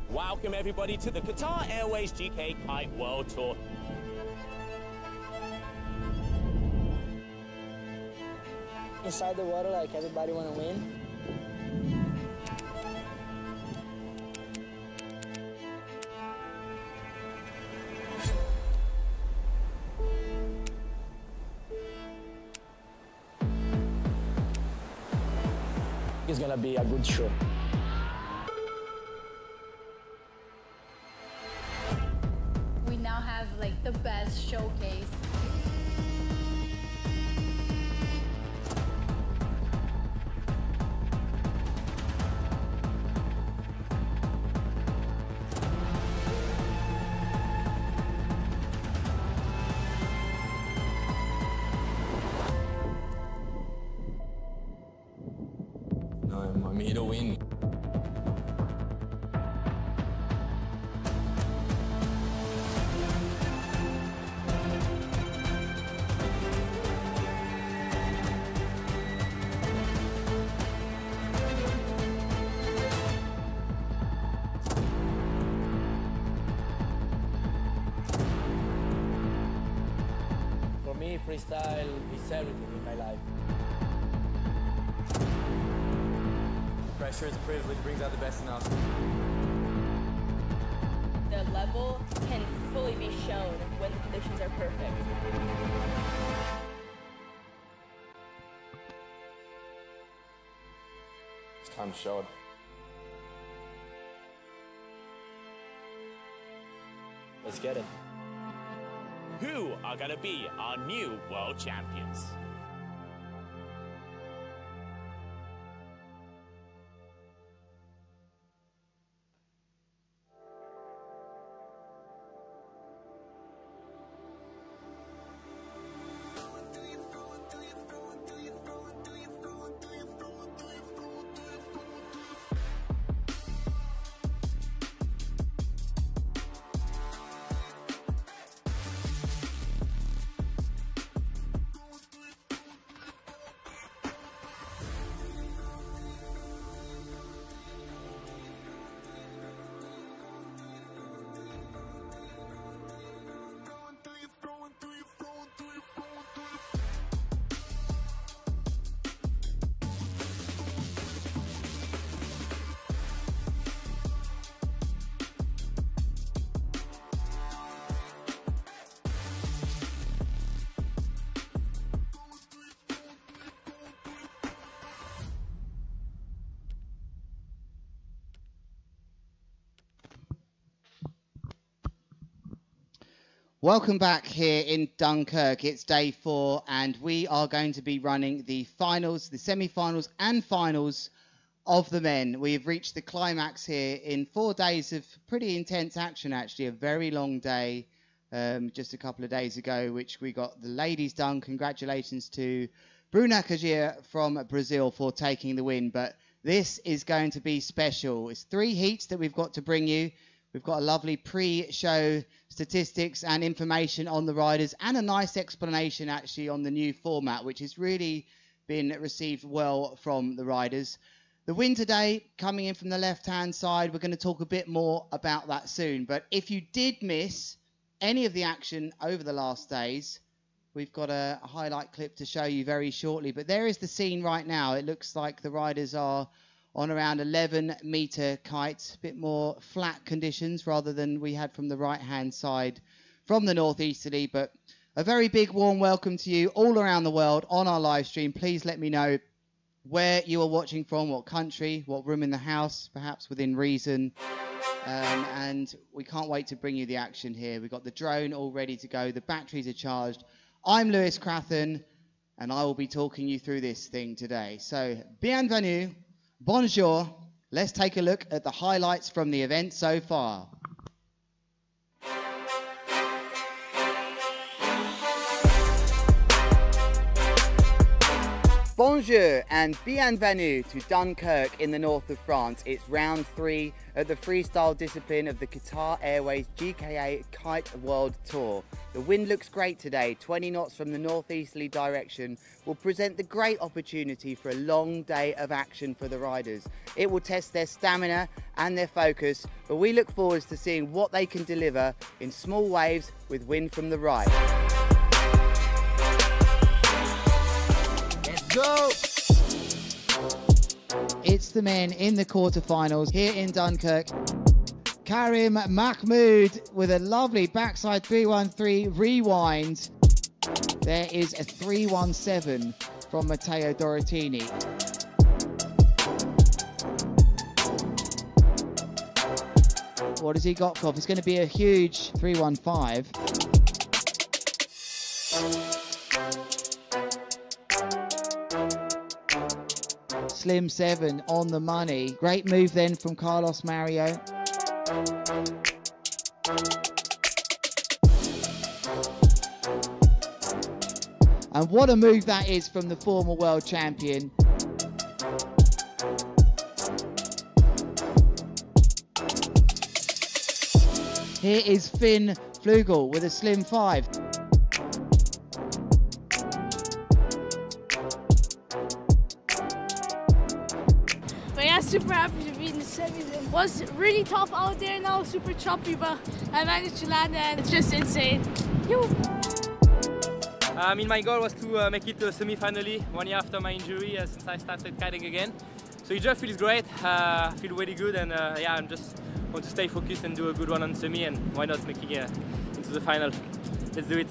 Welcome everybody to the Qatar Airways GKA Kite World Tour. Inside the water, like everybody want to win. It's gonna be a good show. We now have like the best showcase. I'm here to win. For me, freestyle is everything in my life. Pressure is a privilege, brings out the best in us. The level can fully be shown when the conditions are perfect. It's time to show it. Let's get it. Who are going to be our new world champions? Welcome back here in Dunkirk. It's day 4 and we are going to be running the finals, the semi-finals and finals of the men. We've reached the climax here in 4 days of pretty intense action, actually. A very long day just a couple of days ago, which we got the ladies done. Congratulations to Bruna Kajir from Brazil for taking the win. But this is going to be special. It's 3 heats that we've got to bring you. We've got a lovely pre-show statistics and information on the riders and a nice explanation actually on the new format, which has really been received well from the riders. The win today coming in from the left-hand side. We're going to talk a bit more about that soon. But if you did miss any of the action over the last days, we've got a highlight clip to show you very shortly. But there is the scene right now. It looks like the riders are on around 11-meter kites, a bit more flat conditions rather than we had from the right-hand side from the northeasterly. But a very big warm welcome to you all around the world on our live stream. Please let me know where you are watching from, what country, what room in the house, perhaps within reason. And we can't wait to bring you the action here. We've got the drone all ready to go. The batteries are charged. I'm Lewis Crathen, and I will be talking you through this thing today. So, bienvenue, bonjour. Let's take a look at the highlights from the event so far. Bonjour and bienvenue to Dunkerque in the north of France. It's round 3 at the freestyle discipline of the Qatar Airways GKA Kite World Tour. The wind looks great today. 20 knots from the northeasterly direction will present the great opportunity for a long day of action for the riders. It will test their stamina and their focus, but we look forward to seeing what they can deliver in small waves with wind from the right. Go! It's the men in the quarterfinals here in Dunkirk. Karim Mahmoud with a lovely backside 313 rewind. There is a 317 from Matteo Dorotini. What has he got, Koff? It's going to be a huge 315. Slim 7 on the money. Great move then from Carlos Mario. And what a move that is from the former world champion. Here is Finn Flugel with a Slim 5. Super happy to be in the semis. It was really tough out there now, super choppy, but I managed to land and it's just insane. I mean, my goal was to make it to a semi-finally 1 year after my injury since I started kiting again. So it just feels great. I feel really good, and yeah, I just want to stay focused and do a good one on semi, and why not making it into the final. Let's do it.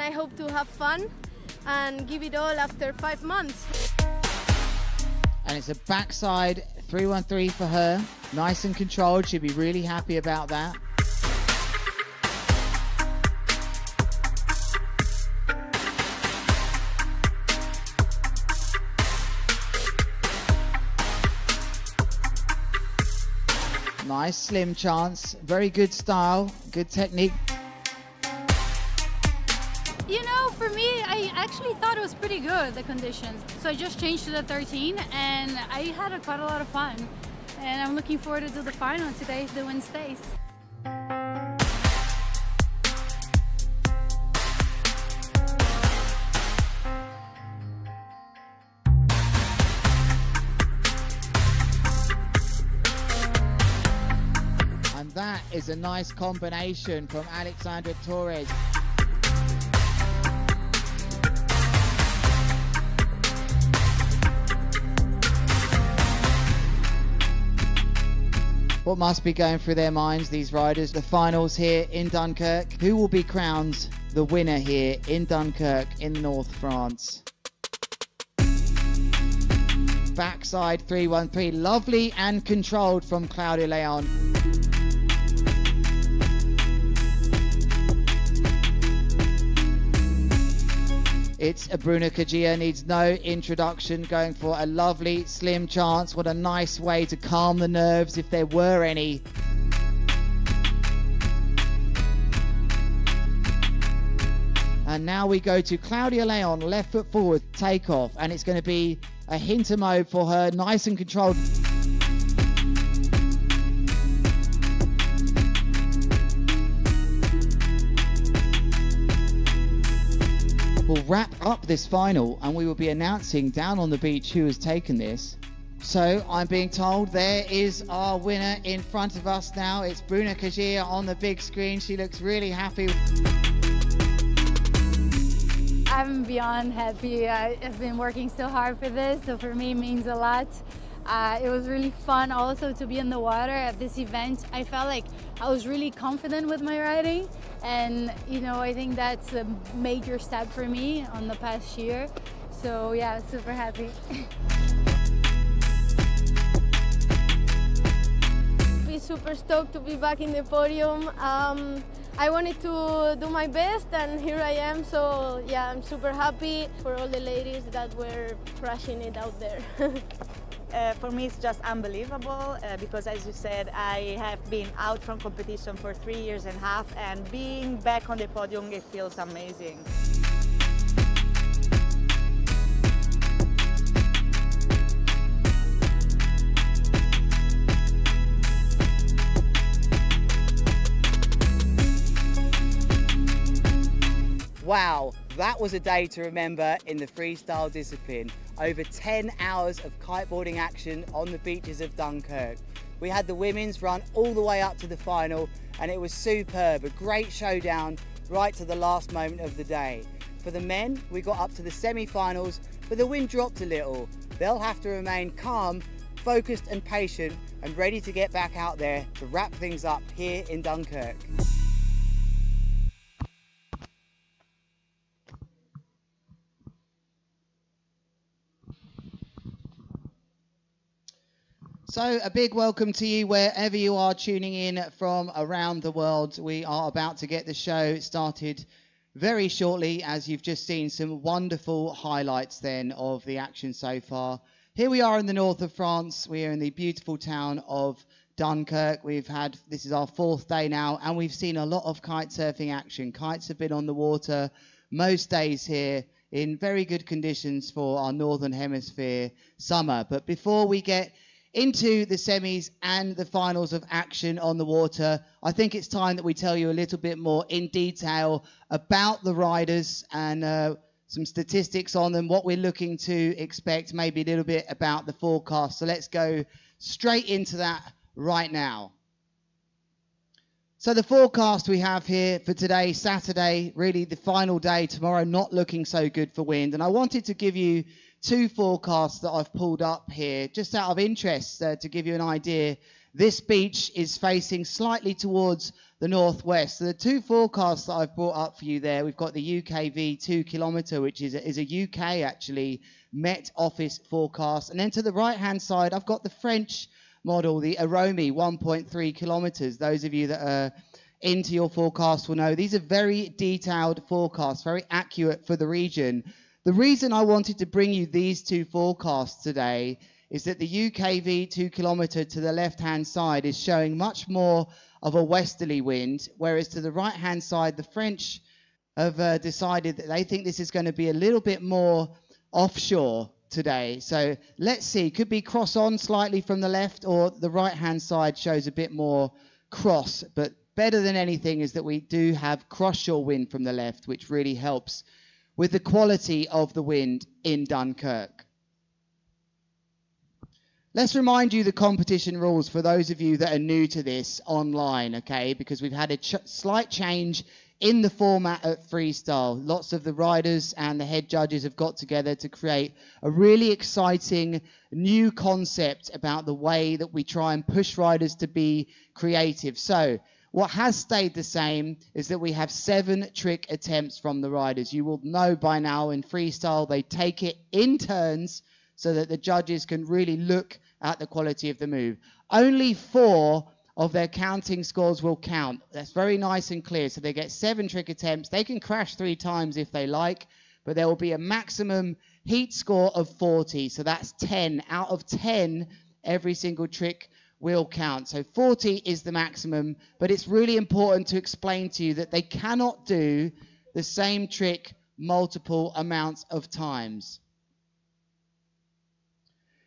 I hope to have fun and give it all after 5 months. And it's a backside 313 for her. Nice and controlled. She'll be really happy about that. Nice slim chance. Very good style. Good technique. You know, for me, I actually thought it was pretty good, the conditions. So I just changed to the 13 and I had quite a lot of fun. And I'm looking forward to the final today if the wind stays. that is a nice combination from Alexandra Torres. What must be going through their minds, these riders? The finals here in Dunkerque. Who will be crowned the winner here in Dunkerque in North France? Backside 313, lovely and controlled from Claudia Leon. It's Bruna Kajia, needs no introduction, going for a lovely slim chance. What a nice way to calm the nerves if there were any. And now we go to Claudia Leon, left foot forward, takeoff, and it's going to be a hinter mode for her, nice and controlled. We'll wrap up this final and we will be announcing down on the beach who has taken this. So I'm being told there is our winner in front of us now. It's Bruna Kajia on the big screen. She looks really happy. I'm beyond happy. I've been working so hard for this, so for me it means a lot. It was really fun also to be in the water at this event. I felt like I was really confident with my riding, and you know, I think that's a major step for me on the past year. So yeah, super happy. Be super stoked to be back in the podium. I wanted to do my best and here I am, so yeah, I'm super happy for all the ladies that were crushing it out there. For me it's just unbelievable because, as you said, I have been out from competition for 3.5 years and being back on the podium, it feels amazing. Wow, that was a day to remember in the freestyle discipline. Over 10 hours of kiteboarding action on the beaches of Dunkerque. We had the women's run all the way up to the final and it was superb, a great showdown right to the last moment of the day. For the men, we got up to the semi-finals, but the wind dropped a little. They'll have to remain calm, focused and patient and ready to get back out there to wrap things up here in Dunkerque. So a big welcome to you wherever you are tuning in from around the world. We are about to get the show started very shortly, as you've just seen some wonderful highlights then of the action so far. Here we are in the north of France. We are in the beautiful town of Dunkerque. This is our 4th day now, and we've seen a lot of kite surfing action. Kites have been on the water most days here in very good conditions for our Northern Hemisphere summer. But before we get into the semis and the finals of action on the water, I think it's time that we tell you a little bit more in detail about the riders and some statistics on them, what we're looking to expect, maybe a little bit about the forecast. So let's go straight into that right now. So the forecast we have here for today, Saturday, really the final day, tomorrow not looking so good for wind. And I wanted to give you 2 forecasts that I've pulled up here, just out of interest to give you an idea. This beach is facing slightly towards the northwest. So the 2 forecasts that I've brought up for you there, we've got the UKV 2 kilometre, which is a UK actually Met Office forecast. And then to the right-hand side, I've got the French model, the Aromi 1.3 kilometres. Those of you that are into your forecast will know these are very detailed forecasts, very accurate for the region. The reason I wanted to bring you these 2 forecasts today is that the UKV 2 kilometre to the left-hand side is showing much more of a westerly wind, whereas to the right-hand side, the French have decided that they think this is going to be a little bit more offshore today. So let's see, could be cross on slightly from the left, or the right-hand side shows a bit more cross, but better than anything is that we do have cross-shore wind from the left, which really helps with the quality of the wind in Dunkerque. Let's remind you the competition rules for those of you that are new to this online, okay? Because we've had a slight change in the format at freestyle. Lots of the riders and the head judges have got together to create a really exciting new concept about the way that we try and push riders to be creative. So what has stayed the same is that we have 7 trick attempts from the riders. You will know by now in freestyle they take it in turns so that the judges can really look at the quality of the move. Only 4 of their counting scores will count. That's very nice and clear. So they get 7 trick attempts. They can crash 3 times if they like, but there will be a maximum heat score of 40. So that's 10. Out of 10, every single trick will count. So 40 is the maximum, but it's really important to explain to you that they cannot do the same trick multiple amounts of times.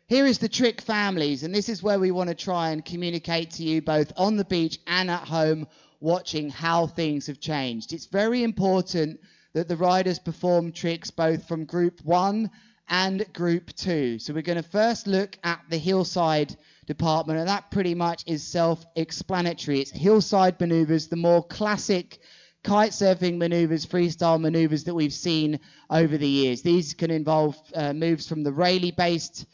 Here is the trick families, and this is where we want to try and communicate to you both on the beach and at home watching how things have changed. It's very important that the riders perform tricks both from group 1 and group 2. So we're going to first look at the hillside department, and that pretty much is self-explanatory. It's hillside maneuvers, the more classic kite surfing maneuvers, freestyle maneuvers that we've seen over the years. These can involve moves from the Rayleigh-based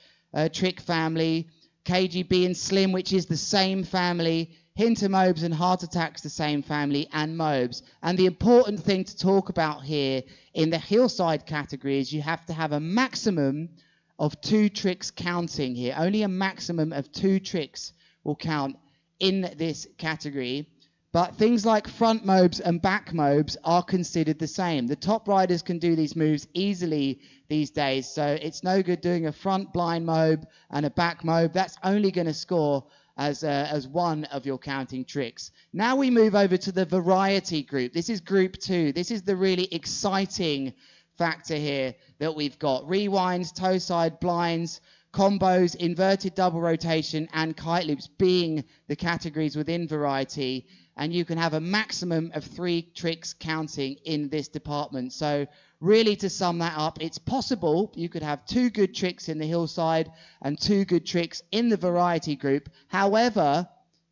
trick family, KGB and Slim, which is the same family, Hintermobes and Heart Attacks, the same family, and Mobes. And the important thing to talk about here in the hillside category is you have to have a maximum of 2 tricks counting here. Only a maximum of 2 tricks will count in this category. But things like front mobes and back mobes are considered the same. The top riders can do these moves easily these days, so it's no good doing a front blind mobe and a back mobe. That's only going to score as one of your counting tricks. Now we move over to the variety group. This is group 2. This is the really exciting factor here that we've got. Rewinds, toe side blinds, combos, inverted double rotation, and kite loops being the categories within variety. And you can have a maximum of 3 tricks counting in this department. So really, to sum that up, it's possible you could have 2 good tricks in the hillside and 2 good tricks in the variety group. However,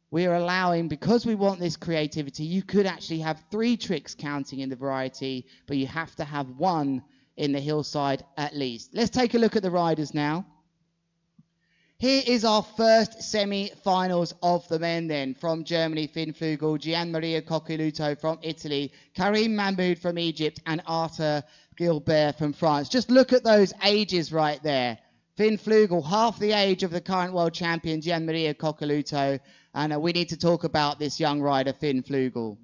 we are allowing, because we want this creativity, you could actually have 3 tricks counting in the variety, but you have to have 1 in the hillside at least. Let's take a look at the riders now. Here is our first semi-finals of the men then. From Germany, Finn Flugel, Gianmaria Coccoluto from Italy, Karim Mahmoud from Egypt, and Arthur Gilbert from France. Just look at those ages right there. Finn Flugel, half the age of the current world champion, Gianmaria Coccoluto. And we need to talk about this young rider, Finn Flugel.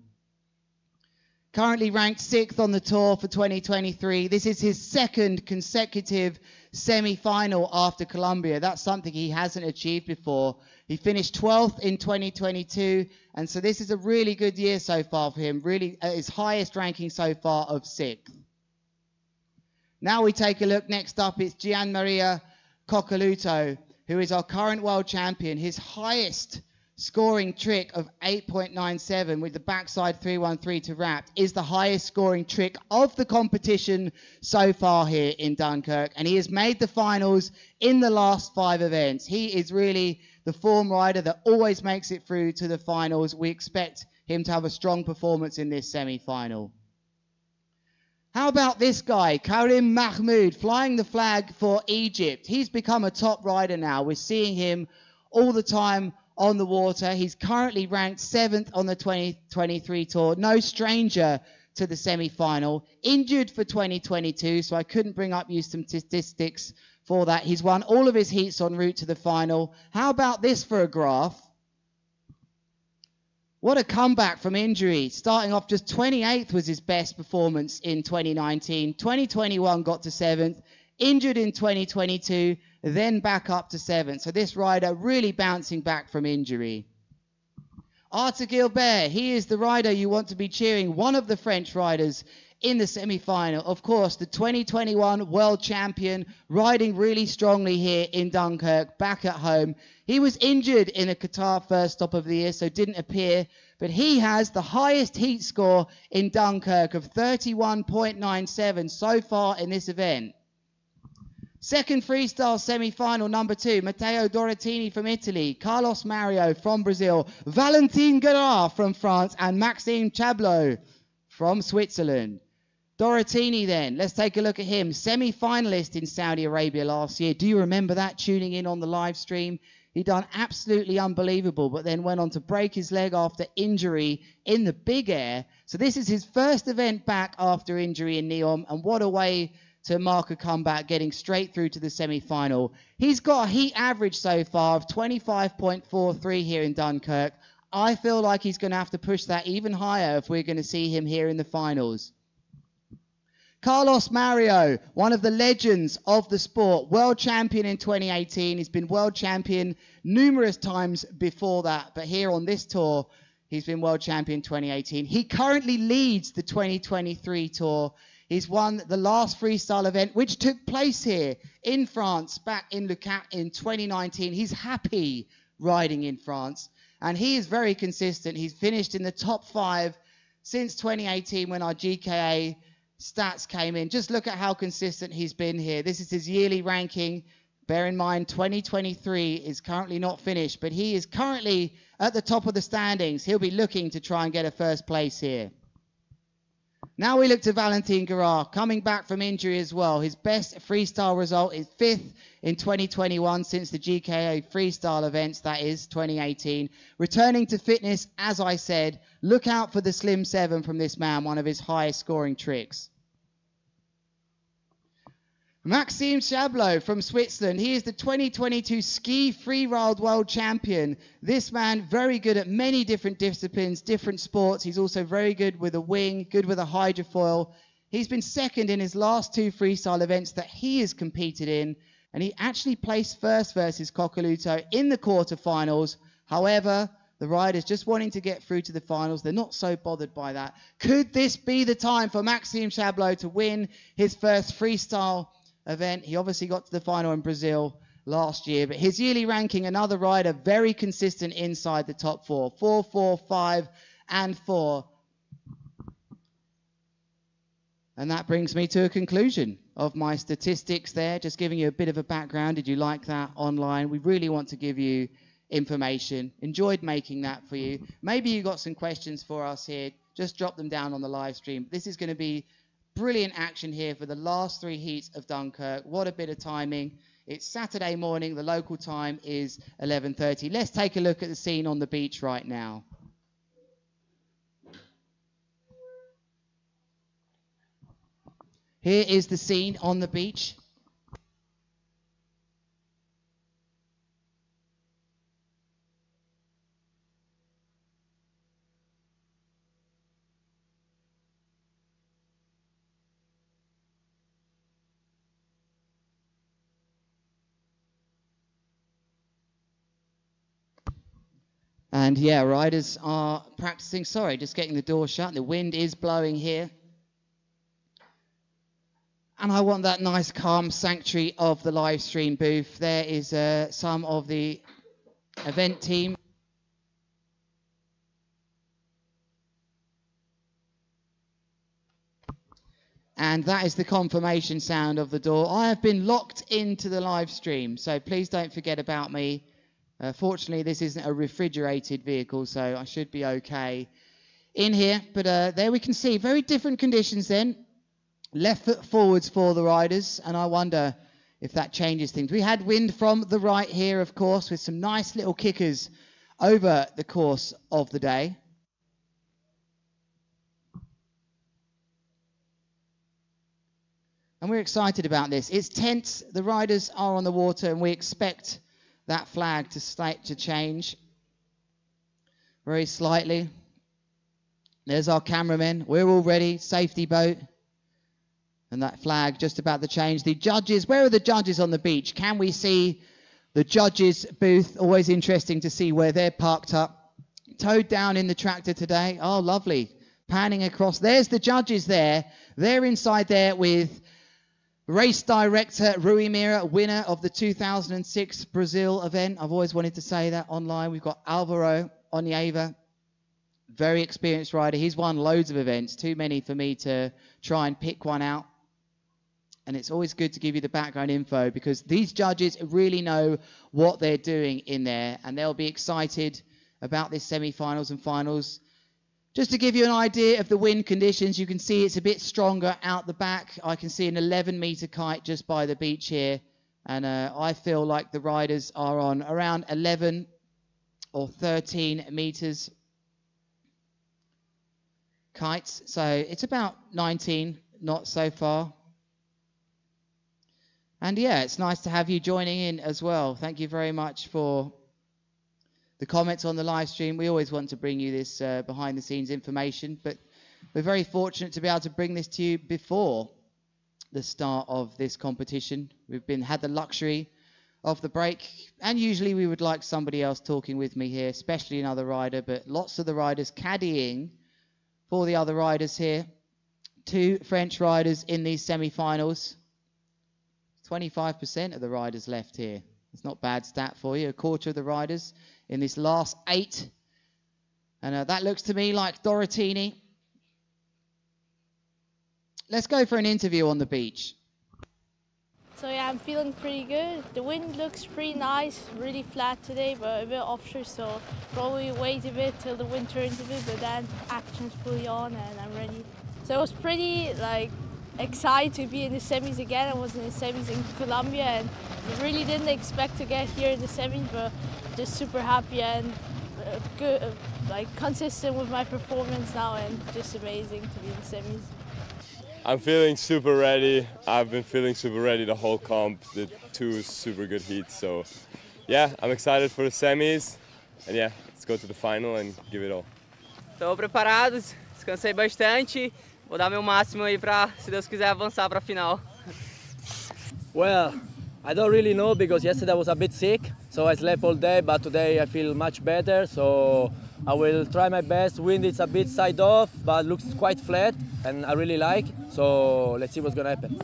Currently ranked 6th on the tour for 2023. This is his 2nd consecutive semi-final after Colombia. That's something he hasn't achieved before. He finished 12th in 2022, and so this is a really good year so far for him. Really, his highest ranking so far of 6th. Now we take a look. Next up, it's Gianmaria Coccoluto, who is our current world champion. His highest scoring trick of 8.97 with the backside 313 to wrap is the highest scoring trick of the competition so far here in Dunkerque, and he has made the finals in the last 5 events. He is really the form rider that always makes it through to the finals. We expect him to have a strong performance in this semi-final. How about this guy, Karim Mahmoud, flying the flag for Egypt? He's become a top rider now. We're seeing him all the time on the water. He's currently ranked 7th on the 2023 tour. No stranger to the semi-final. Injured for 2022, so I couldn't bring up you some statistics for that. He's won all of his heats en route to the final. How about this for a graph? What a comeback from injury. Starting off just 28th was his best performance in 2019. 2021 got to 7th. Injured in 2022, then back up to 7th. So this rider really bouncing back from injury. Arthur Gilbert, he is the rider you want to be cheering, one of the French riders in the semi-final. Of course, the 2021 world champion, riding really strongly here in Dunkirk, back at home. He was injured in a Qatar first stop of the year, so didn't appear, but he has the highest heat score in Dunkirk of 31.97 so far in this event. Second freestyle semi-final, number 2, Matteo Dorotini from Italy, Carlos Mario from Brazil, Valentin Guerard from France, and Maxime Chablot from Switzerland. Dorotini then, let's take a look at him. Semi-finalist in Saudi Arabia last year. Do you remember that, tuning in on the live stream? He done absolutely unbelievable, but then went on to break his leg after injury in the big air. So this is his first event back after injury in Neom, and what a way to mark a comeback, getting straight through to the semi-final. He's got a heat average so far of 25.43 here in Dunkirk. I feel like he's going to have to push that even higher if we're going to see him here in the finals. Carlos Mario, one of the legends of the sport, world champion in 2018. He's been world champion numerous times before that, but here on this tour, he's been world champion 2018. He currently leads the 2023 tour. He's won the last freestyle event, which took place here in France, back in Le Cap in 2019. He's happy riding in France, and he is very consistent. He's finished in the top 5 since 2018 when our GKA stats came in. Just look at how consistent he's been here. This is his yearly ranking. Bear in mind, 2023 is currently not finished, but he is currently at the top of the standings. He'll be looking to try and get a first place here. Now we look to Valentin Guerard, coming back from injury as well. His best freestyle result is 5th in 2021 since the GKA Freestyle events, that is 2018. Returning to fitness, as I said, look out for the Slim 7 from this man, one of his highest scoring tricks. Maxime Chablot from Switzerland. He is the 2022 ski freeride world champion. This man, very good at many different disciplines, different sports. He's also very good with a wing, good with a hydrofoil. He's been second in his last 2 freestyle events that he has competed in, and he actually placed first versus Coccoluto in the quarterfinals. However, the riders just wanting to get through to the finals, they're not so bothered by that. Could this be the time for Maxime Chablot to win his first freestyle event? He obviously got to the final in Brazil last year, but his yearly ranking, another rider very consistent inside the top 4, 4, 4, 5 and 4. And that brings me to a conclusion of my statistics there, just giving you a bit of a background. Did you like that online? We really want to give you information. Enjoyed making that for you. Maybe you got some questions for us here. Just drop them down on the live stream. This is going to be brilliant action here for the last 3 heats of Dunkirk. What a bit of timing. It's Saturday morning. The local time is 11:30. Let's take a look at the scene on the beach right now. Here is the scene on the beach. And yeah, riders are practicing. Sorry, just getting the door shut. The wind is blowing here. And I want that nice calm sanctuary of the live stream booth. There is some of the event team. And that is the confirmation sound of the door. I have been locked into the live stream, so please don't forget about me. Fortunately, this isn't a refrigerated vehicle, so I should be okay in here. But there we can see very different conditions then. Left foot forwards for the riders, and I wonder if that changes things. We had wind from the right here, of course, with some nice little kickers over the course of the day. And we're excited about this. It's tense. The riders are on the water, and we expect that flag to change very slightly. There's our cameramen. We're all ready. Safety boat. And that flag just about to change. The judges, where are the judges on the beach? Can we see the judges' booth? Always interesting to see where they're parked up. Towed down in the tractor today. Oh, lovely. Panning across. There's the judges there. They're inside there with race director Rui Mira, winner of the 2006 Brazil event. I've always wanted to say that online. We've got Alvaro Onieva, very experienced rider. He's won loads of events, too many for me to try and pick one out. And it's always good to give you the background info because these judges really know what they're doing in there, and they'll be excited about this semi-finals and finals. Just to give you an idea of the wind conditions, you can see it's a bit stronger out the back. I can see an 11-meter kite just by the beach here, and I feel like the riders are on around 11 or 13 meters kites, so it's about 19 knots so far. And yeah, it's nice to have you joining in as well. Thank you very much for the comments on the live stream. We always want to bring you this behind the scenes information, but we're very fortunate to be able to bring this to you before the start of this competition. We've had the luxury of the break, and usually we would like somebody else talking with me here, especially another rider, but lots of the riders caddying for the other riders here. 2 French riders in these semi-finals. 25% of the riders left here. It's not a bad stat for you. A quarter of the riders in this last 8. And that looks to me like Dorotini. Let's go for an interview on the beach. So yeah, I'm feeling pretty good. The wind looks pretty nice, really flat today, but a bit offshore, so probably wait a bit till the wind turns a bit, but then action's fully on and I'm ready. So it was pretty excited to be in the semis again. I was in the semis in Colombia and really didn't expect to get here in the semis, but just super happy and good, consistent with my performance now, and just amazing to be in the semis. I'm feeling super ready. I've been feeling super ready the whole comp, the 2 super good heats. So yeah, I'm excited for the semis, and yeah, let's go to the final and give it all. Estou preparado, descansei bastante. Vou dar meu máximo aí para, se Deus quiser, avançar para a final. Well, I don't really know because yesterday I was a bit sick, so I slept all day, but today I feel much better, so I will try my best. Wind is a bit side off, but looks quite flat, and I really like, so let's see what's gonna happen.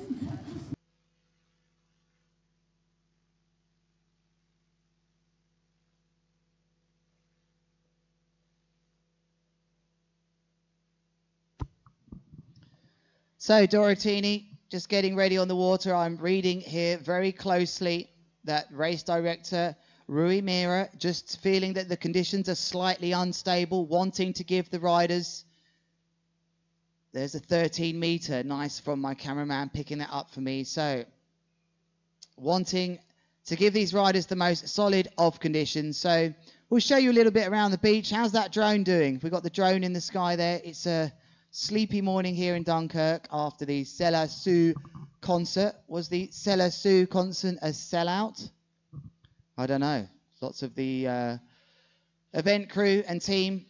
So Dorotini, just getting ready on the water. I'm reading here very closely that race director Rui Mira just feeling that the conditions are slightly unstable, wanting to give the riders. There's a 13 meter, nice from my cameraman picking that up for me. So wanting to give these riders the most solid of conditions. So we'll show you a little bit around the beach. How's that drone doing? We've got the drone in the sky there. It's a sleepy morning here in Dunkerque after the Cella Sue concert. Was the Cella Sue concert a sellout? I don't know. Lots of the event crew and team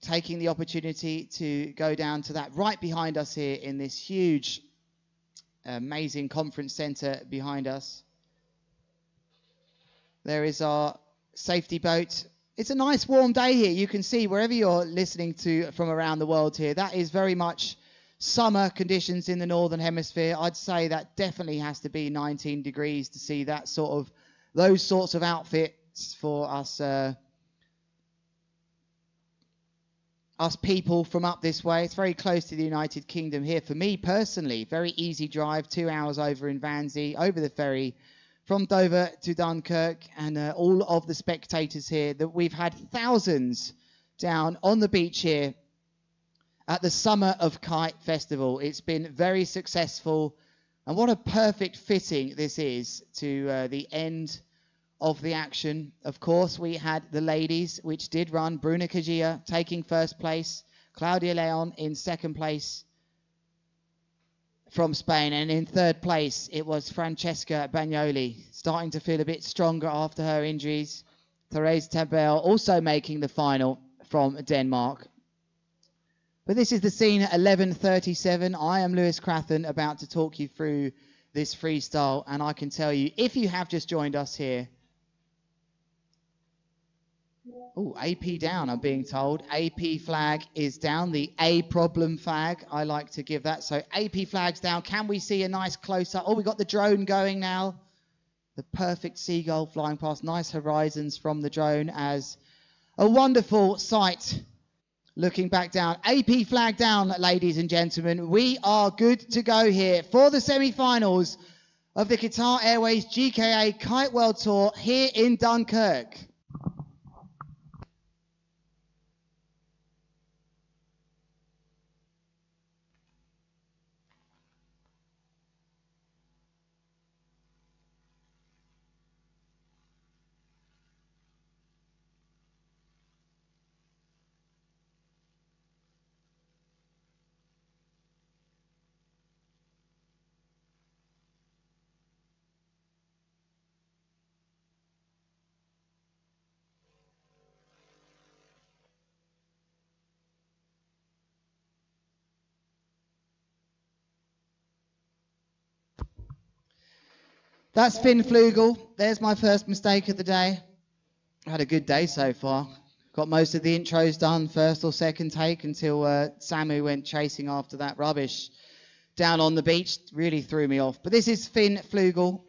taking the opportunity to go down to that right behind us here in this huge, amazing conference center behind us. There is our safety boat. It's a nice warm day here. You can see wherever you're listening to from around the world here, that is very much summer conditions in the Northern Hemisphere. I'd say that definitely has to be 19 degrees to see that those sorts of outfits for us people from up this way. It's very close to the United Kingdom here. For me personally, very easy drive, 2 hours over in Vanzee, over the ferry from Dover to Dunkirk, and all of the spectators here. That we've had thousands down on the beach here at the Summer of Kite Festival. It's been very successful, and what a perfect fitting this is to the end of the action. Of course, we had the ladies, which did run. Bruna Kajia taking first place, Claudia Leon in second place from Spain, and in third place it was Francesca Bagnoli, starting to feel a bit stronger after her injuries. Therese Tabel also making the final from Denmark. But this is the scene at 11:37. I am Lewis Crathen, about to talk you through this freestyle, and I can tell you, if you have just joined us here, oh, AP down, I'm being told. AP flag is down, the A problem flag, I like to give that. So AP flag's down. Can we see a nice close-up? Oh, we got the drone going now. The perfect seagull flying past. Nice horizons from the drone as a wonderful sight looking back down. AP flag down, ladies and gentlemen. We are good to go here for the semi-finals of the Qatar Airways GKA Kite World Tour here in Dunkirk. That's Finn Flugel. There's my first mistake of the day. Had a good day so far. Got most of the intros done, first or second take, until Samu went chasing after that rubbish down on the beach. Really threw me off. But this is Finn Flugel.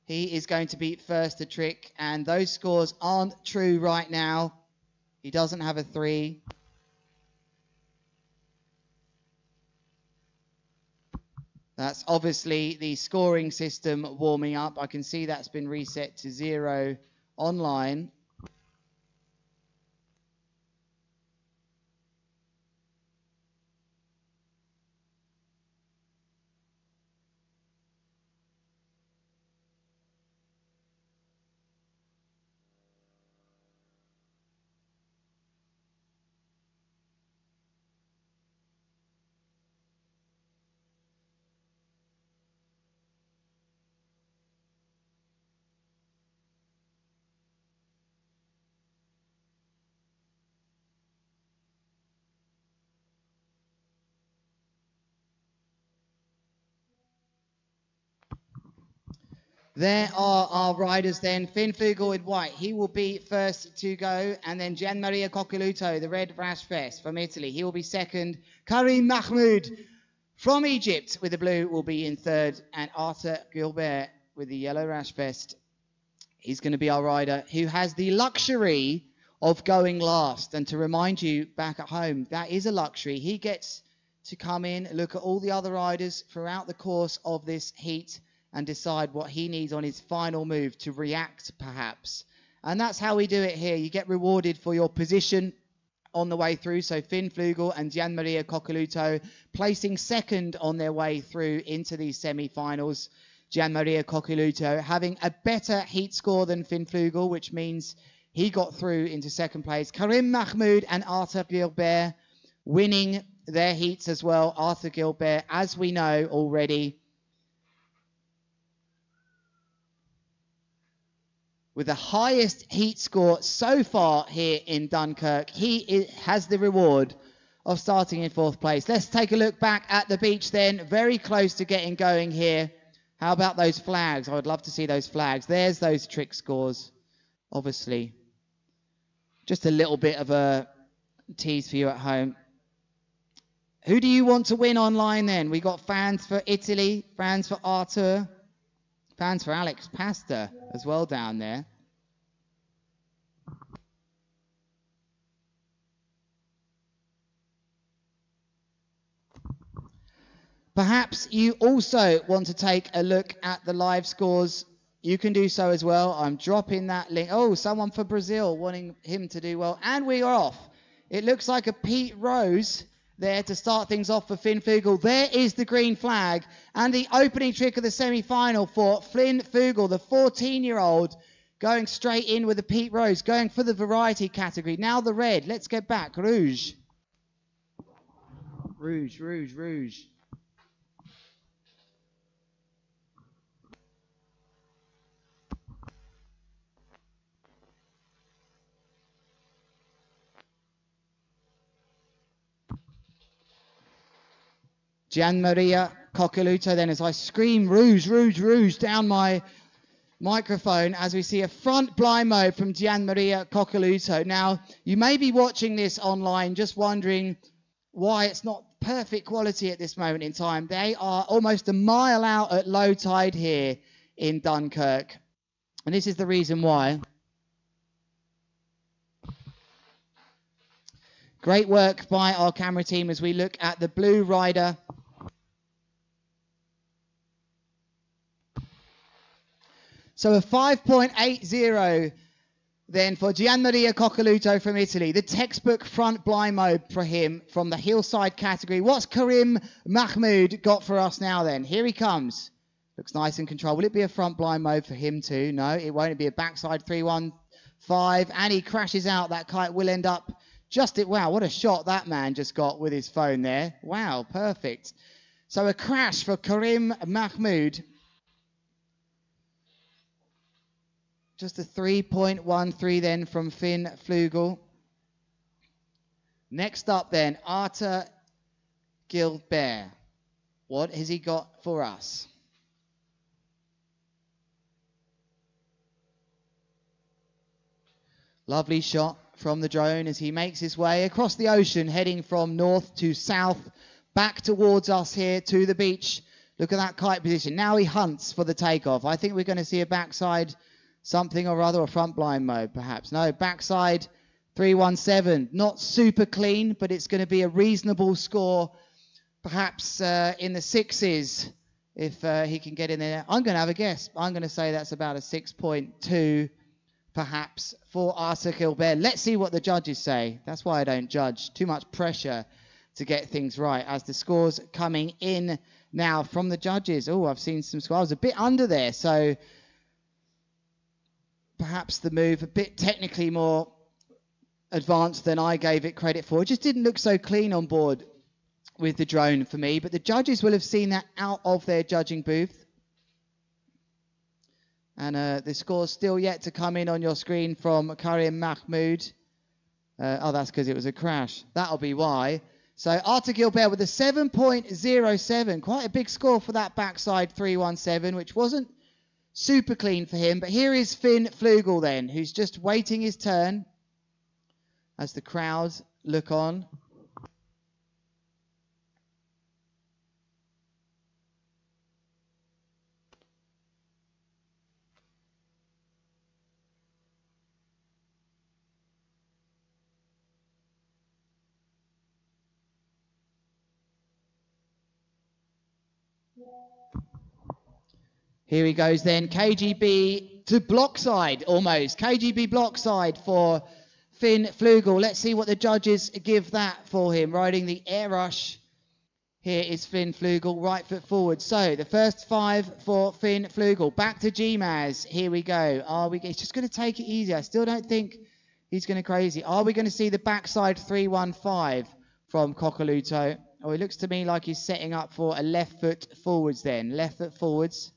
He is going to be first to trick, and those scores aren't true right now. He doesn't have a 3. That's obviously the scoring system warming up. I can see that's been reset to 0 online. There are our riders then. Finn Flugel in white. He will be first to go. And then Gianmaria Coccoluto, the red rash vest from Italy. He will be second. Karim Mahmoud from Egypt with the blue will be in third. And Arthur Gilbert with the yellow rash vest. He's going to be our rider who has the luxury of going last. And to remind you back at home, that is a luxury. He gets to come in, look at all the other riders throughout the course of this heat, and decide what he needs on his final move to react, perhaps. And that's how we do it here. You get rewarded for your position on the way through. So Finn Flugel and Gianmaria Coccoluto placing second on their way through into these semi-finals. Gianmaria Coccoluto having a better heat score than Finn Flugel, which means he got through into second place. Karim Mahmoud and Arthur Gilbert winning their heats as well. Arthur Gilbert, as we know already, with the highest heat score so far here in Dunkirk. He has the reward of starting in 4th place. Let's take a look back at the beach then. Very close to getting going here. How about those flags? I would love to see those flags. There's those trick scores, obviously. Just a little bit of a tease for you at home. Who do you want to win online then? We got fans for Italy, fans for Arthur, fans for Alex Pasta as well down there. Perhaps you also want to take a look at the live scores. You can do so as well. I'm dropping that link. Oh, someone for Brazil wanting him to do well. And we are off. It looks like a Pete Rose there to start things off for Finn Flugel. There is the green flag and the opening trick of the semi-final for Finn Flugel, the 14-year-old, going straight in with the Pete Rose, going for the variety category. Now the red. Let's get back. Rouge. Rouge, rouge, rouge. Gianmaria Coccoluto then, as I scream rouge, rouge, rouge down my microphone, as we see a front blind mode from Gianmaria Coccoluto. Now, you may be watching this online just wondering why it's not perfect quality at this moment in time. They are almost a mile out at low tide here in Dunkirk. And this is the reason why. Great work by our camera team as we look at the blue rider. So a 5.80 then for Gianmaria Coccaluto from Italy. The textbook front blind mode for him from the hillside category. What's Karim Mahmoud got for us now then? Here he comes. Looks nice and controlled. Will it be a front blind mode for him too? No, it won't. It'll be a backside 3-1-5. And he crashes out. That kite will end up just it. Wow, what a shot that man just got with his phone there. Wow, perfect. So a crash for Karim Mahmoud. Just a 3.13 then from Finn Flugel. Next up then, Arthur Gilbert. What has he got for us? Lovely shot from the drone as he makes his way across the ocean, heading from north to south, back towards us here to the beach. Look at that kite position. Now he hunts for the takeoff. I think we're going to see a backside something or other, or front blind mode perhaps. No, backside 317. Not super clean, but it's going to be a reasonable score, perhaps in the sixes if he can get in there. I'm going to have a guess. I'm going to say that's about a 6.2 perhaps for Arthur Gilbert. Let's see what the judges say. That's why I don't judge. Too much pressure to get things right as the scores coming in now from the judges. Oh, I've seen some scores. I was a bit under there, so perhaps the move a bit technically more advanced than I gave it credit for. It just didn't look so clean on board with the drone for me, but the judges will have seen that out of their judging booth. And the score's still yet to come in on your screen from Karim Mahmoud. Oh, that's because it was a crash. That'll be why. So Arthur Gilbert with a 7.07. Quite a big score for that backside 317, which wasn't super clean for him. But here is Finn Flugel then, who's just waiting his turn as the crowds look on. Here he goes then, KGB to blockside almost. KGB blockside for Finn Flugel. Let's see what the judges give that for him. Riding the air rush. Here is Finn Flugel, right foot forward. So the first 5 for Finn Flugel. Back to GMAS. Here we go. He's just going to take it easy. I still don't think he's going to crazy. Are we going to see the backside 315 from Coccaluto? Oh, it looks to me like he's setting up for a left foot forwards then. Left foot forwards.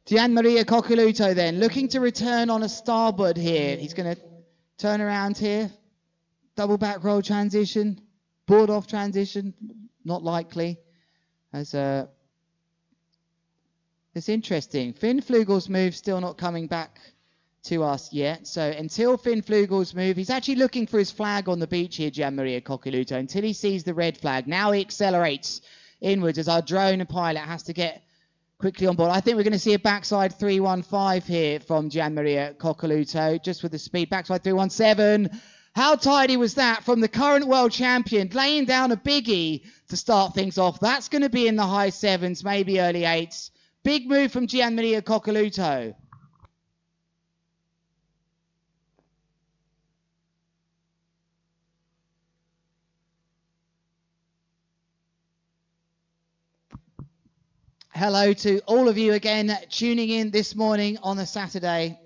Gianmaria Coccaluto then, looking to return on a starboard here. He's going to turn around here. Double back roll transition. Board off transition. Not likely. It's interesting. Finn Flugel's move still not coming back to us yet. So until Finn Flugel's move, he's actually looking for his flag on the beach here, Gianmaria Coccaluto, until he sees the red flag. Now he accelerates inwards as our drone pilot has to get quickly on board. I think we're going to see a backside 315 here from Gianmaria Coccaluto, just with the speed. Backside 317. How tidy was that from the current world champion, laying down a biggie to start things off. That's going to be in the high 7s, maybe early 8s. Big move from Gianmaria Coccaluto. Hello to all of you again tuning in this morning on a Saturday.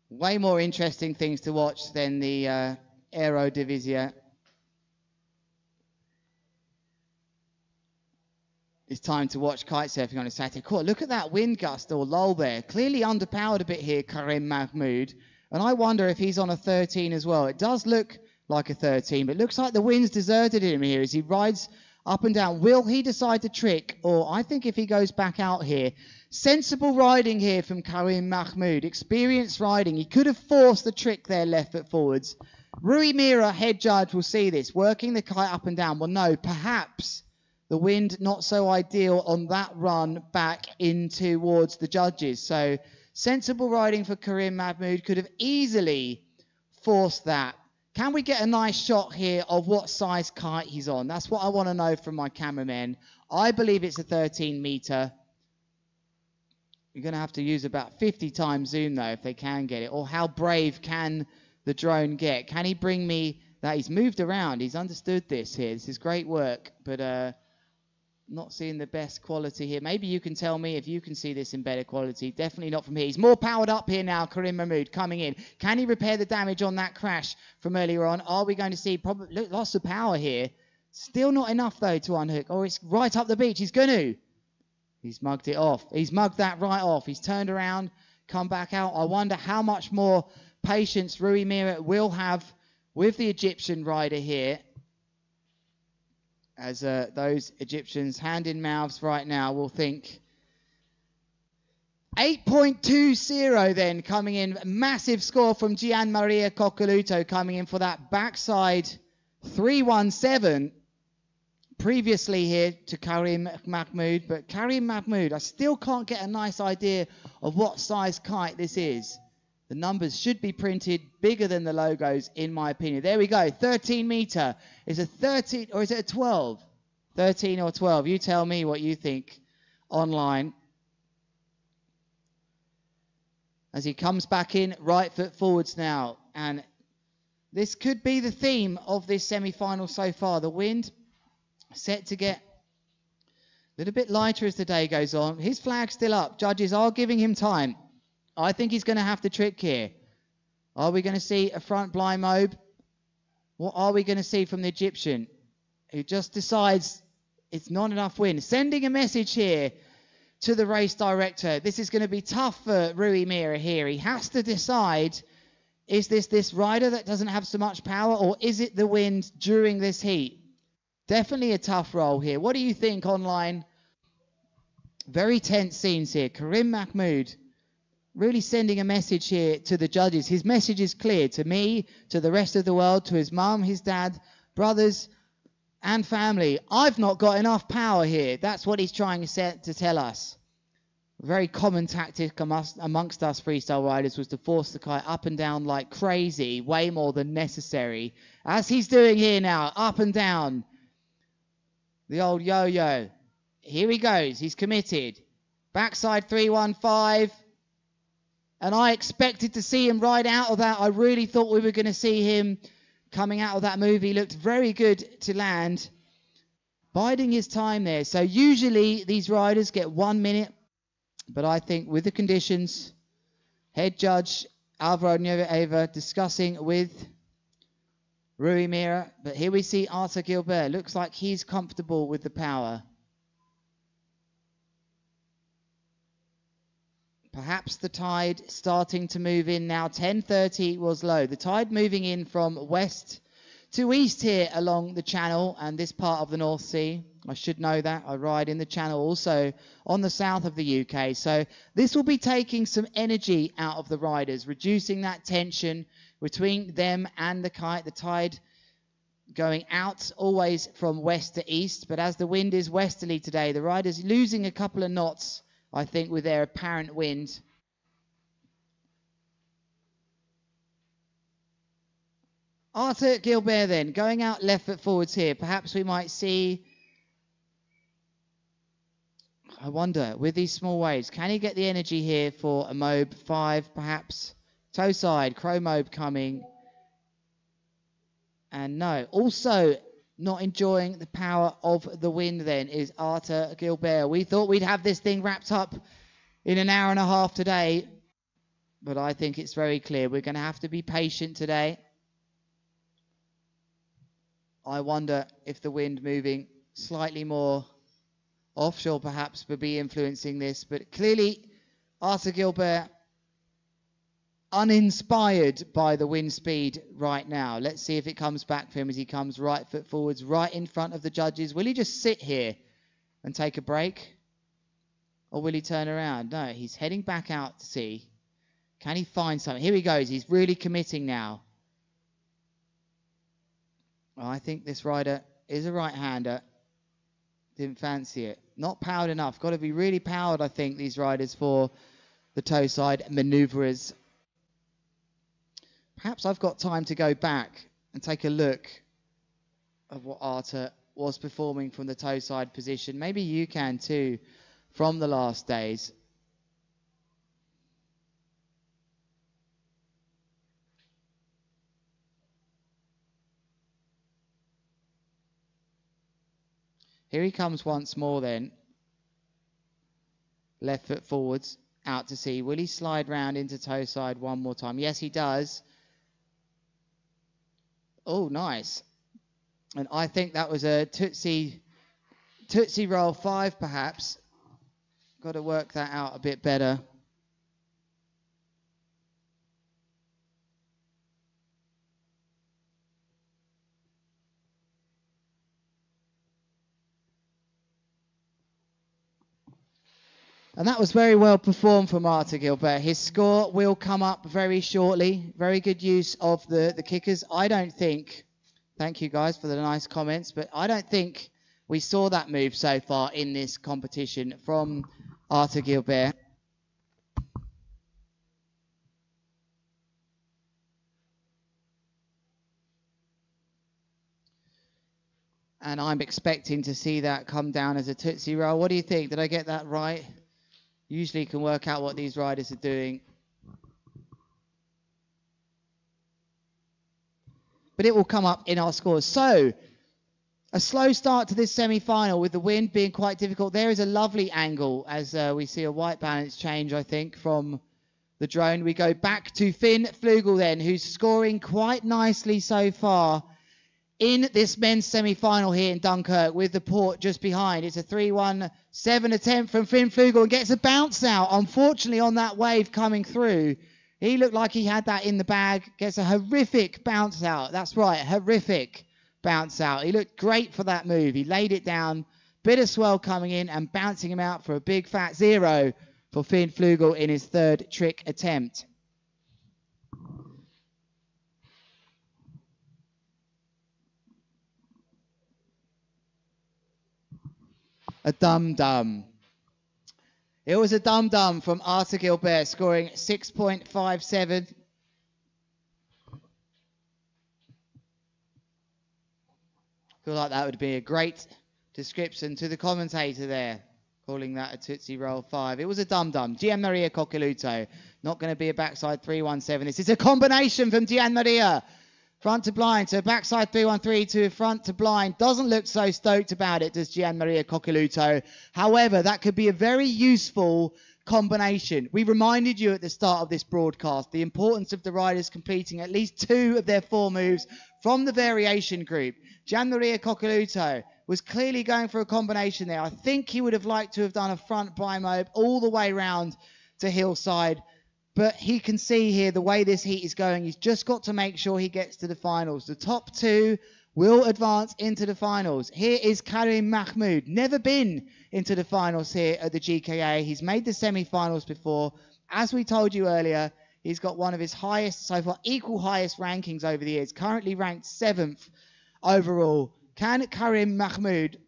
Way more interesting things to watch than the Aerodivisia. It's time to watch kitesurfing on a Saturday. Cool, look at that wind gust or lull there. Clearly underpowered a bit here, Karim Mahmoud. And I wonder if he's on a 13 as well. It does look like a 13, but it looks like the wind's deserted him here as he rides up and down. Will he decide to trick? Or I think if he goes back out here, Sensible riding here from Karim Mahmoud. Experienced riding. He could have forced the trick there, left foot forwards. Rui Mira, head judge, will see this. Working the kite up and down. Well, no, perhaps the wind not so ideal on that run back in towards the judges. So sensible riding for Karim Mahmoud. Could have easily forced that. Can we get a nice shot here of what size kite he's on? That's what I want to know from my cameramen. I believe it's a 13 meter. You're going to have to use about 50 times zoom, though, if they can get it. Or how brave can the drone get? Can he bring me that? He's moved around. He's understood this here. This is great work, but not seeing the best quality here. Maybe you can tell me if you can see this in better quality. Definitely not from here. He's more powered up here now, Karim Mahmoud, coming in. Can he repair the damage on that crash from earlier on? Are we going to see probably lots of power here? Still not enough, though, to unhook. Oh, it's right up the beach. He's going to. He's mugged it off. He's mugged that right off. He's turned around, come back out. I wonder how much more patience Rui Mira will have with the Egyptian rider here. As those Egyptians, hand in mouths right now, will think. 8.20 then coming in. Massive score from Gian Maria Coccoluto coming in for that backside 317. Previously here to Karim Mahmoud, but Karim Mahmoud, I still can't get a nice idea of what size kite this is. The numbers should be printed bigger than the logos, in my opinion. There we go, 13 meter. Is it 13 or is it a 12? 13 or 12, you tell me what you think online. As he comes back in, right foot forwards now. And this could be the theme of this semi-final so far. The wind set to get a little bit lighter as the day goes on. His flag's still up. Judges are giving him time. I think he's going to have to trick here. Are we going to see a front blind mobe? What are we going to see from the Egyptian, who just decides it's not enough wind? Sending a message here to the race director. This is going to be tough for Rui Mira here. He has to decide, is this rider that doesn't have so much power, or is it the wind during this heat? Definitely a tough role here. What do you think online? Very tense scenes here. Karim Mahmoud really sending a message here to the judges. His message is clear to me, to the rest of the world, to his mum, his dad, brothers and family. I've not got enough power here. That's what he's trying to tell us. A very common tactic amongst us freestyle riders was to force the kite up and down like crazy, way more than necessary. As he's doing here now, up and down. The old yo-yo. Here he goes. He's committed. Backside 315. And I expected to see him ride out of that. I really thought we were going to see him coming out of that move. He looked very good to land. Biding his time there. So usually these riders get 1 minute. But I think with the conditions, head judge Alvaro Nueva discussing with Rui Mira. But here we see Arthur Gilbert. Looks like he's comfortable with the power. Perhaps the tide starting to move in now. 10:30 was low. The tide moving in from west to east here along the channel and this part of the North Sea. I should know that. I ride in the channel also on the south of the UK. So this will be taking some energy out of the riders, reducing that tension between them and the kite. The tide going out always from west to east. But as the wind is westerly today, the riders losing a couple of knots, I think, with their apparent wind. Arthur Gilbert then, going out left foot forwards here. Perhaps we might see, I wonder, with these small waves, can he get the energy here for a mobe 5 perhaps? Toe side, crow mobe coming. And no, also not enjoying the power of the wind then is Arthur Gilbert. We thought we'd have this thing wrapped up in an hour and a half today, but I think it's very clear we're going to have to be patient today. I wonder if the wind moving slightly more offshore perhaps will be influencing this, but clearly Arthur Gilbert uninspired by the wind speed right now. Let's see if it comes back for him as he comes right foot forwards, right in front of the judges. Will he just sit here and take a break? Or will he turn around? No, he's heading back out to sea. Can he find something? Here he goes. He's really committing now. Well, I think this rider is a right-hander. Didn't fancy it. Not powered enough. Got to be really powered, I think, these riders for the toe side manoeuvrers. Perhaps I've got time to go back and take a look at what Arta was performing from the toe side position. Maybe you can too from the last days. Here he comes once more then. Left foot forwards, out to sea. Will he slide round into toe side one more time? Yes, he does. Oh, nice. And I think that was a Tootsie roll 5, perhaps. Got to work that out a bit better. And that was very well performed from Arta Gilbert. His score will come up very shortly. Very good use of the kickers. I don't think, thank you guys for the nice comments, but I don't think we saw that move so far in this competition from Arta Gilbert. And I'm expecting to see that come down as a Tootsie roll. What do you think? Did I get that right? Usually you can work out what these riders are doing. But it will come up in our scores. So, a slow start to this semi-final with the wind being quite difficult. There is a lovely angle as we see a white balance change, I think, from the drone. We go back to Finn Flugel then, who's scoring quite nicely so far in this men's semi-final here in Dunkerque with the port just behind. It's a 3-1-7 attempt from Finn Flugel and gets a bounce out, unfortunately, on that wave coming through. He looked like he had that in the bag. Gets a horrific bounce out. That's right, horrific bounce out. He looked great for that move. He laid it down. Bit of swell coming in and bouncing him out for a big fat 0 for Finn Flugel in his 3rd trick attempt. A dum-dum. It was a dum-dum from Arta Gilbert, scoring 6.57. Feel like that would be a great description to the commentator there, calling that a Tootsie Roll 5. It was a dum-dum. Gian Maria Coccoluto. Not going to be a backside 3-1-7. This is a combination from Gian Maria. Front to blind to a backside 3-1-3 to front to blind. Doesn't look so stoked about it, does Gian Maria Coccoluto. However, that could be a very useful combination. We reminded you at the start of this broadcast the importance of the riders completing at least 2 of their 4 moves from the variation group. Gian Maria Coccoluto was clearly going for a combination there. I think he would have liked to have done a front bimobe all the way round to hillside. But he can see here the way this heat is going. He's just got to make sure he gets to the finals. The top 2 will advance into the finals. Here is Karim Mahmoud. Never been into the finals here at the GKA. He's made the semi-finals before. As we told you earlier, he's got one of his highest, so far, equal highest rankings over the years. Currently ranked 7th overall. Can Karim Mahmoud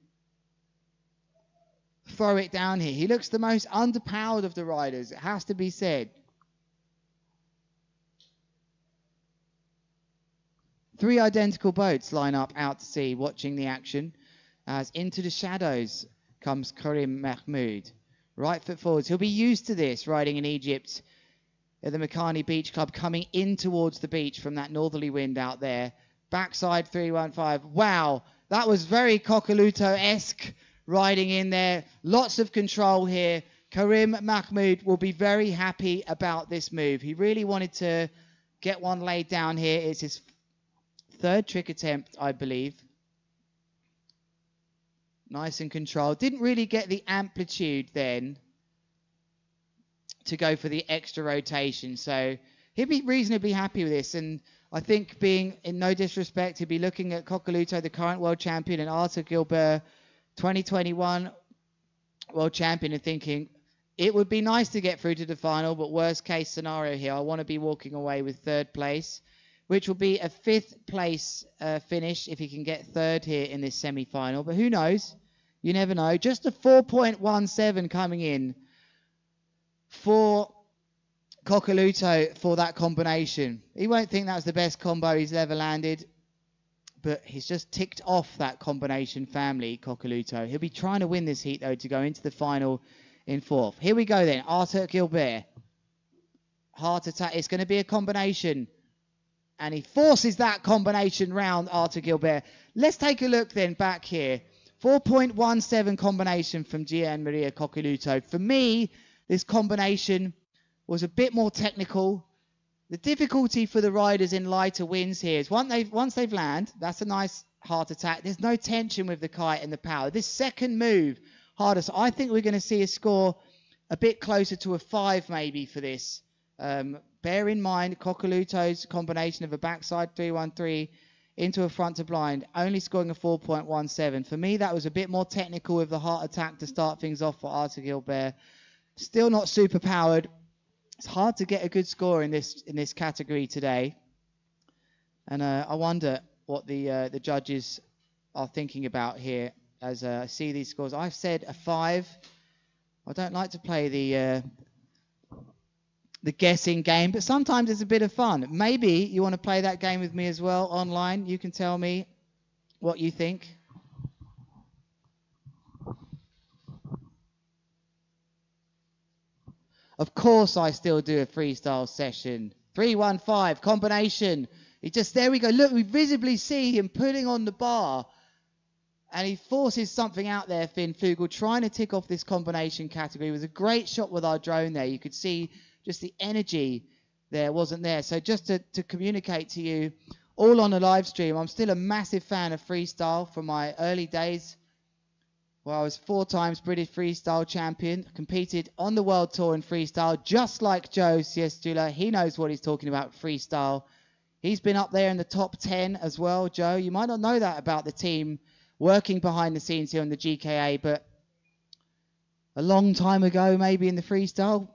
throw it down here? He looks the most underpowered of the riders. It has to be said. 3 identical boats line up out to sea, watching the action. As into the shadows comes Karim Mahmoud. Right foot forwards. He'll be used to this, riding in Egypt at the Makani Beach Club, coming in towards the beach from that northerly wind out there. Backside 3-1-5. Wow, that was very Coccoluto-esque riding in there. Lots of control here. Karim Mahmoud will be very happy about this move. He really wanted to get one laid down here. It's his 3rd trick attempt, I believe. Nice and controlled. Didn't really get the amplitude then to go for the extra rotation. So he'd be reasonably happy with this. And I think, being in no disrespect, he'd be looking at Coccoluto, the current world champion, and Arta Gilbert, 2021 world champion, and thinking, it would be nice to get through to the final, but worst case scenario here, I want to be walking away with 3rd place, which will be a 5th place finish if he can get 3rd here in this semi-final. But who knows? You never know. Just a 4.17 coming in for Coccoluto for that combination. He won't think that's the best combo he's ever landed, but he's just ticked off that combination family, Coccoluto. He'll be trying to win this heat, though, to go into the final in 4th. Here we go, then. Arthur Gilbert. Heart attack. It's going to be a combination. And he forces that combination round, Arthur Gilbert. Let's take a look, then, back here. 4.17 combination from Gianmaria Coccoluto. For me, this combination was a bit more technical. The difficulty for the riders in lighter winds here is once they've landed, that's a nice heart attack. There's no tension with the kite and the power. This second move, harder. So I think we're going to see a score a bit closer to a 5 maybe for this. Bear in mind, Coccoluto's combination of a backside 3-1-3 into a front to blind, only scoring a 4.17. For me, that was a bit more technical with the heart attack to start things off for Arthur Gilbert. Still not super powered. It's hard to get a good score in this category today. And I wonder what the judges are thinking about here as I see these scores. I've said a 5. I don't like to play the guessing game, but sometimes it's a bit of fun. Maybe you want to play that game with me as well online. You can tell me what you think. Of course, I still do a freestyle session. 3-1-5 combination. There we go. Look, we visibly see him putting on the bar. And he forces something out there, Finn Fugel, trying to tick off this combination category. It was a great shot with our drone there. You could see just the energy there wasn't there. So just to communicate to you, all on a live stream, I'm still a massive fan of freestyle from my early days, where I was 4 times British freestyle champion, competed on the world tour in freestyle, just like Joe Siestula. He knows what he's talking about, freestyle. He's been up there in the top 10 as well, Joe. You might not know that about the team working behind the scenes here on the GKA, but a long time ago, maybe in the freestyle,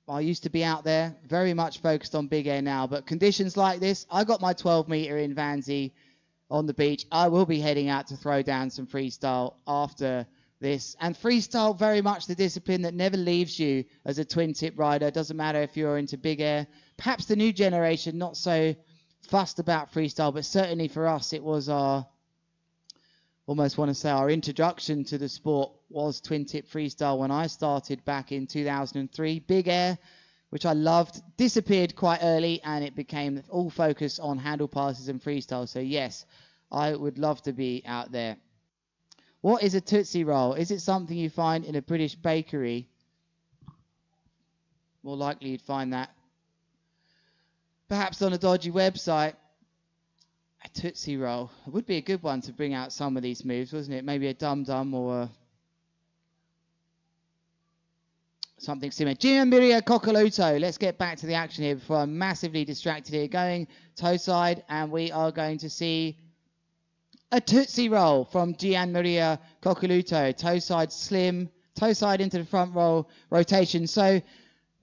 I used to be out there, very much focused on big air now. But conditions like this, I got my 12-meter in Vanzi on the beach. I will be heading out to throw down some freestyle after this. And freestyle, very much the discipline that never leaves you as a twin-tip rider. It doesn't matter if you're into big air. Perhaps the new generation, not so fussed about freestyle, but certainly for us, it was our, almost want to say our introduction to the sport was twin-tip freestyle when I started back in 2003. Big air, which I loved, disappeared quite early, and it became all focus on handle passes and freestyle. So yes, I would love to be out there. What is a Tootsie Roll? Is it something you find in a British bakery? More likely you'd find that perhaps on a dodgy website. A Tootsie Roll. It would be a good one to bring out some of these moves, wasn't it? Maybe a Dum Dum or something similar. Gianmaria Coccoluto. Let's get back to the action here before I'm massively distracted here. Going toe side, and we are going to see a Tootsie Roll from Gianmaria Coccoluto. Toe side slim, toe side into the front roll rotation. So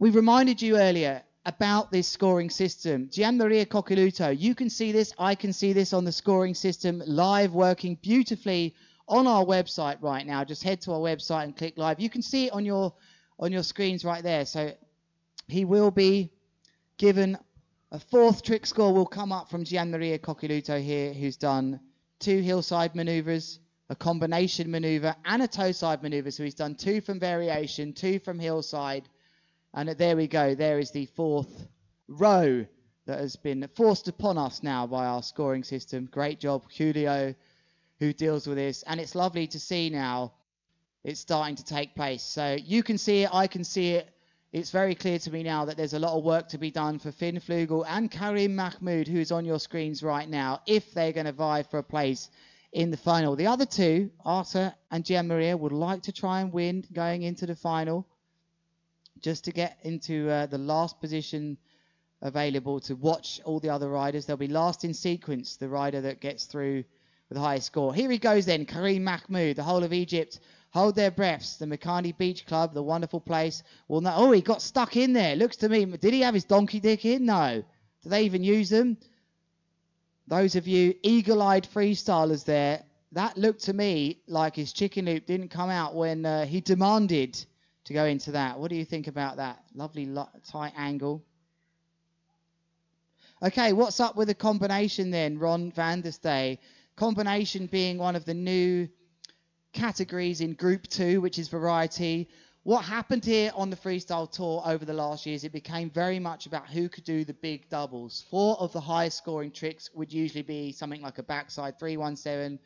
we reminded you earlier about this scoring system. Gianmaria Coccoluto, you can see this, I can see this on the scoring system live, working beautifully on our website right now. Just head to our website and click live. You can see it on your screens right there. So he will be given a 4th trick score will come up from Gianmaria Coccoluto here, who's done 2 hillside maneuvers, a combination maneuver, and a toe side maneuver. So he's done 2 from variation, 2 from hillside. And there we go. There is the 4th row that has been forced upon us now by our scoring system. Great job, Julio, who deals with this. And it's lovely to see now it's starting to take place. So you can see it, I can see it. It's very clear to me now that there's a lot of work to be done for Finn Flugel and Karim Mahmoud, who's on your screens right now, if they're going to vie for a place in the final. The other 2, Arthur and Gianmaria, would like to try and win going into the final, just to get into the last position available to watch all the other riders. They'll be last in sequence, the rider that gets through with the highest score. Here he goes then, Karim Mahmoud, the whole of Egypt hold their breaths. The Makani Beach Club, the wonderful place, will know. Oh, he got stuck in there. Looks to me, did he have his donkey dick in? No. Do they even use them? Those of you eagle-eyed freestylers there, that looked to me like his chicken loop didn't come out when he demanded to go into that. What do you think about that? Lovely tight angle. Okay, what's up with the combination then, Ron van der Stay? Combination being one of the new categories in Group 2, which is variety. What happened here on the freestyle tour over the last years, it became very much about who could do the big doubles. 4 of the highest scoring tricks would usually be something like a backside 317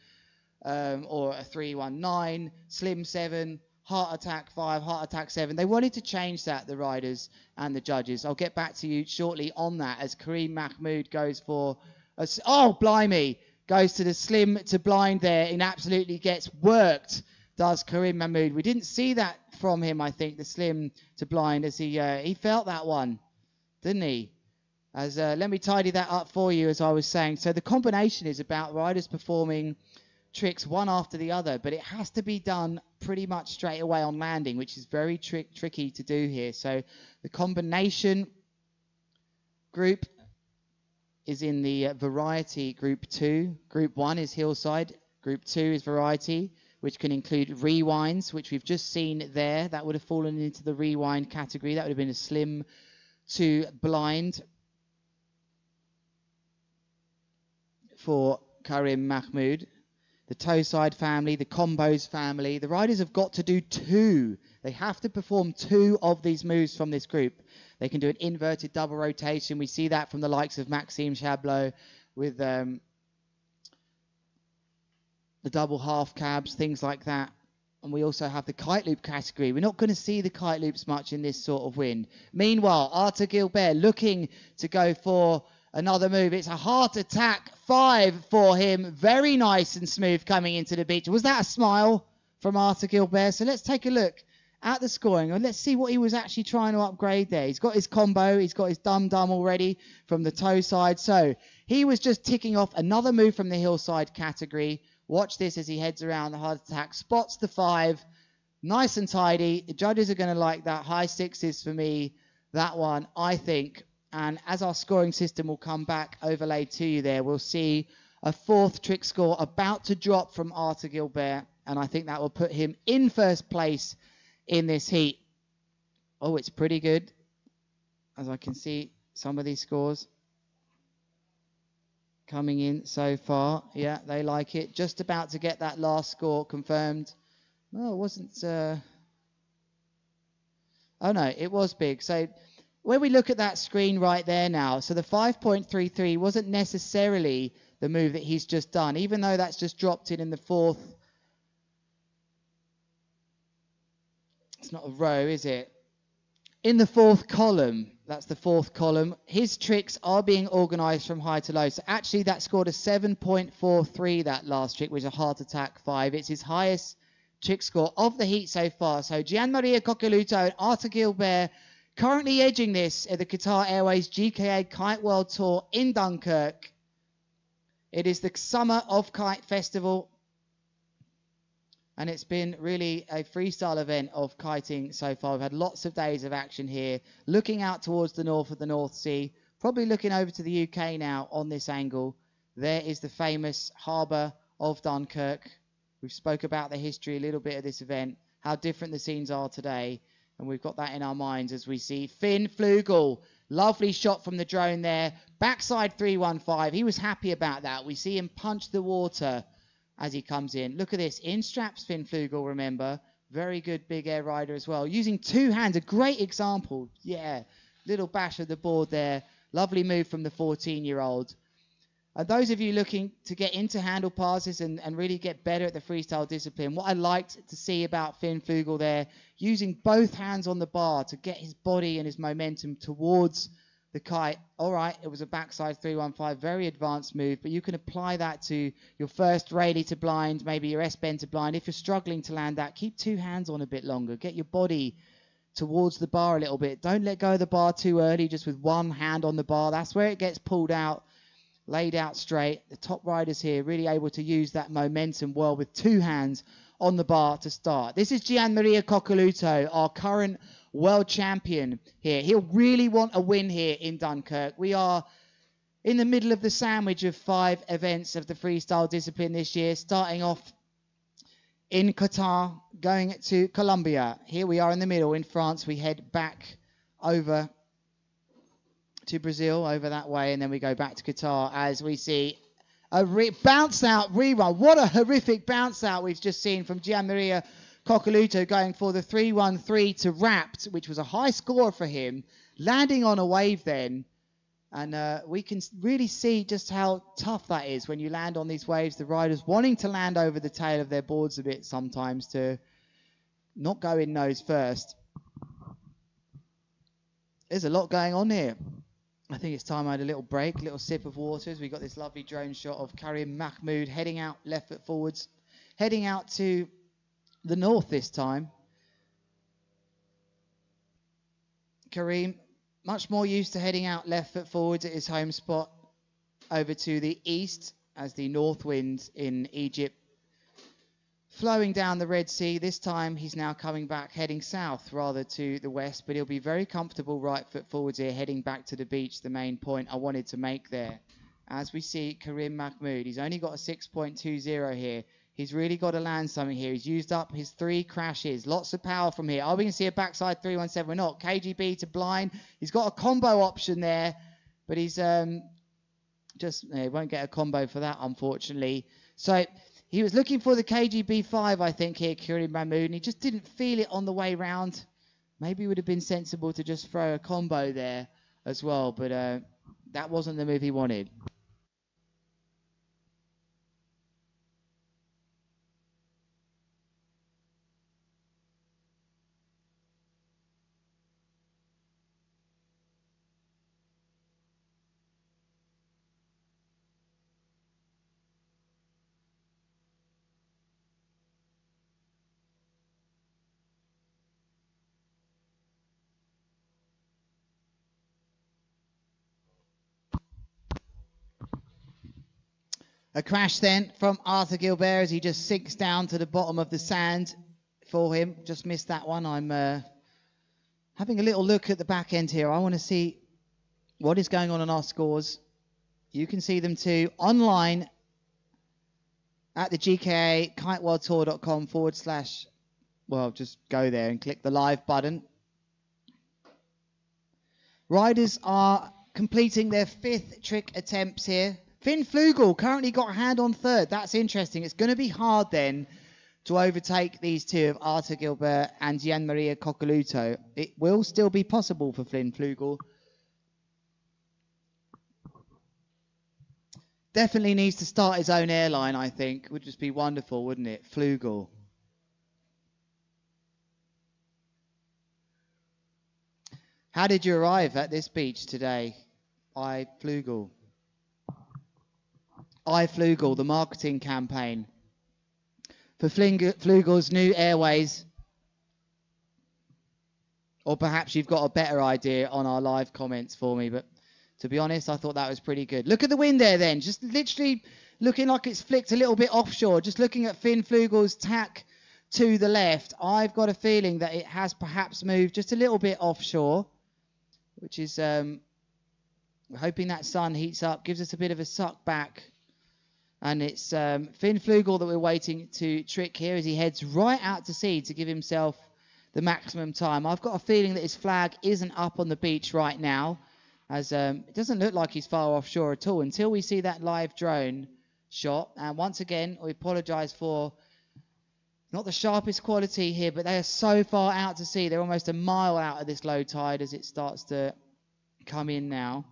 or a 319, slim 7, heart attack 5, heart attack 7. They wanted to change that, the riders and the judges. I'll get back to you shortly on that as Kareem Mahmood goes for oh blimey, goes to the slim to blind there and absolutely gets worked, does Kareem Mahmood. We didn't see that from him, I think, the slim to blind, as he felt that one, didn't he? As let me tidy that up for you, as I was saying. So the combination is about riders performing tricks one after the other, but it has to be done pretty much straight away on landing, which is very tricky to do here. So the combination group is in the variety Group 2. Group 1 is hillside. Group 2 is variety, which can include rewinds, which we've just seen there. That would have fallen into the rewind category. That would have been a slim to blind for Karim Mahmood. The toe side family, the combos family. The riders have got to do 2. They have to perform 2 of these moves from this group. They can do an inverted double rotation. We see that from the likes of Maxime Chablot with the double half cabs, things like that. And we also have the kite loop category. We're not going to see the kite loops much in this sort of wind. Meanwhile, Arthur Gilbert looking to go for another move. It's a heart attack 5 for him. Very nice and smooth coming into the beach. Was that a smile from Arthur Gilbert? So let's take a look at the scoring and let's see what he was actually trying to upgrade there. He's got his combo. He's got his dum-dum already from the toe side. So he was just ticking off another move from the hillside category. Watch this as he heads around the heart attack. Spots the 5. Nice and tidy. The judges are going to like that. High 6s for me. That one, I think. And as our scoring system will come back overlaid to you there, we'll see a 4th trick score about to drop from Arthur Gilbert. And I think that will put him in first place in this heat. Oh, it's pretty good. As I can see, some of these scores coming in so far. Yeah, they like it. Just about to get that last score confirmed. No, it wasn't. Oh, no, it was big. So when we look at that screen right there now, so the 5.33 wasn't necessarily the move that he's just done, even though that's just dropped in the 4th. It's not a row, is it? In the 4th column, that's the 4th column, his tricks are being organised from high to low. So actually that scored a 7.43, that last trick, which is a heart attack 5. It's his highest trick score of the heat so far. So Gian Maria Coccoluto and Arthur Gilbert currently edging this at the Qatar Airways GKA Kite World Tour in Dunkerque. It is the Summer of Kite Festival. And it's been really a freestyle event of kiting so far. We've had lots of days of action here. Looking out towards the north of the North Sea. Probably looking over to the UK now on this angle. There is the famous harbour of Dunkirk. We've spoke about the history a little bit of this event. How different the scenes are today. And we've got that in our minds as we see Finn Flugel. Lovely shot from the drone there. Backside 315. He was happy about that. We see him punch the water as he comes in. Look at this. In straps, Finn Flugel, remember. Very good big air rider as well. Using 2 hands. A great example. Yeah. Little bash of the board there. Lovely move from the 14-year-old. Those of you looking to get into handle passes and really get better at the freestyle discipline, what I liked to see about Finn Flugel there, using both hands on the bar to get his body and his momentum towards the kite. All right, it was a backside 315, very advanced move, but you can apply that to your first Rayleigh to blind, maybe your S-bend to blind. If you're struggling to land that, keep 2 hands on a bit longer. Get your body towards the bar a little bit. Don't let go of the bar too early, just with 1 hand on the bar. That's where it gets pulled out. Laid out straight. The top riders here really able to use that momentum well with 2 hands on the bar to start. This is Gianmaria Coccoluto, our current world champion here. He'll really want a win here in Dunkerque. We are in the middle of the sandwich of 5 events of the freestyle discipline this year, starting off in Qatar, going to Colombia. Here we are in the middle in France. We head back over to Brazil, over that way, and then we go back to Qatar as we see a bounce out rerun. What a horrific bounce out we've just seen from Gianmaria Coccoluto, going for the 3-1-3 to Wrapped, which was a high score for him, landing on a wave then. And we can really see just how tough that is when you land on these waves. The riders wanting to land over the tail of their boards a bit sometimes to not go in nose first. There's a lot going on here. I think it's time I had a little break, a little sip of water, as we got this lovely drone shot of Karim Mahmoud heading out left foot forwards, heading out to the north this time. Karim, much more used to heading out left foot forwards at his home spot, over to the east as the north wind in Egypt flowing down the Red Sea. This time he's now coming back, heading south rather to the west, but he'll be very comfortable right foot forwards here, heading back to the beach, the main point I wanted to make there. As we see Karim Mahmoud, he's only got a 6.20 here. He's really got to land something here. He's used up his 3 crashes. Lots of power from here. Are we going to see a backside 317? We're not. KGB to blind. He's got a combo option there, but he's he won't get a combo for that, unfortunately. So he was looking for the KGB 5, I think, here, Karim Mahmoud, and he just didn't feel it on the way round. Maybe it would have been sensible to just throw a combo there as well, but that wasn't the move he wanted. A crash then from Arthur Gilbert as he just sinks down to the bottom of the sand for him. Just missed that one. I'm having a little look at the back end here. I want to see what is going on our scores. You can see them too online at the GKA kiteworldtour.com / well, just go there and click the live button. Riders are completing their 5th trick attempts here. Finn Flugel currently got a hand on 3rd. That's interesting. It's going to be hard then to overtake these two of Arthur Gilbert and Gianmaria Coccoluto. It will still be possible for Finn Flugel. Definitely needs to start his own airline, I think. Would just be wonderful, wouldn't it? Flugel. How did you arrive at this beach today? Flugel. Flugel, the marketing campaign for Flugel's new Airways. Or perhaps you've got a better idea on our live comments for me, but to be honest, I thought that was pretty good. Look at the wind there then, just literally looking like it's flicked a little bit offshore. Just looking at Finn Flugel's tack to the left, I've got a feeling that it has perhaps moved just a little bit offshore, which is hoping that sun heats up, gives us a bit of a suck back. And it's Finn Flugel that we're waiting to trick here as he heads right out to sea to give himself the maximum time. I've got a feeling that his flag isn't up on the beach right now, as it doesn't look like he's far offshore at all until we see that live drone shot. And once again, we apologise for not the sharpest quality here, but they are so far out to sea. They're almost a mile out of this low tide as it starts to come in now.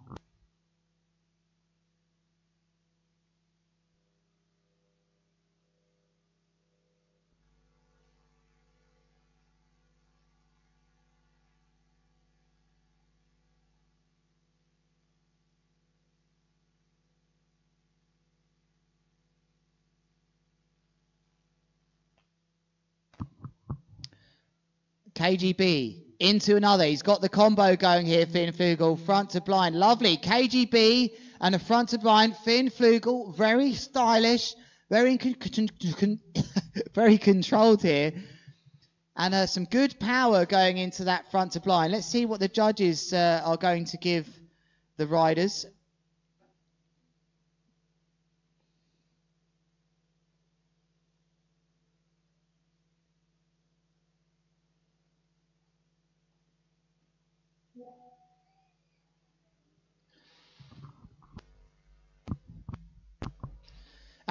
KGB into another. He's got the combo going here, Finn Flugel, front to blind. Lovely. KGB and a front to blind. Finn Flugel, very stylish, Very, very controlled here. And some good power going into that front to blind. Let's see what the judges are going to give the riders.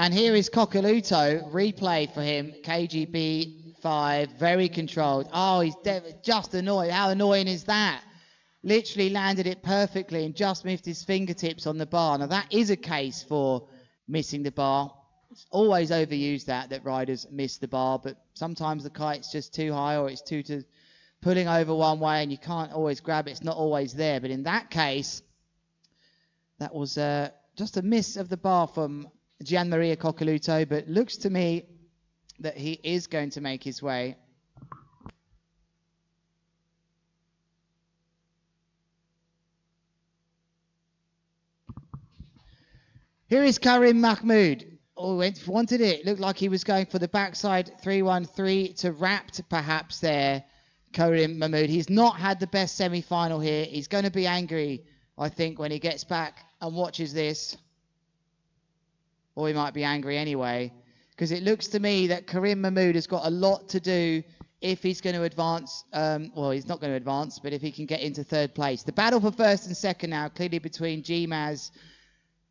And here is Coccoluto, replay for him, KGB 5, very controlled. Oh, he's just annoyed. How annoying is that? Literally landed it perfectly and just missed his fingertips on the bar. Now that is a case for missing the bar. It's always overused that riders miss the bar, but sometimes the kite's just too high or it's pulling over one way and you can't always grab it. It's not always there. But in that case, that was just a miss of the bar from Gianmaria Coccoluto, but looks to me that he is going to make his way. Here is Karim Mahmoud. Oh, wanted it. Looked like he was going for the backside 3-1-3 to wrapped perhaps there, Karim Mahmoud. He's not had the best semi-final here. He's going to be angry, I think, when he gets back and watches this. Or he might be angry anyway, because it looks to me that Karim Mahmoud has got a lot to do if he's going to advance. Well, he's not going to advance, but if he can get into third place. The battle for first and second now, clearly between Gmaz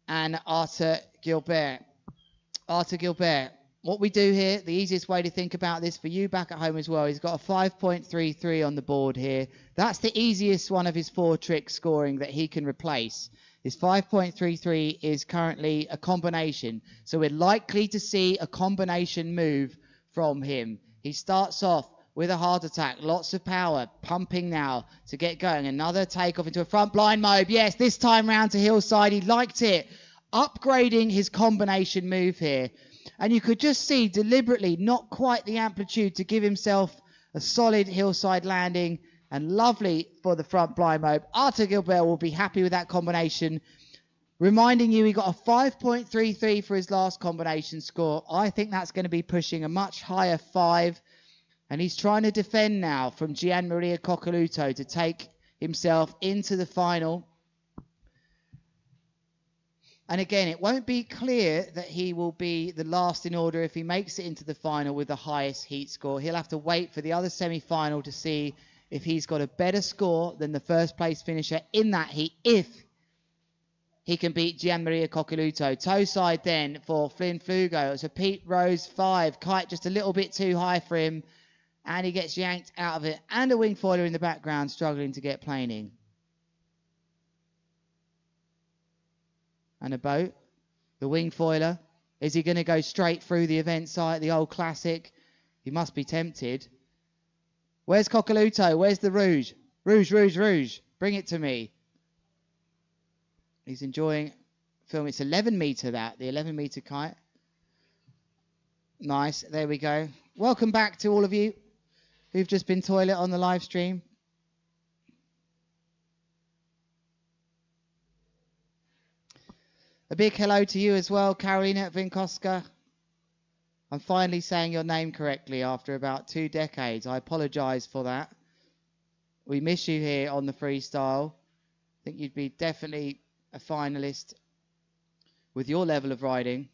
and Arthur Gilbert. Arthur Gilbert, what we do here, the easiest way to think about this for you back at home as well, he's got a 5.33 on the board here. That's the easiest one of his 4 trick scoring that he can replace. His 5.33 is currently a combination. So we're likely to see a combination move from him. He starts off with a heart attack. Lots of power. Pumping now to get going. Another takeoff into a front blind mode. Yes, this time round to hillside. He liked it. Upgrading his combination move here. And you could just see deliberately not quite the amplitude to give himself a solid hillside landing. And lovely for the front blind mode. Arthur Gilbert will be happy with that combination. Reminding you, he got a 5.33 for his last combination score. I think that's going to be pushing a much higher 5. And he's trying to defend now from Gianmaria Coccoluto to take himself into the final. And again, it won't be clear that he will be the last in order if he makes it into the final with the highest heat score. He'll have to wait for the other semi-final to see if he's got a better score than the first place finisher in that heat, if he can beat Gianmaria Coccoluto. Toe side then for Flynn Flugo. It's a Pete Rose 5. Kite just a little bit too high for him. And he gets yanked out of it. And a wing foiler in the background struggling to get planing. And a boat. The wing foiler. Is he going to go straight through the event site, the old classic? He must be tempted. Where's Coccoluto? Where's the Rouge? Rouge, Rouge, Rouge. Bring it to me. He's enjoying film. It's 11 metre that, the 11 metre kite. Nice. There we go. Welcome back to all of you who've just been toilet on the live stream. A big hello to you as well, Karolina Winkowska. I'm finally saying your name correctly after about 2 decades. I apologise for that. We miss you here on the freestyle. I think you'd be definitely a finalist with your level of riding.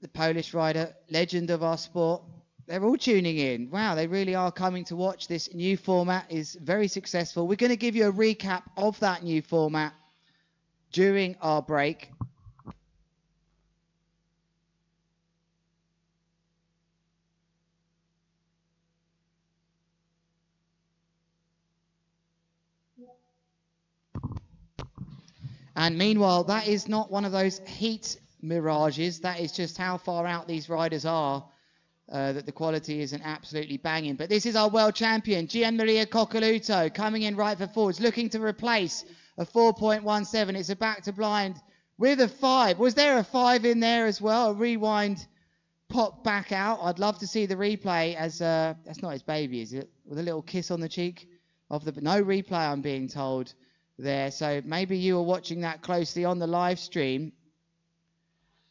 The Polish rider, legend of our sport. They're all tuning in. Wow, they really are coming to watch. This new format is very successful. We're going to give you a recap of that new format during our break. And meanwhile, that is not one of those heat mirages. That is just how far out these riders are, that the quality isn't absolutely banging. But this is our world champion, Gianmaria Coccoluto, coming in right for forwards, looking to replace a 4.17. It's a back to blind with a 5. Was there a 5 in there as well? A rewind pop back out. I'd love to see the replay as, that's not his baby, is it? With a little kiss on the cheek of the, no replay, I'm being told there. So maybe you were watching that closely on the live stream.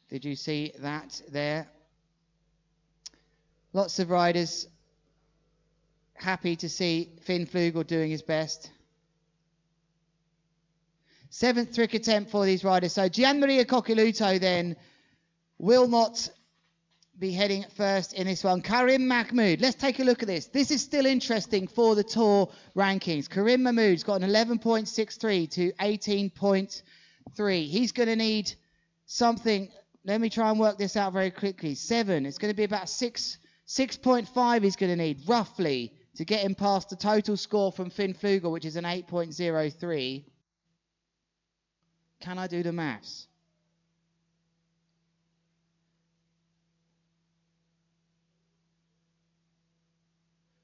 Did you see that there? Lots of riders happy to see Finn Flugel doing his best. 7th trick attempt for these riders. So Gianmaria Coccoluto then will not be heading first in this one. Karim Mahmoud, let's take a look at this. This is still interesting for the Tour rankings. Karim Mahmoud's got an 11.63 to 18.3. He's going to need something. Let me try and work this out very quickly. 7, it's going to be about 6.5 he's going to need, roughly, to get him past the total score from Finn Flugel, which is an 8.03. Can I do the maths?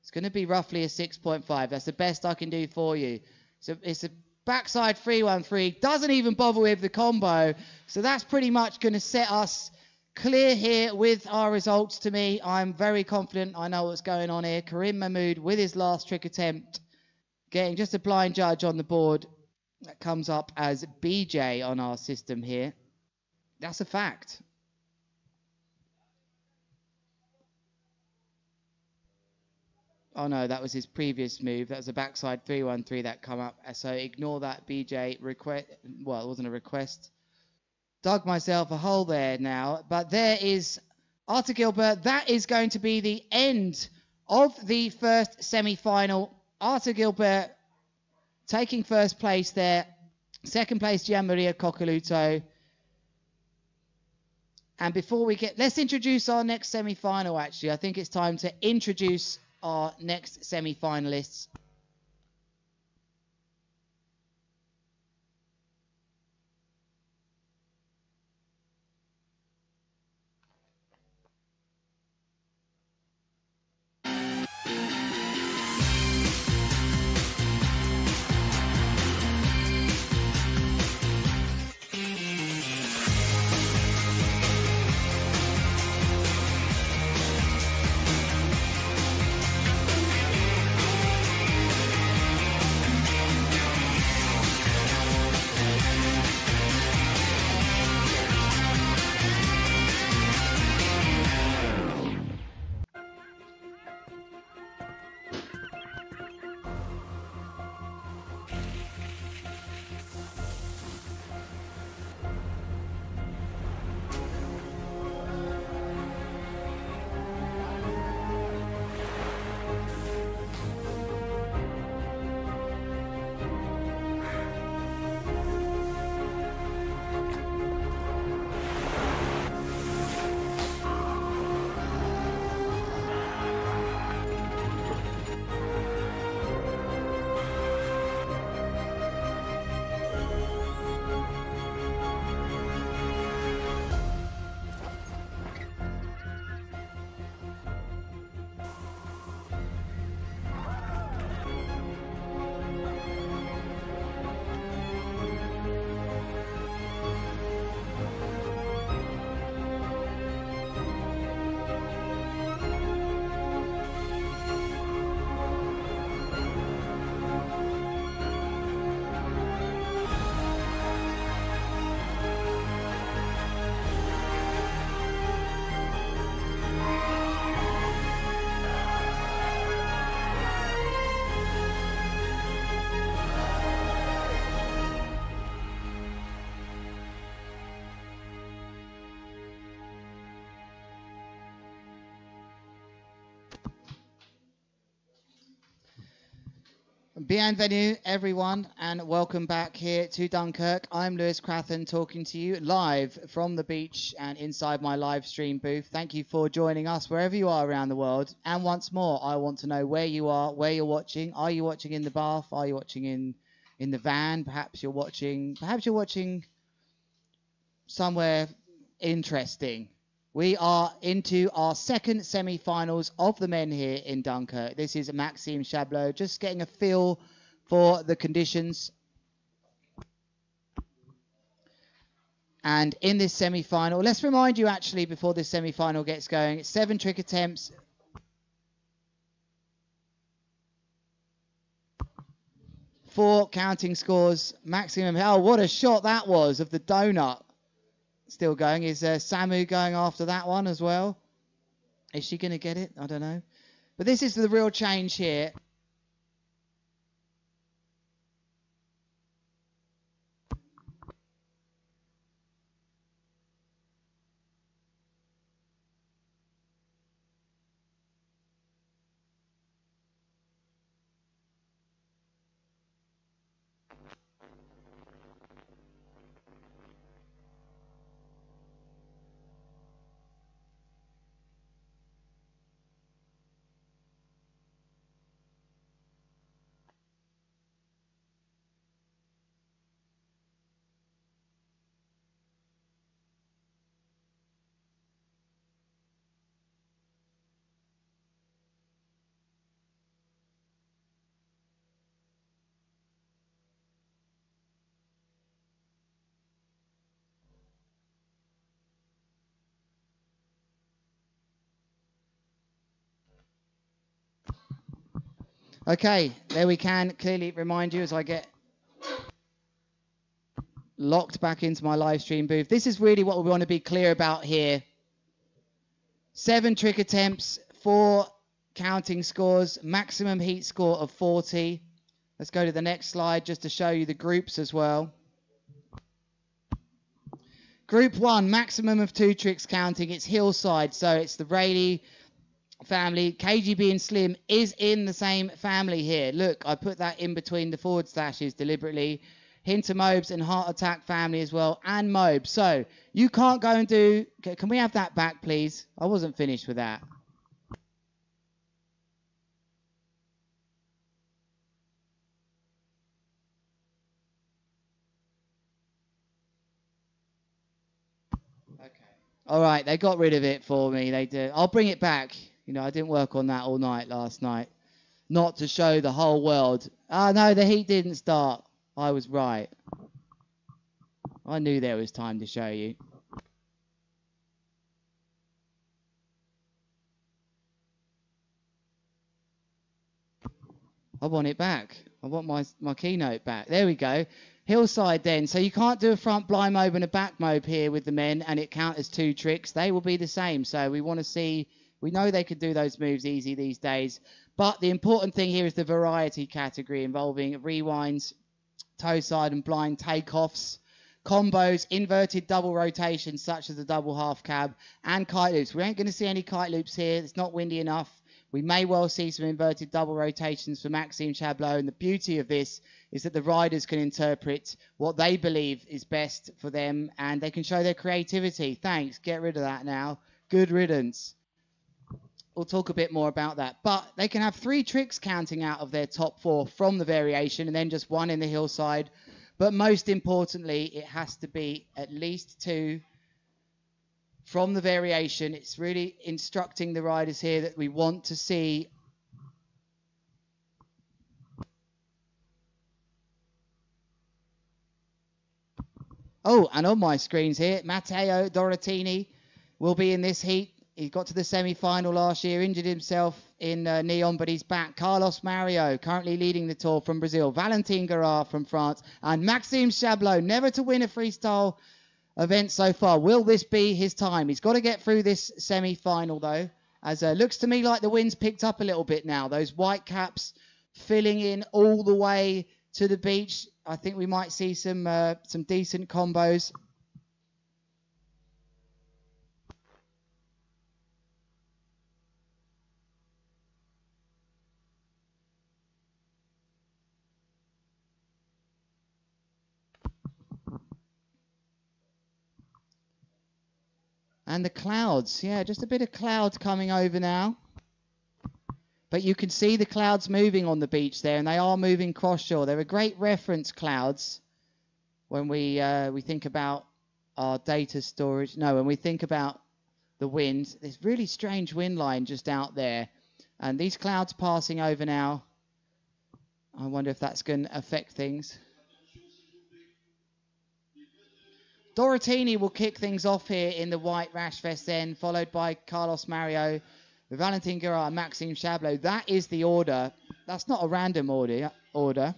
It's going to be roughly a 6.5. That's the best I can do for you. So it's a backside 313. Doesn't even bother with the combo. So that's pretty much going to set us clear here with our results. To me, I'm very confident I know what's going on here. Karim Mahmoud with his last trick attempt, getting just a blind judge on the board. That comes up as BJ on our system here. That's a fact. Oh no, that was his previous move. That was a backside 313 that come up. So ignore that BJ request. Well, it wasn't a request. Dug myself a hole there now. But there is Arthur Gilbert. That is going to be the end of the first semi-final. Arthur Gilbert taking first place there. Second place, Gianmaria Coccoluto. And before we get... Let's introduce our next semi-final, actually. I think it's time to introduce our next semi-finalists. Bienvenue, everyone, and welcome back here to Dunkirk. I'm Lewis Crathen talking to you live from the beach and inside my live stream booth. Thank you for joining us wherever you are around the world. And once more, I want to know where you are, where you're watching. Are you watching in the bath? Are you watching in the van? Perhaps you're watching somewhere interesting. We are into our second semi-finals of the men here in Dunkirk. This is Maxime Chablot, just getting a feel for the conditions. And in this semi-final, let's remind you actually before this semi-final gets going, it's 7 trick attempts. Four counting scores. Maximum, oh, what a shot that was of the donut. still going. Is Samu going after that one as well? Is she going to get it? I don't know. But this is the real change here. Okay, there we can clearly remind you as I get locked back into my live stream booth. This is really what we want to be clear about here. 7 trick attempts, 4 counting scores, maximum heat score of 40. Let's go to the next slide just to show you the groups as well. Group 1, maximum of 2 tricks counting. It's hillside, so it's the Rayleigh family. KGB and Slim is in the same family here. Look, I put that in between the forward slashes deliberately. Hinter Mobes and Heart Attack family as well, and Mobes. So you can't go and do... Can we have that back, please? I wasn't finished with that. Okay. All right, they got rid of it for me. They did. I'll bring it back. You know, I didn't work on that all night last night. Not to show the whole world. Ah, no, the heat didn't start. I was right. I knew there was time to show you. I want it back. I want my keynote back. There we go. Hillside then. So you can't do a front blind mobe and a back mobe here with the men and it count as 2 tricks. They will be the same. So we want to see... We know they could do those moves easy these days. But the important thing here is the variety category involving rewinds, toe side and blind takeoffs, combos, inverted double rotations such as the double half cab, and kite loops. We ain't going to see any kite loops here. It's not windy enough. We may well see some inverted double rotations for Maxime Chablot. And the beauty of this is that the riders can interpret what they believe is best for them and they can show their creativity. Thanks. Get rid of that now. Good riddance. We'll talk a bit more about that. But they can have 3 tricks counting out of their top 4 from the variation and then just 1 in the hillside. But most importantly, it has to be at least 2 from the variation. It's really instructing the riders here that we want to see oh, and on my screens here, Matteo Dorotini will be in this heat. He got to the semi-final last year, injured himself in Neon, but he's back. Carlos Mario, currently leading the tour from Brazil. Valentin Garard from France. And Maxime Chablot, never to win a freestyle event so far. Will this be his time? He's got to get through this semi-final, though. As looks to me like the wind's picked up a little bit now. Those white caps filling in all the way to the beach. I think we might see some decent combos. And the clouds, yeah, just a bit of clouds coming over now. But you can see the clouds moving on the beach there, and they are moving cross-shore. They're a great reference, clouds, when we think about our data storage. No, when we think about the wind. There's really strange wind line just out there. And these clouds passing over now. I wonder if that's going to affect things. Dorotini will kick things off here in the white rash vest then, followed by Carlos Mario, Valentin Garard, and Maxime Chablot. That is the order. That's not a random order.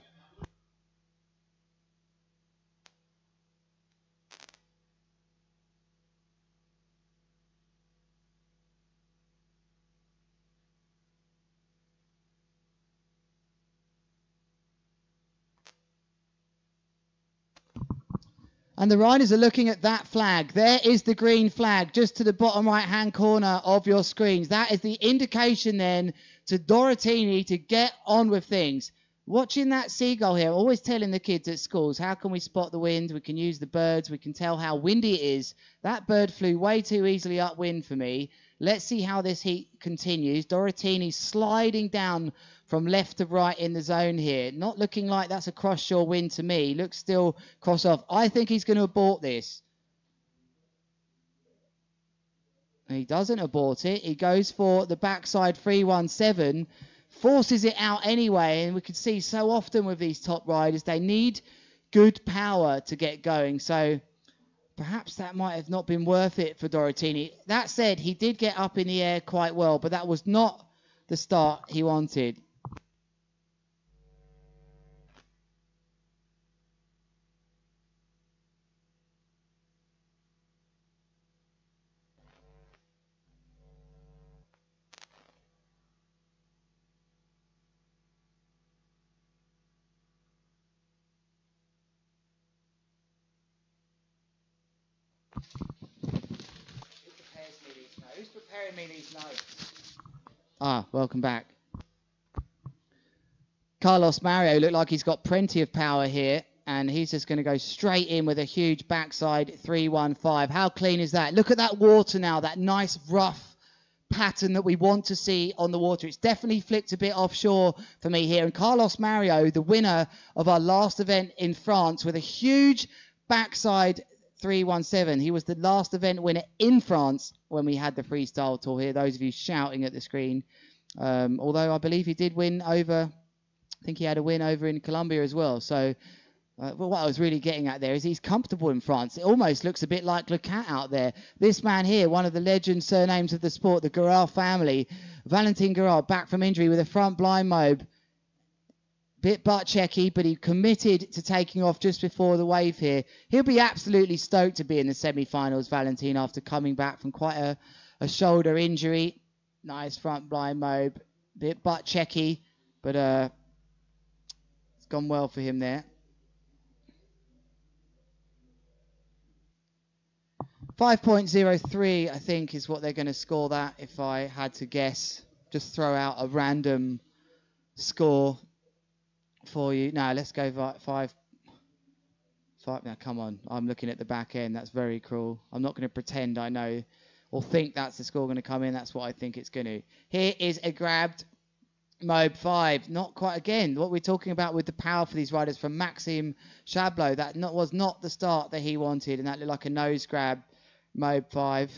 And the riders are looking at that flag. There is the green flag just to the bottom right-hand corner of your screens. That is the indication then to Dorotini to get on with things. Watching that seagull here, always telling the kids at schools, how can we spot the wind? We can use the birds. We can tell how windy it is. That bird flew way too easily upwind for me. Let's see how this heat continues. Dorotini sliding down from left to right in the zone here. Not looking like that's a cross-shore wind to me. Looks still cross off. I think he's going to abort this. He doesn't abort it. He goes for the backside 317. Forces it out anyway. And we can see so often with these top riders, they need good power to get going. So perhaps that might have not been worth it for Dorotini. That said, he did get up in the air quite well, but that was not the start he wanted. Who's preparing me these notes? Ah, welcome back. Carlos Mario looked like he's got plenty of power here, and he's just going to go straight in with a huge backside 315. How clean is that? Look at that water now, that nice rough pattern that we want to see on the water. It's definitely flicked a bit offshore for me here. And Carlos Mario, the winner of our last event in France, with a huge backside 317. He was the last event winner in France when we had the freestyle tour here. Those of you shouting at the screen. Although I believe he did win over, I think he had a win over in Colombia as well. So what I was really getting at there is he's comfortable in France. It almost looks a bit like Le Cat out there. This man here, one of the legend surnames of the sport, the Garral family, Valentin Garral, back from injury with a front blind mobe. Bit butt checky, but he committed to taking off just before the wave here. He'll be absolutely stoked to be in the semi-finals, Valentin, after coming back from quite a shoulder injury. Nice front blind mobe. Bit butt checky, but it's gone well for him there. 5.03, I think, is what they're going to score that, if I had to guess. Just throw out a random score for you. No, let's go 5. Now, come on. I'm looking at the back end. That's very cruel. I'm not going to pretend I know or think that's the score going to come in. That's what I think it's going to. Here is a grabbed Mobe 5. Not quite, again, what we're talking about with the power for these riders from Maxime Chablot. That was not the start that he wanted, and that looked like a nose grab Mobe 5.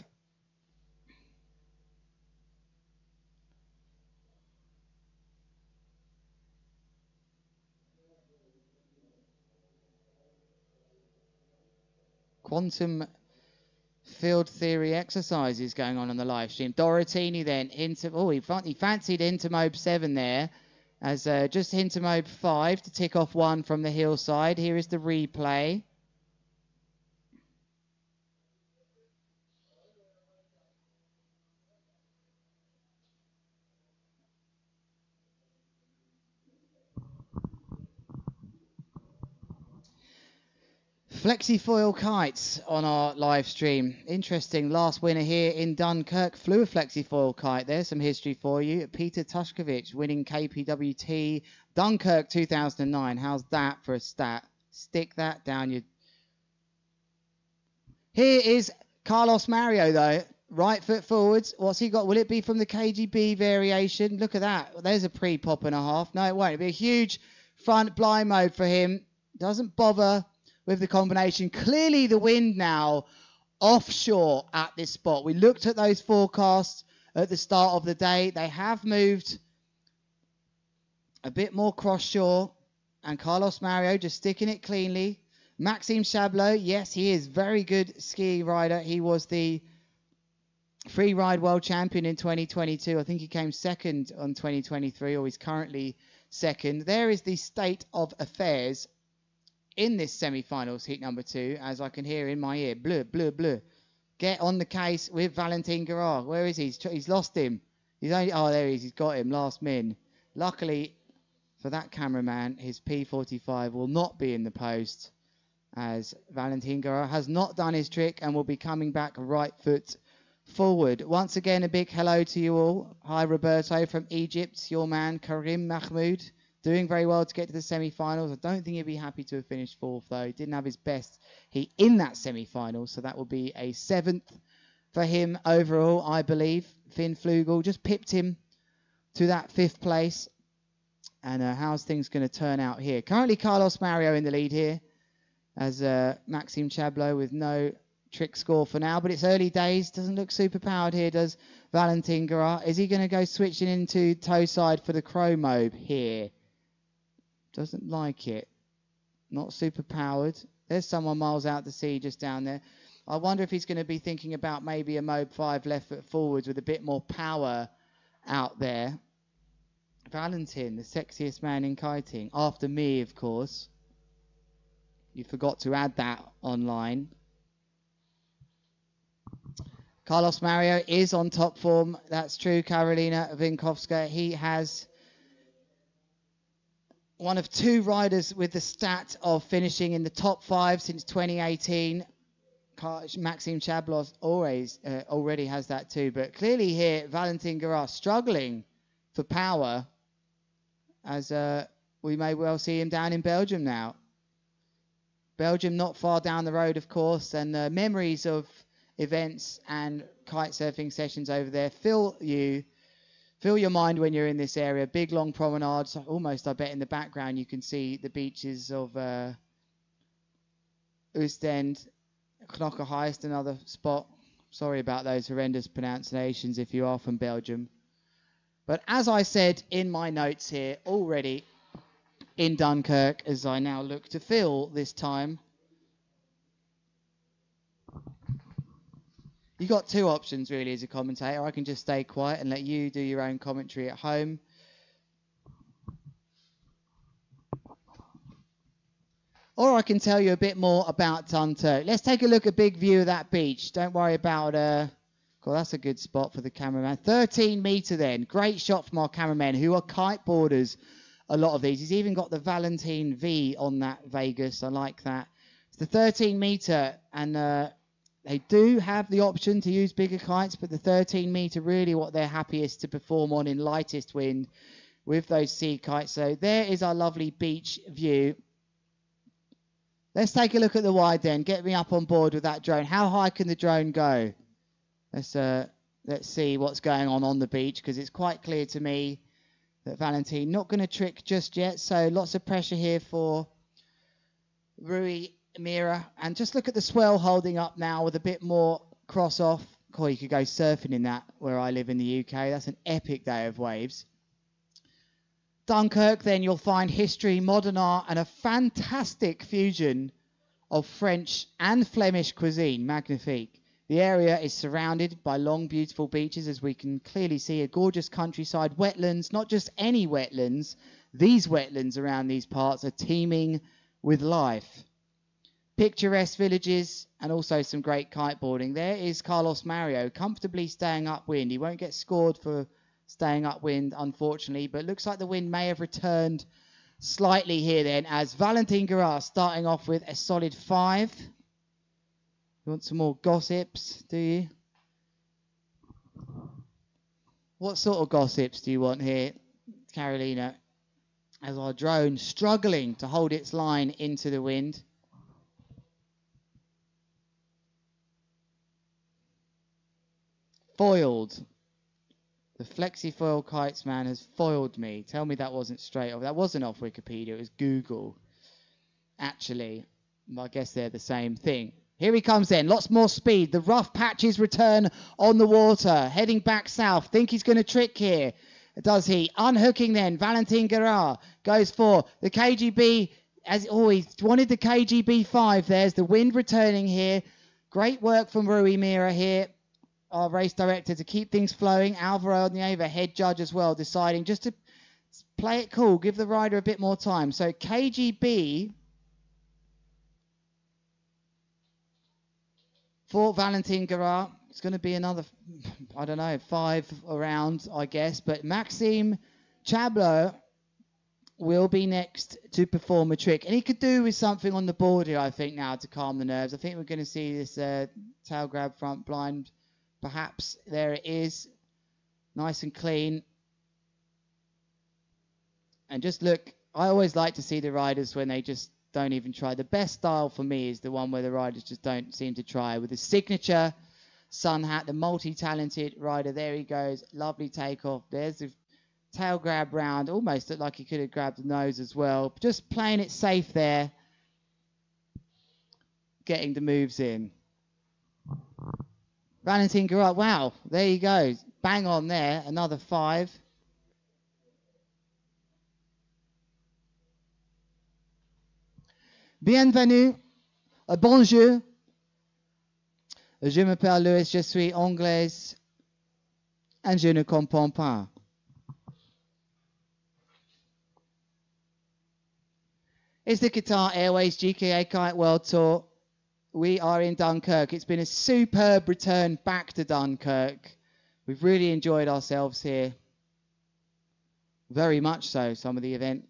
Quantum field theory exercises going on the live stream. Dorotini then into, oh, he fancied into Mobe 7 there, as just into Mobe 5 to tick off one from the hillside. Here is the replay. Flexifoil kites on our live stream. Interesting. Last winner here in Dunkerque flew a flexifoil kite. There's some history for you. Peter Tushkovich winning KPWT Dunkerque 2009. How's that for a stat? Stick that down your... Here is Carlos Mario, though. Right foot forwards. What's he got? Will it be from the KGB variation? Look at that. There's a pre-pop and a half. No, it won't. It'll be a huge front blind mode for him. Doesn't bother with the combination. Clearly the wind now offshore at this spot. We looked at those forecasts at the start of the day. They have moved a bit more cross-shore, and Carlos Mario just sticking it cleanly. Maxime Chablot, yes, he is very good ski rider. He was the free ride world champion in 2022. I think he came second on 2023, or he's currently second. There is the state of affairs in this semi-finals heat number 2, as I can hear in my ear. Bleu, bleu, bleu. Get on the case with Valentin Garral. Where is he? He's lost him. He's only, oh, there he is. He's got him. Last min. Luckily for that cameraman, his P45 will not be in the post, as Valentin Guerra has not done his trick and will be coming back right foot forward. Once again, a big hello to you all. Hi, Roberto from Egypt, your man Karim Mahmoud. Doing very well to get to the semi-finals. I don't think he'd be happy to have finished 4th, though. He didn't have his best heat in that semi-final, so that will be a 7th for him overall, I believe. Finn Flugel just pipped him to that 5th place. And how's things going to turn out here? Currently, Carlos Mario in the lead here, as Maxime Chablot with no trick score for now. But it's early days. Doesn't look super powered here, does Valentin Guerra. Is he going to go switching into toe side for the chromo here? Doesn't like it. Not super powered. There's someone miles out to sea just down there. I wonder if he's going to be thinking about maybe a Mobe 5 left foot forwards with a bit more power out there. Valentin, the sexiest man in kiting. After me, of course. You forgot to add that online. Carlos Mario is on top form. That's true, Karolina Winkowska. He has one of 2 riders with the stat of finishing in the top 5 since 2018. Maxime Chablot already has that too. But clearly here, Valentin Guerra struggling for power, as we may well see him down in Belgium now. Belgium not far down the road, of course, and memories of events and kite surfing sessions over there fill your mind when you're in this area. Big long promenades. Almost, I bet, in the background you can see the beaches of Oostend, Knokke Heist, another spot. Sorry about those horrendous pronunciations if you are from Belgium. But as I said in my notes here already, in Dunkirk, as I now look to fill this time, you got 2 options really as a commentator. I can just stay quiet and let you do your own commentary at home. Or I can tell you a bit more about Dunkirk. Let's take a look at a big view of that beach. Don't worry about... God, that's a good spot for the cameraman. 13 metre then. Great shot from our cameramen, who are kiteboarders, a lot of these. He's even got the Valentin V on that Vegas. I like that. It's the 13 metre, and they do have the option to use bigger kites, but the 13 metre really what they're happiest to perform on in lightest wind with those sea kites. So there is our lovely beach view. Let's take a look at the wide then. Get me up on board with that drone. How high can the drone go? Let's see what's going on the beach, because it's quite clear to me that Valentin not going to trick just yet. So lots of pressure here for Rui Mira. And just look at the swell holding up now with a bit more cross off. Oh, you could go surfing in that where I live in the UK. That's an epic day of waves. Dunkirk, then you'll find history, modern art, and a fantastic fusion of French and Flemish cuisine. Magnifique. The area is surrounded by long, beautiful beaches, as we can clearly see. A gorgeous countryside, wetlands, not just any wetlands. These wetlands around these parts are teeming with life. Picturesque villages and also some great kiteboarding. There is Carlos Mario, comfortably staying upwind. He won't get scored for staying upwind, unfortunately, but looks like the wind may have returned slightly here then, as Valentin Guerra starting off with a solid 5. You want some more gossips, do you? What sort of gossips do you want here, Karolina? As our drone struggling to hold its line into the wind. Foiled. The FlexiFoil Kites man has foiled me. Tell me that wasn't straight off. That wasn't off Wikipedia. It was Google. Actually, I guess they're the same thing. Here he comes then. Lots more speed. The rough patches return on the water. Heading back south. Think he's going to trick here. Does he? Unhooking then. Valentin Guerra goes for the KGB. He wanted the KGB 5. There's the wind returning here. Great work from Rui Mira here, our race director, to keep things flowing. Alvaro Nieva, head judge as well, deciding just to play it cool, give the rider a bit more time. So KGB for Valentin Guerra. It's going to be another, I don't know, 5 around, I guess. But Maxime Chablot will be next to perform a trick. And he could do with something on the board here, I think, now to calm the nerves. I think we're going to see this tail grab front blind. Perhaps there it is. Nice and clean. And just look, I always like to see the riders when they just don't even try. The best style for me is the one where the riders just don't seem to try. With the signature sun hat, the multi-talented rider. There he goes. Lovely takeoff. There's the tail grab round. Almost looked like he could have grabbed the nose as well. Just playing it safe there. Getting the moves in. Valentin Garat. Wow. There you go. Bang on there. Another 5. Bienvenue. Bonjour. Je m'appelle Louis, je suis anglaise, and je ne comprends pas. It's the Qatar Airways GKA Kite World Tour. We are in Dunkerque. It's been a superb return back to Dunkerque. We've really enjoyed ourselves here. Very much so. Some of the event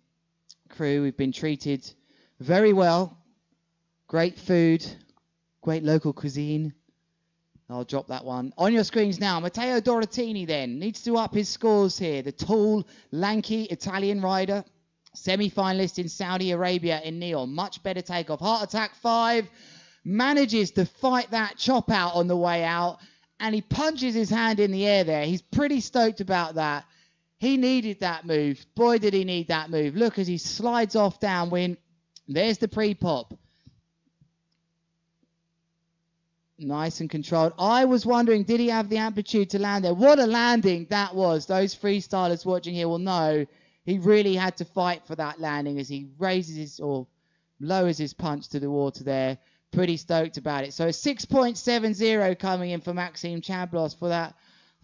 crew, we've been treated very well. Great food, great local cuisine. I'll drop that one. On your screens now, Matteo Dorotini then needs to up his scores here. The tall, lanky Italian rider, semi-finalist in Saudi Arabia in Neon. Much better takeoff. Heart attack 5. Manages to fight that chop out on the way out. And he punches his hand in the air there. He's pretty stoked about that. He needed that move. Boy, did he need that move. Look as he slides off downwind. There's the pre-pop. Nice and controlled. I was wondering, did he have the amplitude to land there? What a landing that was. Those freestylers watching here will know he really had to fight for that landing as he raises his or lowers his punch to the water there. Pretty stoked about it. So a 6.70 coming in for Maxime Chablos for that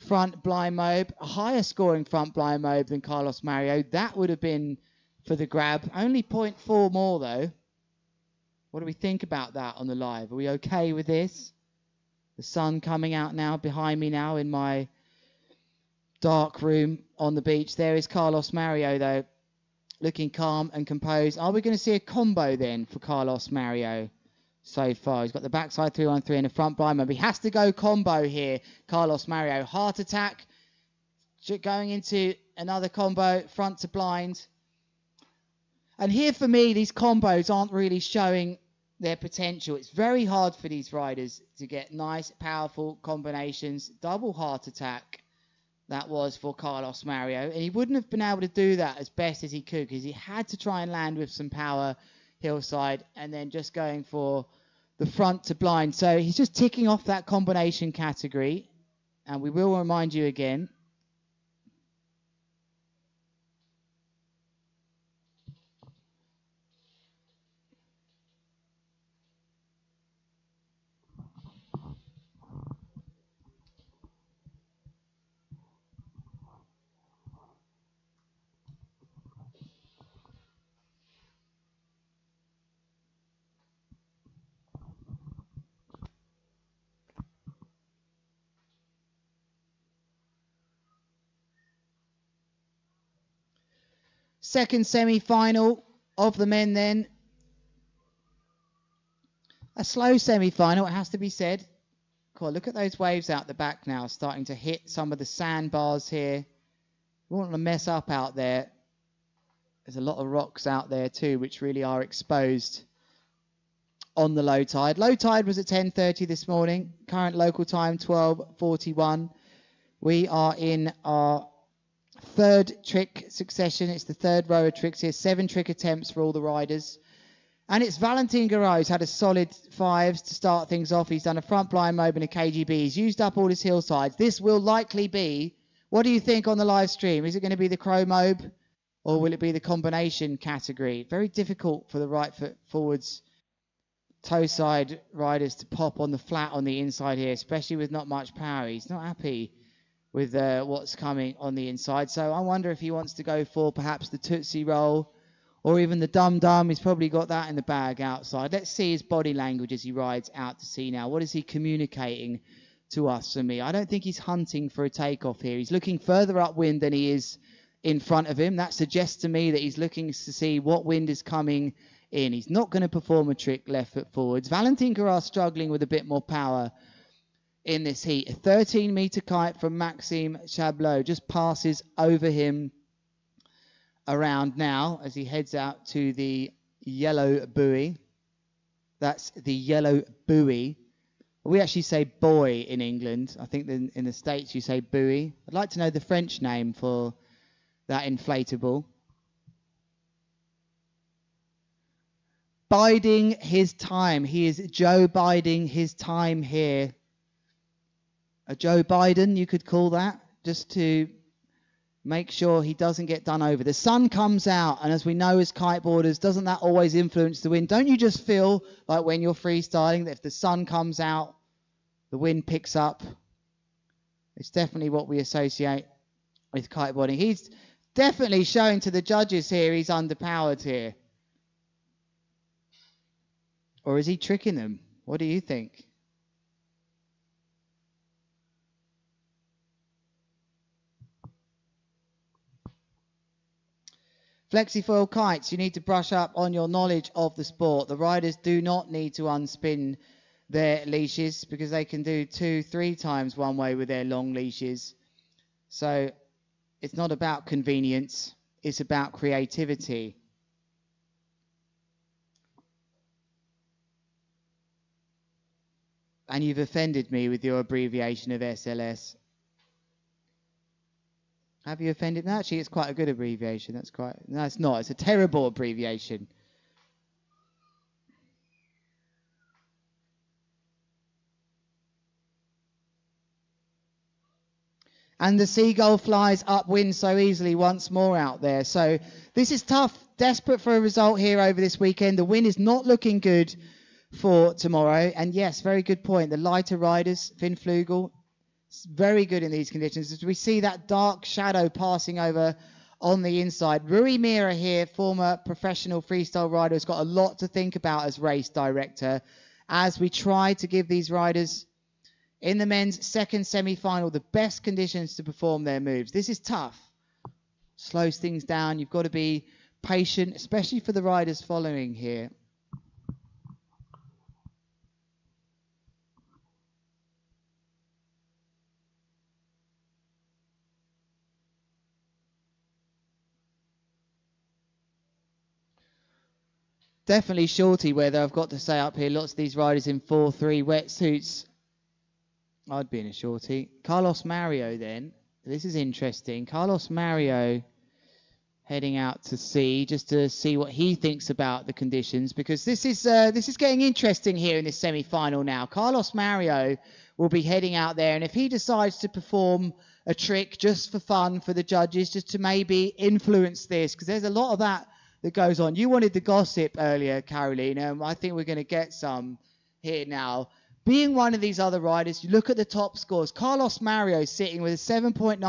front blind mobe. A higher scoring front blind mobe than Carlos Mario. That would have been for the grab. Only 0.4 more though. What do we think about that on the live? Are we okay with this? The sun coming out now behind me now in my dark room on the beach. There is Carlos Mario though, looking calm and composed. Are we going to see a combo then for Carlos Mario so far? He's got the backside 313 and a front blind mobe. He has to go combo here, Carlos Mario. Heart attack, going into another combo, front to blind. And here for me, these combos aren't really showing their potential. It's very hard for these riders to get nice, powerful combinations. Double heart attack, that was for Carlos Mario. And he wouldn't have been able to do that as best as he could because he had to try and land with some power hillside and then just going for the front to blind. So he's just ticking off that combination category. And we will remind you again, second semi-final of the men then. A slow semi-final, it has to be said. Cool, look at those waves out the back now, starting to hit some of the sandbars here. We don't want to mess up out there. There's a lot of rocks out there too, which really are exposed on the low tide. Low tide was at 10:30 this morning. Current local time, 12:41. We are in our third trick succession. It's the third row of tricks here. 7 trick attempts for all the riders. And it's Valentin Garat who's had a solid 5s to start things off. He's done a front blind mobe and a KGB. He's used up all his hillsides. This will likely be, what do you think on the live stream? Is it going to be the crow mobe or will it be the combination category? Very difficult for the right foot forwards toe side riders to pop on the flat on the inside here, especially with not much power. He's not happy with what's coming on the inside. So I wonder if he wants to go for perhaps the Tootsie Roll or even the Dum Dum. He's probably got that in the bag outside. Let's see his body language as he rides out to sea now. What is he communicating to us and me? I don't think he's hunting for a takeoff here. He's looking further upwind than he is in front of him. That suggests to me that he's looking to see what wind is coming in. He's not going to perform a trick left foot forwards. Valentin Guerard struggling with a bit more power in this heat. A 13-meter kite from Maxime Chablot just passes over him around now as he heads out to the yellow buoy. That's the yellow buoy. We actually say buoy in England. I think in the States you say buoy. I'd like to know the French name for that inflatable. Biding his time. He is Joe biding his time here. A Joe Biden, you could call that, just to make sure he doesn't get done over. The sun comes out, and as we know as kiteboarders, doesn't that always influence the wind? Don't you just feel like when you're freestyling that if the sun comes out, the wind picks up? It's definitely what we associate with kiteboarding. He's definitely showing to the judges here he's underpowered here. Or is he tricking them? What do you think? Flexifoil kites, you need to brush up on your knowledge of the sport. The riders do not need to unspin their leashes because they can do 2-3 times one way with their long leashes. So it's not about convenience, it's about creativity. And you've offended me with your abbreviation of SLS. Have you offended? No, actually, it's quite a good abbreviation. That's quite... No, it's not. It's a terrible abbreviation. And the seagull flies upwind so easily once more out there. So this is tough. Desperate for a result here over this weekend. The wind is not looking good for tomorrow. And yes, very good point. The lighter riders, Finn Flugel, very good in these conditions. As we see that dark shadow passing over on the inside. Rui Mira here, former professional freestyle rider, has got a lot to think about as race director as we try to give these riders in the men's second semi-final the best conditions to perform their moves. This is tough. Slows things down. You've got to be patient, especially for the riders following here. Definitely shorty weather, I've got to say up here. Lots of these riders in 4-3 wetsuits. I'd be in a shorty. Carlos Mario then. This is interesting. Carlos Mario heading out to sea just to see what he thinks about the conditions, because this is getting interesting here in this semi-final now. Carlos Mario will be heading out there, and if he decides to perform a trick just for fun for the judges, just to maybe influence this, because there's a lot of that goes on. You wanted the gossip earlier, Carolina. I think we're going to get some here now. Being one of these other riders, you look at the top scores. Carlos Mario sitting with a 7.90,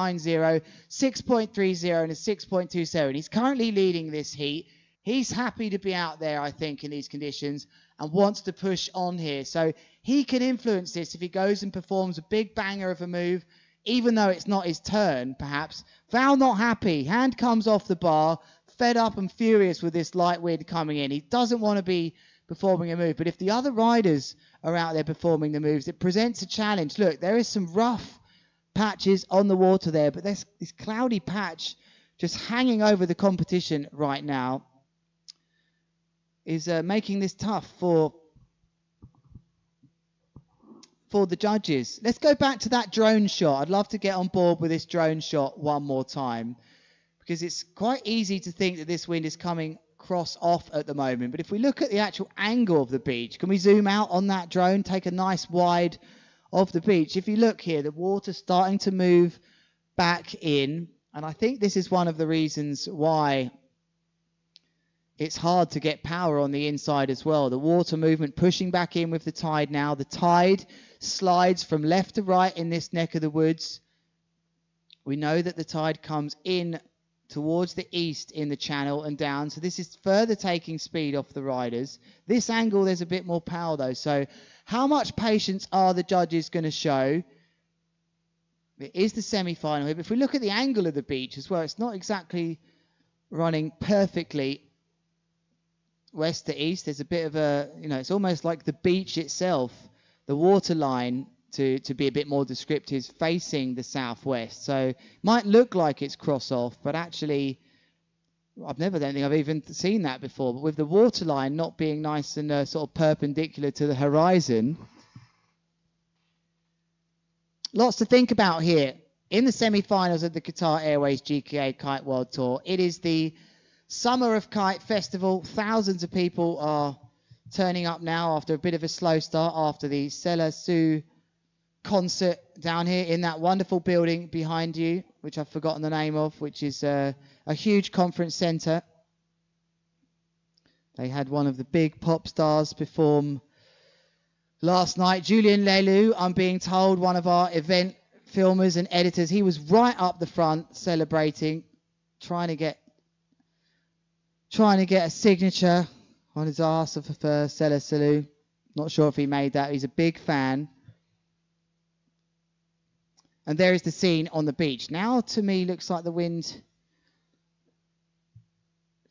6.30 and a 6.27. He's currently leading this heat. He's happy to be out there, I think, in these conditions and wants to push on here. So he can influence this if he goes and performs a big banger of a move, even though it's not his turn, perhaps. Val not happy. Hand comes off the bar, fed up and furious with this light wind coming in. He doesn't want to be performing a move. But if the other riders are out there performing the moves, it presents a challenge. Look, there is some rough patches on the water there, but there's this cloudy patch just hanging over the competition right now is making this tough for the judges. Let's go back to that drone shot. I'd love to get on board with this drone shot one more time, because it's quite easy to think that this wind is coming cross off at the moment. But if we look at the actual angle of the beach, can we zoom out on that drone, take a nice wide of the beach? If you look here, the water's starting to move back in, and I think this is one of the reasons why it's hard to get power on the inside as well. The water movement pushing back in with the tide now. The tide slides from left to right in this neck of the woods. We know that the tide comes in towards the east in the channel and down, so this is further taking speed off the riders. This angle, there's a bit more power though, so how much patience are the judges going to show? It is the semi-final here, but if we look at the angle of the beach as well, it's not exactly running perfectly west to east. There's a bit of a, you know, it's almost like the beach itself, the water line, to be a bit more descriptive, is facing the southwest. So it might look like it's cross off, but actually, I don't think I've even seen that before. But with the water line not being nice and sort of perpendicular to the horizon, lots to think about here. In the semi-finals of the Qatar Airways GKA Kite World Tour, it is the Summer of Kite Festival. Thousands of people are turning up now after a bit of a slow start after the Sela Su concert down here in that wonderful building behind you, which I've forgotten the name of, which is a huge conference centre. They had one of the big pop stars perform last night. Julien Lelou, I'm being told, one of our event filmers and editors, he was right up the front celebrating, trying to get a signature on his arse of Sela Su. Not sure if he made that. He's a big fan. And there is the scene on the beach. Now, to me, looks like the wind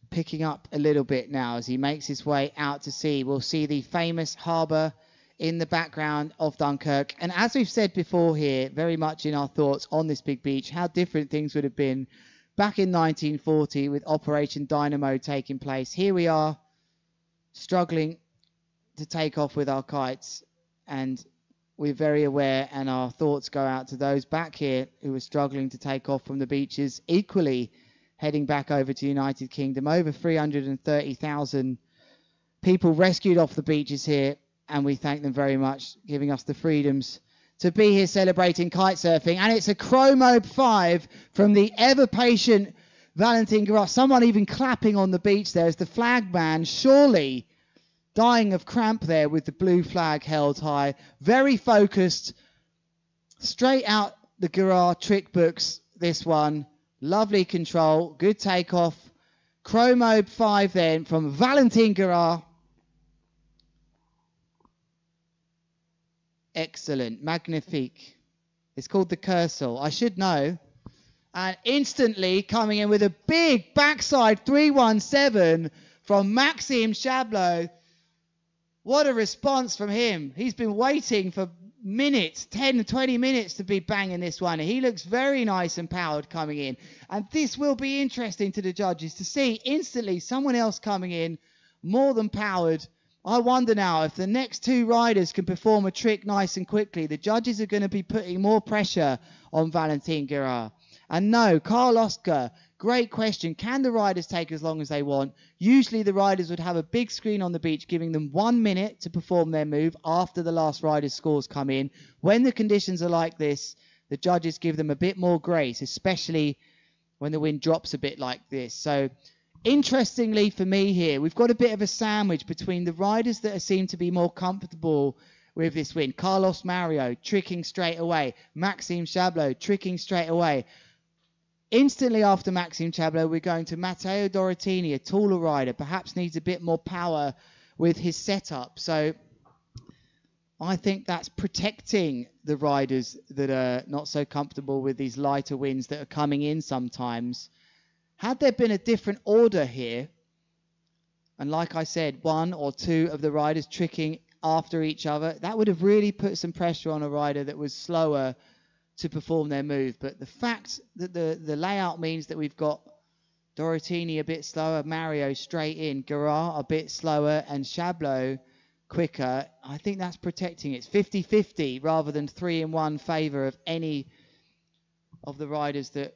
picking up a little bit now as he makes his way out to sea. We'll see the famous harbour in the background of Dunkerque. And as we've said before here, very much in our thoughts on this big beach, how different things would have been back in 1940 with Operation Dynamo taking place. Here we are struggling to take off with our kites, and we're very aware, and our thoughts go out to those back here who are struggling to take off from the beaches, equally heading back over to the United Kingdom. Over 330,000 people rescued off the beaches here, and we thank them very much, giving us the freedoms to be here celebrating kite surfing. And it's a Chromobe 5 from the ever-patient Valentin Garras. Someone even clapping on the beach there as the flag man, surely dying of cramp there with the blue flag held high. Very focused, straight out the Garras trick books, this one. Lovely control, good takeoff. Chromobe 5 then from Valentin Garras. Excellent, magnifique. It's called the Cursal, I should know. And instantly coming in with a big backside 317 from Maxime Chablot. What a response from him. He's been waiting for minutes, 10, 20 minutes to be banging this one. He looks very nice and powered coming in. And this will be interesting to the judges to see instantly someone else coming in more than powered. I wonder now if the next two riders can perform a trick nice and quickly. The judges are going to be putting more pressure on Valentin Garras. And no, Karl Oskar, great question. Can the riders take as long as they want? Usually the riders would have a big screen on the beach giving them 1 minute to perform their move after the last rider's scores come in. When the conditions are like this, the judges give them a bit more grace, especially when the wind drops a bit like this. So interestingly for me here, we've got a bit of a sandwich between the riders that seem to be more comfortable with this wind. Carlos Mario tricking straight away. Maxime Chablot tricking straight away. Instantly after Maxime Chablot, we're going to Matteo Dorotini, a taller rider, perhaps needs a bit more power with his setup. So I think that's protecting the riders that are not so comfortable with these lighter winds that are coming in sometimes. Had there been a different order here, and like I said, one or two of the riders tricking after each other, that would have really put some pressure on a rider that was slower to perform their move. But the fact that the layout means that we've got Dorotini a bit slower, Mario straight in, Garras a bit slower, and Chablot quicker, I think that's protecting it. It's 50-50 rather than 3-in-1 favour of any of the riders that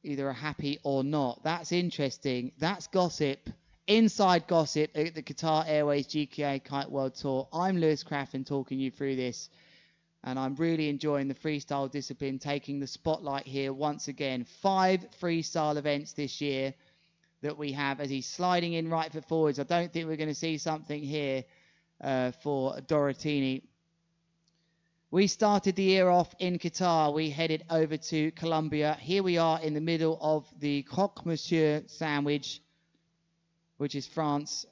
either are happy or not. That's interesting. That's gossip. Inside gossip at the Qatar Airways GKA Kite World Tour. I'm Lewis Craffen talking you through this. And I'm really enjoying the freestyle discipline, taking the spotlight here once again. 5 freestyle events this year that we have as he's sliding in right foot forwards. I don't think we're going to see something here for Dorotini. We started the year off in Qatar. We headed over to Colombia. Here we are in the middle of the Croque Monsieur sandwich, which is France.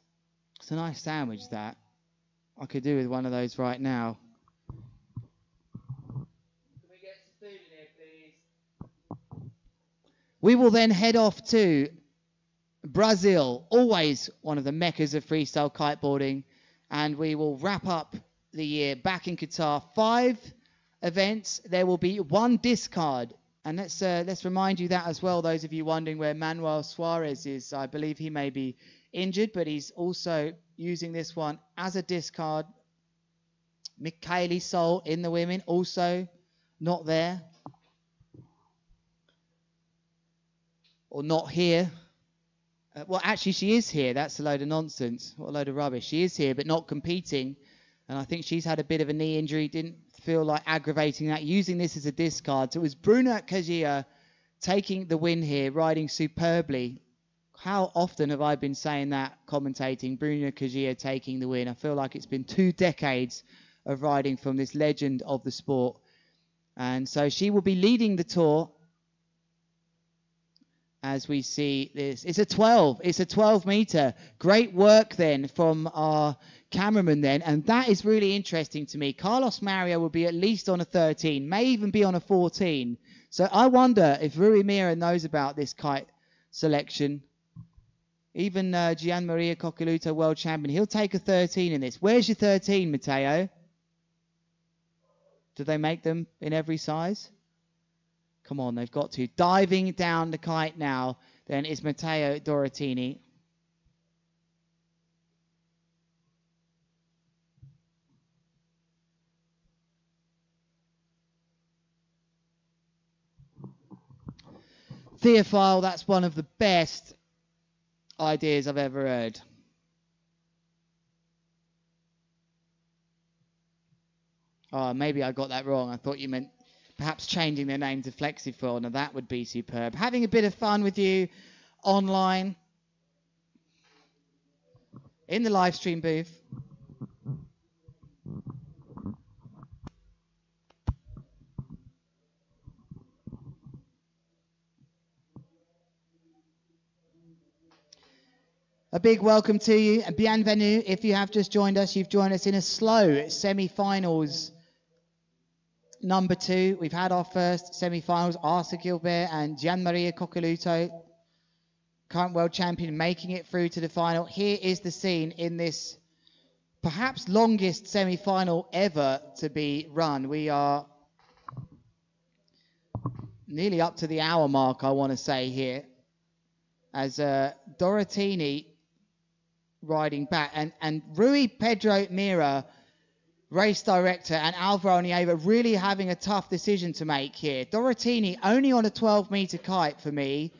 It's a nice sandwich, that. I could do with one of those right now. Can we get some food in here, please? We will then head off to Brazil, always one of the meccas of freestyle kiteboarding, and we will wrap up the year back in Qatar. 5 events. There will be 1 discard, and let's remind you that as well. Those of you wondering where Manuel Suarez is, I believe he may be injured, but he's also using this one as a discard. Michaeli Sol in the women, also not there. Or not here. Well, actually, she is here. That's a load of nonsense. What a load of rubbish. She is here, but not competing. And I think she's had a bit of a knee injury. Didn't feel like aggravating that. Using this as a discard. So it was Bruna Kajia taking the win here, riding superbly. How often have I been saying that, commentating? Bruna Kajia taking the win. I feel like it's been 2 decades of riding from this legend of the sport. And so she will be leading the tour as we see this. It's a 12. It's a 12 meter. Great work then from our cameraman then. And that is really interesting to me. Carlos Mario will be at least on a 13, may even be on a 14. So I wonder if Rui Mira knows about this kite selection. Even Gian Maria Coccoluto, world champion, he'll take a 13 in this. Where's your 13, Matteo? Do they make them in every size? Come on, they've got to. Diving down the kite now, then is Matteo Dorotini. Theophile, that's one of the best ideas I've ever heard. Oh, maybe I got that wrong. I thought you meant perhaps changing their name to Flexifoil. Now that would be superb. Having a bit of fun with you online in the live stream booth. A big welcome to you, and bienvenue. If you have just joined us, you've joined us in a slow semi-finals number 2. We've had our first semi-finals, Arthur Gilbert and Gian Maria Coccoluto, current world champion, making it through to the final. Here is the scene in this perhaps longest semi-final ever to be run. We are nearly up to the hour mark, I want to say here, as Dorotini riding back, and Rui Pedro Mira, race director, and Alvaro Nieva really having a tough decision to make here. Dorotini only on a 12-meter kite for me.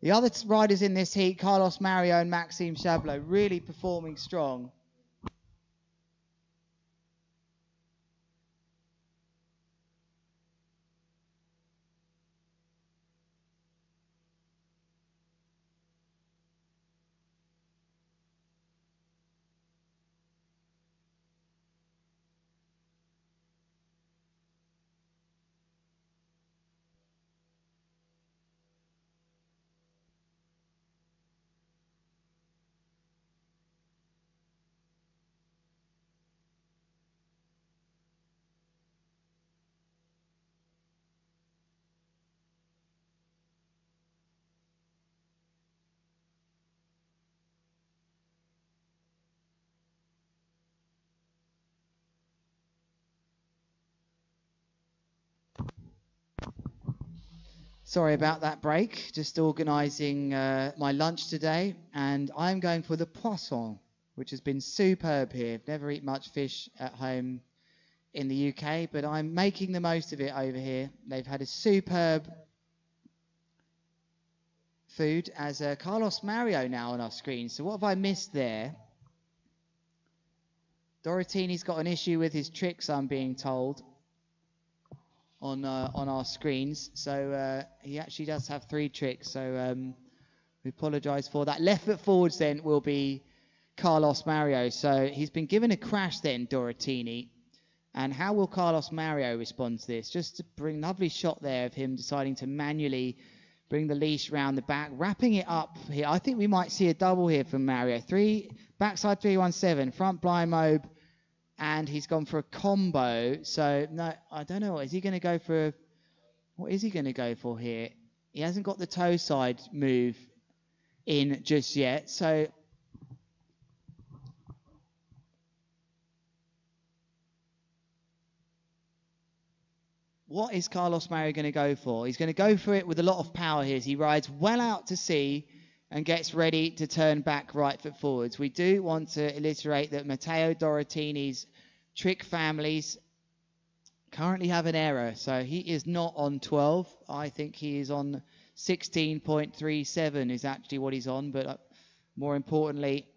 The other riders in this heat, Carlos Mario and Maxime Chablot, really performing strong. Sorry about that break. Just organising my lunch today, and I'm going for the poisson, which has been superb here. I've never eaten much fish at home in the UK, but I'm making the most of it over here. They've had a superb food as Carlos Mario now on our screen. So what have I missed there? Dorotini's got an issue with his tricks, I'm being told, on our screens. So he actually does have 3 tricks. So we apologise for that. Left foot forwards then will be Carlos Mario. So he's been given a crash then, Dorotini. And how will Carlos Mario respond to this? Just to bring lovely shot there of him deciding to manually bring the leash round the back, wrapping it up here. I think we might see a double here from Mario. 3 backside 317, front blind mobe, and he's gone for a combo. So no, I don't know. Is he going to go for? What is he going to go for here? He hasn't got the toe side move in just yet. So what is Carlos Mario going to go for? He's going to go for it with a lot of power here. He rides well out to sea and gets ready to turn back right foot forwards. We do want to illustrate that Matteo Dorotini's trick families currently have an error. So he is not on 12. I think he is on 16.37 is actually what he's on. But more importantly,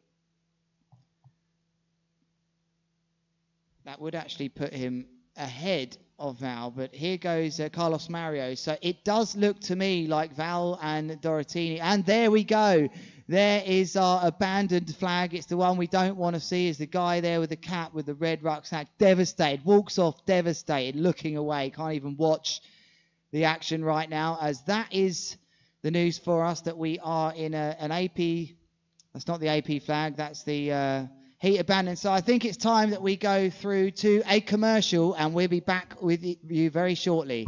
that would actually put him ahead of Val, but here goes Carlos Mario. So it does look to me like Val and Dorotini, and there we go. There is our abandoned flag. It's the one we don't want to see. Is the guy there with the cap with the red rucksack, devastated, walks off devastated, looking away, can't even watch the action right now, as that is the news for us that we are in an AP. That's not the AP flag, that's the heat abandoned. So I think it's time that we go through to a commercial, and we'll be back with you very shortly.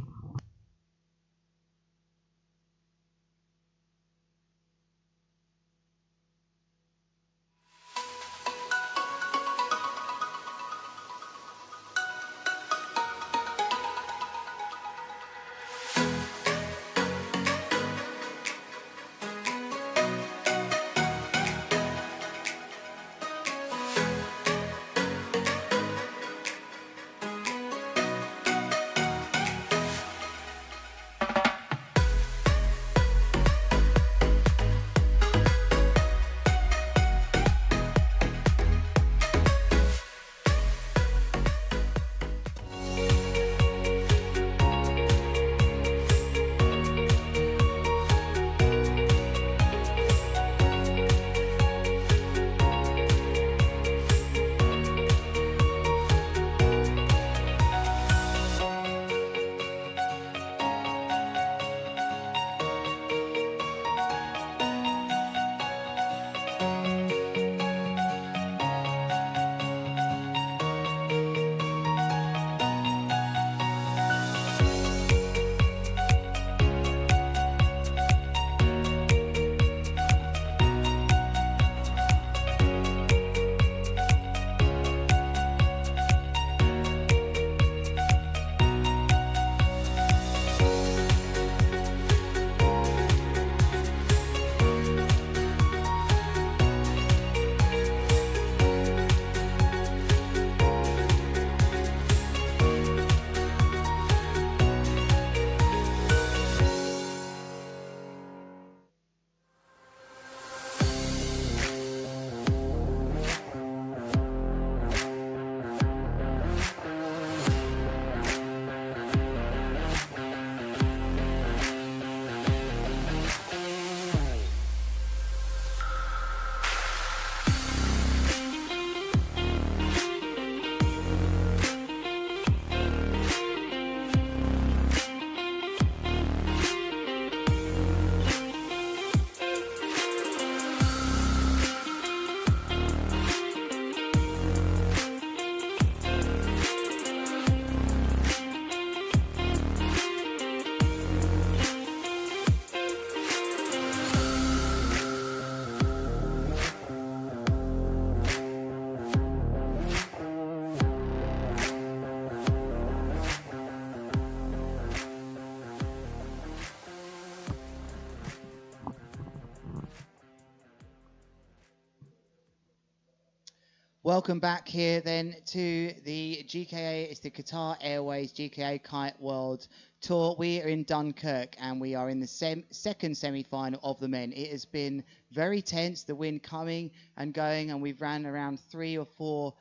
Welcome back here then to the GKA, it's the Qatar Airways GKA Kite World Tour. We are in Dunkerque and we are in the second semi-final of the men. It has been very tense, the wind coming and going, and we've ran around 3 or 4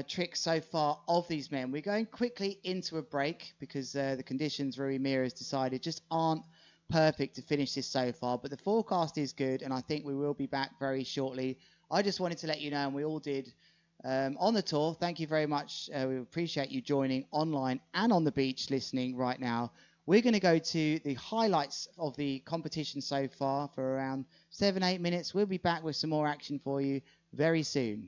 tricks so far of these men. We're going quickly into a break because the conditions Rui Mir has decided just aren't perfect to finish this so far, but the forecast is good and I think we will be back very shortly. I just wanted to let you know, and we all did on the tour. Thank you very much. We appreciate you joining online and on the beach listening right now. We're going to go to the highlights of the competition so far for around 7-8 minutes. We'll be back with some more action for you very soon.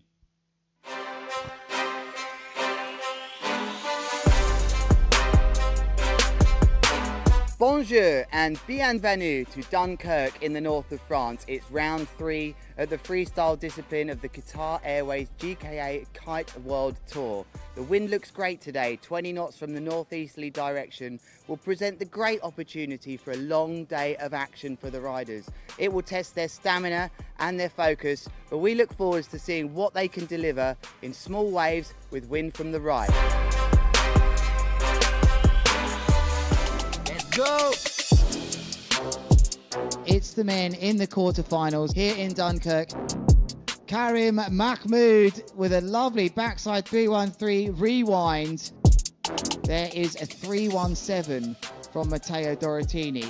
Bonjour and bienvenue to Dunkerque in the north of France. It's round 3 at the freestyle discipline of the Qatar Airways GKA Kite World Tour. The wind looks great today, 20 knots from the northeasterly direction will present the great opportunity for a long day of action for the riders. It will test their stamina and their focus, but we look forward to seeing what they can deliver in small waves with wind from the right. Go! It's the men in the quarterfinals here in Dunkirk. Karim Mahmoud with a lovely backside 313 rewind. There is a 317 from Matteo Dorotini.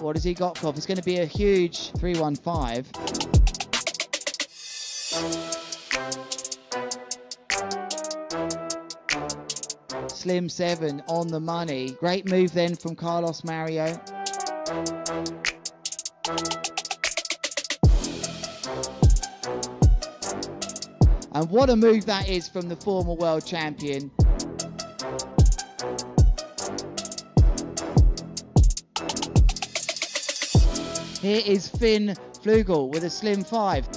What has he got, Koff? It's going to be a huge 315. Slim 7 on the money. Great move then from Carlos Mario. And what a move that is from the former world champion. Here is Finn Flugel with a slim 5.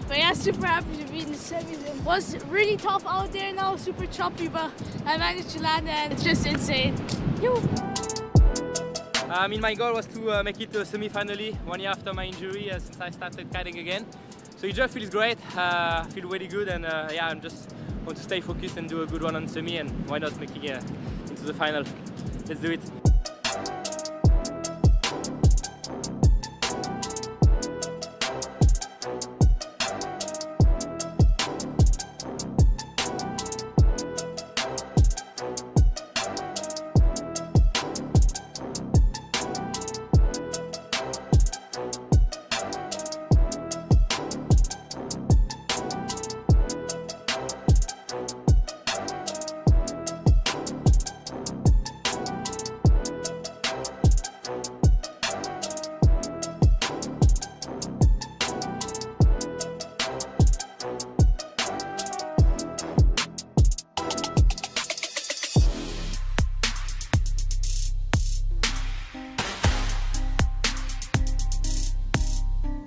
But yeah, super happy to be in the semis. It was really tough out there now, super choppy, but I managed to land and it's just insane. I mean, my goal was to make it to a semi-finally 1 year after my injury since I started kiting again. So it just feels great, I feel really good, and yeah, I just want to stay focused and do a good one on semi, and why not making it into the final. Let's do it.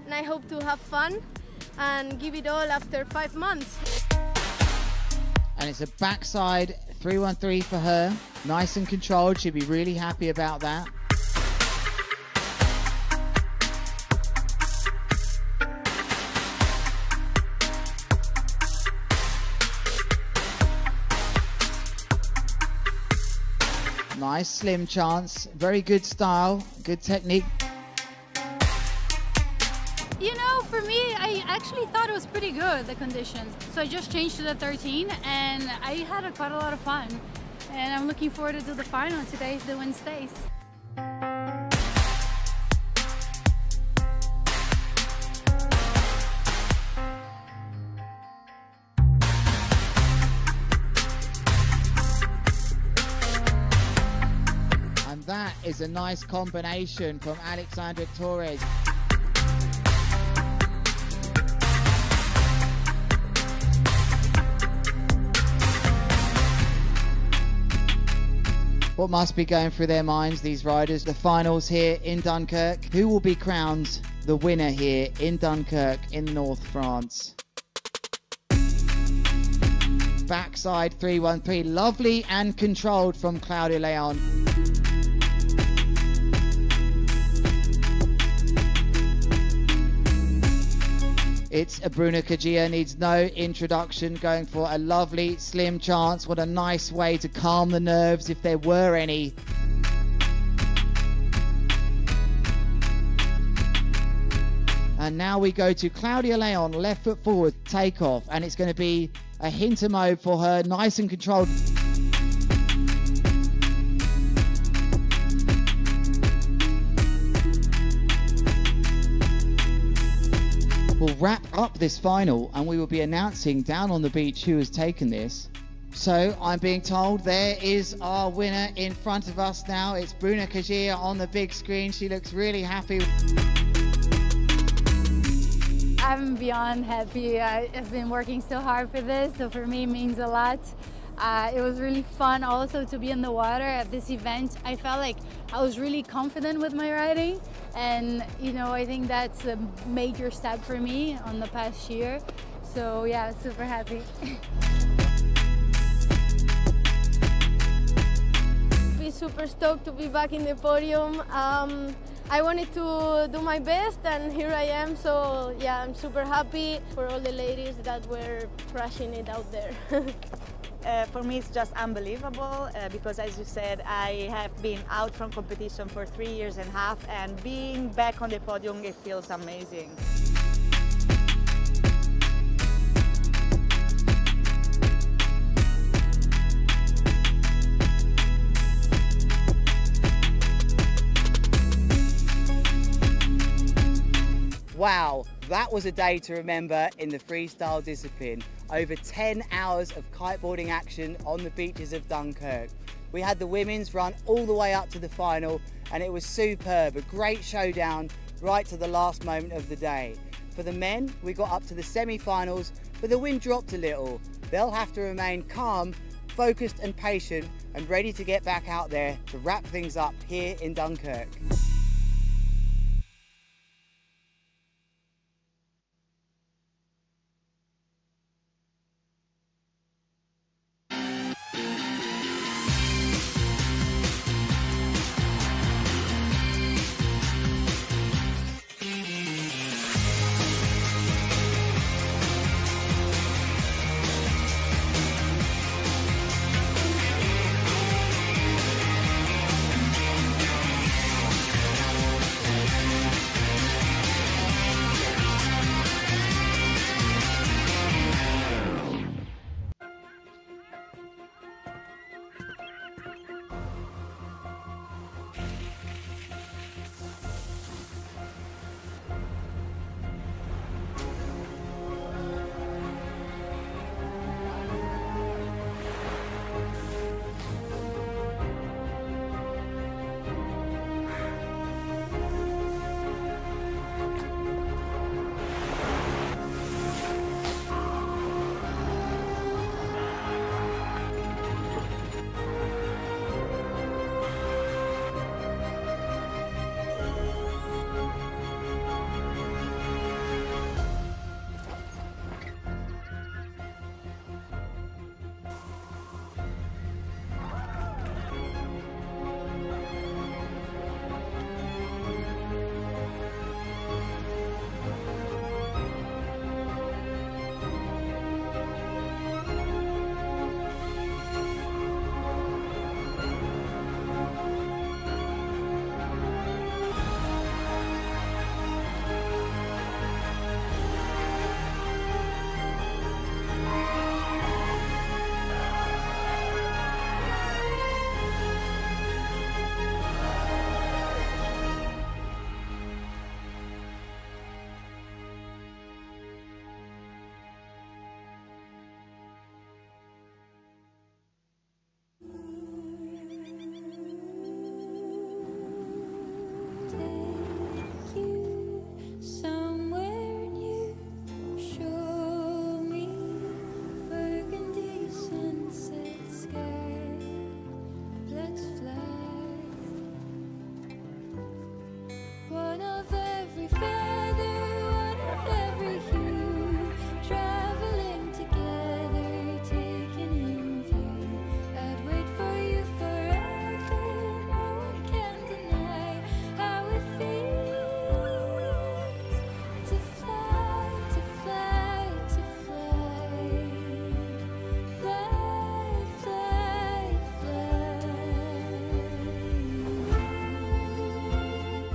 I hope to have fun and give it all after 5 months. And it's a backside 313 for her. Nice and controlled. She'll be really happy about that. Nice slim chance. Very good style. Good technique. You know, for me, I actually thought it was pretty good, the conditions. So I just changed to the 13 and I had quite a lot of fun. And I'm looking forward to the final today if the wind stays. And that is a nice combination from Alexandra Torres. What must be going through their minds, these riders? The finals here in Dunkirk. Who will be crowned the winner here in Dunkirk in North France? Backside 313, lovely and controlled from Claudia Leon. It's a Bruna Kajia, needs no introduction, going for a lovely slim chance. What a nice way to calm the nerves if there were any. And now we go to Claudia Leon, left foot forward, takeoff, and it's going to be a hinter mode for her, nice and controlled. We'll wrap up this final and we will be announcing down on the beach who has taken this. So I'm being told there is our winner in front of us now. It's Bruna Kajia on the big screen. She looks really happy. I'm beyond happy. I've been working so hard for this, so for me it means a lot. It was really fun also to be in the water at this event. I felt like I was really confident with my riding, and you know, I think that's a major step for me on the past year. So yeah, super happy. Super stoked to be back in the podium. I wanted to do my best and here I am, so yeah, I'm super happy for all the ladies that were crushing it out there. For me it's just unbelievable because, as you said, I have been out from competition for 3 years and a half, and being back on the podium, it feels amazing. Wow, that was a day to remember in the freestyle discipline. Over 10 hours of kiteboarding action on the beaches of Dunkirk. We had the women's run all the way up to the final, and it was superb, a great showdown right to the last moment of the day. For the men, we got up to the semi-finals, but the wind dropped a little. They'll have to remain calm, focused and patient, and ready to get back out there to wrap things up here in Dunkirk.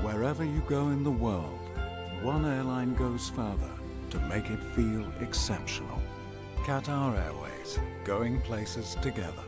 Wherever you go in the world, one airline goes further to make it feel exceptional. Qatar Airways, going places together.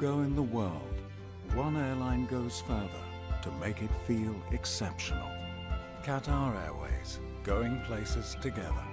go in the world, one airline goes further to make it feel exceptional. Qatar Airways, going places together.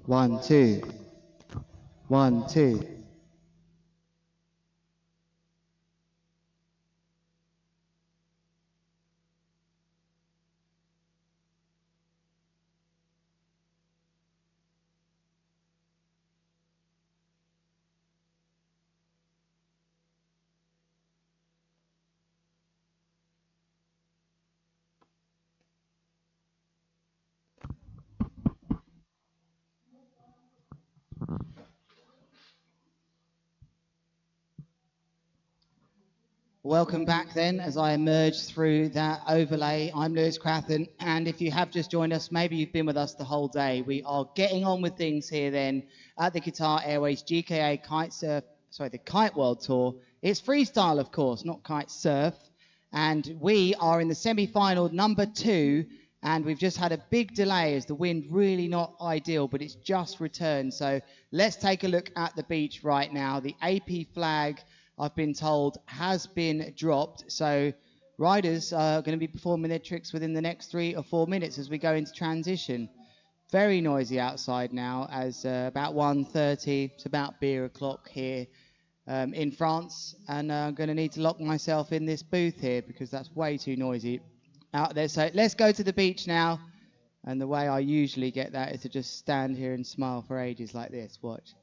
One, two. 1, 2. Welcome back then as I emerge through that overlay. I'm Lewis Crathen, and if you have just joined us, maybe you've been with us the whole day. We are getting on with things here then at the Qatar Airways GKA the Kite World Tour. It's freestyle, of course, not kite surf. And we are in the semi-final number 2, and we've just had a big delay as the wind really not ideal, but it's just returned. So let's take a look at the beach right now. The AP flag, I've been told, has been dropped. So riders are going to be performing their tricks within the next 3 or 4 minutes as we go into transition. Very noisy outside now as about 1:30, it's about beer o'clock here in France. And I'm going to need to lock myself in this booth here because that's way too noisy out there. So let's go to the beach now. And the way I usually get that is to just stand here and smile for ages like this. Watch.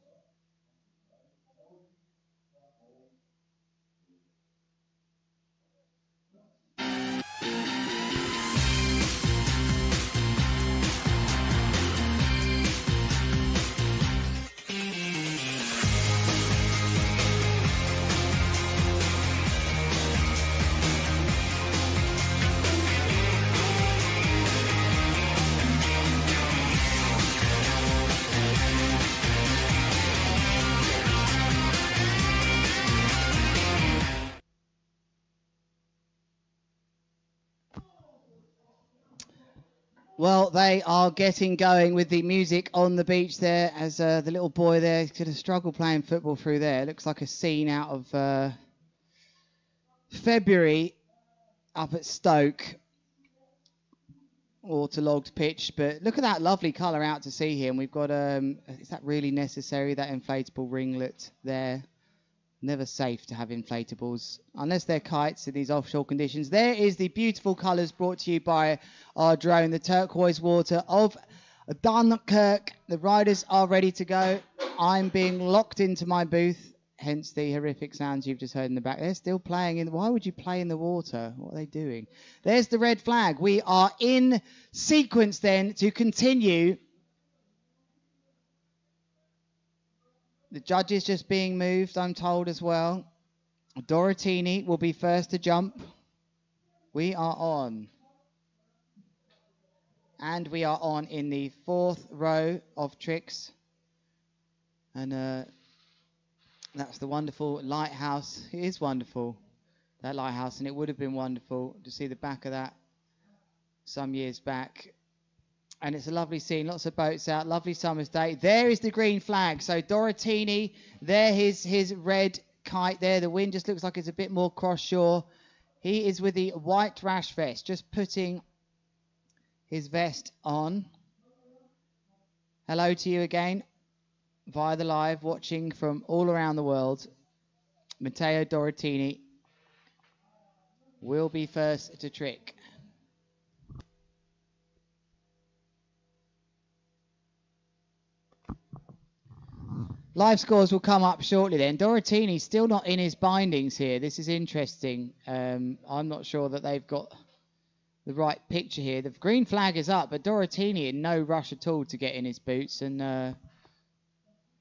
Well, they are getting going with the music on the beach there as the little boy there is going to struggle playing football through there. It looks like a scene out of February up at Stoke. Waterlogged pitch, but look at that lovely colour out to sea here. And we've got, is that really necessary, that inflatable ringlet there? Never safe to have inflatables, unless they're kites in these offshore conditions. There is the beautiful colours brought to you by our drone, the turquoise water of Dunkerque. The riders are ready to go. I'm being locked into my booth, hence the horrific sounds you've just heard in the back. They're still playing in. Why would you play in the water? What are they doing? There's the red flag. We are in sequence then to continue. The judge is just being moved, I'm told as well. Dorotini will be first to jump. We are on. And we are on in the 4th row of tricks. And that's the wonderful lighthouse. It is wonderful, that lighthouse. And it would have been wonderful to see the back of that some years back. And it's a lovely scene, lots of boats out, lovely summer's day. There is the green flag. So Dorotini, there his red kite there. The wind just looks like it's a bit more cross-shore. He is with the white rash vest, just putting his vest on. Hello to you again via the live, watching from all around the world. Matteo Dorotini will be first to trick. Live scores will come up shortly then. Dorotini's still not in his bindings here. This is interesting. I'm not sure that they've got the right picture here. The green flag is up, but Dorotini in no rush at all to get in his boots. And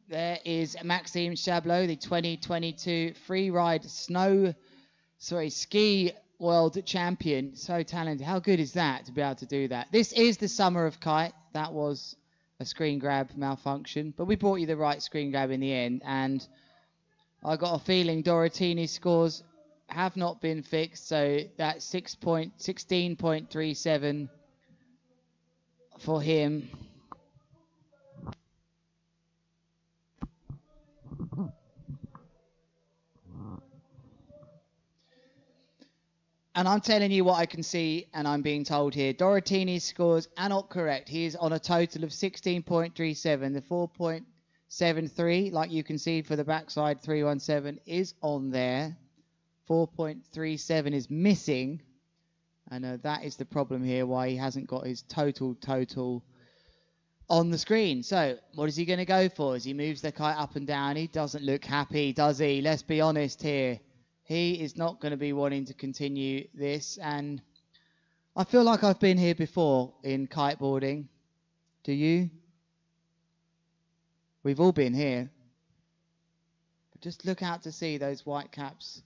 there is Maxime Chablot, the 2022 freeride ski world champion. So talented. How good is that to be able to do that? This is the summer of kite. That was a screen grab malfunction, but we brought you the right screen grab in the end, and I got a feeling Dorotini's scores have not been fixed, so that's 16.37 for him. And I'm telling you what I can see, and I'm being told here. Dorotini's scores are not correct. He is on a total of 16.37. The 4.73, like you can see for the backside 317, is on there. 4.37 is missing. And that is the problem here, why he hasn't got his total on the screen. So, what is he going to go for? As he moves the kite up and down, he doesn't look happy, does he? Let's be honest here. He is not going to be wanting to continue this, and I feel like I've been here before in kiteboarding. Do you? We've all been here. But just look out to see those white caps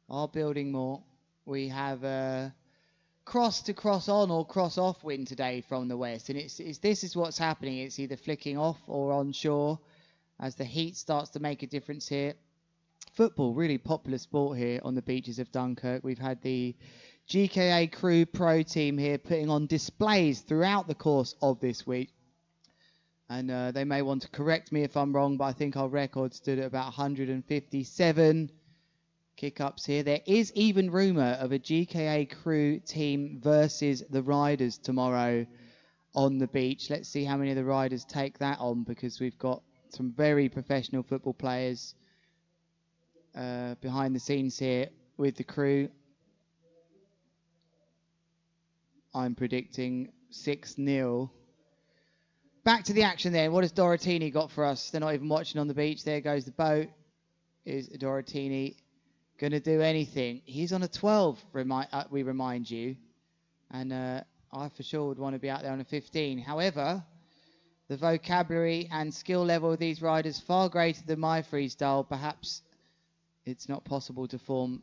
are building more. We have cross to cross on or cross off wind today from the west, and this is what's happening. It's either flicking off or onshore as the heat starts to make a difference here. Football, really popular sport here on the beaches of Dunkirk. We've had the GKA Crew Pro team here putting on displays throughout the course of this week. And they may want to correct me if I'm wrong, but I think our record stood at about 157 kick-ups here. There is even rumour of a GKA Crew team versus the riders tomorrow on the beach. Let's see how many of the riders take that on, because we've got some very professional football players behind the scenes here with the crew. I'm predicting 6-0. Back to the action there. What has Dorotini got for us? They're not even watching on the beach. There goes the boat. Is Dorotini going to do anything? He's on a 12, we remind you. And I for sure would want to be out there on a 15. However, the vocabulary and skill level of these riders far greater than my freestyle. Perhaps it's not possible to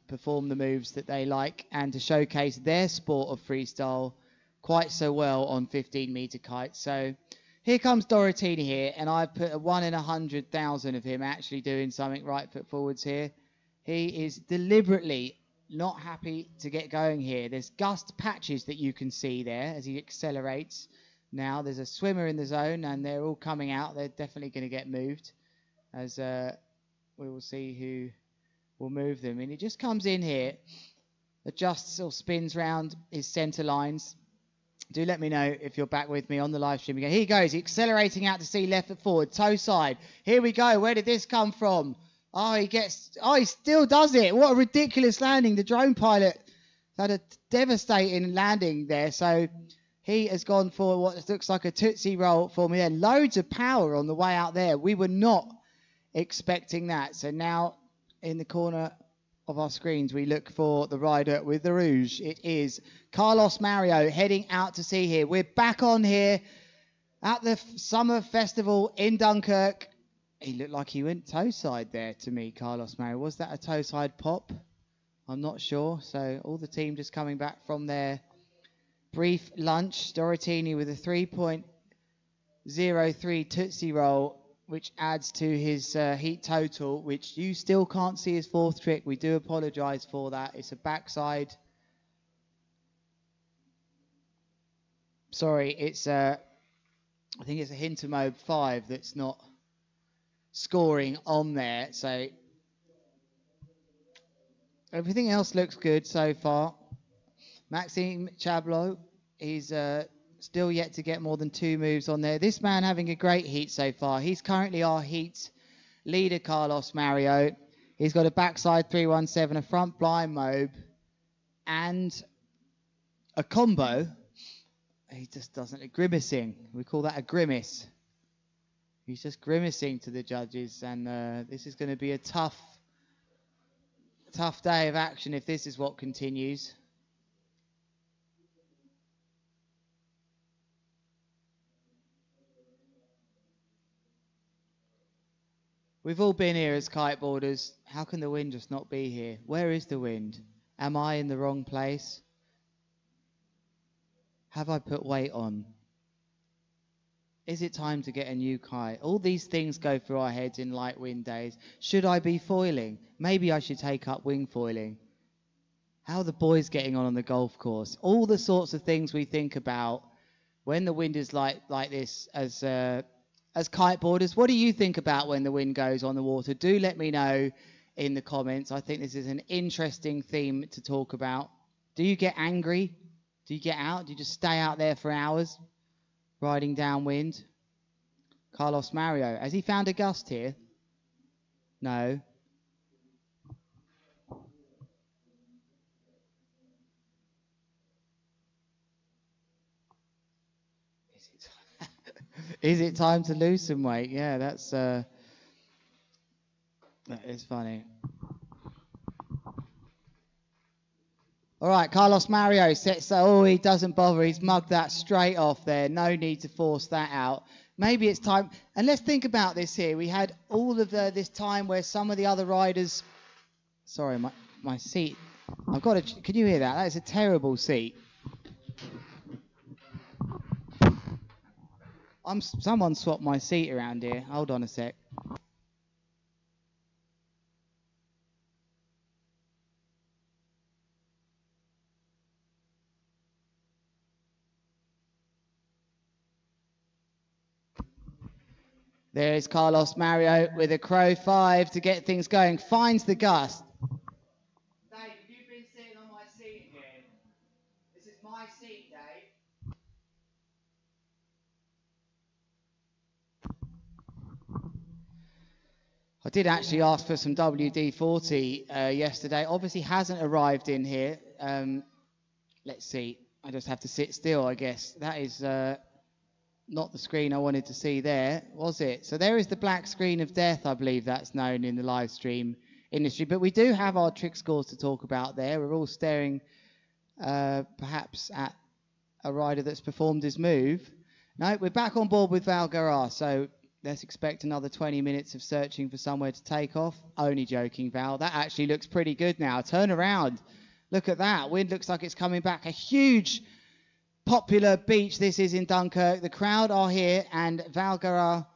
perform the moves that they like and to showcase their sport of freestyle quite so well on 15-meter kites. So here comes Dorotini here, and I've put a 1 in 100,000 of him actually doing something right foot forwards here. He is deliberately not happy to get going here. There's gust patches that you can see there as he accelerates. Now there's a swimmer in the zone, and they're all coming out. They're definitely going to get moved, as we will see who will move them. And he just comes in here, adjusts or spins round his centre lines. Do let me know if you're back with me on the live stream again. Here he goes, he's accelerating out to sea, left foot forward, toe side. Here we go. Where did this come from? Oh, he still does it. What a ridiculous landing. The drone pilot had a devastating landing there. So he has gone for what looks like a Tootsie Roll for me there. Loads of power on the way out there. We were not expecting that. So now in the corner of our screens, we look for the rider with the rouge. It is Carlos Mario heading out to sea here. We're back on here at the summer festival in Dunkirk. He looked like he went toe side there to me, Carlos Mario. Was that a toe side pop? I'm not sure. So all the team just coming back from their brief lunch. Dorotini with a 3.03 Tootsie Roll, which adds to his heat total, which you still can't see his fourth trick. We do apologise for that. It's a backside. Sorry, it's I think it's a Hintermobe 5 that's not scoring on there. So everything else looks good so far. Maxime Chablot, he's still yet to get more than 2 moves on there. This man having a great heat so far. He's currently our heat leader, Carlos Mario. He's got a backside 317, a front blind mobe, and a combo. He just doesn't, grimacing. We call that a grimace. He's just grimacing to the judges, and this is going to be a tough day of action if this is what continues. We've all been here as kiteboarders. How can the wind just not be here? Where is the wind? Am I in the wrong place? Have I put weight on? Is it time to get a new kite? All these things go through our heads in light wind days. Should I be foiling? Maybe I should take up wing foiling. How are the boys getting on the golf course? All the sorts of things we think about when the wind is like this as kiteboarders. What do you think about when the wind goes on the water? Do let me know in the comments. I think this is an interesting theme to talk about. Do you get angry? Do you get out? Do you just stay out there for hours riding downwind? Carlos Mario, has he found a gust here? No. Is it time to lose some weight? Yeah, that is funny. All right, Carlos Mario sets that. Oh, he doesn't bother. He's mugged that straight off there. No need to force that out. Maybe it's time. And let's think about this here. We had all of this time where some of the other riders. Sorry, my seat. I've got to. Can you hear that? That is a terrible seat. Someone swapped my seat around here. Hold on a sec. There is Carlos Mario with a Crow 5 to get things going. Finds the gust. Dave, have you been sitting on my seat again? This is my seat, Dave. I did actually ask for some WD-40 yesterday. Obviously hasn't arrived in here. Let's see. I just have to sit still, I guess. That is not the screen I wanted to see there, was it? So there is the black screen of death, I believe that's known in the live stream industry. But we do have our trick scores to talk about there. We're all staring perhaps at a rider that's performed his move. No, we're back on board with Val Garrar, so let's expect another 20 minutes of searching for somewhere to take off. Only joking, Val. That actually looks pretty good now. Turn around. Look at that. Wind looks like it's coming back. A huge popular beach this is in Dunkerque. The crowd are here, and Val Garrar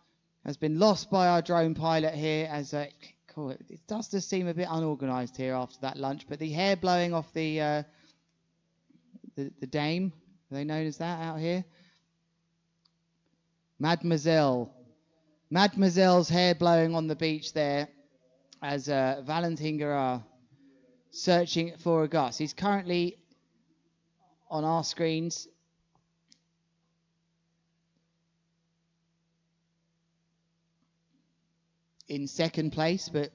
has been lost by our drone pilot here. As it does just seem a bit unorganised here after that lunch, but the hair blowing off the dame, are they known as that out here? Mademoiselle's hair blowing on the beach there as Valentin Garrar searching for a gust. He's currently on our screens in second place, but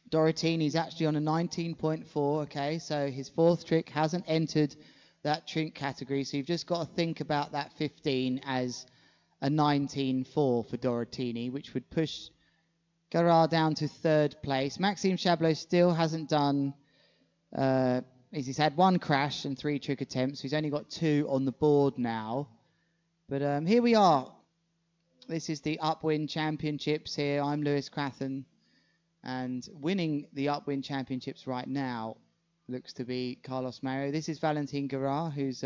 Dorotini's actually on a 19.4. Okay, so his fourth trick hasn't entered that trick category, so you've just got to think about that 15 as a 19.4 for Dorotini, which would push Garrar down to third place. Maxime Chablot still hasn't done, he's had one crash and 3 trick attempts, so he's only got 2 on the board now. But here we are. This is the Upwind Championships here. I'm Lewis Crathen, and winning the Upwind Championships right now looks to be Carlos Mario. This is Valentin Garrar, who's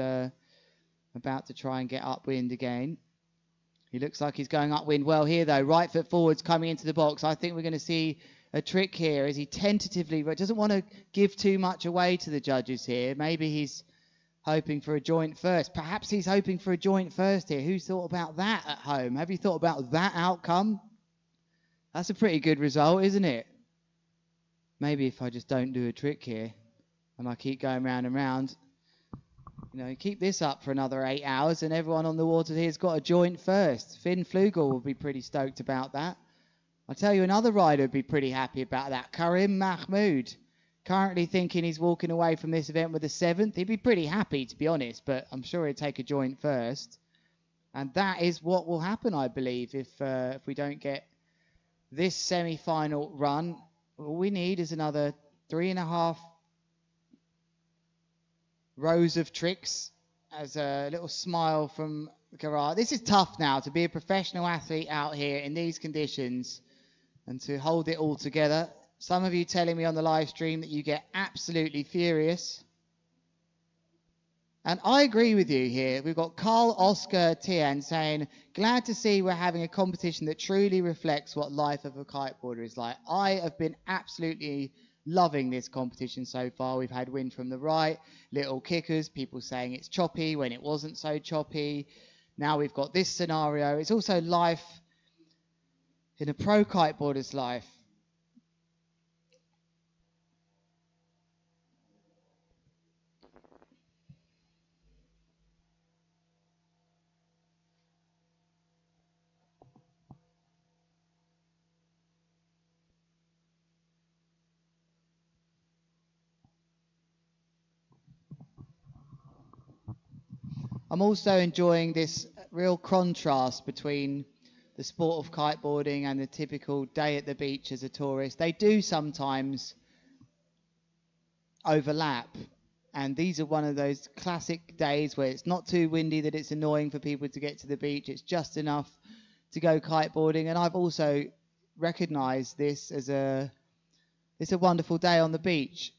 about to try and get upwind again. He looks like he's going upwind well here, though. Right foot forwards coming into the box. I think we're going to see a trick here as he tentatively, but doesn't want to give too much away to the judges here. Maybe he's hoping for a joint first. Perhaps he's hoping for a joint first here. Who's thought about that at home? Have you thought about that outcome? That's a pretty good result, isn't it? Maybe if I just don't do a trick here and I keep going round and round, you know, keep this up for another 8 hours and everyone on the water here's got a joint first. Finn Flugel will be pretty stoked about that. I'll tell you another rider would be pretty happy about that. Karim Mahmoud, currently thinking he's walking away from this event with a 7th. He'd be pretty happy, to be honest, but I'm sure he'd take a joint first. And that is what will happen, I believe, if we don't get this semi-final run. All we need is another 3.5 rows of tricks, as a little smile from Gerard. This is tough now to be a professional athlete out here in these conditions and to hold it all together. Some of you telling me on the live stream that you get absolutely furious. And I agree with you here. We've got Carl Oscar Tian saying, glad to see we're having a competition that truly reflects what life of a kiteboarder is like. I have been absolutely loving this competition so far. We've had wind from the right, little kickers, people saying it's choppy when it wasn't so choppy. Now we've got this scenario. It's also life in a pro kiteboarder's life. I'm also enjoying this real contrast between the sport of kiteboarding and the typical day at the beach as a tourist. They do sometimes overlap, and these are one of those classic days where it's not too windy that it's annoying for people to get to the beach. It's just enough to go kiteboarding, and I've also recognized this as it's a wonderful day on the beach.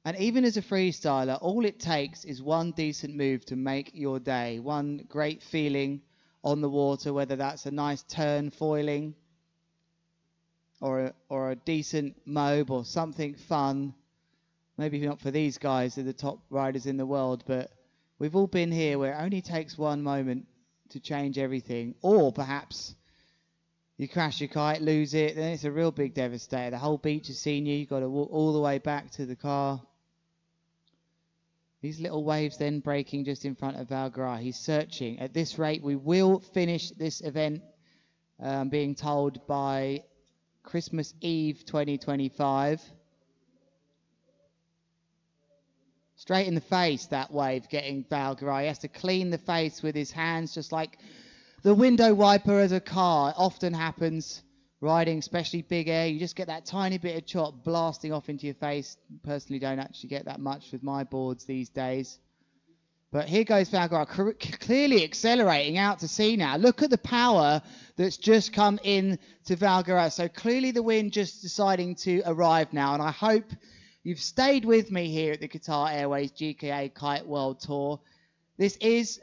And even as a freestyler, all it takes is one decent move to make your day. One great feeling on the water, whether that's a nice turn foiling or a decent mobe or something fun. Maybe not for these guys, they're the top riders in the world, but we've all been here where it only takes one moment to change everything. Or perhaps you crash your kite, lose it, then it's a real big devastator. The whole beach has seen you. You've got to walk all the way back to the car. These little waves then breaking just in front of Valgara. He's searching. At this rate, we will finish this event, being told, by Christmas Eve 2025. Straight in the face, that wave getting Valgara. He has to clean the face with his hands, just like the window wiper of a car. It often happens riding, especially big air. You just get that tiny bit of chop blasting off into your face. Personally, don't actually get that much with my boards these days. But here goes Valgara, clearly accelerating out to sea now. Look at the power that's just come in to Valgara. So clearly the wind just deciding to arrive now. And I hope you've stayed with me here at the Qatar Airways GKA Kite World Tour. This is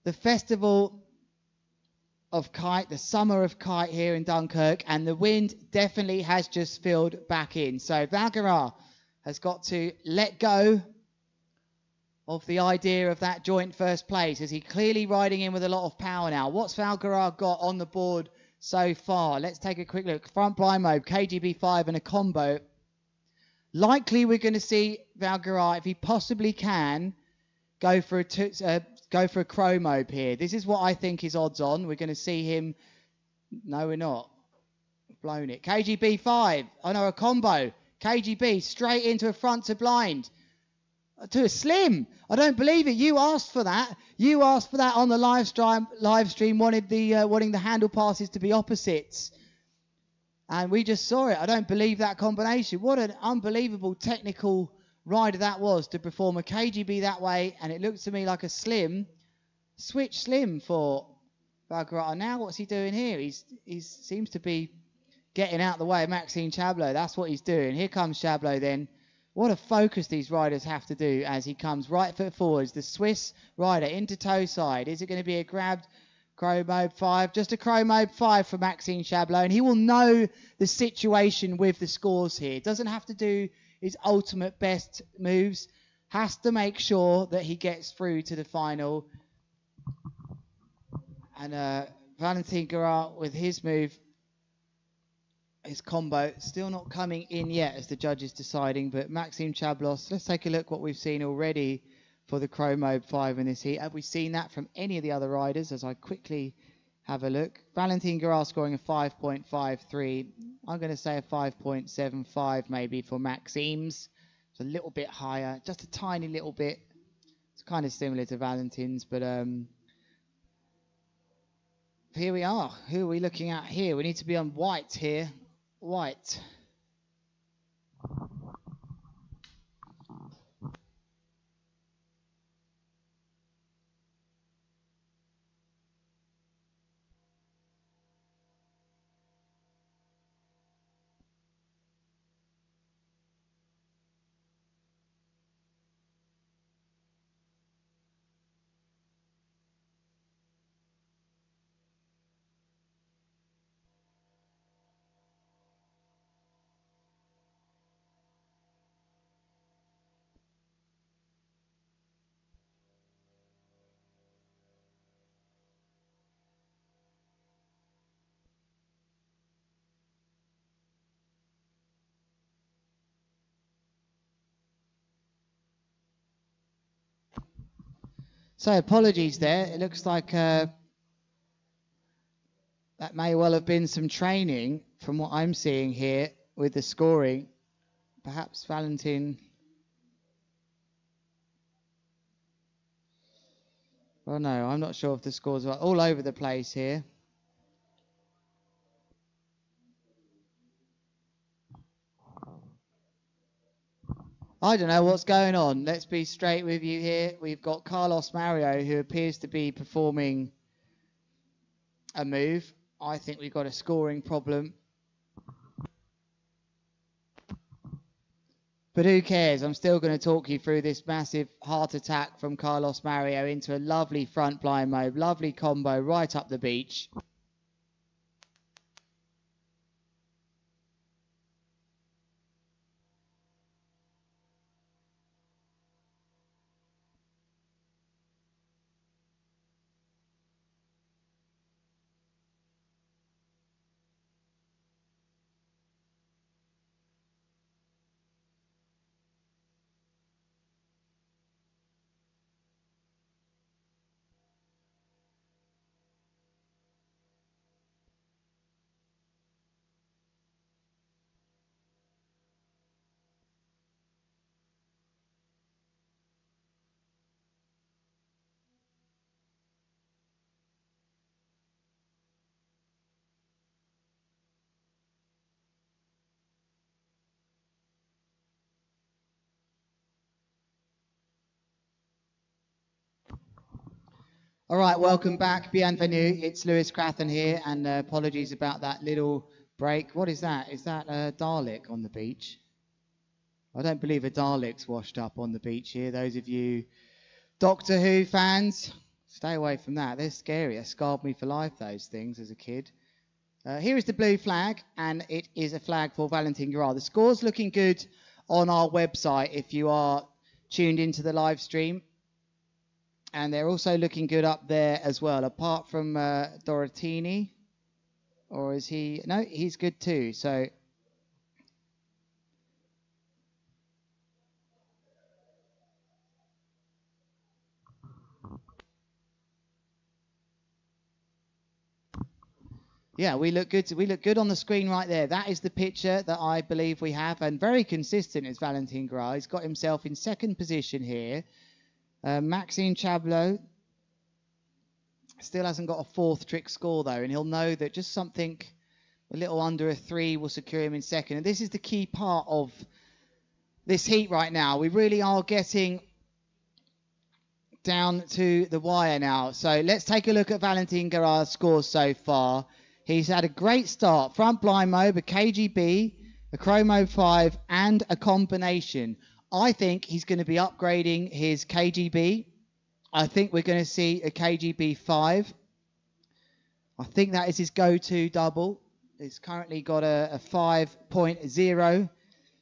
the festival of kite, the summer of kite here in Dunkerque, and the wind definitely has just filled back in. So Valgara has got to let go of the idea of that joint first place, as he's clearly riding in with a lot of power now. What's Valgara got on the board so far? Let's take a quick look. Front blind mobe, KGB 5 and a combo. Likely we're going to see Valgara, if he possibly can, go for a crow mobe here. This is what I think is odds on. We're going to see him. No, we're not. Blown it. KGB 5. Oh no, a combo. KGB straight into a front to blind. To a slim. I don't believe it. You asked for that. You asked for that on the live stream. Wanted the handle passes to be opposites. And we just saw it. I don't believe that combination. What an unbelievable technical rider that was to perform a KGB that way, and it looks to me like a slim, switch slim for Valgara. Now what's he doing here? He seems to be getting out the way of Maxime Chablot. That's what he's doing. Here comes Chablot then. What a focus these riders have to do as he comes right foot forwards. The Swiss rider into toe side. Is it going to be a grabbed crow mobe 5? Just a crow mobe 5 for Maxime Chablot, and he will know the situation with the scores here. Doesn't have to do his ultimate best moves. Has to make sure that he gets through to the final. And Valentin Guerrat with his move, his combo, still not coming in yet as the judge is deciding. But Maxime Chablos, let's take a look what we've seen already for the Chromo 5 in this heat. Have we seen that from any of the other riders? As I quickly have a look. Valentin Guerrat scoring a 5.53. I'm going to say a 5.75 maybe for Maxime's. It's a little bit higher, just a tiny little bit. It's kind of similar to Valentin's, but here we are. Who are we looking at here? We need to be on white here. White. So apologies there. It looks like that may well have been some training from what I'm seeing here with the scoring. Perhaps Valentin. Well, no, I'm not sure if the scores are all over the place here. I don't know what's going on. Let's be straight with you here. We've got Carlos Mario, who appears to be performing a move. I think we've got a scoring problem. But who cares? I'm still going to talk you through this massive heart attack from Carlos Mario into a lovely front blind mode. Lovely combo right up the beach. All right, welcome back. Bienvenue. It's Lewis Crathen here, and apologies about that little break. What is that? Is that a Dalek on the beach? I don't believe a Dalek's washed up on the beach here. Those of you Doctor Who fans, stay away from that. They're scary. They scarred me for life, those things, as a kid. Here is the blue flag, and it is a flag for Valentin Guerrat. The score's looking good on our website if you are tuned into the live stream. And they're also looking good up there as well, apart from Dorotini. Or is he? No, he's good too. So yeah, we look good. We look good on the screen right there. That is the picture that I believe we have, and very consistent is Valentin Guerrat. He's got himself in second position here. Maxime Chablos still hasn't got a fourth trick score though, and he'll know that just something a little under a 3 will secure him in second. And this is the key part of this heat right now. We really are getting down to the wire now. So let's take a look at Valentin Guerrat's scores so far. He's had a great start. Front blind mode, a KGB, a Chromo 5, and a combination. I think he's going to be upgrading his KGB. I think we're going to see a KGB 5. I think that is his go-to double. He's currently got a 5.0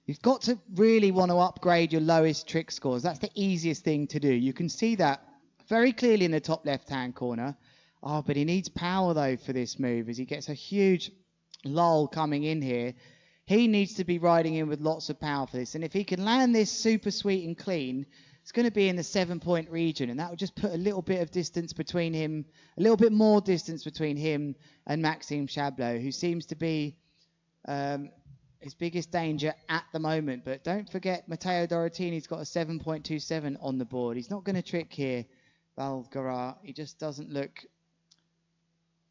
You've got to really want to upgrade your lowest trick scores. That's the easiest thing to do. You can see that very clearly in the top left-hand corner. Oh, but he needs power, though, for this move, as he gets a huge lull coming in here. He needs to be riding in with lots of power for this. And if he can land this super sweet and clean, it's going to be in the 7-point region. And that will just put a little bit of distance between him, a little bit more distance between him and Maxime Chablot, who seems to be his biggest danger at the moment. But don't forget, Matteo Dorotini's got a 7.27 on the board. He's not going to trick here, Valgarat. He just doesn't look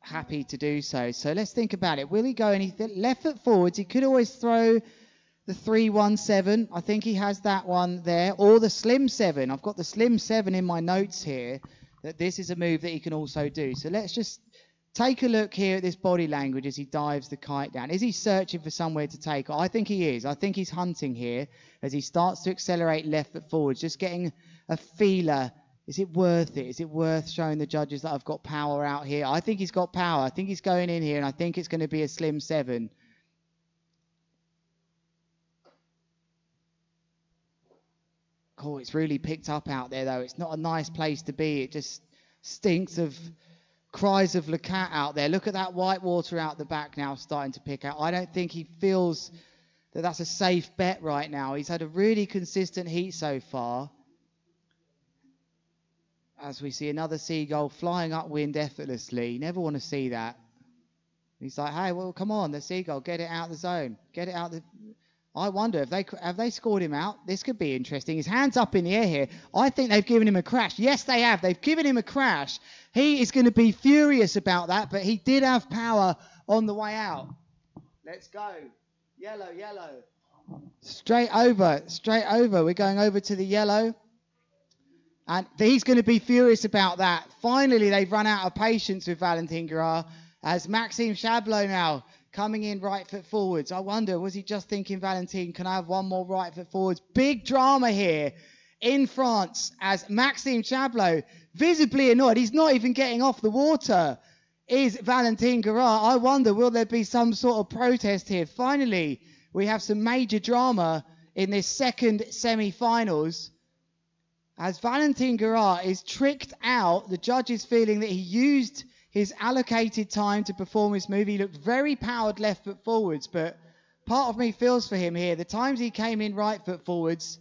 happy to do so. So let's think about it. Will he go any left foot forwards? He could always throw the 3-1-7. I think he has that one there. Or the slim 7. I've got the slim 7 in my notes here, that this is a move that he can also do. So let's just take a look here at this body language as he dives the kite down. Is he searching for somewhere to take? I think he is. I think he's hunting here as he starts to accelerate left foot forwards, just getting a feeler. Is it worth it? Is it worth showing the judges that I've got power out here? I think he's got power. I think he's going in here, and I think it's going to be a slim 7. Oh, it's really picked up out there, though. It's not a nice place to be. It just stinks of cries of Le Cat out there. Look at that white water out the back now starting to pick out. I don't think he feels that that's a safe bet right now. He's had a really consistent heat so far. As we see another seagull flying upwind effortlessly. You never want to see that. He's like, hey, well, come on, the seagull, get it out of the zone. Get it out the... I wonder if have they scored him out? This could be interesting. His hand's up in the air here. I think they've given him a crash. Yes, they have. They've given him a crash. He is going to be furious about that, but he did have power on the way out. Let's go. Yellow, yellow. Straight over, straight over. We're going over to the yellow. And he's going to be furious about that. Finally, they've run out of patience with Valentin Guerard as Maxime Chablot now coming in right foot forwards. I wonder, was he just thinking, Valentin, can I have one more right foot forwards? Big drama here in France as Maxime Chablot, visibly annoyed. He's not even getting off the water, is Valentin Guerard. I wonder, will there be some sort of protest here? Finally, we have some major drama in this second semi-finals. As Valentin Guerard is tricked out, the judges feeling that he used his allocated time to perform his move. He looked very powered left foot forwards, but part of me feels for him here. The times he came in right foot forwards,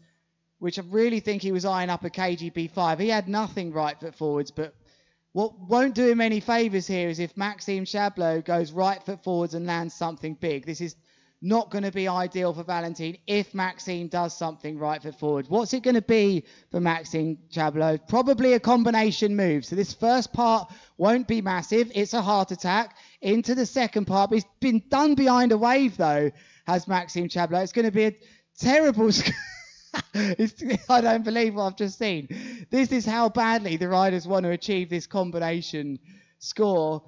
which I really think he was eyeing up a KGB5, he had nothing right foot forwards, but what won't do him any favours here is if Maxime Chablot goes right foot forwards and lands something big. This is not going to be ideal for Valentin if Maxime does something right foot forward. What's it going to be for Maxime Chablot? Probably a combination move. So this first part won't be massive. It's a heart attack. Into the second part. It's been done behind a wave, though, has Maxime Chablot. It's going to be a terrible... I don't believe what I've just seen. This is how badly the riders want to achieve this combination score.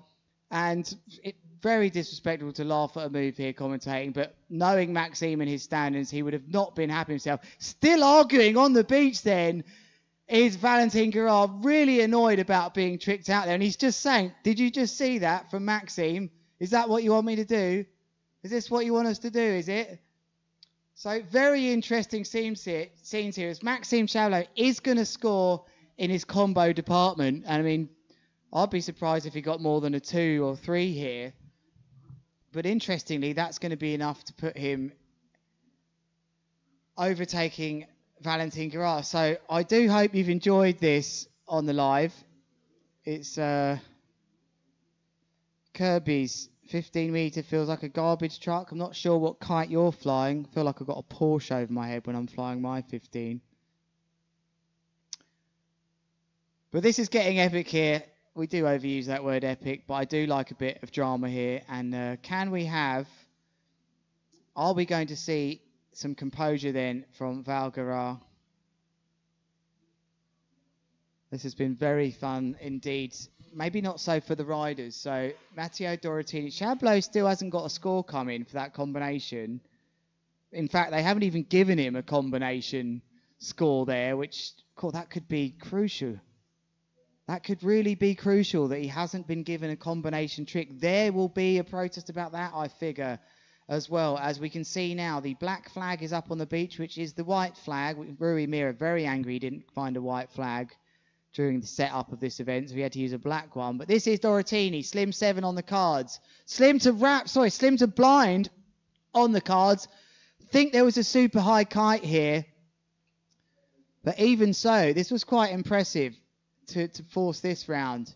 And very disrespectful to laugh at a move here commentating, but knowing Maxime and his standards, he would have not been happy himself. Still arguing on the beach then is Valentin Guerard, really annoyed about being tricked out there. And he's just saying, did you just see that from Maxime? Is that what you want me to do? Is this what you want us to do, is it? So very interesting scenes here as Maxime Chablot is going to score in his combo department. And I mean, I'd be surprised if he got more than a 2 or 3 here. But interestingly, that's going to be enough to put him overtaking Valentin Guerard. So I do hope you've enjoyed this on the live. It's Kirby's 15-metre feels like a garbage truck. I'm not sure what kite you're flying. I feel like I've got a Porsche over my head when I'm flying my 15. But this is getting epic here. We do overuse that word epic, but I do like a bit of drama here. And are we going to see some composure then from Val Guerard? This has been very fun indeed. Maybe not so for the riders. So Matteo Dorotini. Chablot still hasn't got a score coming for that combination. In fact, they haven't even given him a combination score there, which, that could be crucial. That could really be crucial that he hasn't been given a combination trick. There will be a protest about that, I figure, as well. As we can see now, the black flag is up on the beach, which is the white flag. Rui Mira very angry he didn't find a white flag during the setup of this event, so we had to use a black one. But this is Dorotini, Slim 7 on the cards. Slim to blind on the cards. Think there was a super high kite here. But even so, this was quite impressive to force this round.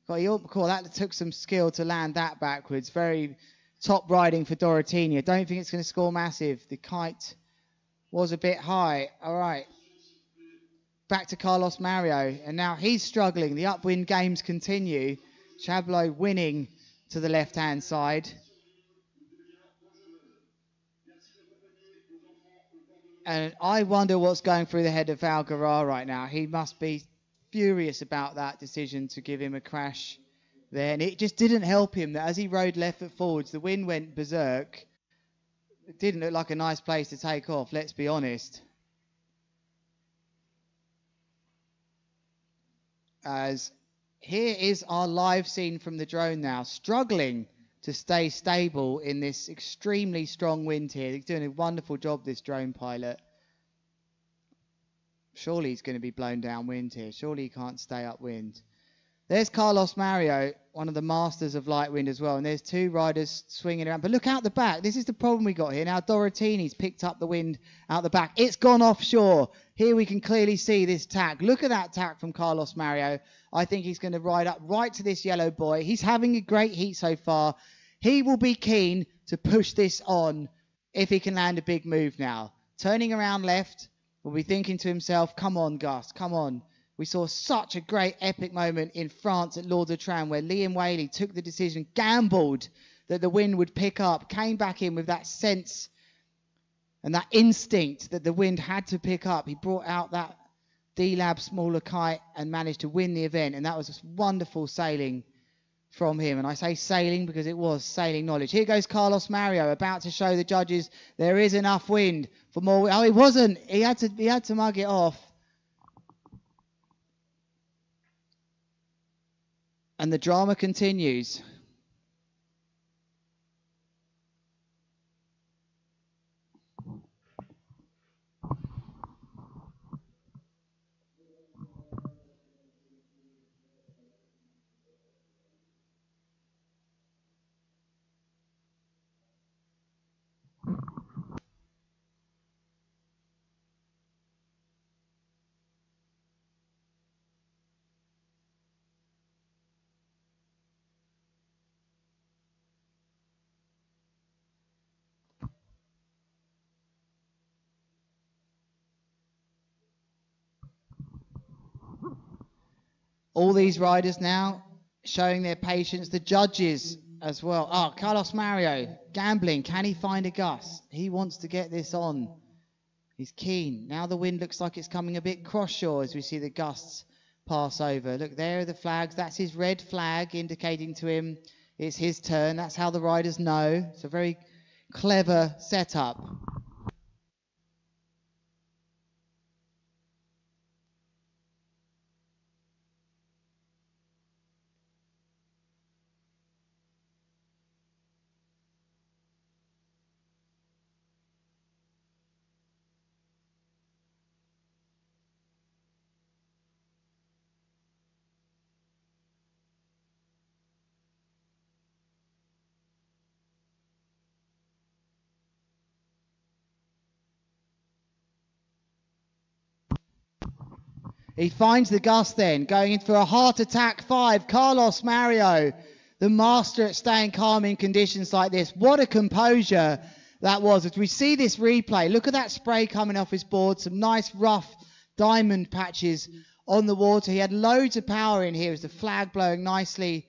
Cool, that took some skill to land that backwards. Very top riding for Dorotini. I don't think it's going to score massive. The kite was a bit high. All right. Back to Carlos Mario. And now he's struggling. The upwind games continue. Chablo winning to the left-hand side. And I wonder what's going through the head of Algarar right now. He must be furious about that decision to give him a crash there. And it just didn't help him that as he rode left foot forwards, the wind went berserk. It didn't look like a nice place to take off, let's be honest. As here is our live scene from the drone now, struggling to stay stable in this extremely strong wind here. He's doing a wonderful job, this drone pilot. Surely he's going to be blown downwind here. Surely he can't stay upwind. There's Carlos Mario, one of the masters of light wind as well. And there's two riders swinging around. But look out the back. This is the problem we got here. Now Dorotini's picked up the wind out the back. It's gone offshore. Here we can clearly see this tack. Look at that tack from Carlos Mario. I think he's going to ride up right to this yellow buoy. He's having a great heat so far. He will be keen to push this on if he can land a big move now. Turning around left, will be thinking to himself, come on, Gus, come on. We saw such a great epic moment in France at Lord de Tram where Liam Whaley took the decision, gambled that the wind would pick up, came back in with that sense and that instinct that the wind had to pick up. He brought out that D-Lab smaller kite and managed to win the event. And that was just wonderful sailing from him. And I say sailing because it was sailing knowledge. Here goes Carlos Mario, about to show the judges there is enough wind for more. Oh, it wasn't. He had to mug it off. And the drama continues. All these riders now showing their patience. The judges as well. Oh, Carlos Mario gambling. Can he find a gust? He wants to get this on. He's keen. Now the wind looks like it's coming a bit cross-shore as we see the gusts pass over. Look, there are the flags. That's his red flag indicating to him it's his turn. That's how the riders know. It's a very clever setup. He finds the gust then, going in for a heart attack 5. Carlos Mario, the master at staying calm in conditions like this. What a composure that was. As we see this replay, look at that spray coming off his board. Some nice rough diamond patches on the water. He had loads of power in here as the flag blowing nicely.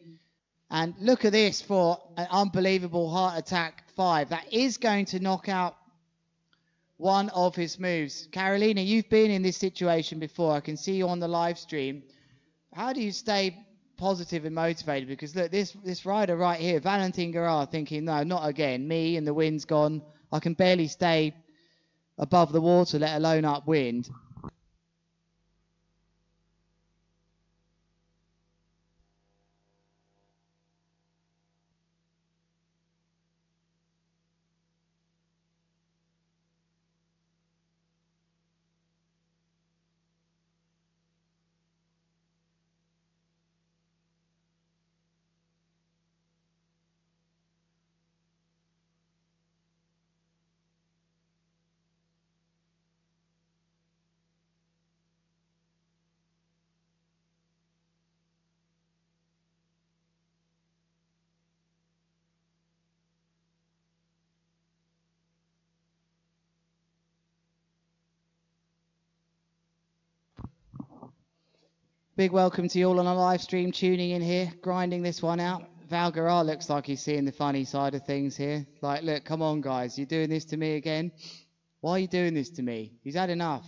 And look at this for an unbelievable heart attack 5. That is going to knock out one of his moves. Carolina, you've been in this situation before. I can see you on the live stream. How do you stay positive and motivated? Because look, this rider right here, Valentin Garard, thinking, no, not again. Me and the wind's gone. I can barely stay above the water, let alone upwind. Big welcome to you all on a live stream tuning in here, grinding this one out. Valgarar looks like he's seeing the funny side of things here. Like, look, come on, guys. You're doing this to me again? Why are you doing this to me? He's had enough.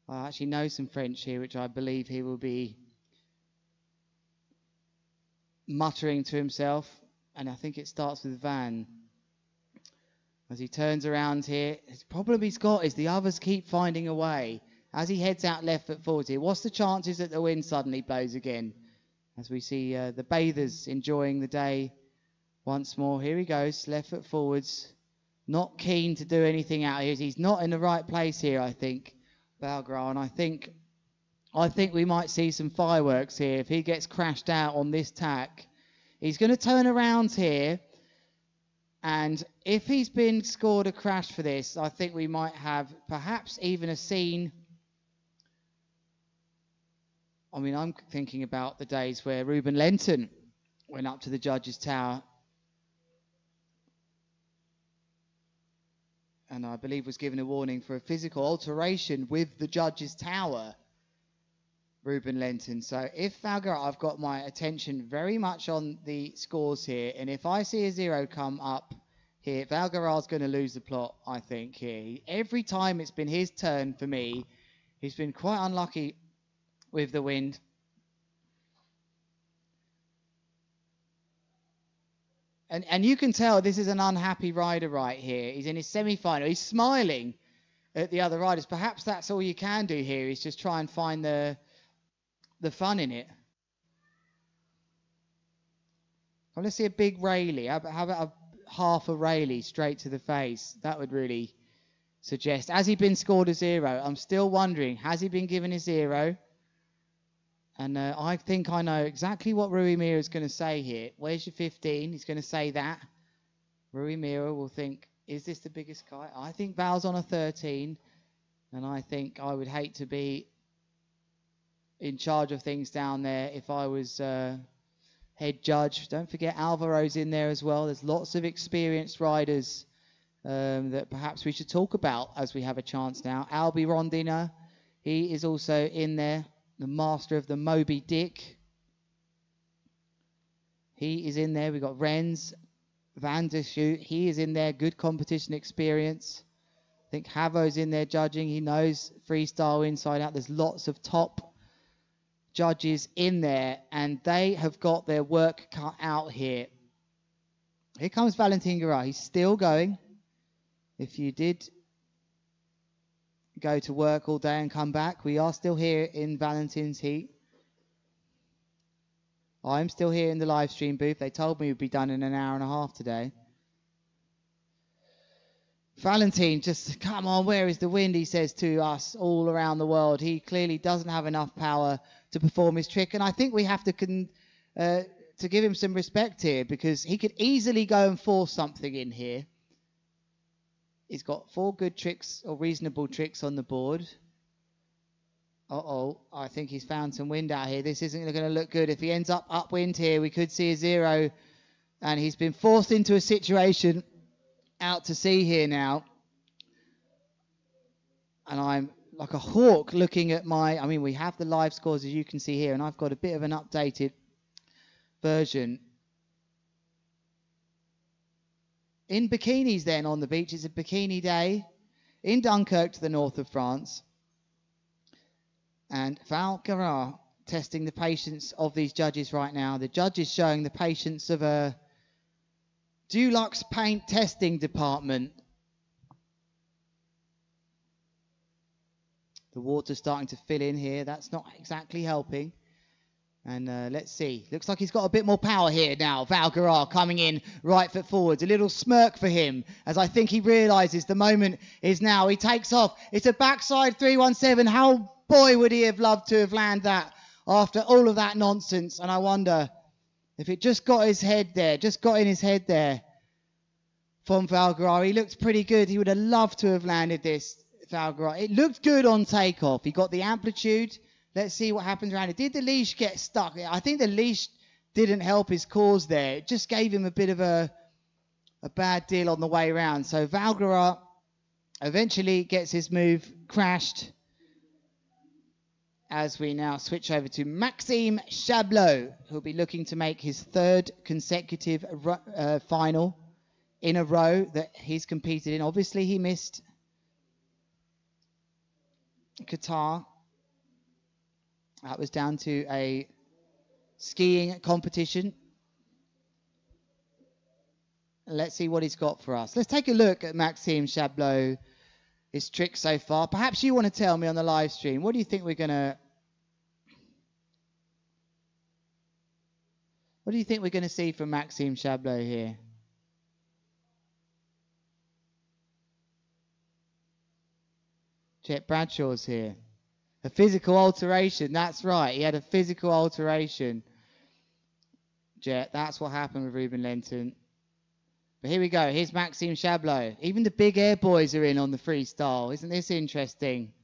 I actually know some French here, which I believe he will be muttering to himself. And I think it starts with Van. As he turns around here, the problem he's got is the others keep finding a way. As he heads out left foot forwards here, what's the chances that the wind suddenly blows again? As we see the bathers enjoying the day once more. Here he goes, left foot forwards. Not keen to do anything out here. He's not in the right place here, I think, Valgarar. And I think we might see some fireworks here. If he gets crashed out on this tack, he's going to turn around here. And if he's been scored a crash for this, I think we might have perhaps even a scene. I mean, I'm thinking about the days where Ruben Lenton went up to the judges' tower and I believe was given a warning for a physical alteration with the judges' tower, Ruben Lenton. So if Valgarar, I've got my attention very much on the scores here, and if I see a 0 come up here, Valgarar's going to lose the plot, I think, here. Every time it's been his turn for me, he's been quite unlucky with the wind. And you can tell this is an unhappy rider right here. He's in his semi-final. He's smiling at the other riders. Perhaps that's all you can do here, is just try and find the fun in it. Well, let's see a big Rayleigh. How about a half a Rayleigh straight to the face? That would really suggest. Has he been scored a 0? I'm still wondering. Has he been given a 0? And I think I know exactly what Rui Mira is going to say here. Where's your 15? He's going to say that. Rui Mira will think, is this the biggest kite? I think Val's on a 13. And I think I would hate to be in charge of things down there if I was head judge. Don't forget Alvaro's in there as well. There's lots of experienced riders that perhaps we should talk about as we have a chance now. Albi Rondina, he is also in there. The master of the Moby Dick. He is in there. We've got Renz, Van der Schoot. He is in there. Good competition experience. I think Havo's in there judging. He knows freestyle inside out. There's lots of top judges in there, and they have got their work cut out here. Here comes Valentin Guerra. He's still going. If you did go to work all day and come back, we are still here in Valentin's heat. I'm still here in the live stream booth. They told me we'd be done in an hour and a half today. Valentin, just come on, where is the wind, he says to us all around the world. He clearly doesn't have enough power to perform his trick, and I think we have to give him some respect here, because he could easily go and force something in here. He's got 4 good tricks, or reasonable tricks, on the board. Uh-oh, I think he's found some wind out here. This isn't going to look good. If he ends up upwind here, we could see a 0. And he's been forced into a situation out to sea here now. And I'm like a hawk looking at I mean, we have the live scores, as you can see here, and I've got a bit of an updated version. In bikinis then on the beach, it's a bikini day in Dunkerque to the north of France. And Valgarar testing the patience of these judges right now. The judges showing the patience of a Dulux paint testing department. The water's starting to fill in here. That's not exactly helping. And let's see. Looks like he's got a bit more power here now. Valgarar coming in right foot forwards. A little smirk for him, as I think he realises the moment is now. He takes off. It's a backside 317. How, boy, would he have loved to have landed that after all of that nonsense. And I wonder if it just got his head there, just got in his head there from Valgarar. He looked pretty good. He would have loved to have landed this, Valgarar. It looked good on takeoff. He got the amplitude. Let's see what happens around it. Did the leash get stuck? I think the leash didn't help his cause there. It just gave him a bit of a bad deal on the way around. So Valgarar eventually gets his move crashed. as we now switch over to Maxime Chablot, who'll be looking to make his third consecutive final in a row that he's competed in. Obviously, he missed Qatar. That was down to a skiing competition. Let's see what he's got for us. Let's take a look at Maxime Chablot, his trick so far. Perhaps you want to tell me on the live stream, what do you think we're going to... What do you think we're going to see from Maxime Chablot here? Jet Bradshaw's here. A physical alteration, that's right. He had a physical alteration. Jet, that's what happened with Ruben Lenton. But here we go. Here's Maxime Chablot. Even the big air boys are in on the freestyle. Isn't this interesting?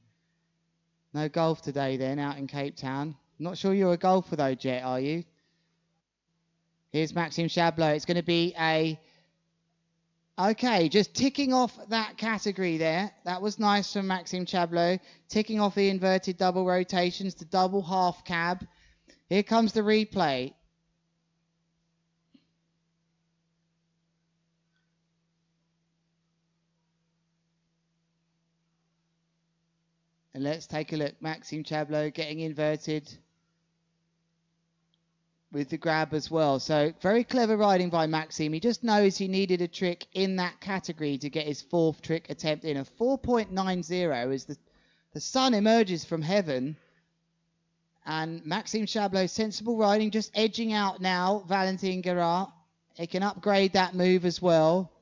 No golf today then out in Cape Town. Not sure you're a golfer though, Jet, are you? Here's Maxime Chablot. It's going to be a... Okay, just ticking off that category there. That was nice from Maxime Chablot. Ticking off the inverted double rotations, the double half cab. Here comes the replay. And let's take a look. Maxime Chablot getting inverted with the grab as well. So very clever riding by Maxime. He just knows he needed a trick in that category to get his fourth trick attempt in. A 4.90 as the sun emerges from heaven. And Maxime Chablot, sensible riding, just edging out now Valentin Guerrat. He can upgrade that move as well.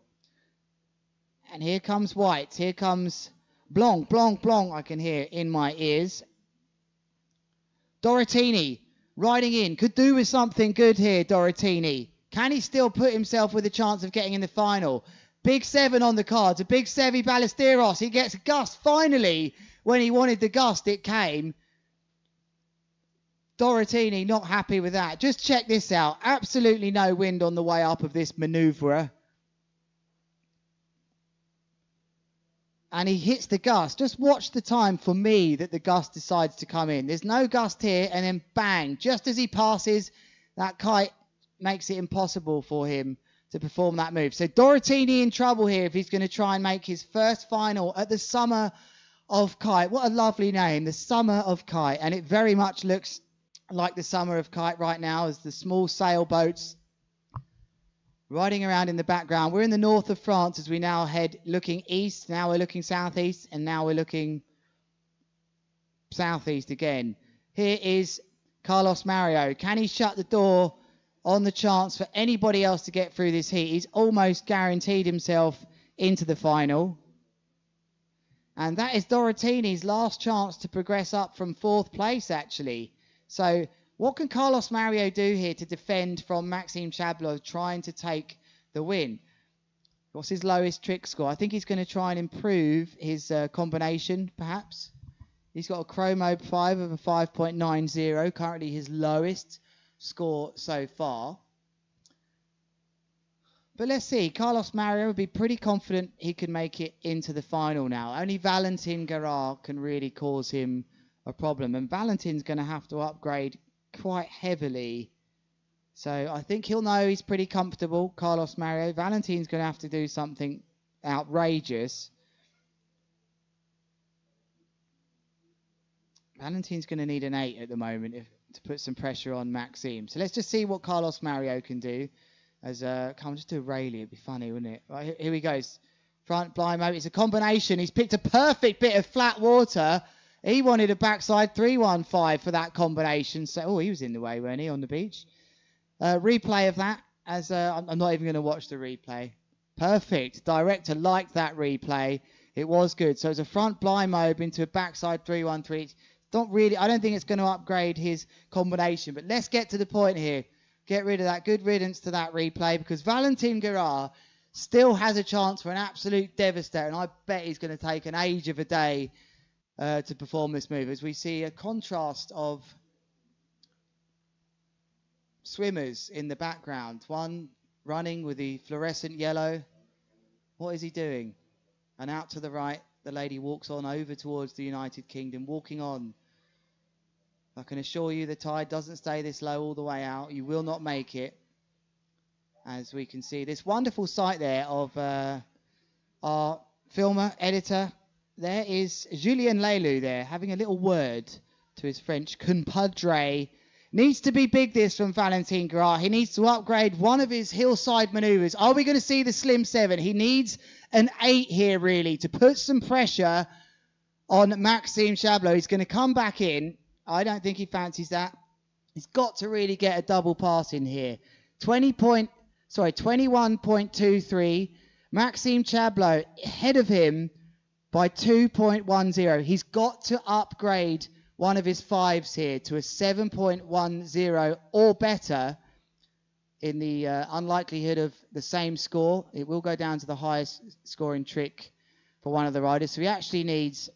And here comes White. Here comes Blanc, Blanc, Blanc, I can hear in my ears. Dorotini riding in. Could do with something good here, Dorotini. Can he still put himself with a chance of getting in the final? Big 7 on the cards. A big Sevi Ballesteros. He gets a gust. Finally, when he wanted the gust, it came. Dorotini not happy with that. Just check this out. Absolutely no wind on the way up of this manoeuvre. And he hits the gust. Just watch the time for me that the gust decides to come in. There's no gust here, and then bang. Just as he passes, that kite makes it impossible for him to perform that move. So Dorotini in trouble here if he's going to try and make his first final at the Summer of Kite. What a lovely name, the Summer of Kite. And it very much looks like the Summer of Kite right now as the small sailboats riding around in the background. We're in the north of France as we now head looking east. Now we're looking southeast, and now we're looking southeast again. Here is Carlos Mario. Can he shut the door on the chance for anybody else to get through this heat? He's almost guaranteed himself into the final. And that is Dorotini's last chance to progress up from 4th place, actually. So what can Carlos Mario do here to defend from Maxime Chablot trying to take the win? What's his lowest trick score? I think he's going to try and improve his combination, perhaps. He's got a Chromo 5 of a 5.90, currently his lowest score so far. But let's see. Carlos Mario would be pretty confident he can make it into the final now. Only Valentin Guerrat can really cause him a problem. And Valentin's going to have to upgrade quite heavily. So I think he'll know he's pretty comfortable, Carlos Mario. Valentin's going to have to do something outrageous. Valentin's going to need an 8 at the moment to put some pressure on Maxime. So let's just see what Carlos Mario can do. As come on, just do a Rayleigh. It'd be funny, wouldn't it? Right, here he goes. Front blind mode. It's a combination. He's picked a perfect bit of flat water. He wanted a backside 315 for that combination. So, oh, he was in the way, weren't he, on the beach? Replay of that. As I'm not even going to watch the replay. Perfect. Director liked that replay. It was good. So it's a front blind mode into a backside 313. Not really. I don't think it's going to upgrade his combination. But let's get to the point here. Get rid of that. Good riddance to that replay because Valentin Guerrat still has a chance for an absolute devastator. And I bet he's going to take an age of a day to perform this move, as we see a contrast of swimmers in the background. One running with the fluorescent yellow. What is he doing? And out to the right, the lady walks on over towards the United Kingdom, walking on I can assure you the tide doesn't stay this low all the way out. You will not make it. As we can see, this wonderful sight there of our filmer, editor. There is Julien Leilou there, having a little word to his French compadre. Needs to be big, this from Valentin Guerard. He needs to upgrade one of his hillside manoeuvres. Are we going to see the Slim 7? He needs an 8 here, really, to put some pressure on Maxime Chablot. He's going to come back in. I don't think he fancies that. He's got to really get a double pass in here. 21.23. Maxime Chablot ahead of him by 2.10. He's got to upgrade one of his 5s here to a 7.10 or better in the unlikelihood of the same score. It will go down to the highest scoring trick for one of the riders. So he actually needs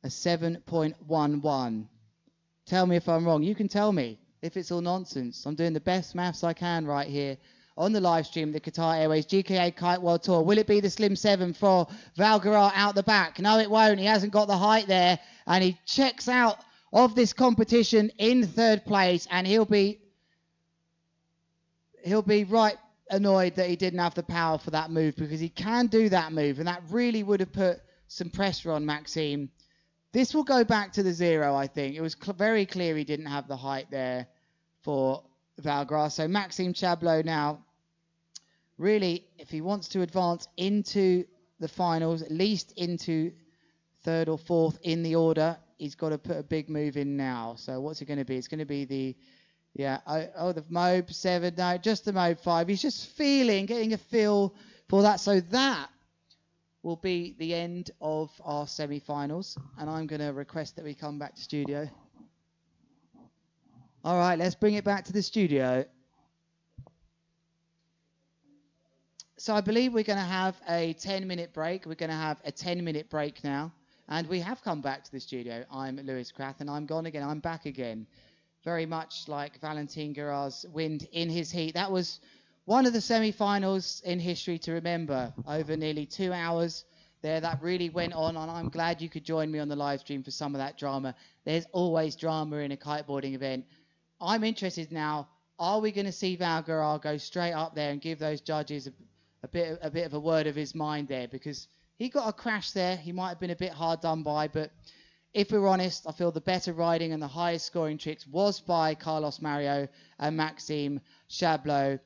a 7.11. Tell me if I'm wrong. You can tell me if it's all nonsense. I'm doing the best maths I can right here on the live stream, the Qatar Airways GKA Kite World Tour. Will it be the Slim 7 for Val Guerard out the back? No, it won't. He hasn't got the height there. And he checks out of this competition in 3rd place. And he'll be right annoyed that he didn't have the power for that move, because he can do that move. And that really would have put some pressure on Maxime. This will go back to the 0, I think. It was very clear he didn't have the height there for Val Guerard. So Maxime Chablot now, really, if he wants to advance into the finals, at least into 3rd or 4th in the order, he's got to put a big move in now. So what's it going to be? It's going to be the, the Mobe 7. No, just the Mobe 5. He's just getting a feel for that. So that will be the end of our semi-finals. And I'm going to request that we come back to studio. All right, let's bring it back to the studio. So I believe we're going to have a 10-minute break. We're going to have a 10-minute break now. And we have come back to the studio. I'm Lewis Krath, and I'm gone again. I'm back again. Very much like Valentin Guerard's wind in his heat. That was one of the semi-finals in history to remember. Over nearly 2 hours there. That really went on, and I'm glad you could join me on the live stream for some of that drama. There's always drama in a kiteboarding event. I'm interested now, are we going to see Val Guerard go straight up there and give those judges a bit of a word of his mind there? Because he got a crash there. He might have been a bit hard done by, but if we're honest, I feel the better riding and the highest scoring tricks was by Carlos Mario and Maxime Chablot.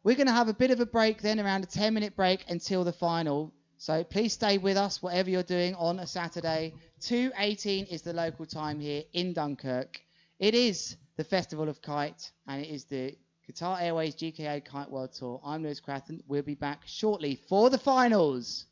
We're going to have a bit of a break then, around a 10-minute break until the final. So please stay with us, whatever you're doing on a Saturday. 2:18 is the local time here in Dunkerque. It is the Festival of Kite, and it is the Qatar Airways GKA Kite World Tour. I'm Lewis Cratton. We'll be back shortly for the finals.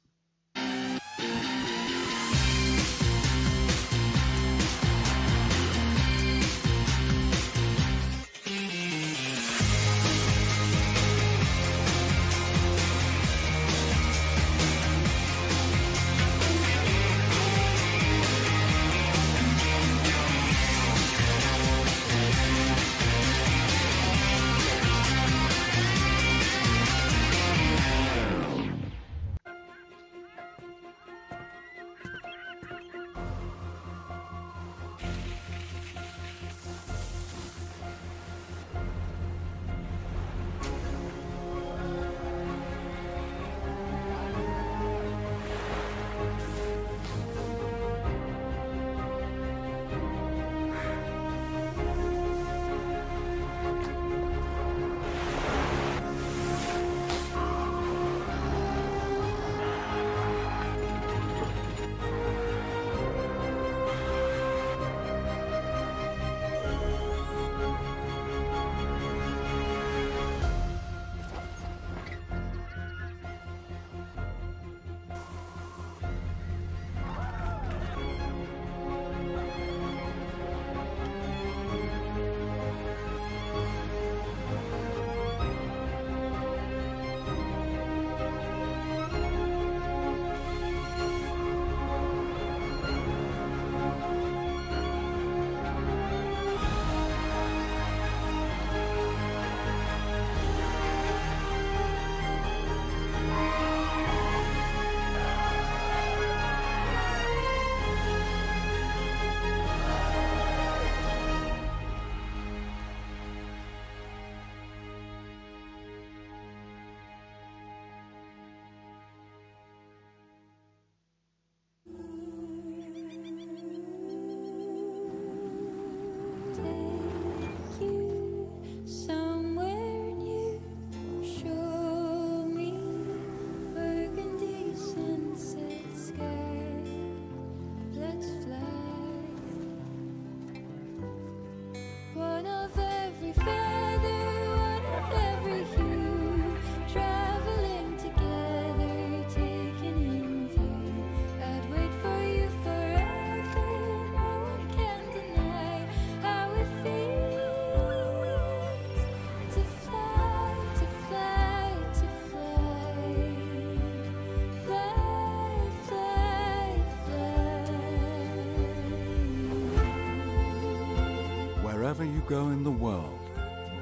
go in the world,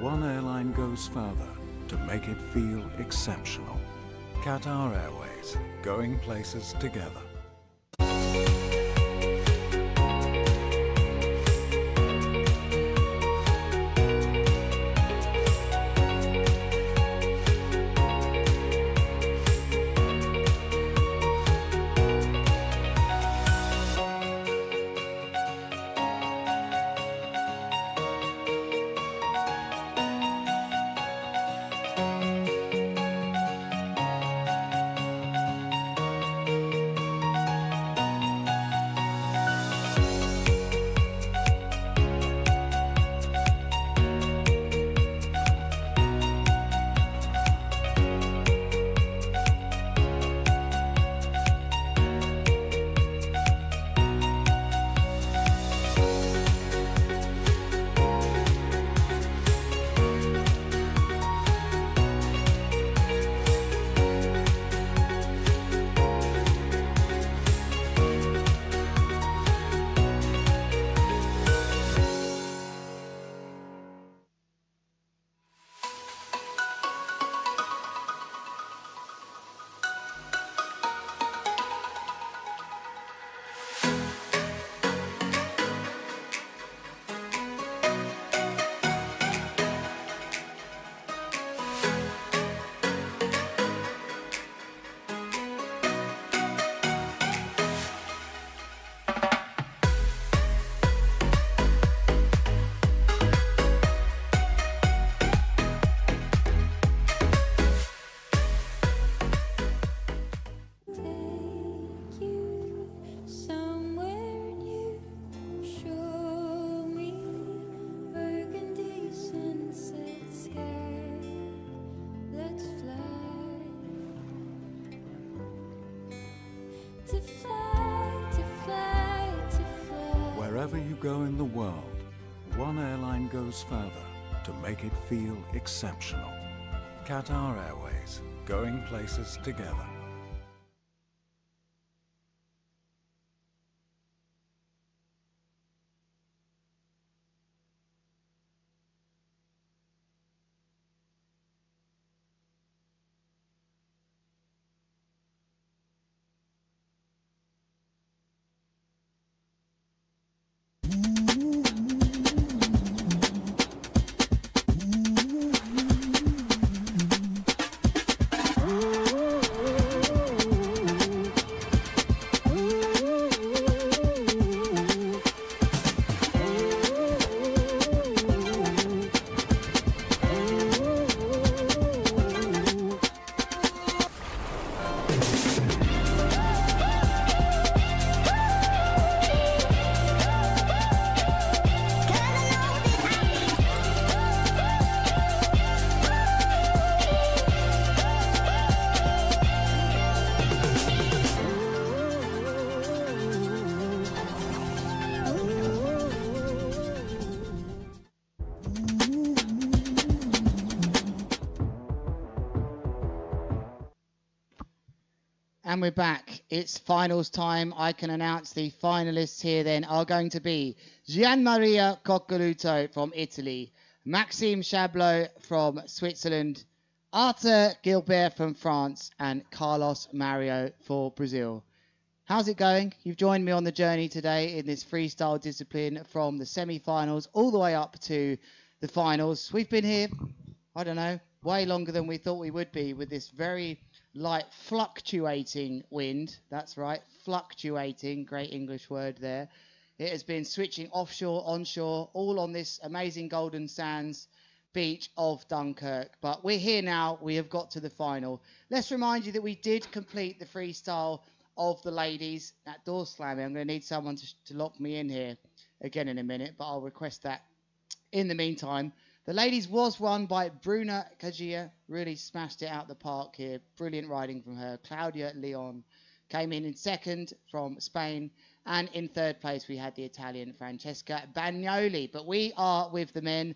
one airline goes further to make it feel exceptional. Qatar Airways, going places together. Wherever you go in the world, one airline goes further to make it feel exceptional. Qatar Airways, going places together. And we're back. It's finals time. I can announce the finalists here then are going to be Gianmaria Coccoluto from Italy, Maxime Chablot from Switzerland, Arthur Gilbert from France, and Carlos Mario for Brazil. How's it going? You've joined me on the journey today in this freestyle discipline from the semi-finals all the way up to the finals. We've been here, I don't know, way longer than we thought we would be with this very light fluctuating wind. That's right, fluctuating, great English word there. It has been switching offshore, onshore, all on this amazing golden sands beach of Dunkirk. But we're here now, we have got to the final. Let's remind you that we did complete the freestyle of the ladies. That door slamming, I'm going to need someone to lock me in here again in a minute, but I'll request that in the meantime. The ladies was won by Bruna Kajia, really smashed it out the park here. Brilliant riding from her. Claudia Leon came in second from Spain. And in third place, we had the Italian Francesca Bagnoli. But we are with the men.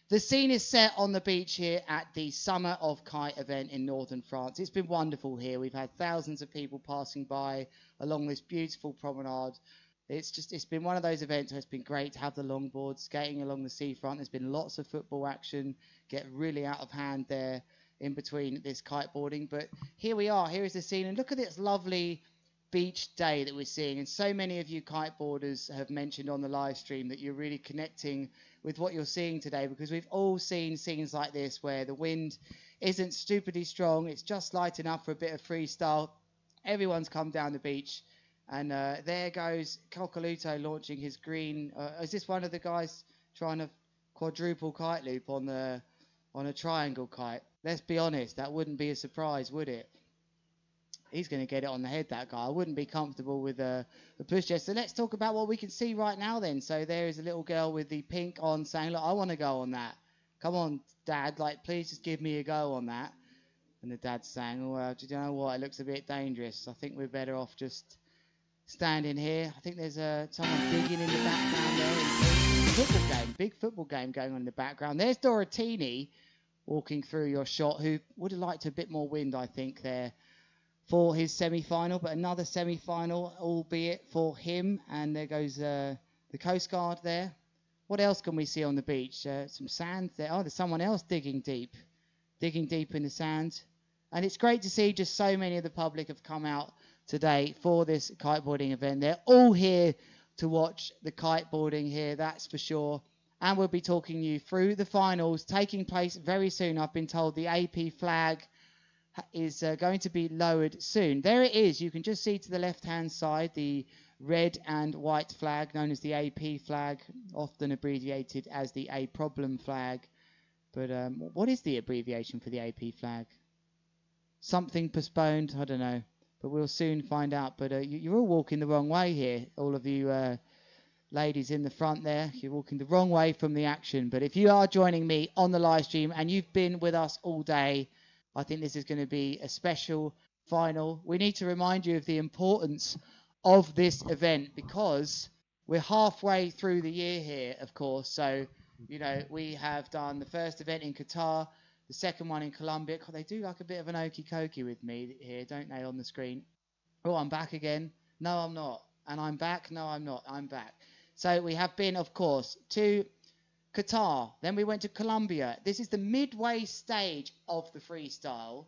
The scene is set on the beach here at the Summer of Kite event in northern France. It's been wonderful here. We've had thousands of people passing by along this beautiful promenade. It's been one of those events where it's been great to have the longboard skating along the seafront. There's been lots of football action, get really out of hand there in between this kiteboarding. But here we are, here is the scene, and look at this lovely beach day that we're seeing. And so many of you kiteboarders have mentioned on the live stream that you're really connecting with what you're seeing today, because we've all seen scenes like this where the wind isn't stupidly strong, it's just light enough for a bit of freestyle. Everyone's come down the beach. And there goes Coccoluto launching his green. Is this one of the guys trying to quadruple kite loop on a triangle kite? Let's be honest, that wouldn't be a surprise, would it? He's going to get it on the head, that guy. I wouldn't be comfortable with a push jet. So let's talk about what we can see right now then. So there is a little girl with the pink on saying, look, I want to go on that. Come on, Dad, like, please just give me a go on that. And the dad's saying, oh, well, do you know what? It looks a bit dangerous. I think we're better off just standing here. I think there's someone digging in the background there. Big football game going on in the background. There's Dorotini walking through your shot, who would have liked a bit more wind, I think, there for his semi-final. But another semi-final, albeit for him. And there goes the Coast Guard there. What else can we see on the beach? Some sand there. Oh, there's someone else digging deep in the sand. And it's great to see just so many of the public have come out today for this kiteboarding event. They're all here to watch the kiteboarding here, that's for sure. And we'll be talking you through the finals taking place very soon. I've been told the AP flag is going to be lowered soon. There it is. You can just see to the left-hand side the red and white flag known as the AP flag, often abbreviated as the A problem flag. But what is the abbreviation for the AP flag? Something postponed? I don't know. But we'll soon find out. But you're all walking the wrong way here, all of you ladies in the front there. You're walking the wrong way from the action. But if you are joining me on the live stream and you've been with us all day, I think this is going to be a special final. We need to remind you of the importance of this event, because we're halfway through the year here, of course. So, you know, we have done the first event in Qatar, the second one in Colombia. God, they do like a bit of an okey-cokey with me here, don't they, on the screen? Oh, I'm back again. No, I'm not. And I'm back. No, I'm not. I'm back. So we have been, of course, to Qatar. Then we went to Colombia. This is the midway stage of the freestyle.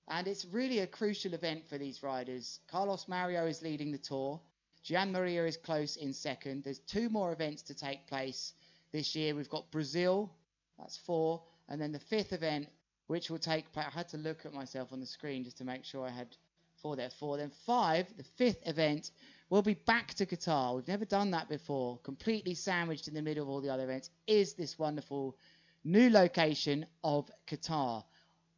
And it's really a crucial event for these riders. Carlos Mario is leading the tour. Gian Maria is close in second. There's 2 more events to take place this year. We've got Brazil. That's 4. And then the 5th event, which will take place. I had to look at myself on the screen just to make sure I had 4 there. 4. Then 5, the 5th event, will be back to Qatar. We've never done that before. Completely sandwiched in the middle of all the other events is this wonderful new location of Qatar.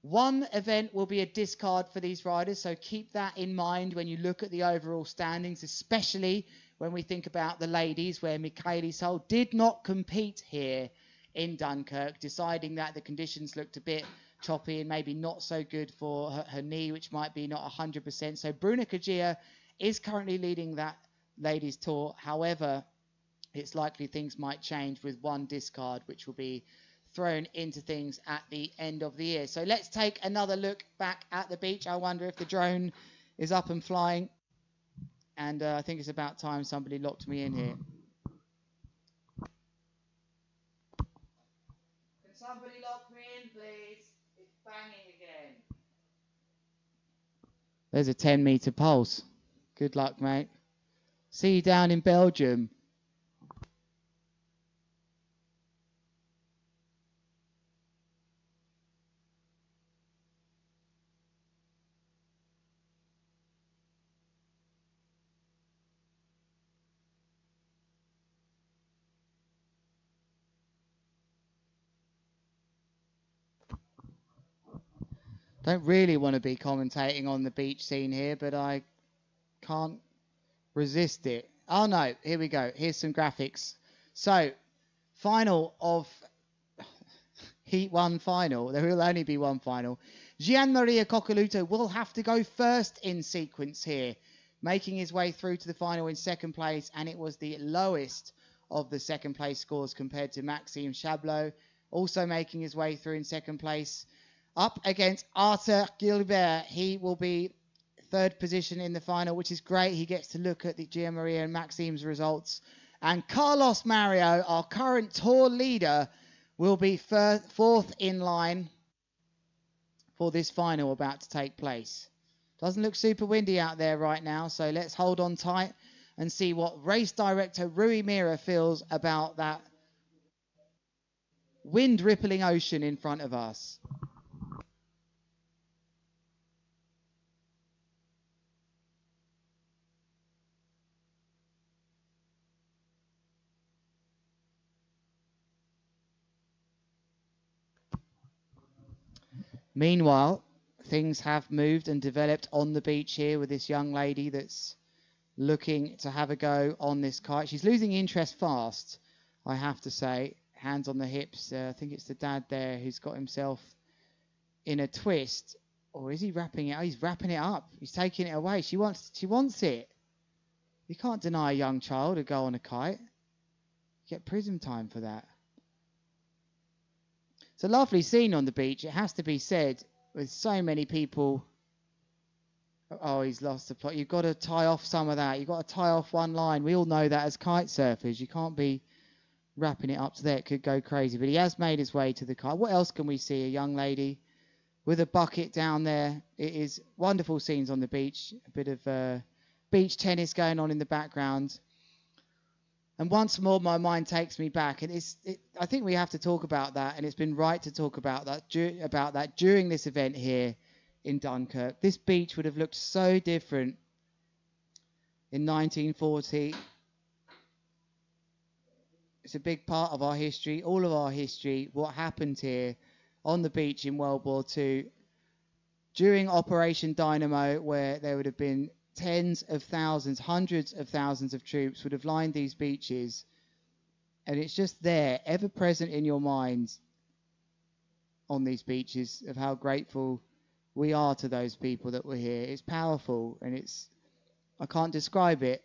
One event will be a discard for these riders, so keep that in mind when you look at the overall standings, especially when we think about the ladies, where Michaeli Sol did not compete here in Dunkirk, deciding that the conditions looked a bit choppy and maybe not so good for her knee, which might be not 100%. So Bruna Kajia is currently leading that ladies tour. However, it's likely things might change with one discard, which will be thrown into things at the end of the year. So let's take another look back at the beach. I wonder if the drone is up and flying. And I think it's about time somebody locked me in here. Can somebody lock me in, please? It's banging again. There's a 10-meter pulse. Good luck, mate. See you down in Belgium. Don't really want to be commentating on the beach scene here, but I can't resist it. Oh no, here we go. Here's some graphics. So, final of Heat 1 final. There will only be one final. Gian Maria Coccoluto will have to go first in sequence here, making his way through to the final in second place, and it was the lowest of the second place scores compared to Maxime Chablot, also making his way through in second place. Up against Arthur Gilbert, he will be third position in the final, which is great. He gets to look at the Gia Maria and Maxime's results. And Carlos Mario, our current tour leader, will be fourth in line for this final about to take place. Doesn't look super windy out there right now, so let's hold on tight and see what race director Rui Mira feels about that wind rippling ocean in front of us. Meanwhile, things have moved and developed on the beach here with this young lady that's looking to have a go on this kite. She's losing interest fast, I have to say. Hands on the hips. I think it's the dad there who's got himself in a twist. Or is he wrapping it? Oh, he's wrapping it up. He's taking it away. She wants it. You can't deny a young child to go on a kite. You get prison time for that. It's a lovely scene on the beach, it has to be said, with so many people. Oh, he's lost the plot. You've got to tie off some of that. You've got to tie off one line. We all know that as kite surfers. You can't be wrapping it up to there. It could go crazy. But he has made his way to the kite. What else can we see? A young lady with a bucket down there. It is wonderful scenes on the beach. A bit of beach tennis going on in the background. And once more, my mind takes me back. And I think we have to talk about that. And it's been right to talk about that during this event here in Dunkirk. This beach would have looked so different in 1940. It's a big part of our history, all of our history, what happened here on the beach in World War II during Operation Dynamo, where there would have been tens of thousands, hundreds of thousands of troops would have lined these beaches, and it's just there, ever present in your minds on these beaches, of how grateful we are to those people that were here. It's powerful, and I can't describe it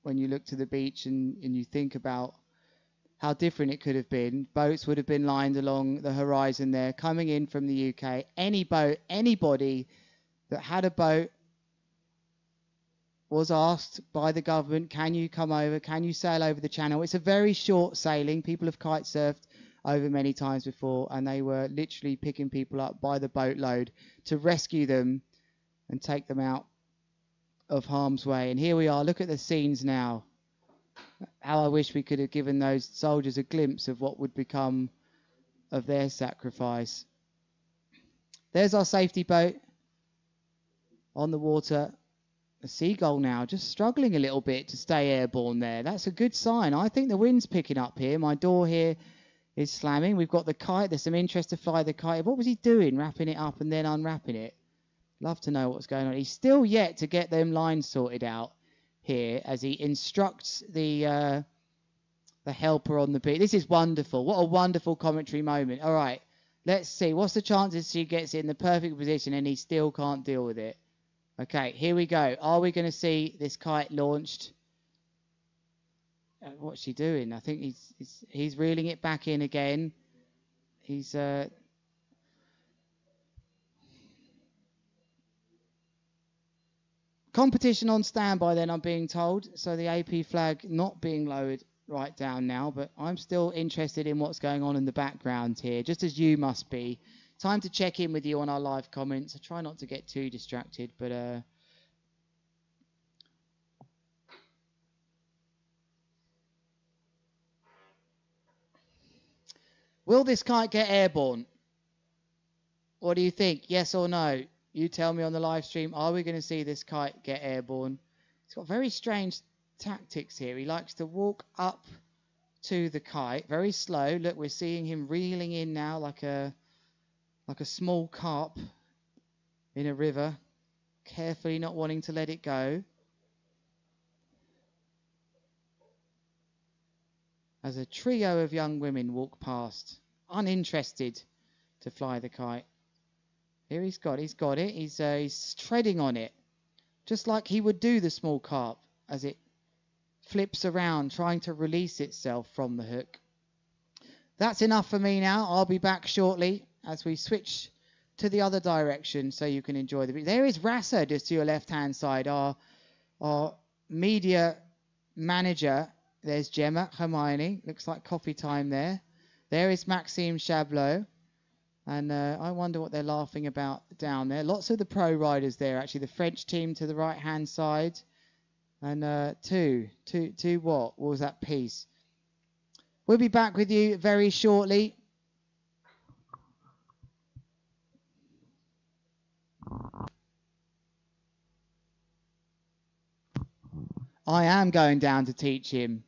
when you look to the beach and you think about how different it could have been. Boats would have been lined along the horizon there, coming in from the UK. Any boat, anybody that had a boat was asked by the government, can you come over, can you sail over the channel? It's a very short sailing. People have kite surfed over many times before, and they were literally picking people up by the boatload to rescue them and take them out of harm's way. And here we are, look at the scenes now. How I wish we could have given those soldiers a glimpse of what would become of their sacrifice. There's our safety boat on the water. A seagull now, just struggling a little bit to stay airborne there. That's a good sign. I think the wind's picking up here. My door here is slamming. We've got the kite. There's some interest to fly the kite. What was he doing, wrapping it up and then unwrapping it? Love to know what's going on. He's still yet to get them lines sorted out here as he instructs the helper on the beach. This is wonderful. What a wonderful commentary moment. All right, let's see. What's the chances she gets it in the perfect position and he still can't deal with it? Okay, here we go. Are we going to see this kite launched? What's she doing? I think he's reeling it back in again. He's competition on standby then, I'm being told. So the AP flag not being lowered right down now, but I'm still interested in what's going on in the background here, just as you must be. Time to check in with you on our live comments. I try not to get too distracted, but will this kite get airborne? What do you think? Yes or no? You tell me on the live stream. Are we going to see this kite get airborne? He's got very strange tactics here. He likes to walk up to the kite very slow. Look, we're seeing him reeling in now like a small carp in a river, carefully not wanting to let it go. As a trio of young women walk past, uninterested to fly the kite. Here he's got it. He's treading on it, just like he would do the small carp as it flips around, trying to release itself from the hook. That's enough for me now. I'll be back shortly as we switch to the other direction so you can enjoy the view. There is Rasa just to your left-hand side, our media manager. There's Gemma Hermione. Looks like coffee time there. There is Maxime Chablot. And I wonder what they're laughing about down there. Lots of the pro riders there, actually. The French team to the right-hand side. And two what? What was that piece? We'll be back with you very shortly. I am going down to teach him.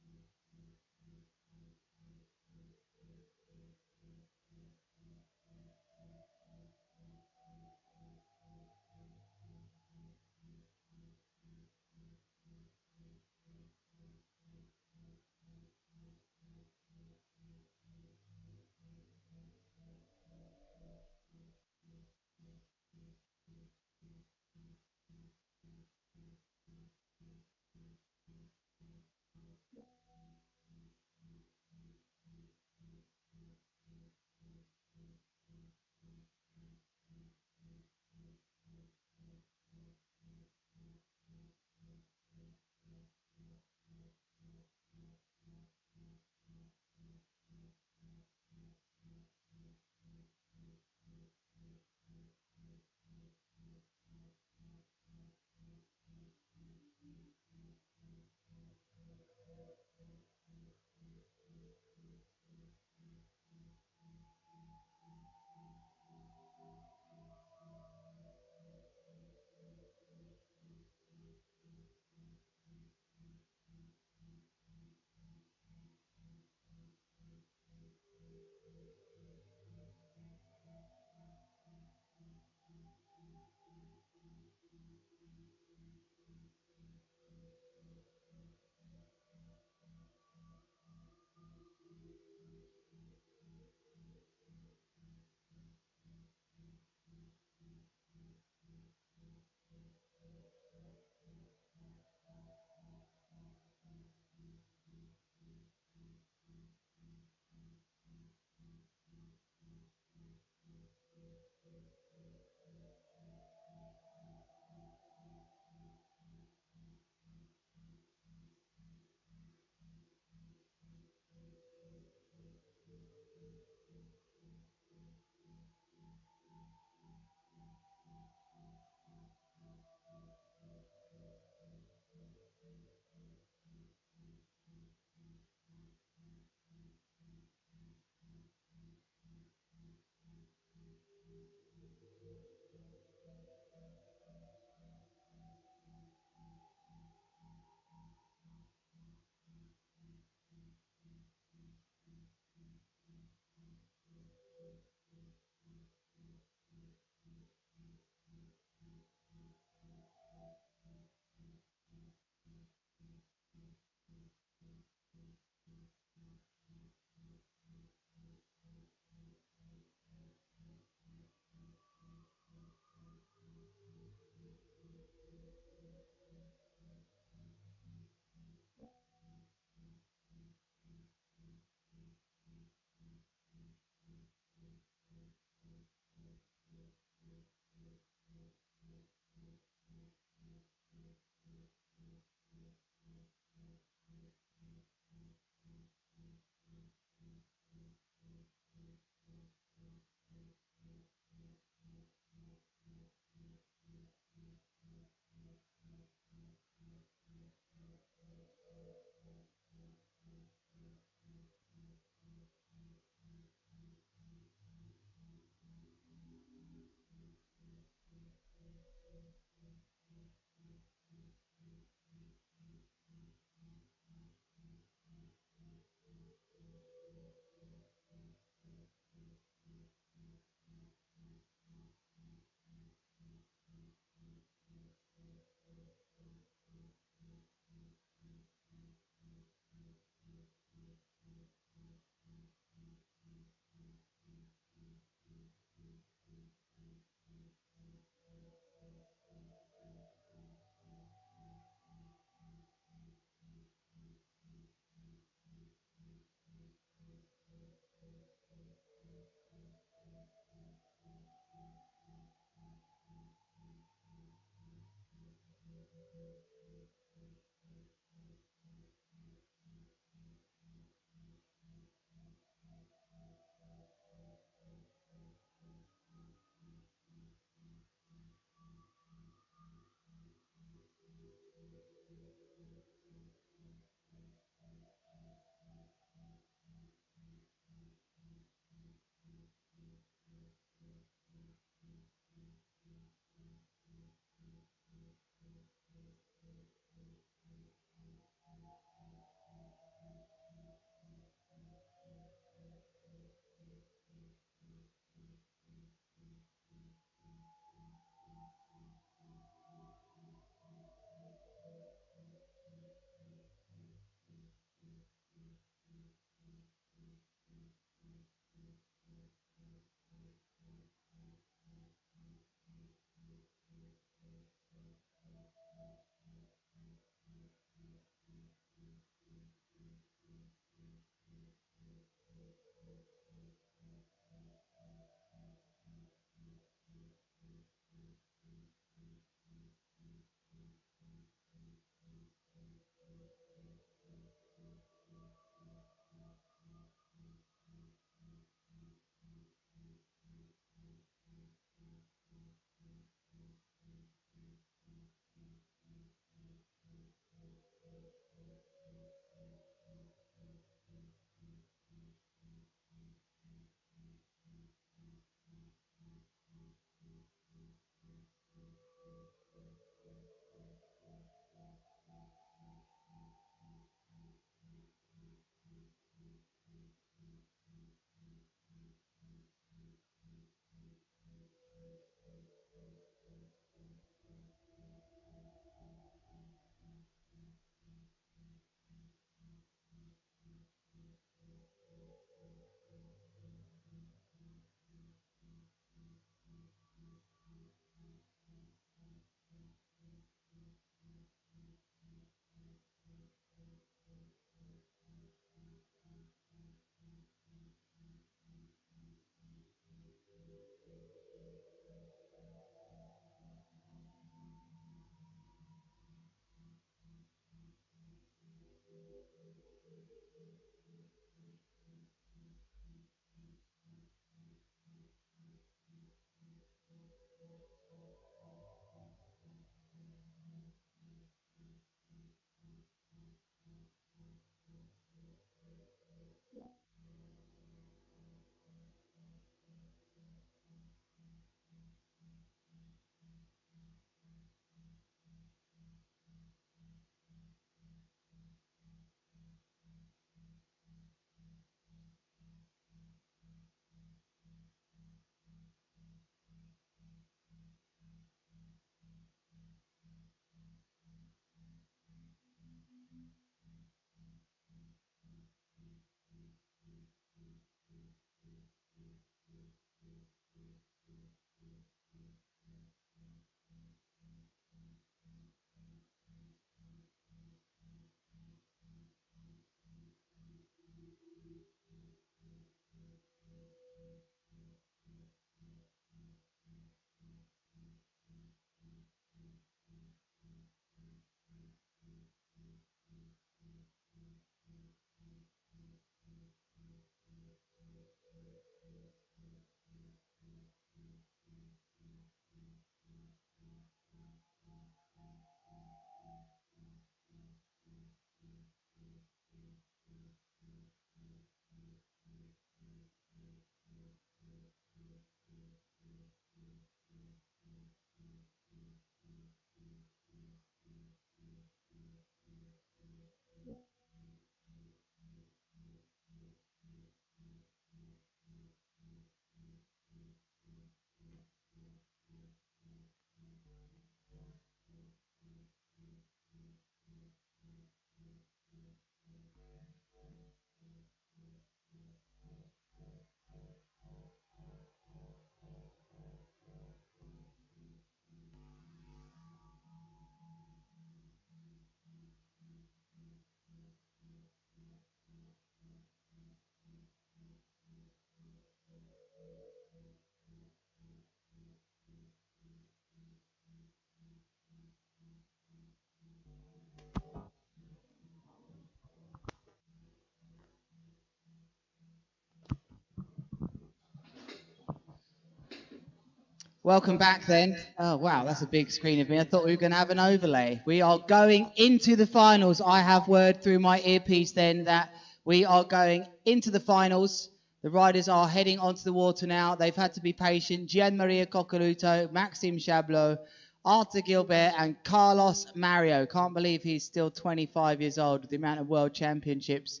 Welcome back then. Oh, wow, that's a big screen of me. I thought we were going to have an overlay. We are going into the finals. I have word through my earpiece then that we are going into the finals. The riders are heading onto the water now. They've had to be patient. Gian-Maria Coccoluto, Maxime Chablot, Arthur Gilbert and Carlos Mario. Can't believe he's still 25 years old with the amount of world championships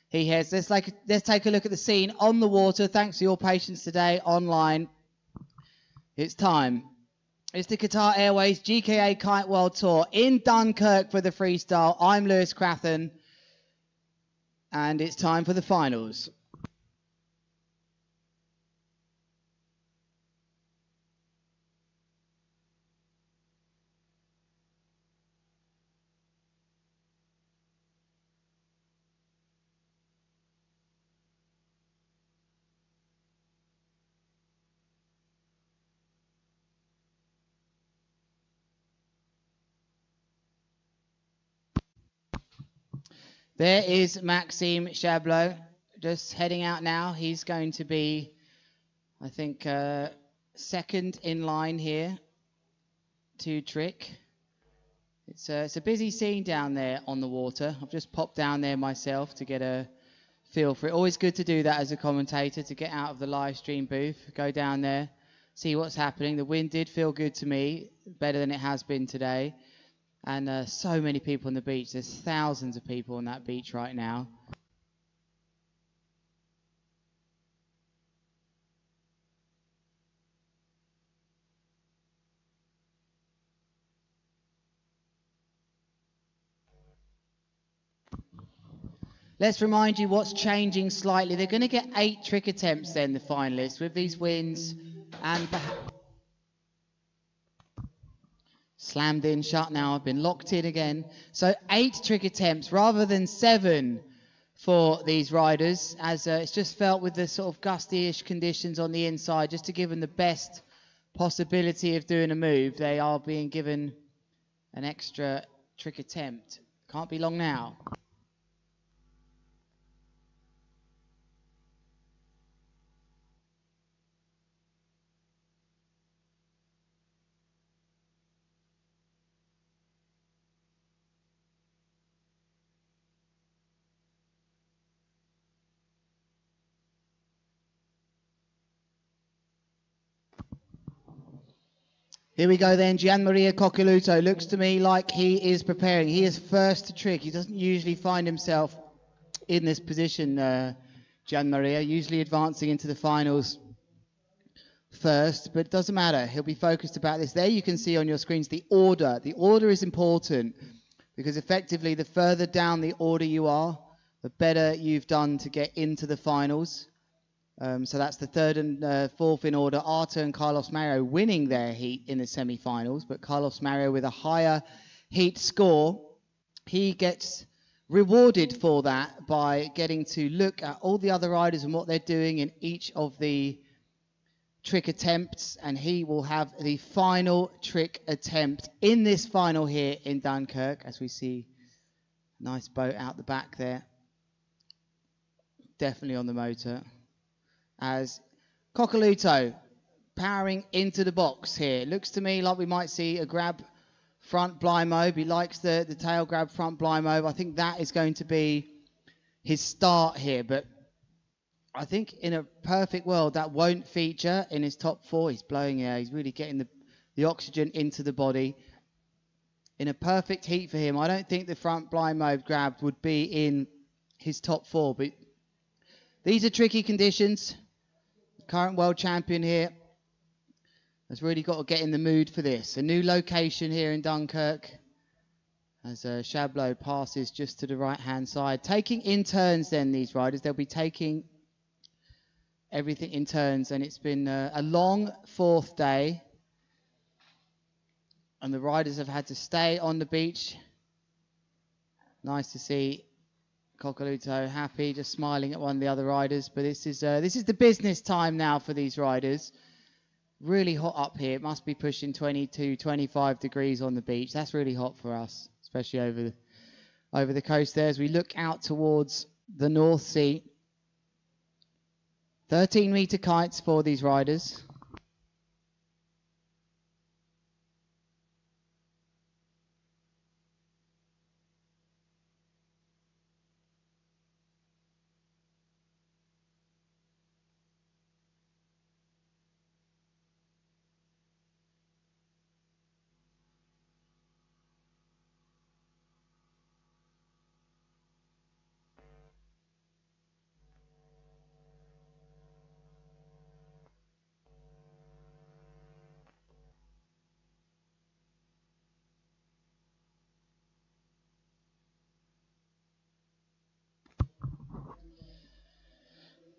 he has. Let's take a look at the scene on the water. Thanks for your patience today online. It's time. It's the Qatar Airways GKA Kite World Tour in Dunkirk for the freestyle. I'm Lewis Crathen, and it's time for the finals. There is Maxime Chablot just heading out now. He's going to be, I think, second in line here to trick. It's a busy scene down there on the water. I've just popped down there myself to get a feel for it. Always good to do that as a commentator, to get out of the live stream booth, go down there, see what's happening. The wind did feel good to me, better than it has been today. And so many people on the beach. There's thousands of people on that beach right now. Let's remind you what's changing slightly. They're going to get 8 trick attempts then, the finalists, with these wins. And slammed in shut now. I've been locked in again. So 8 trick attempts rather than 7 for these riders, as it's just felt with the sort of gusty-ish conditions on the inside, just to give them the best possibility of doing a move. They are being given an extra trick attempt. Can't be long now. Here we go then, Gian-Maria Coccoluto. Looks to me like he is preparing. He is first to trick. He doesn't usually find himself in this position, Gian-Maria, usually advancing into the finals first, but it doesn't matter. He'll be focused about this. There you can see on your screens the order. The order is important because effectively the further down the order you are, the better you've done to get into the finals. So that's the 3rd and 4th in order. Arthur and Carlos Mario winning their heat in the semi-finals, but Carlos Mario with a higher heat score. He gets rewarded for that by getting to look at all the other riders and what they're doing in each of the trick attempts, and he will have the final trick attempt in this final here in Dunkirk, as we see a nice boat out the back there. Definitely on the motor. As Coccoluto powering into the box here. Looks to me like we might see a grab front blind mob. He likes the tail grab front blind mob. I think that is going to be his start here. But I think in a perfect world that won't feature in his top 4. He's blowing air. He's really getting the oxygen into the body. In a perfect heat for him, I don't think the front blind mob grab would be in his top 4. But these are tricky conditions. Current world champion here has really got to get in the mood for this. A new location here in Dunkirk as Chablot passes just to the right-hand side. Taking in turns then, these riders. They'll be taking everything in turns, and it's been a long 4th day. And the riders have had to stay on the beach. Nice to see Coccoluto happy, just smiling at one of the other riders. But this is the business time now for these riders. Really hot up here. It must be pushing 22, 25 degrees on the beach. That's really hot for us, especially over the coast there. As we look out towards the North Sea. 13-meter kites for these riders.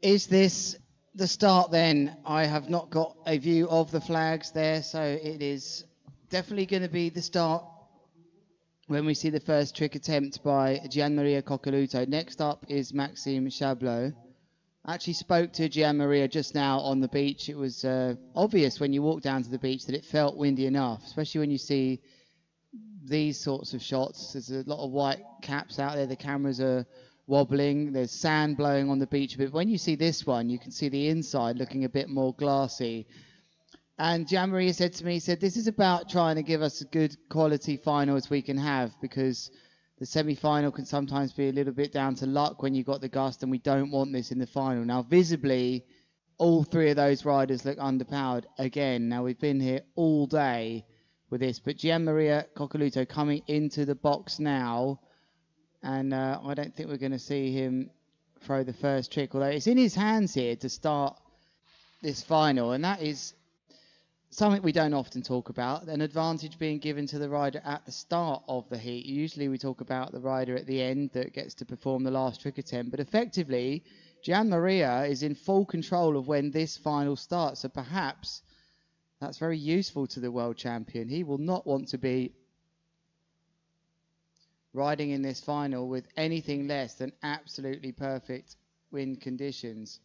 Is this the start then? I have not got a view of the flags there, so it is definitely going to be the start when we see the first trick attempt by Gianmaria Coccoluto. Next up is Maxime Chablot. I actually spoke to Gianmaria just now on the beach. It was obvious when you walk down to the beach that it felt windy enough, especially when you see these sorts of shots. There's a lot of white caps out there. The cameras are wobbling. There's sand blowing on the beach. But when you see this one, you can see the inside looking a bit more glassy. And Gianmaria said to me, he said, this is about trying to give us a good quality final as we can have, because the semi-final can sometimes be a little bit down to luck when you've got the gust, and we don't want this in the final. Now, visibly, all three of those riders look underpowered again. Now, we've been here all day with this, but Gianmaria Coccoluto coming into the box now, and I don't think we're going to see him throw the first trick, although it's in his hands here to start this final, and that is something we don't often talk about, an advantage being given to the rider at the start of the heat. Usually we talk about the rider at the end that gets to perform the last trick attempt, but effectively Gianmaria is in full control of when this final starts, so perhaps that's very useful to the world champion. He will not want to be riding in this final with anything less than absolutely perfect wind conditions.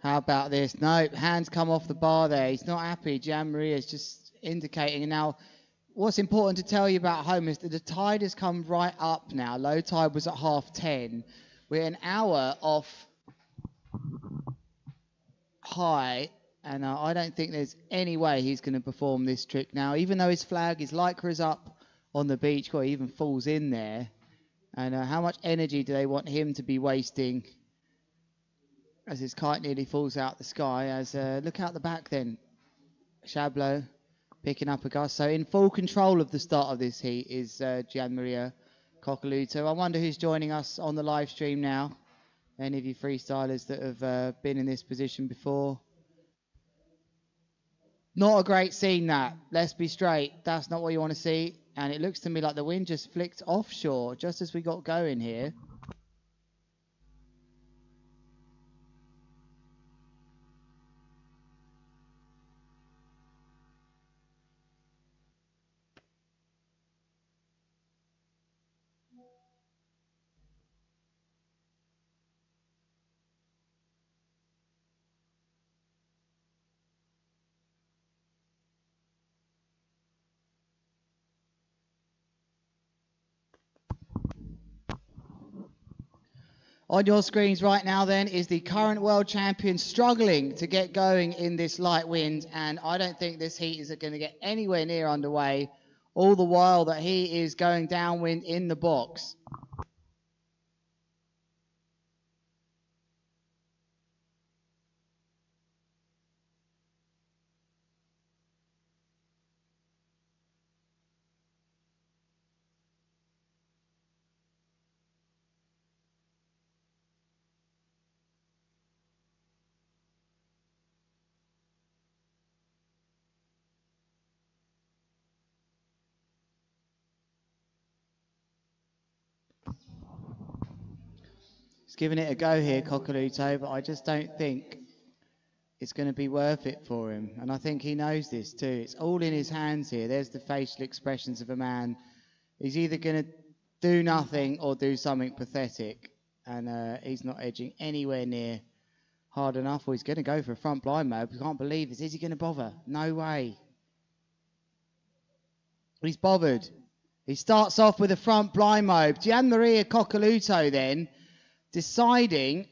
How about this? No, hands come off the bar there. He's not happy. Gianmaria is just indicating. And now, what's important to tell you about home is that the tide has come right up now. Low tide was at 10:30. We're an hour off high, and I don't think there's any way he's going to perform this trick now, even though his flag, his lycra is up on the beach. God, he even falls in there. And how much energy do they want him to be wasting as his kite nearly falls out the sky? As look out the back then, Chablot picking up a gust. So in full control of the start of this heat is Gianmaria Coccoluto. I wonder who's joining us on the live stream now. Any of you freestylers that have been in this position before. Not a great scene, that. Let's be straight. That's not what you want to see. And it looks to me like the wind just flicked offshore just as we got going here. On your screens right now then is the current world champion struggling to get going in this light wind, and I don't think this heat is going to get anywhere near underway, all the while that he is going downwind in the box. He's giving it a go here, Coccoluto, but I just don't think it's going to be worth it for him. And I think he knows this too. It's all in his hands here. There's the facial expressions of a man. He's either going to do nothing or do something pathetic. And he's not edging anywhere near hard enough. Or he's going to go for a front blind mode. We can't believe this. Is he going to bother? No way. He's bothered. He starts off with a front blind mode. Gianmaria Coccoluto then deciding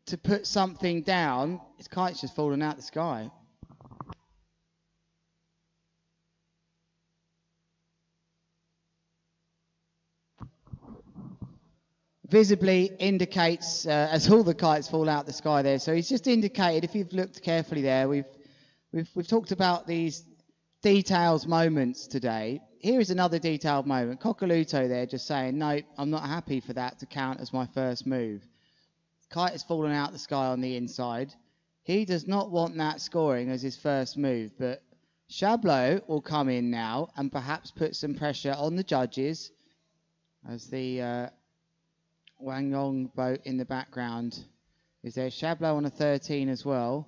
to put something down. His kite's just fallen out the sky. visibly indicates, as all the kites fall out the sky there, so he's just indicated, if you've looked carefully there, we've talked about these details moments today. Here is another detailed moment. Coccoluto there just saying, no, I'm not happy for that to count as my first move. Kite has fallen out the sky on the inside. He does not want that scoring as his first move, but Chablot will come in now and perhaps put some pressure on the judges as the Wang Yong boat in the background is there. Chablot on a 13 as well.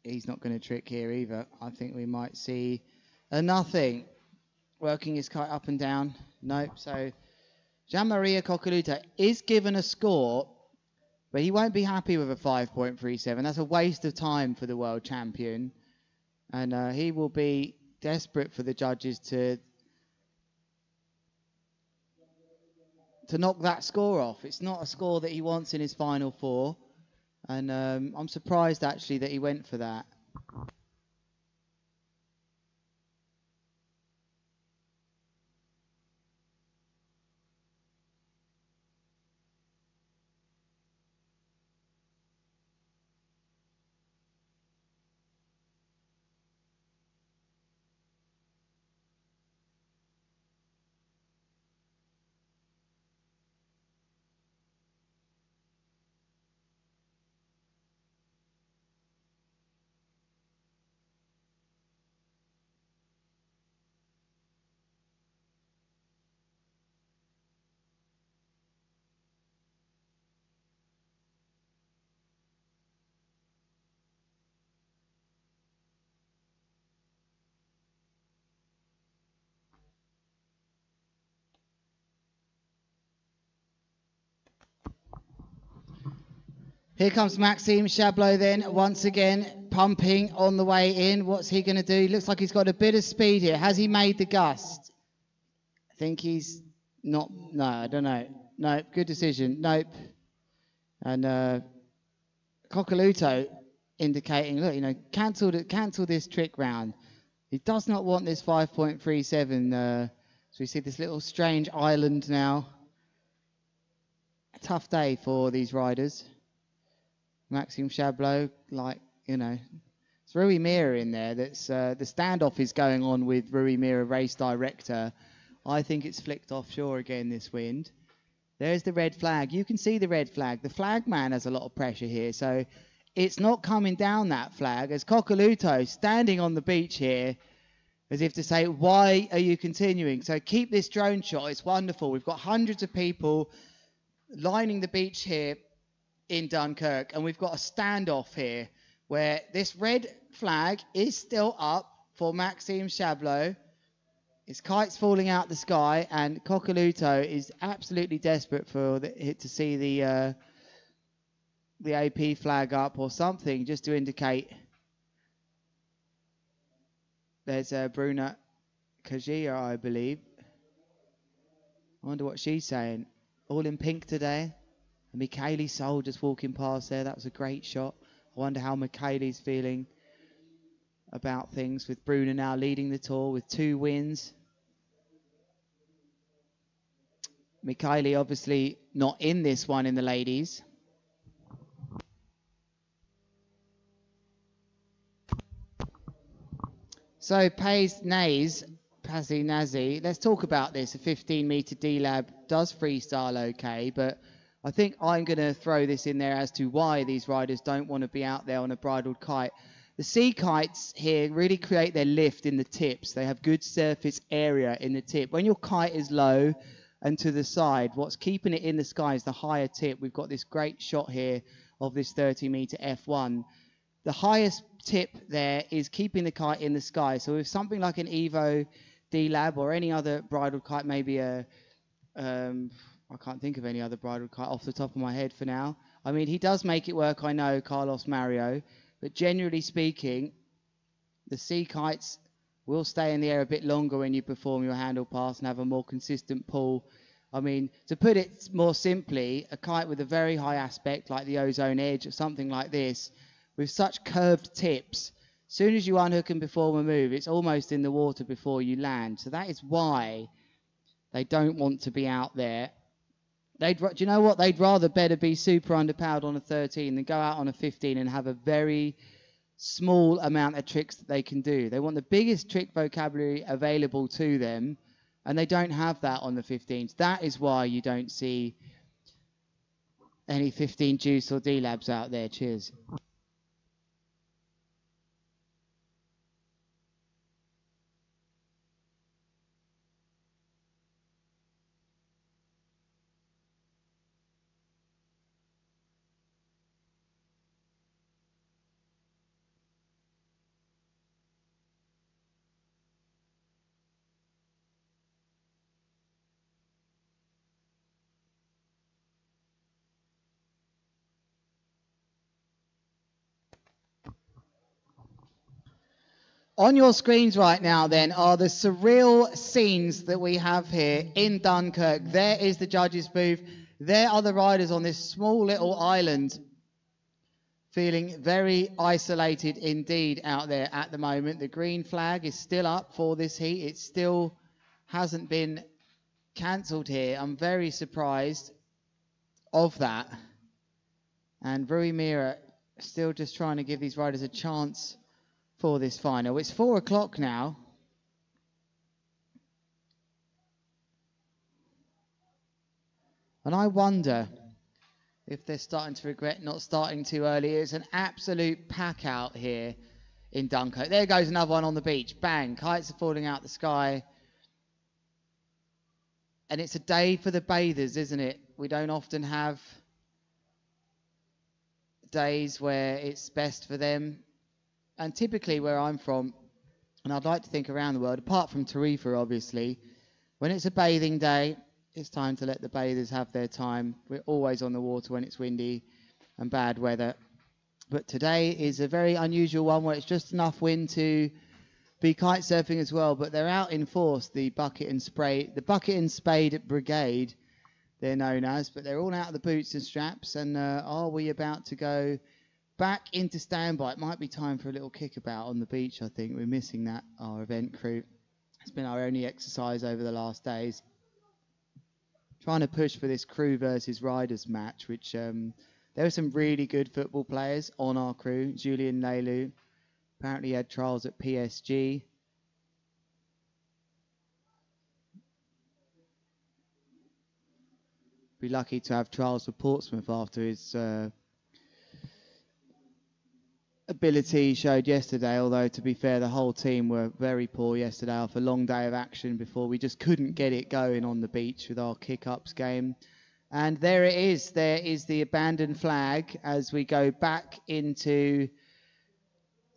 He's not going to trick here either. I think we might see a nothing. Working his kite up and down. Nope. So Jean-Marie Coccoluto is given a score, but he won't be happy with a 5.37. That's a waste of time for the world champion. And he will be desperate for the judges to knock that score off. It's not a score that he wants in his final four. And I'm surprised actually that he went for that. Here comes Maxime Chablot then, once again, pumping on the way in. What's he going to do? Looks like he's got a bit of speed here. Has he made the gust? I think he's not. No, I don't know. No, good decision. Nope. And Coccoluto indicating, look, you know, cancel this trick round. He does not want this 5.37. So we see this little strange island now. A tough day for these riders. Maxime Chablot, like, you know, it's Rui Mira in there. That's the standoff is going on with Rui Mira, race director. I think it's flicked offshore again, this wind. There's the red flag. You can see the red flag. The flag man has a lot of pressure here, so it's not coming down that flag. As Coccoluto standing on the beach here, as if to say, why are you continuing? So keep this drone shot. It's wonderful. We've got hundreds of people lining the beach here in Dunkerque, and we've got a standoff here where this red flag is still up for Maxime Chablot. His kite's falling out the sky, and Coccoluto is absolutely desperate for to see the AP flag up or something, just to indicate. There's Bruna Kajia, I believe. I wonder what she's saying. All in pink today. Michele Soul just walking past there. That was a great shot. I wonder how Michele's feeling about things, with Bruna now leading the tour with 2 wins. Michele obviously not in this one in the ladies. So Pazzi Nazi, let's talk about this. A 15-meter D-Lab does freestyle okay, but I think I'm going to throw this in there as to why these riders don't want to be out there on a bridled kite. The sea kites here really create their lift in the tips. They have good surface area in the tip. When your kite is low and to the side, what's keeping it in the sky is the higher tip. We've got this great shot here of this 30-meter F1. The highest tip there is keeping the kite in the sky. So with something like an Evo D-Lab or any other bridled kite, maybe a... I can't think of any other bridled kite off the top of my head for now. I mean, he does make it work, I know, Carlos Mario. But generally speaking, the sea kites will stay in the air a bit longer when you perform your handle pass and have a more consistent pull. I mean, to put it more simply, a kite with a very high aspect, like the Ozone Edge or something like this, with such curved tips, as soon as you unhook and perform a move, it's almost in the water before you land. So that is why They don't want to be out there. Do you know what? They'd rather better be super underpowered on a 13 than go out on a 15 and have a very small amount of tricks that they can do. They want the biggest trick vocabulary available to them, and they don't have that on the 15s. That is why you don't see any 15 Juice or D-Labs out there. Cheers. On your screens right now, then, are the surreal scenes that we have here in Dunkirk. There is the judges' booth. There are the riders on this small little island, feeling very isolated indeed out there at the moment. The green flag is still up for this heat. It still hasn't been cancelled here. I'm very surprised of that. And Rui Mira still just trying to give these riders a chance for this final. It's 4 o'clock now. And I wonder if they're starting to regret not starting too early. It's an absolute pack out here in Dunkirk. There goes another one on the beach. Bang. Kites are falling out the sky. And it's a day for the bathers, isn't it? We don't often have days where it's best for them. And typically where I'm from, and I'd like to think around the world, apart from Tarifa obviously, when it's a bathing day, it's time to let the bathers have their time. We're always on the water when it's windy and bad weather. But today is a very unusual one where it's just enough wind to be kite surfing as well. But they're out in force, the Bucket and Spade Brigade, they're known as. But they're all out of the boots and straps. And are we about to go back into standby? It might be time for a little kickabout on the beach, I think. We're missing that, our event crew. It's been our only exercise over the last days. Trying to push for this crew versus riders match, which there were some really good football players on our crew. Julian Leilu apparently had trials at PSG. Be lucky to have trials for Portsmouth after his ability he showed yesterday, although to be fair the whole team were very poor yesterday after a long day of action before we just couldn't get it going on the beach with our kick-ups game. And there it is. There is the abandoned flag as we go back into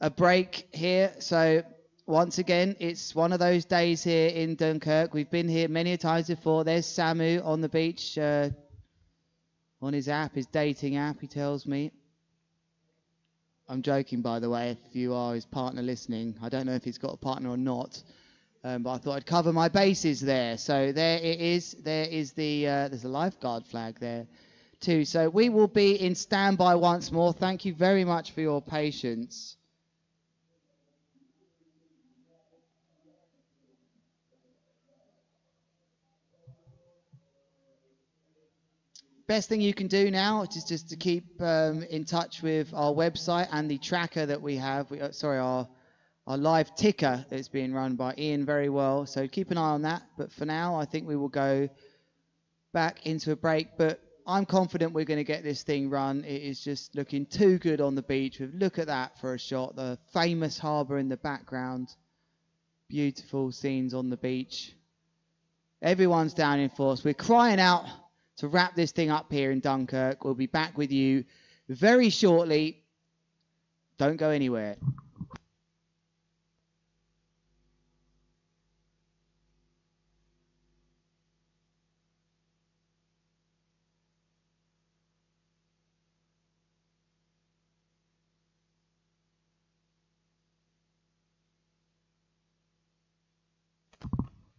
a break here. So once again, it's one of those days here in Dunkirk. We've been here many a times before. There's Samu on the beach on his app, his dating app, he tells me. I'm joking, by the way, if you are his partner listening. I don't know if he's got a partner or not, but I thought I'd cover my bases there. So there it is. There is there's a lifeguard flag there too. So we will be in standby once more. Thank you very much for your patience. Best thing you can do now is just to keep in touch with our website and the tracker that we have. Our live ticker that's being run by Ian very well. So keep an eye on that. But for now, I think we will go back into a break. But I'm confident we're going to get this thing run. It is just looking too good on the beach. Look at that for a shot. The famous harbour in the background. Beautiful scenes on the beach. Everyone's down in force. We're crying out to wrap this thing up here in Dunkirk. We'll be back with you very shortly. Don't go anywhere.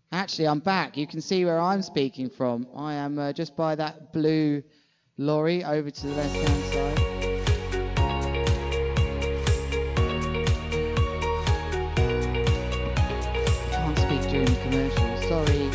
Actually, I'm back. You can see where I'm speaking from. I am just by that blue lorry over to the left-hand side. I can't speak during the commercial. Sorry.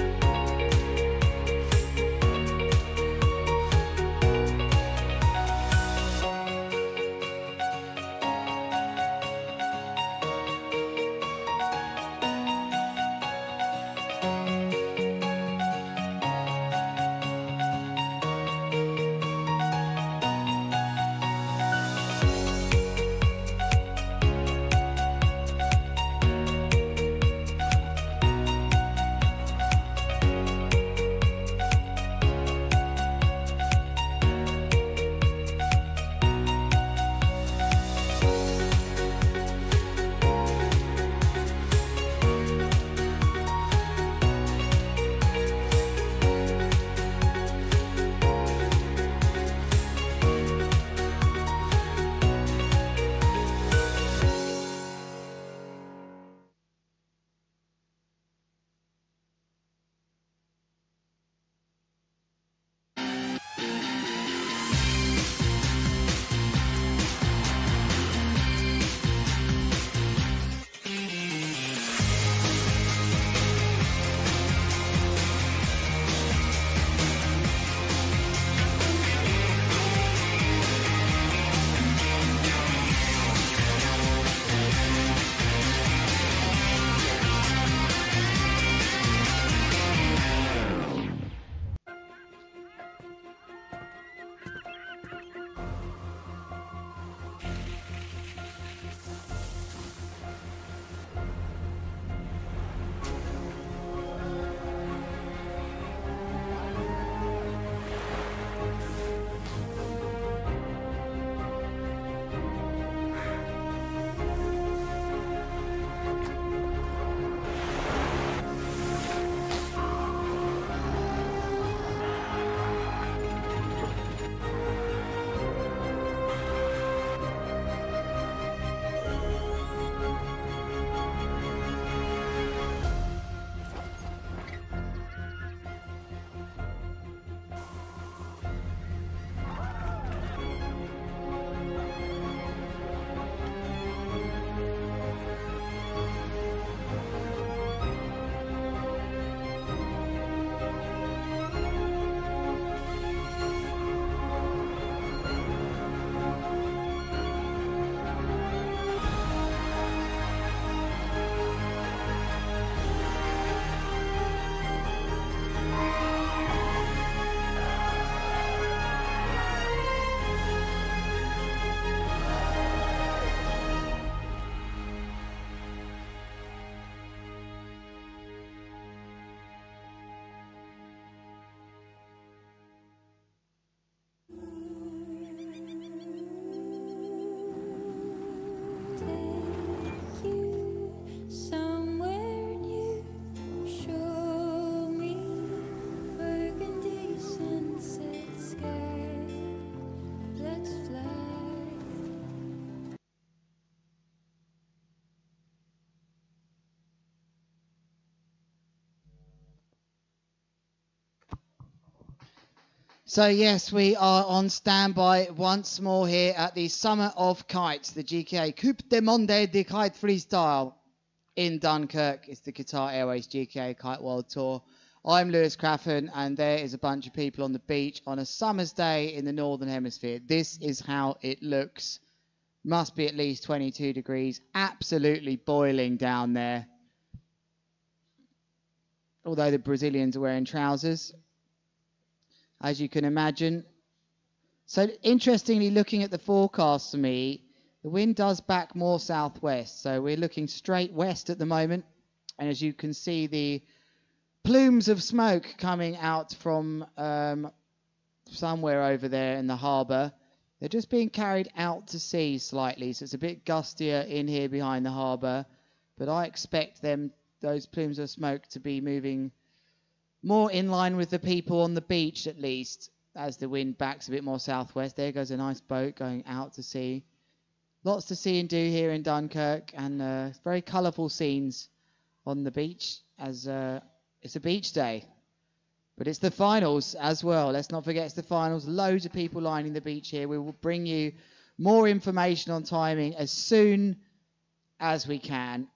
So yes, we are on standby once more here at the Summer of Kites, the GKA Coupe du Monde de Kite Freestyle in Dunkirk. It's the Qatar Airways GKA Kite World Tour. I'm Lewis Craffen, and there is a bunch of people on the beach on a summer's day in the Northern Hemisphere. This is how it looks. Must be at least 22 degrees. Absolutely boiling down there. Although the Brazilians are wearing trousers, as you can imagine. So interestingly, looking at the forecast for me, the wind does back more southwest. So we're looking straight west at the moment. And as you can see, the plumes of smoke coming out from somewhere over there in the harbour. They're just being carried out to sea slightly. So it's a bit gustier in here behind the harbour. But I expect those plumes of smoke to be moving more in line with the people on the beach, at least, as the wind backs a bit more southwest. There goes a nice boat going out to sea. Lots to see and do here in Dunkirk, and very colourful scenes on the beach, as it's a beach day. But it's the finals as well. Let's not forget it's the finals. Loads of people lining the beach here. We will bring you more information on timing as soon as we can.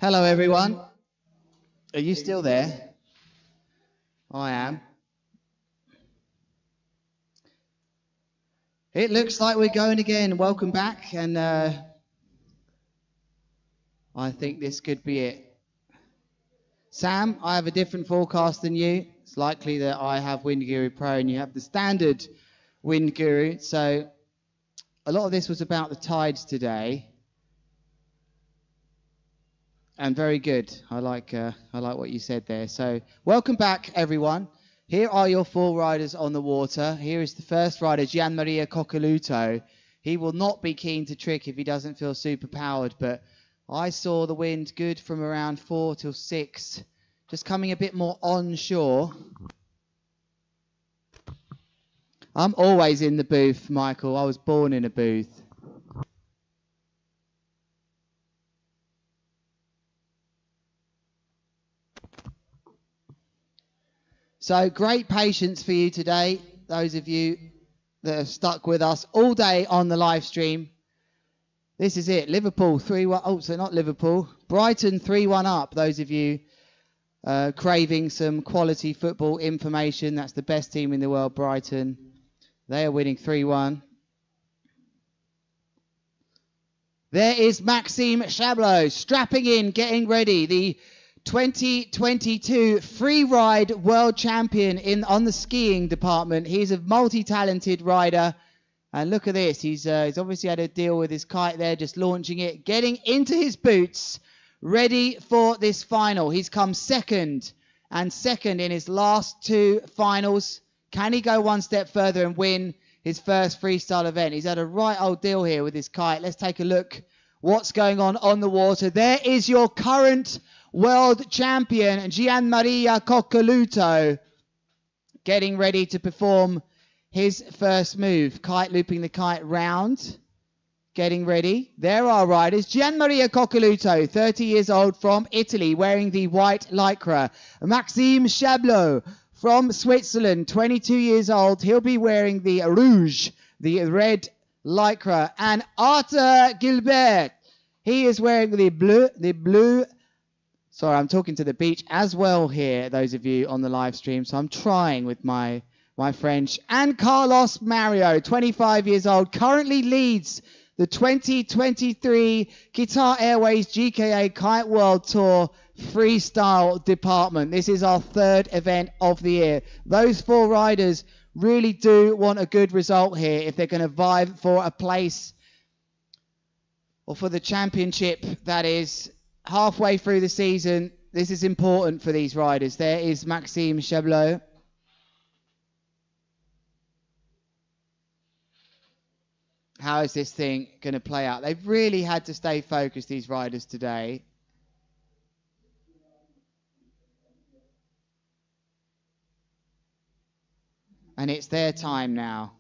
Hello, everyone. Are you still there? I am. It looks like we're going again. Welcome back, and I think this could be it. Sam, I have a different forecast than you. It's likely that I have Wind Guru Pro and you have the standard Wind Guru. So a lot of this was about the tides today. And very good. I like what you said there. So welcome back, everyone. Here are your 4 riders on the water. Here is the first rider, Gianmaria Coccoluto. He will not be keen to trick if he doesn't feel super powered, but I saw the wind good from around 4 till 6, just coming a bit more onshore. I'm always in the booth, Michael. I was born in a booth. So great patience for you today, those of you that have stuck with us all day on the live stream. This is it, Liverpool 3-1, oh, so not Liverpool, Brighton 3-1 up, those of you craving some quality football information. That's the best team in the world, Brighton. They are winning 3-1. There is Maxime Chablot strapping in, getting ready, the 2022 free ride world champion on the skiing department. He's a multi-talented rider, and look at this. He's obviously had a deal with his kite there, just launching it, getting into his boots, ready for this final. He's come second in his last 2 finals. Can he go one step further and win his first freestyle event? He's had a right old deal here with his kite. Let's take a look what's going on the water. There is your current world champion, Gianmaria Coccoluto, getting ready to perform his first move. Kite looping the kite round, getting ready. There are riders. Gianmaria Coccoluto, 30 years old, from Italy, wearing the white lycra. Maxime Chablot from Switzerland, 22 years old. He'll be wearing the rouge, the red lycra. And Arthur Gilbert, he is wearing the blue. Sorry, I'm talking to the beach as well here, those of you on the live stream, so I'm trying with my French. And Carlos Mario, 25 years old, currently leads the 2023 Qatar Airways GKA Kite World Tour Freestyle Department. This is our 3rd event of the year. Those 4 riders really do want a good result here if they're going to vie for a place, or for the championship, that is, halfway through the season. This is important for these riders. There is Maxime Chablot. How is this thing going to play out? They've really had to stay focused, these riders, today. And it's their time now.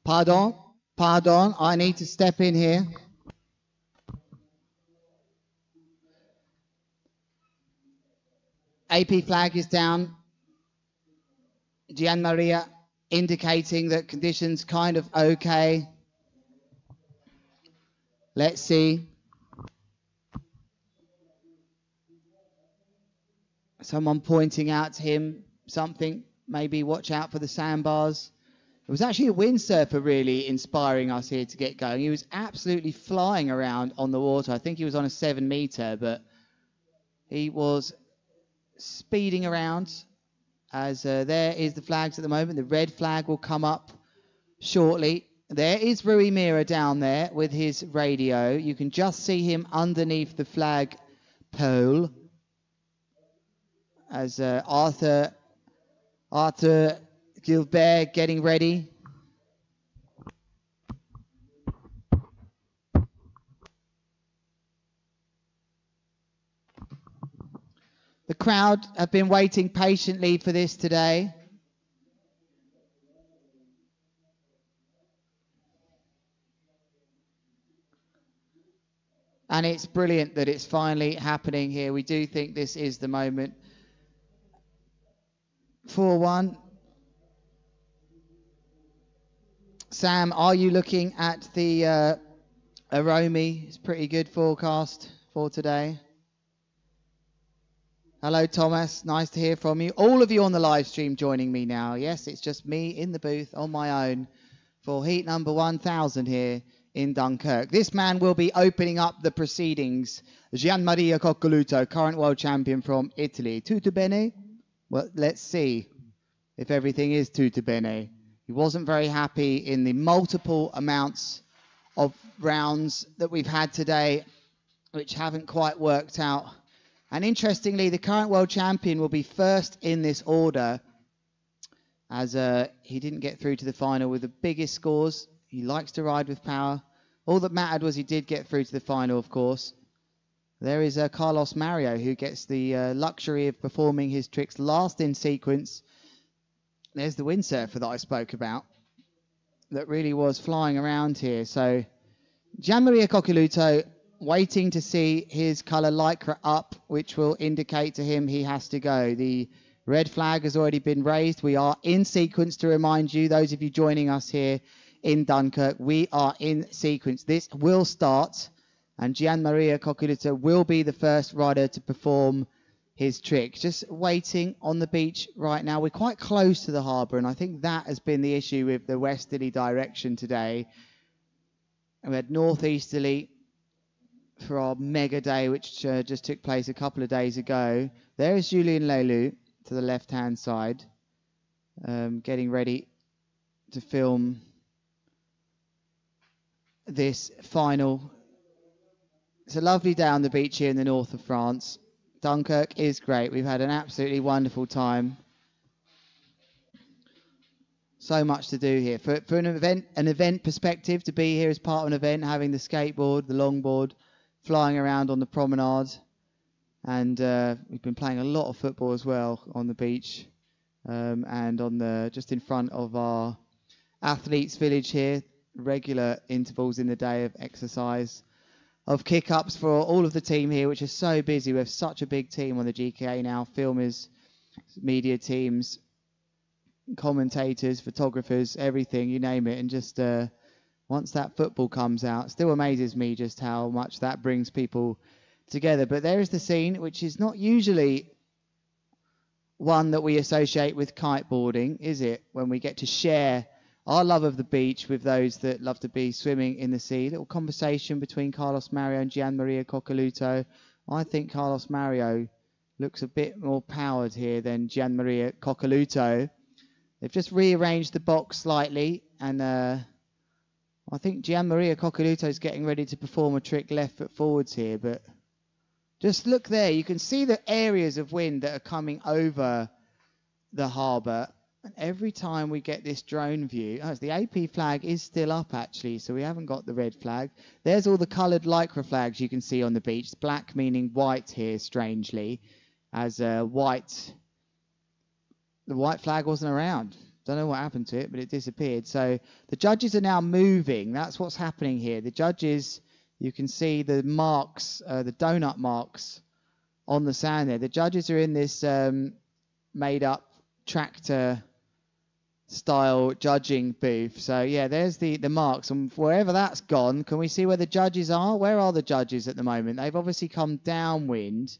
Pardon, I need to step in here. AP flag is down. Gianmaria indicating that conditions kind of okay. Let's see. Someone pointing out to him something, maybe watch out for the sandbars. It was actually a windsurfer really inspiring us here to get going. He was absolutely flying around on the water. I think he was on a 7 meter, but he was speeding around. As there is the flags at the moment. The red flag will come up shortly. There is Rui Mira down there with his radio. You can just see him underneath the flag pole. As Arthur Gilbert getting ready. The crowd have been waiting patiently for this today. And it's brilliant that it's finally happening here. We do think this is the moment. 4-1. Sam, are you looking at the Aromi? It's pretty good forecast for today. Hello, Thomas. Nice to hear from you. All of you on the live stream joining me now. Yes, it's just me in the booth on my own for heat number 1000 here in Dunkerque. This man will be opening up the proceedings. Gianmaria Coccoluto, current world champion from Italy. Tutto bene? Well, let's see if everything is tutto bene. He wasn't very happy in the multiple amounts of rounds that we've had today, which haven't quite worked out. And interestingly, the current world champion will be first in this order, as he didn't get through to the final with the biggest scores. He likes to ride with power. All that mattered was he did get through to the final, of course. There is Carlos Mario, who gets the luxury of performing his tricks last in sequence. There's the windsurfer that I spoke about that really was flying around here. So Gianmaria Coccoluto waiting to see his colour lycra up, which will indicate to him he has to go. The red flag has already been raised. We are in sequence, to remind you, those of you joining us here in Dunkerque, we are in sequence. This will start, and Gianmaria Coccoluto will be the first rider to perform his trick. Just waiting on the beach right now. We're quite close to the harbour, and I think that has been the issue with the westerly direction today. We had northeasterly for our mega day, which just took place a couple of days ago. There is Julien Leloup to the left-hand side, getting ready to film this final. It's a lovely day on the beach here in the north of France. Dunkerque is great. We've had an absolutely wonderful time. So much to do here. For an event perspective, to be here as part of an event, having the skateboard, the longboard, flying around on the promenade, and we've been playing a lot of football as well on the beach, and on the just in front of our athletes village here. Regular intervals in the day of exercise, of kick-ups for all of the team here, which is so busy. We have such a big team on the GKA now, filmers, media teams, commentators, photographers, everything, you name it. And just once that football comes out, still amazes me just how much that brings people together. But there is the scene, which is not usually one that we associate with kiteboarding, is it? When we get to share our love of the beach with those that love to be swimming in the sea. Little conversation between Carlos Mario and Gianmaria Coccoluto. I think Carlos Mario looks a bit more powered here than Gianmaria Coccoluto. They've just rearranged the box slightly, and I think Gianmaria Coccoluto is getting ready to perform a trick left foot forwards here, but just look there. You can see the areas of wind that are coming over the harbour. And every time we get this drone view, the AP flag is still up actually, so we haven't got the red flag. There's all the coloured lycra flags you can see on the beach. Black meaning white here, strangely, as white. The white flag wasn't around. Don't know what happened to it, but it disappeared. So the judges are now moving. That's what's happening here. The judges, you can see the marks, the donut marks on the sand there. The judges are in this made-up tractor style judging booth. So yeah, there's the marks, and wherever that's gone, can we see where the judges are? Where are the judges at the moment? They've obviously come downwind.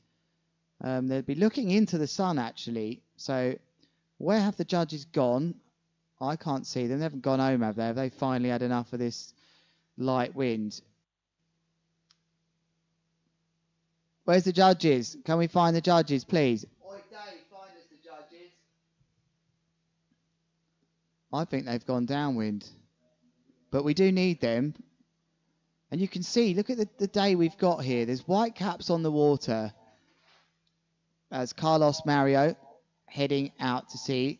They'll be looking into the sun actually. So where have the judges gone? I can't see them. They haven't gone home, have they? Have they finally had enough of this light wind? Where's the judges? Can we find the judges, please? Oi, Dave, find us the judges. I think they've gone downwind. But we do need them. And you can see, look at the day we've got here. There's white caps on the water. As Carlos Mario heading out to sea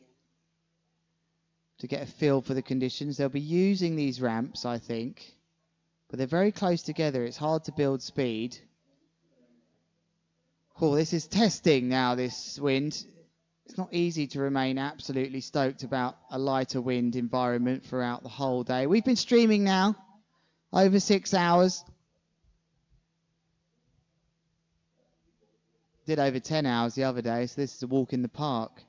to get a feel for the conditions. They'll be using these ramps, I think. But they're very close together. It's hard to build speed. Oh, this is testing now, this wind. It's not easy to remain absolutely stoked about a lighter wind environment throughout the whole day. We've been streaming now over 6 hours. Did over 10 hours the other day, so this is a walk in the park.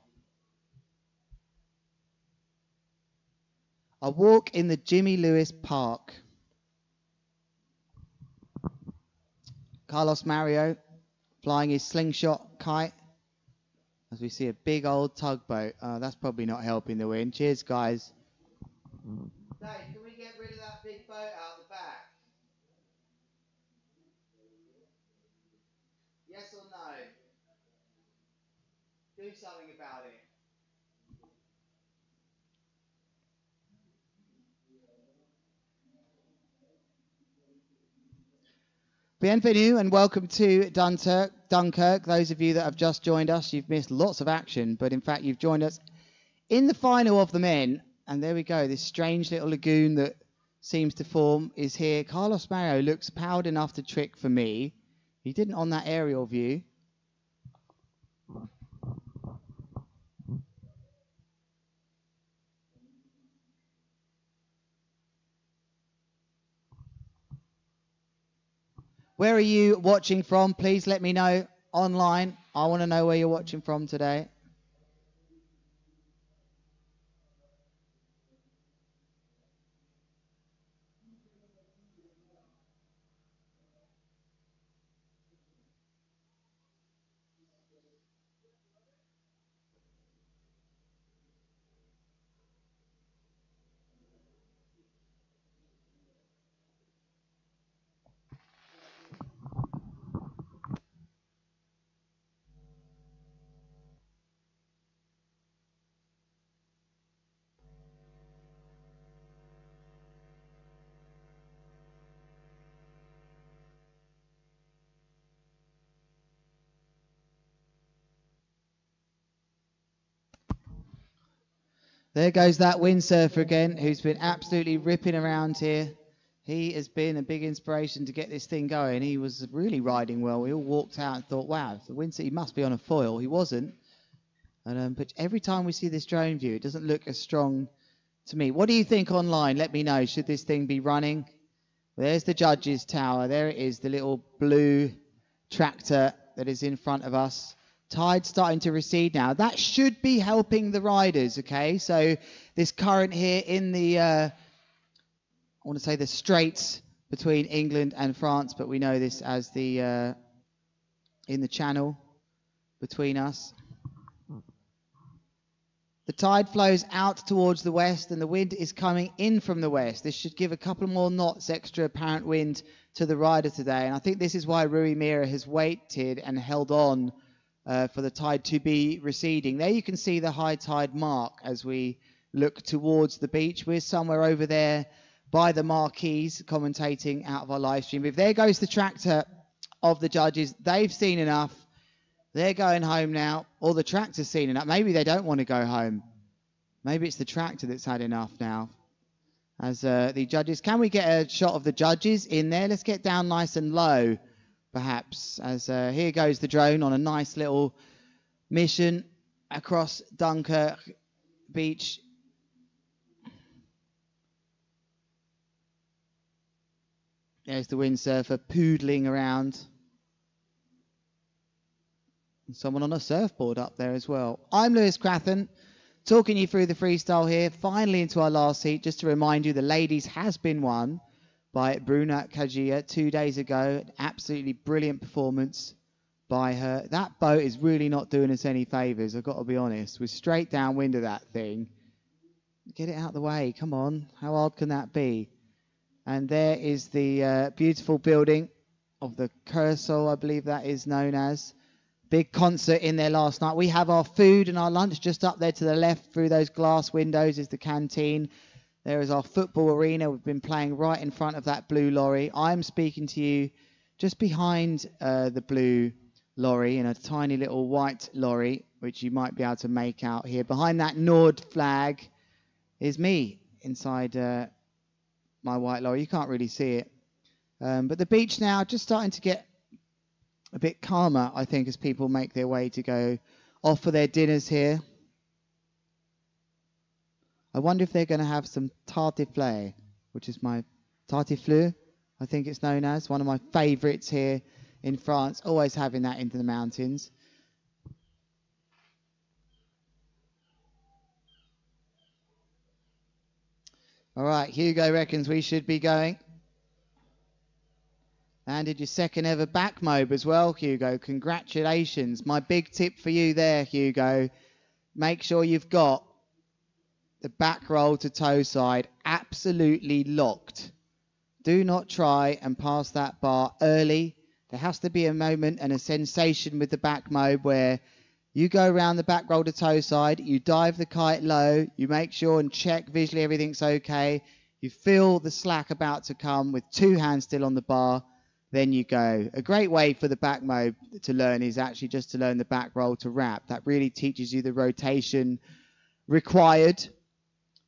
A walk in the Jimmy Lewis Park. Carlos Mario flying his slingshot kite as we see a big old tugboat. That's probably not helping the wind. Cheers, guys. Dave, can we get rid of that big boat out the back? Yes or no? Do something about it. Bienvenue and welcome to Dunkirk. Those of you that have just joined us, you've missed lots of action, but in fact you've joined us in the final of the men. And there we go, this strange little lagoon that seems to form is here. Carlos Mario looks proud enough to trick for me. He didn't on that aerial view. Where are you watching from? Please let me know online. I want to know where you're watching from today. There goes that windsurfer again, who's been absolutely ripping around here. He has been a big inspiration to get this thing going. He was really riding well. We all walked out and thought, wow, the windsurfer, he must be on a foil. He wasn't. And, but every time we see this drone view, it doesn't look as strong to me. What do you think online? Let me know. Should this thing be running? There's the judges' tower. There it is, the little blue tractor that is in front of us. Tide starting to recede now. That should be helping the riders, okay? So this current here in the, I want to say the straits between England and France, but we know this as the, in the channel between us. The tide flows out towards the west and the wind is coming in from the west. This should give a couple more knots extra apparent wind to the rider today. And I think this is why Rui Mira has waited and held on for the tide to be receding. There you can see the high tide mark as we look towards the beach. We're somewhere over there by the marquees commentating out of our live stream. If there goes the tractor of the judges, they've seen enough. They're going home now, or the tractor's seen enough. Maybe they don't want to go home. Maybe it's the tractor that's had enough now. As the judges, can we get a shot of the judges in there? Let's get down nice and low, perhaps. As here goes the drone on a nice little mission across Dunkerque Beach. There's the windsurfer poodling around. And someone on a surfboard up there as well. I'm Lewis Crathen. Talking you through the freestyle here, finally into our last heat. Just to remind you, the ladies has been won by Bruna Kajia 2 days ago. An absolutely brilliant performance by her. That boat is really not doing us any favours, I've got to be honest. We're straight downwind of that thing. Get it out of the way, come on. How hard can that be? And there is the beautiful building of the Cursor, I believe that is known as. Big concert in there last night. We have our food and our lunch just up there to the left through those glass windows is the canteen. There is our football arena. We've been playing right in front of that blue lorry. I'm speaking to you just behind the blue lorry in a tiny little white lorry, which you might be able to make out here. Behind that Nord flag is me inside my white lorry. You can't really see it. But the beach now just starting to get a bit calmer, I think, as people make their way to go off for their dinners here. I wonder if they're going to have some tartiflette, which is my tartiflette, I think it's known as, one of my favourites here in France, always having that into the mountains. All right, Hugo reckons we should be going. Landed your second ever back mobe as well, Hugo. Congratulations. My big tip for you there, Hugo. Make sure you've got the back roll to toe side absolutely locked. Do not try and pass that bar early. There has to be a moment and a sensation with the back mobe where you go around the back roll to toe side, you dive the kite low, you make sure and check visually everything's okay, you feel the slack about to come with 2 hands still on the bar, then you go. A great way for the back mobe to learn is actually just to learn the back roll to wrap. That really teaches you the rotation required,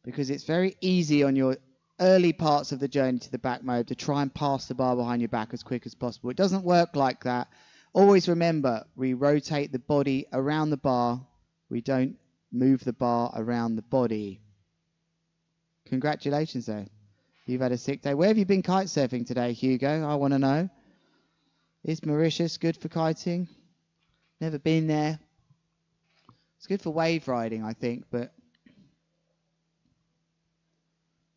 because it's very easy on your early parts of the journey to the back mobe to try and pass the bar behind your back as quick as possible. It doesn't work like that. Always remember, we rotate the body around the bar. We don't move the bar around the body. Congratulations, though. You've had a sick day. Where have you been kite surfing today, Hugo? I want to know. Is Mauritius good for kiting? Never been there. It's good for wave riding, I think, but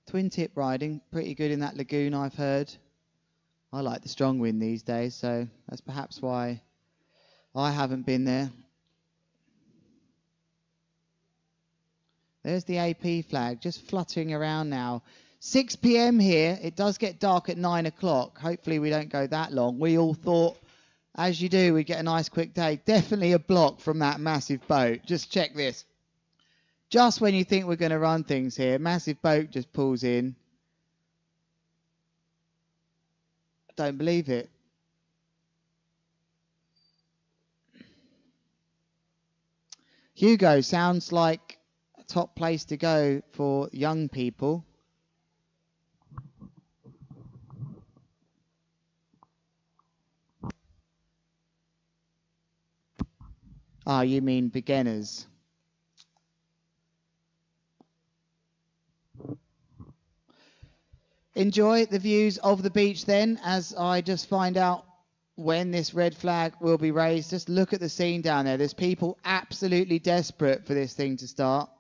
twin tip riding, pretty good in that lagoon, I've heard. I like the strong wind these days, so that's perhaps why I haven't been there. There's the AP flag, just fluttering around now. 6 p.m. here. It does get dark at 9 o'clock. Hopefully we don't go that long. We all thought, as you do, we'd get a nice quick day. Definitely a block from that massive boat. Just check this. Just when you think we're going to run things here, massive boat just pulls in. Don't believe it. Hugo sounds like a top place to go for young people. Ah, you mean beginners. Enjoy the views of the beach then, as I just find out when this red flag will be raised. Just look at the scene down there. There's people absolutely desperate for this thing to start.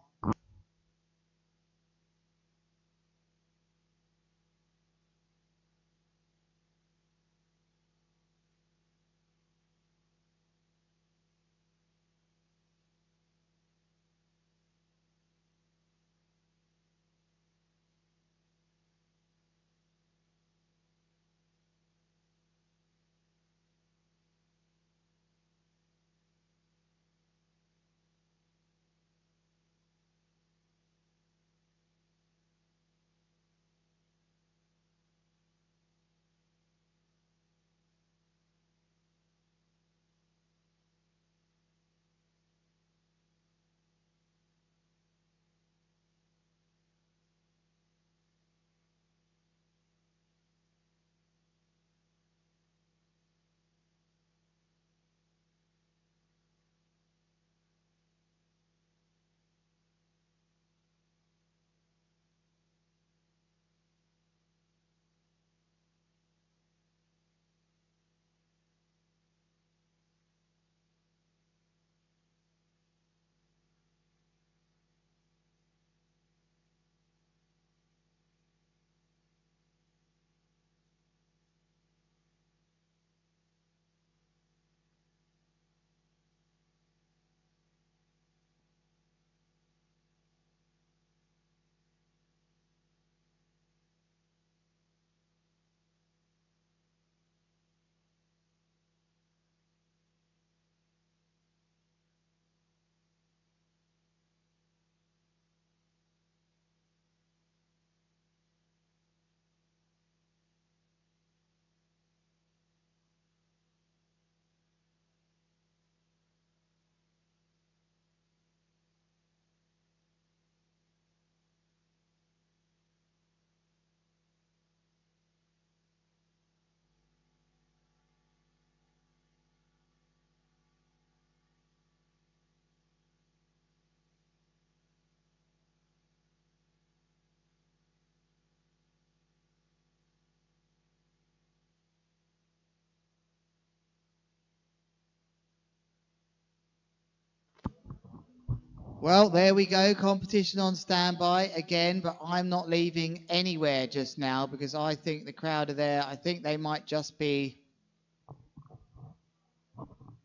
Well, there we go. Competition on standby again, but I'm not leaving anywhere just now because I think the crowd are there. I think they might just be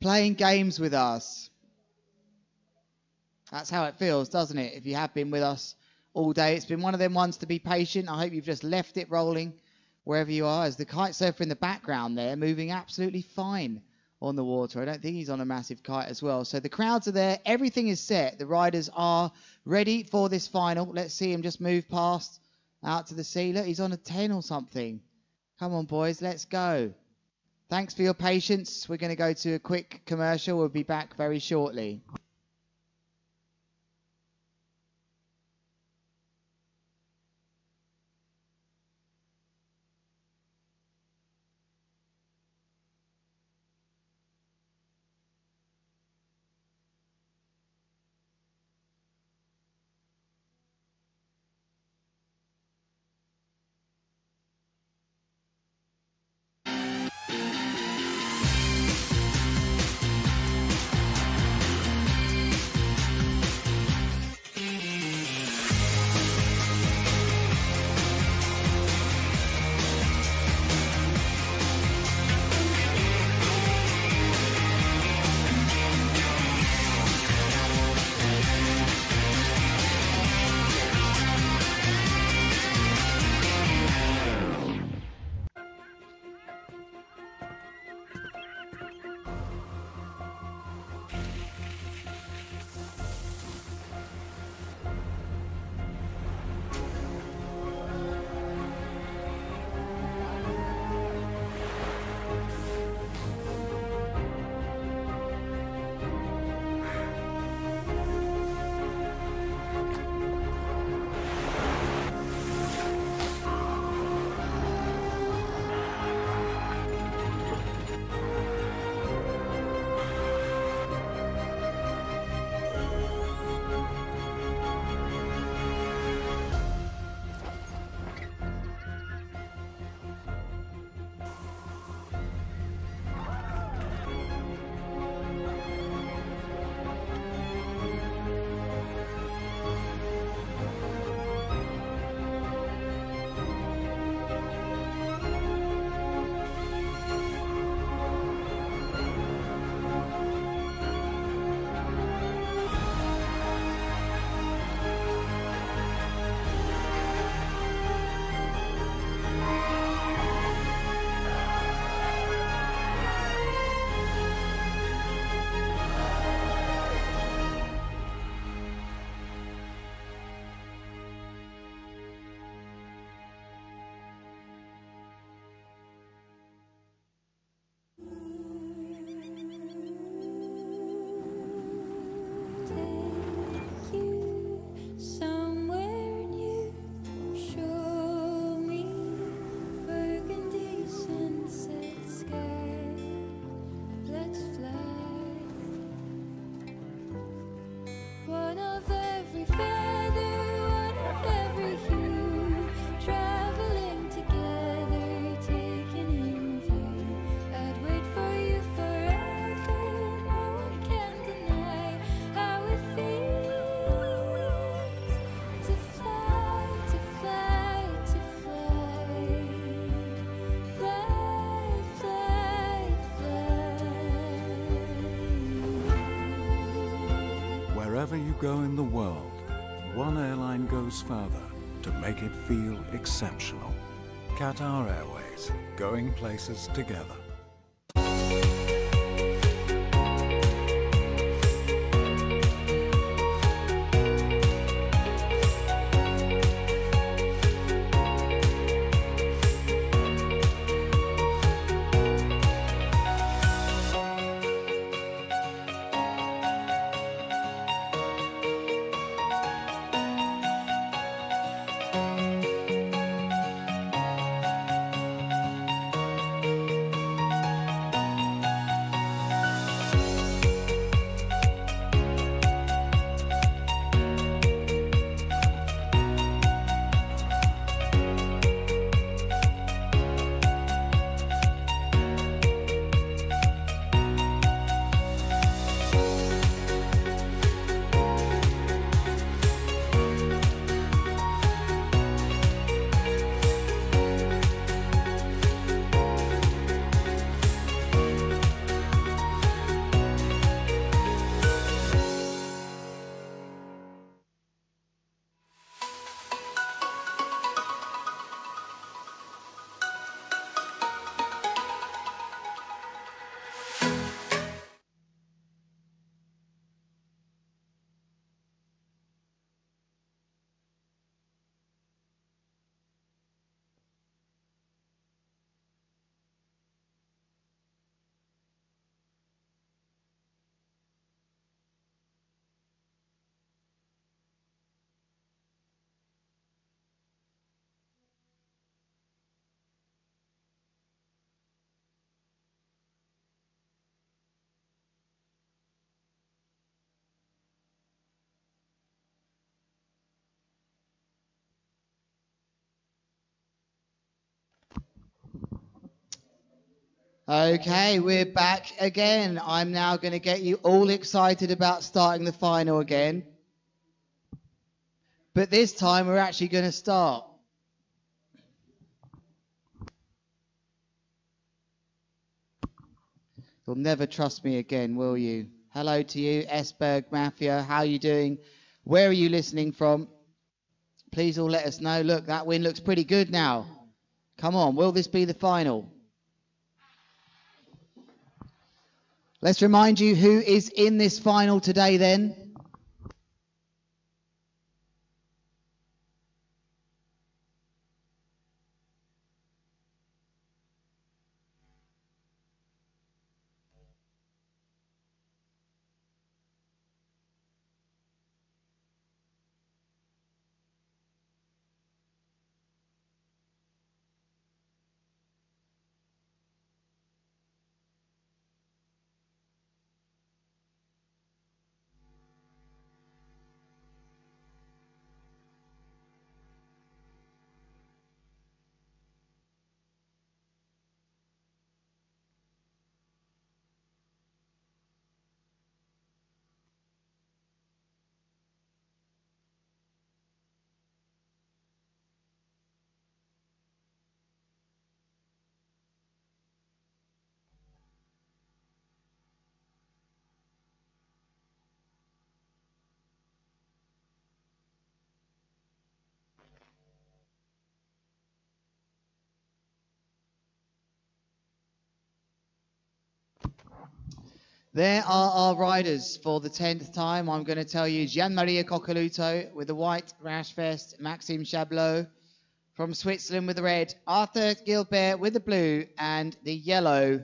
playing games with us. That's how it feels, doesn't it? If you have been with us all day, it's been one of them ones to be patient. I hope you've just left it rolling wherever you are, as the kite surfer in the background there, moving absolutely fine on the water. I don't think he's on a massive kite as well. So the crowds are there. Everything is set. The riders are ready for this final. Let's see him just move past out to the sea. Look, he's on a 10 or something. Come on, boys. Let's go. Thanks for your patience. We're going to go to a quick commercial. We'll be back very shortly. Wherever you go in the world, one airline goes further to make it feel exceptional. Qatar Airways, going places together. Okay, we're back again. I'm now going to get you all excited about starting the final again. But this time we're actually going to start. You'll never trust me again, will you? Hello to you, Esberg Mafia. How are you doing? Where are you listening from? Please all let us know. Look, that win looks pretty good now. Come on, will this be the final? Let's remind you who is in this final today then. There are our riders for the 10th time. I'm going to tell you Gian-Maria Cocoluto with the white rash vest, Maxime Chablot from Switzerland with the red, Arthur Gilbert with the blue, and the yellow,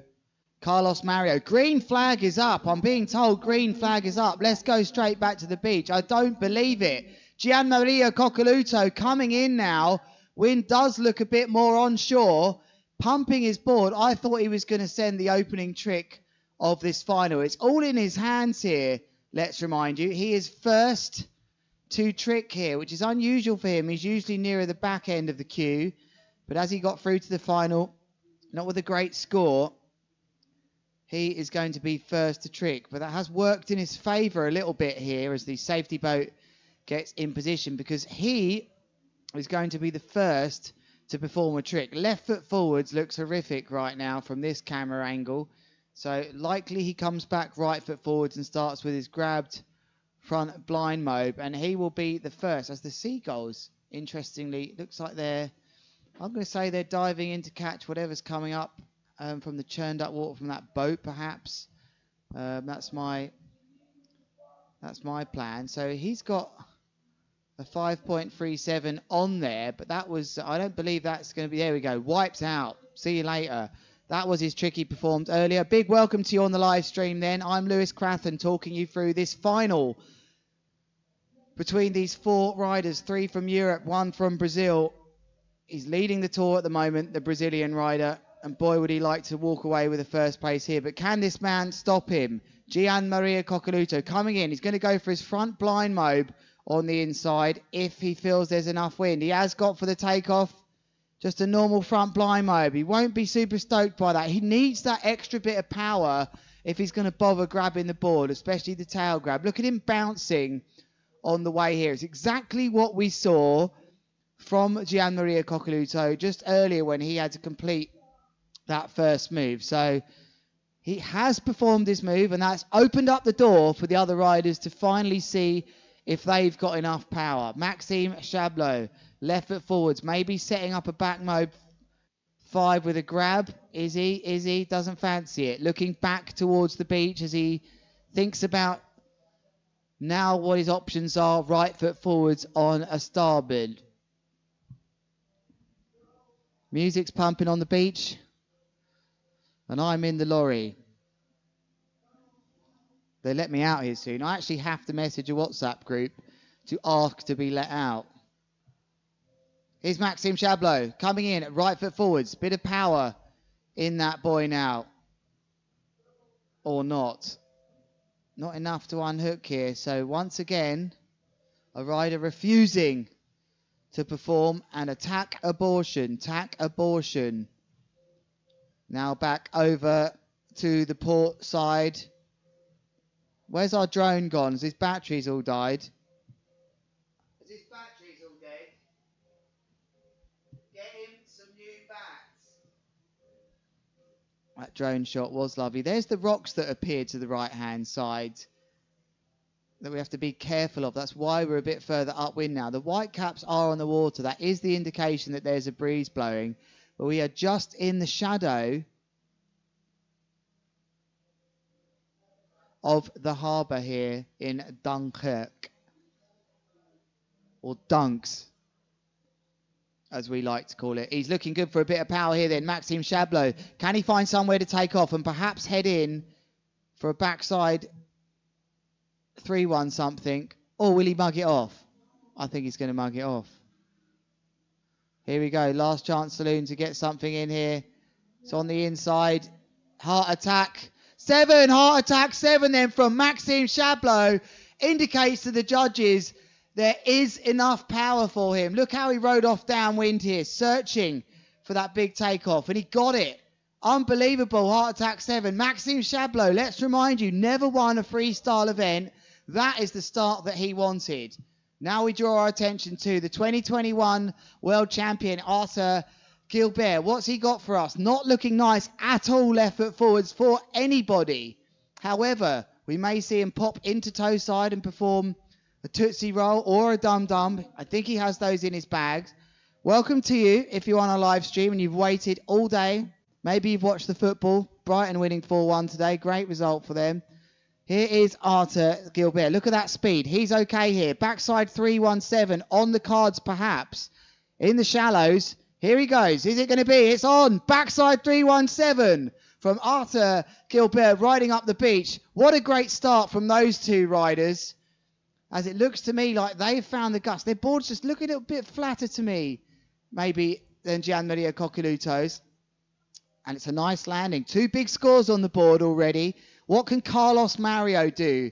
Carlos Mario. Green flag is up. I'm being told green flag is up. Let's go straight back to the beach. I don't believe it. Gian-Maria Cocoluto coming in now. Wind does look a bit more onshore. Pumping his board. I thought he was going to send the opening trick of this final. It's all in his hands here, let's remind you. He is first to trick here, which is unusual for him. He's usually nearer the back end of the queue, but as he got through to the final, not with a great score, he is going to be first to trick. But that has worked in his favour a little bit here as the safety boat gets in position, because he is going to be the first to perform a trick. Left foot forwards looks horrific right now from this camera angle. So likely he comes back right foot forwards and starts with his grabbed front blind mobe, and he will be the first. As the seagulls, interestingly, looks like I'm going to say they're diving in to catch whatever's coming up from the churned up water from that boat, perhaps. That's my plan. So he's got a 5.37 on there, but that was, I don't believe that's going to be, there we go, wiped out. See you later. That was his trick he performed earlier. Big welcome to you on the live stream then. I'm Lewis Crathon talking you through this final between these four riders, 3 from Europe, 1 from Brazil. He's leading the tour at the moment, the Brazilian rider, and boy would he like to walk away with a first place here. But can this man stop him? Gian-Maria Cocoluto coming in. He's going to go for his front blind mobe on the inside if he feels there's enough wind. He has got for the takeoff just a normal front blind mobe. He won't be super stoked by that. He needs that extra bit of power if he's going to bother grabbing the board, especially the tail grab. Look at him bouncing on the way here. It's exactly what we saw from Gian-Maria Cocoluto just earlier when he had to complete that first move. So he has performed this move, and that's opened up the door for the other riders to finally see if they've got enough power. Maxime Chablot, left foot forwards, maybe setting up a back mobe 5 with a grab. Is he? Doesn't fancy it. Looking back towards the beach as he thinks about now what his options are. Right foot forwards on a starboard. Music's pumping on the beach, and I'm in the lorry. They let me out here soon. I actually have to message a WhatsApp group to ask to be let out. Here's Maxime Chablot coming in at right foot forwards. Bit of power in that boy now. Or not. Not enough to unhook here. So once again, a rider refusing to perform an attack abortion. Tack abortion. Now back over to the port side. Where's our drone gone? Has his batteries all died? Has his batteries all dead? Get him some new bats. That drone shot was lovely. There's the rocks that appear to the right-hand side that we have to be careful of. That's why we're a bit further upwind now. The white caps are on the water. That is the indication that there's a breeze blowing. But we are just in the shadow of the harbour here in Dunkerque, or Dunks, as we like to call it. He's looking good for a bit of power here then. Maxime Chablot, can he find somewhere to take off and perhaps head in for a backside 3-1 something, or will he mug it off? I think he's going to mug it off. Here we go, last chance saloon to get something in here. It's on the inside. Heart attack 7, heart attack 7 then from Maxime Chablot. Indicates to the judges there is enough power for him. Look how he rode off downwind here, searching for that big takeoff, and he got it. Unbelievable, heart attack 7. Maxime Chablot, let's remind you, never won a freestyle event. That is the start that he wanted. Now we draw our attention to the 2021 world champion, Arthur Gilbert. What's he got for us? Not looking nice at all left foot forwards for anybody. However, we may see him pop into toe side and perform a Tootsie Roll or a Dum Dum. I think he has those in his bags. Welcome to you if you're on a live stream and you've waited all day. Maybe you've watched the football. Brighton winning 4-1 today. Great result for them. Here is Arthur Gilbert. Look at that speed. He's okay here. Backside 317 on the cards perhaps. In the shallows. Here he goes. Is it going to be? It's on. Backside 317 from Arthur Gilbert riding up the beach. What a great start from those two riders. As it looks to me like they've found the gust. Their board's just looking a little bit flatter to me, maybe, than Gianmaria Coccoluto's. And it's a nice landing. 2 big scores on the board already. What can Carlos Mario do?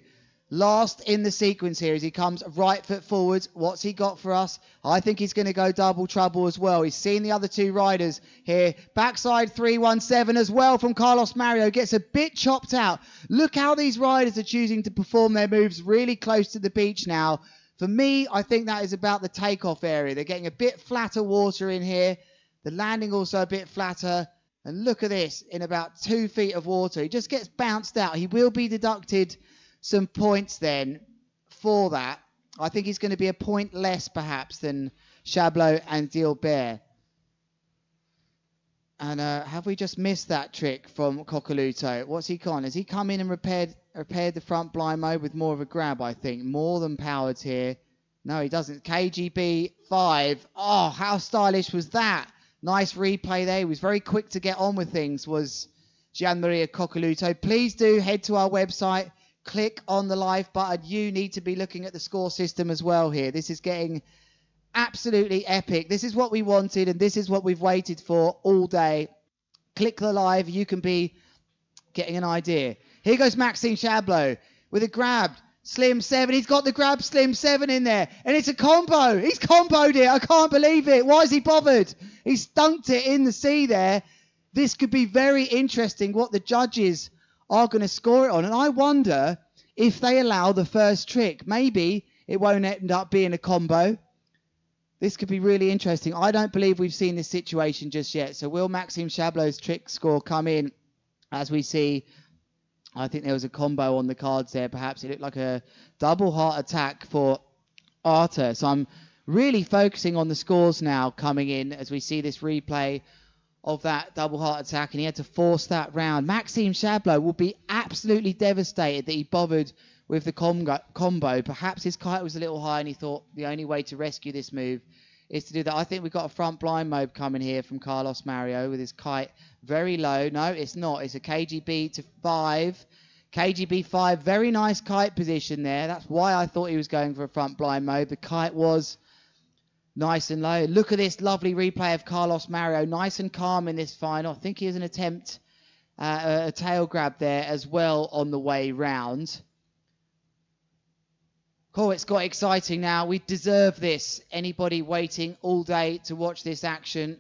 Last in the sequence here as he comes right foot forwards. What's he got for us? I think he's going to go double trouble as well. He's seen the other 2 riders here. Backside 317 as well from Carlos Mario. Gets a bit chopped out. Look how these riders are choosing to perform their moves really close to the beach now. For me, I think that is about the takeoff area. They're getting a bit flatter water in here. The landing also a bit flatter. And look at this, in about 2 feet of water. He just gets bounced out. He will be deducted some points then for that. I think he's going to be a point less perhaps than Chablot and Gilbert. And have we just missed that trick from Coccoluto? What's he gone? Has he come in and repaired the front blind mode with more of a grab, I think? More than powered here. No, he doesn't. KGB 5. Oh, how stylish was that? Nice replay there. He was very quick to get on with things, was Gianmaria Coccoluto. Please do head to our website. Click on the live button. You need to be looking at the score system as well here. This is getting absolutely epic. This is what we wanted, and this is what we've waited for all day. Click the live. You can be getting an idea. Here goes Maxime Chablot with a grab. Slim 7. He's got the grab Slim 7 in there. And it's a combo. He's comboed it. I can't believe it. Why is he bothered? He stunked it in the sea there. This could be very interesting what the judges are going to score it on. And I wonder if they allow the first trick. Maybe it won't end up being a combo. This could be really interesting. I don't believe we've seen this situation just yet. So will Maxime Chablot's trick score come in as we see? I think there was a combo on the cards there. Perhaps it looked like a double heart attack for Arthur. So I'm really focusing on the scores now coming in as we see this replay of that double heart attack, and he had to force that round. Maxime Chablot will be absolutely devastated that he bothered with the combo. Perhaps his kite was a little high and he thought the only way to rescue this move is to do that. I think we've got a front blind mode coming here from Carlos Mario with his kite very low. No, it's not. It's a KGB to 5. KGB 5, very nice kite position there. That's why I thought he was going for a front blind mode. The kite was nice and low. Look at this lovely replay of Carlos Mario. Nice and calm in this final. I think he has an attempt, a tail grab there as well on the way round. Cool, it's got exciting now. We deserve this. Anybody waiting all day to watch this action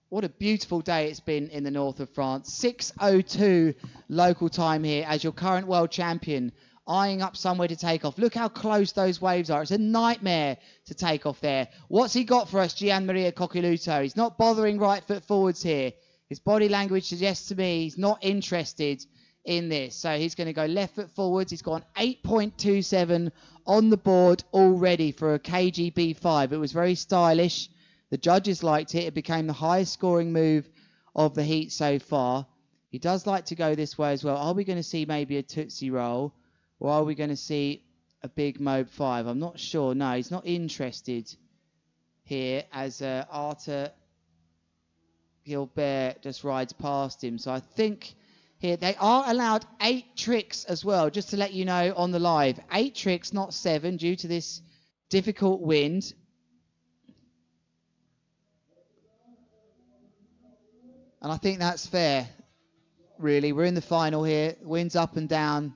What a beautiful day it's been in the north of France. 6:02 local time here as your current world champion, eyeing up somewhere to take off. Look how close those waves are. It's a nightmare to take off there. What's he got for us, Gianmaria Coccoluto? He's not bothering right foot forwards here. His body language suggests to me he's not interested in this. So he's going to go left foot forwards. He's got an 8.27 on the board already for a KGB5. It was very stylish. The judges liked it. It became the highest scoring move of the heat so far. He does like to go this way as well. Are we going to see maybe a Tootsie Roll? Or are we going to see a big Mobe 5? I'm not sure. No, he's not interested here as Arthur Gilbert just rides past him. So I think here they are allowed 8 tricks as well, just to let you know on the live. 8 tricks, not 7, due to this difficult wind. And I think that's fair, really. We're in the final here. Wind's up and down.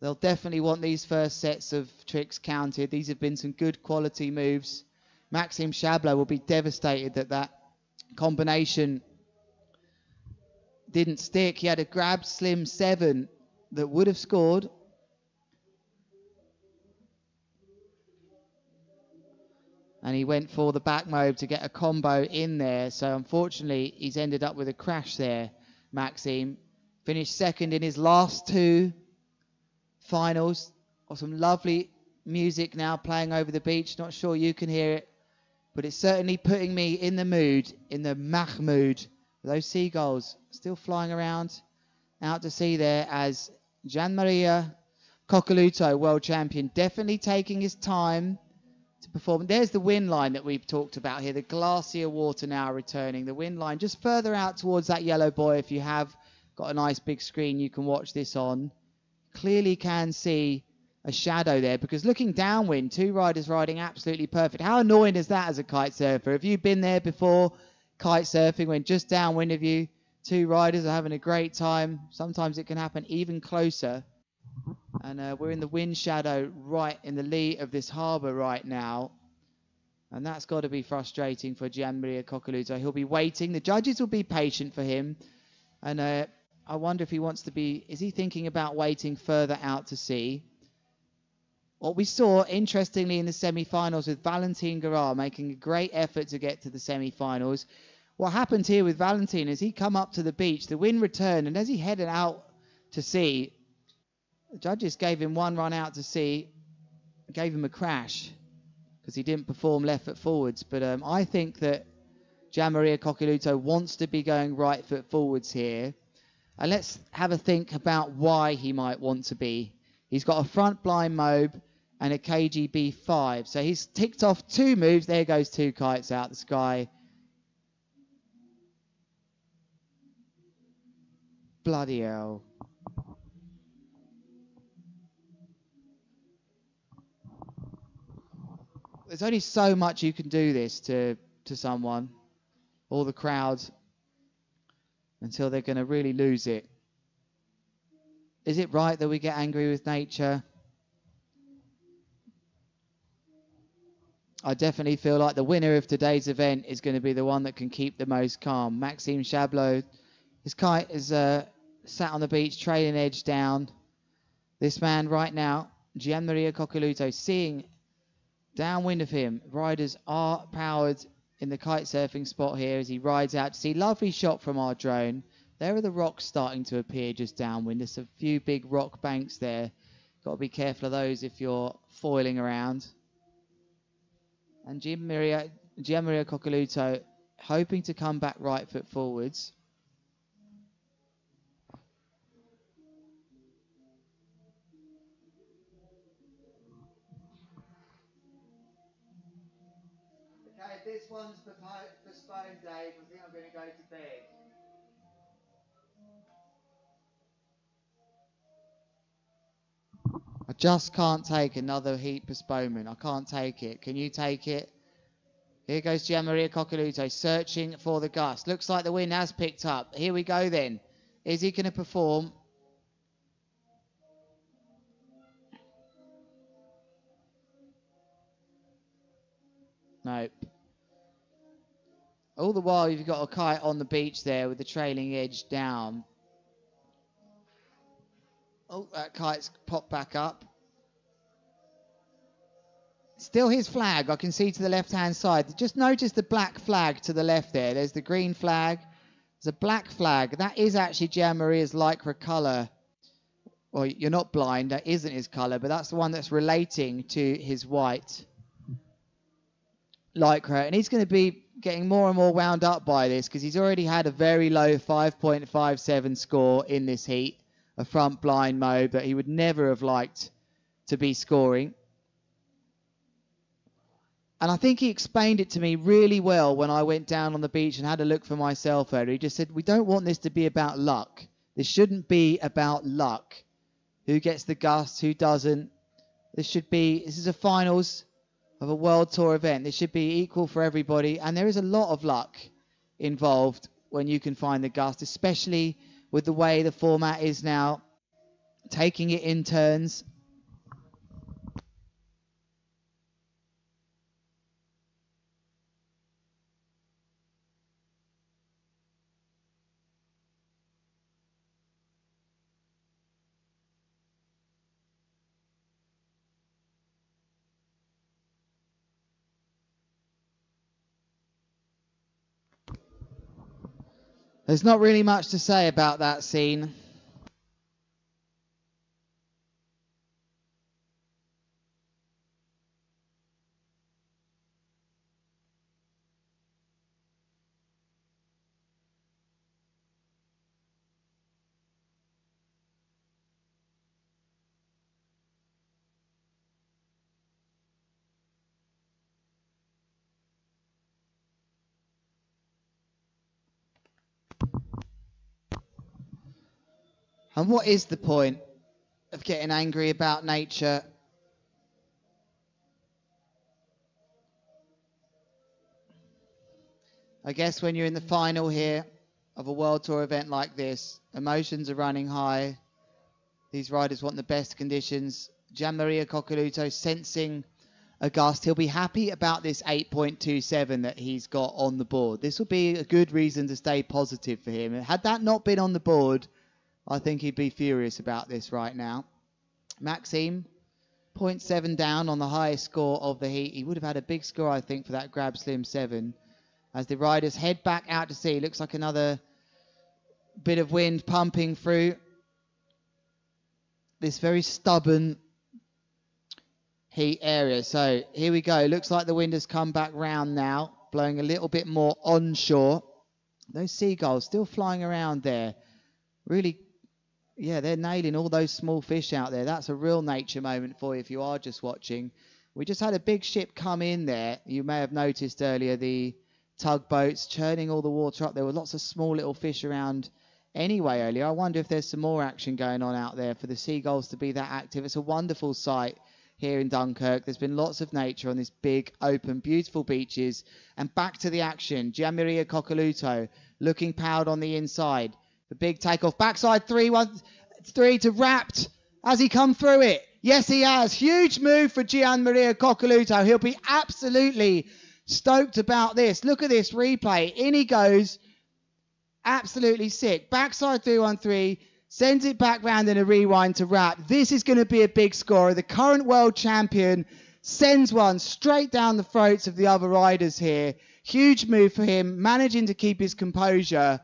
They'll definitely want these first sets of tricks counted. These have been some good quality moves. Maxime Chablot will be devastated that that combination didn't stick. He had a grab slim 7 that would have scored. And he went for the back mobe to get a combo in there. So unfortunately, he's ended up with a crash there, Maxime. Finished second in his last 2 finals. Got some lovely music now playing over the beach. Not sure you can hear it, but it's certainly putting me in the mood, in the Mach mood. Those seagulls still flying around out to sea there as Gianmaria Coccoluto, world champion, definitely taking his time to perform. There's the wind line that we've talked about here, the glacier water now returning. The wind line just further out towards that yellow buoy. If you have got a nice big screen you can watch this on, clearly can see a shadow there, because looking downwind, 2 riders riding absolutely perfect. How annoying is that as a kite surfer? Have you been there before, kite surfing, when just downwind of you, 2 riders are having a great time? Sometimes it can happen even closer. And we're in the wind shadow right in the lee of this harbour right now. And that's got to be frustrating for Gianmaria Coccoluto. He'll be waiting. The judges will be patient for him. And I wonder if he wants to be... Is he thinking about waiting further out to sea? What we saw, interestingly, in the semi-finals with Valentin Garard making a great effort to get to the semi-finals. What happened here with Valentin is he come up to the beach, the wind returned, and as he headed out to sea, the judges gave him 1 run out to sea, gave him a crash because he didn't perform left foot forwards. But I think that Gianmaria Coccoluto wants to be going right foot forwards here. And let's have a think about why he might want to be. He's got a front blind mobe and a KGB 5. So he's ticked off 2 moves. There goes 2 kites out the sky. Bloody hell. There's only so much you can do this to someone, or the crowd, until they're going to really lose it. Is it right that we get angry with nature? I definitely feel like the winner of today's event is going to be the one that can keep the most calm. Maxime Chablot, his kite is sat on the beach, trailing edge down. This man right now, Gianmaria Coccoluto, seeing downwind of him, riders are powered in the kite surfing spot here as he rides out to sea. Lovely shot from our drone. There are the rocks starting to appear just downwind. There's a few big rock banks there. Got to be careful of those if you're foiling around. And Gianmaria Coccoluto hoping to come back right foot forwards. Okay, if this one's postponed, Dave, I think I'm going to go to bed. I just can't take another heat postponement. I can't take it. Can you take it? Here goes Gianmaria Coccoluto searching for the gust. Looks like the wind has picked up. Here we go then. Is he going to perform? Nope. All the while you've got a kite on the beach there with the trailing edge down. Oh, that kite's popped back up. Still his flag, I can see to the left-hand side. Just notice the black flag to the left there. There's the green flag. There's a black flag. That is actually Gianmaria's lycra colour. Well, you're not blind. That isn't his colour, but that's the one that's relating to his white lycra. And he's going to be getting more and more wound up by this because he's already had a very low 5.57 score in this heat, a front blind mode that he would never have liked to be scoring. And I think he explained it to me really well when I went down on the beach and had a look for myself earlier. He just said, we don't want this to be about luck. This shouldn't be about luck. Who gets the gust, who doesn't. This is a finals of a World Tour event. This should be equal for everybody. And there is a lot of luck involved when you can find the gust, especially with the way the format is now, taking it in turns. There's not really much to say about that scene. And what is the point of getting angry about nature? I guess when you're in the final here of a World Tour event like this, emotions are running high. These riders want the best conditions. Gianmaria Coccoluto sensing a gust. He'll be happy about this 8.27 that he's got on the board. This will be a good reason to stay positive for him. Had that not been on the board, I think he'd be furious about this right now. Maxime, 0.7 down on the highest score of the heat. He would have had a big score, I think, for that Grab Slim 7. As the riders head back out to sea, looks like another bit of wind pumping through this very stubborn heat area. So here we go. Looks like the wind has come back round now, blowing a little bit more onshore. Those seagulls still flying around there. Really, yeah, they're nailing all those small fish out there. That's a real nature moment for you if you are just watching. We just had a big ship come in there. You may have noticed earlier the tugboats churning all the water up. There were lots of small little fish around anyway earlier. I wonder if there's some more action going on out there for the seagulls to be that active. It's a wonderful sight here in Dunkirk. There's been lots of nature on this big, open, beautiful beaches. And back to the action. Gianmaria Coccoluto looking proud on the inside. The big takeoff. Backside 3-1-3 to Wrapped. Has he come through it? Yes, he has. Huge move for Gianmaria Coccoluto. He'll be absolutely stoked about this. Look at this replay. In he goes. Absolutely sick. Backside 3-1-3. Sends it back round in a rewind to Wrap. This is going to be a big scorer. The current world champion sends one straight down the throats of the other riders here. Huge move for him. Managing to keep his composure.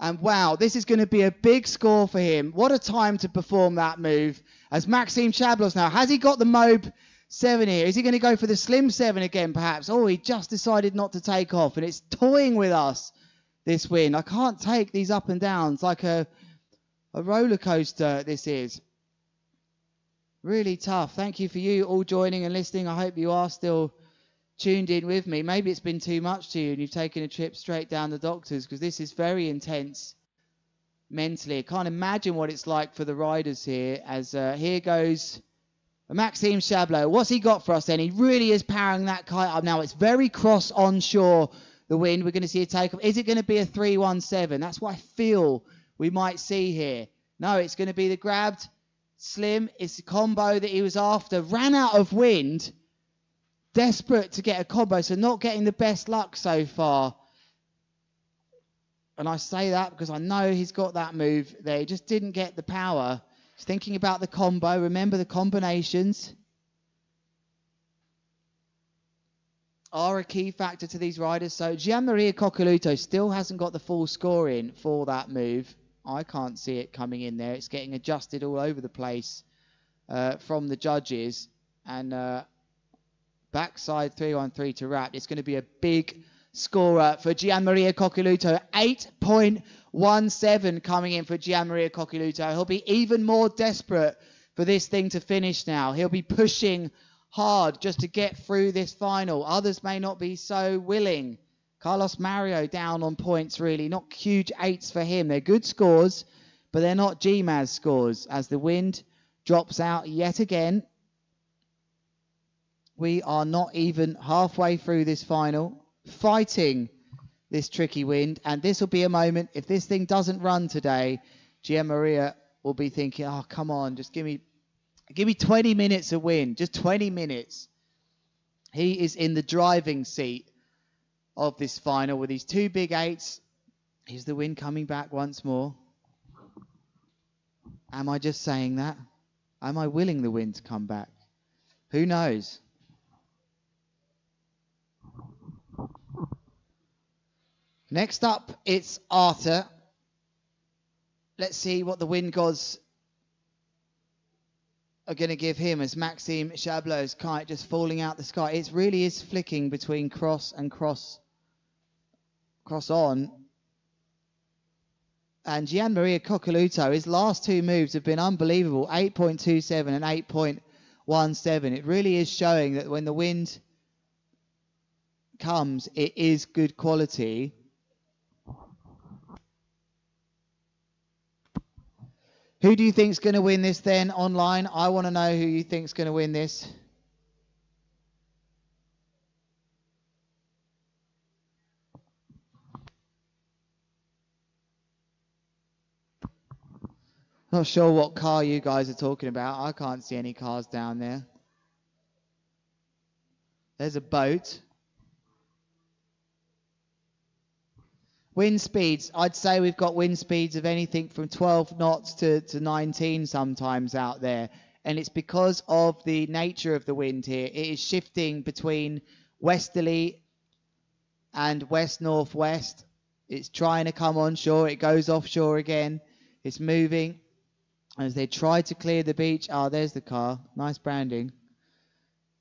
And wow, this is going to be a big score for him. What a time to perform that move. As Maxime Chablos now, has he got the Mobe 7 here? Is he going to go for the Slim 7 again, perhaps? Oh, he just decided not to take off, and it's toying with us, this win. I can't take these up and downs like a roller coaster, this is. Really tough. Thank you for you all joining and listening. I hope you are still tuned in with me. Maybe it's been too much to you and you've taken a trip straight down the doctors, because this is very intense mentally. I can't imagine what it's like for the riders here. As here goes Maxime Chablos. What's he got for us then? He really is powering that kite up now. It's very cross onshore, the wind. We're going to see a takeoff. Is it going to be a 3-1-7? That's what I feel we might see here. No, it's going to be the grabbed Slim. It's the combo that he was after. Ran out of wind. Desperate to get a combo, so not getting the best luck so far And I say that because I know he's got that move there. He just didn't get the power. He's thinking about the combo. Remember, the combinations are a key factor to these riders. So Gianmaria Coccoluto still hasn't got the full score in for that move. I can't see it coming in there. It's getting adjusted all over the place from the judges. And backside 3-1-3 to wrap. It's going to be a big scorer for Gianmaria Coccoluto. 8.17 coming in for Gianmaria Coccoluto. He'll be even more desperate for this thing to finish now. He'll be pushing hard just to get through this final. Others may not be so willing. Carlos Mario down on points, really. Not huge 8s for him. They're good scores, but they're not GMAS scores as the wind drops out yet again. We are not even halfway through this final, fighting this tricky wind, and this will be a moment, if this thing doesn't run today, Gianmaria will be thinking, oh, come on, just give me 20 minutes of wind, just 20 minutes. He is in the driving seat of this final with these 2 big 8s. Is the wind coming back once more? Am I just saying that? Am I willing the wind to come back? Who knows? Next up, it's Arthur. Let's see what the wind gods are going to give him as Maxime Chablot's kite just falling out the sky. It really is flicking between cross and cross on. And Gianmaria Coccoluto, his last 2 moves have been unbelievable. 8.27 and 8.17. It really is showing that when the wind comes, it is good quality. Who do you think's going to win this then online? I want to know who you think's going to win this. Not sure what car you guys are talking about. I can't see any cars down there. There's a boat. Wind speeds, I'd say we've got wind speeds of anything from 12 knots to 19 sometimes out there. And it's because of the nature of the wind here. It is shifting between westerly and west-northwest. It's trying to come onshore. It goes offshore again. It's moving as they try to clear the beach. Ah, there's the car. Nice branding.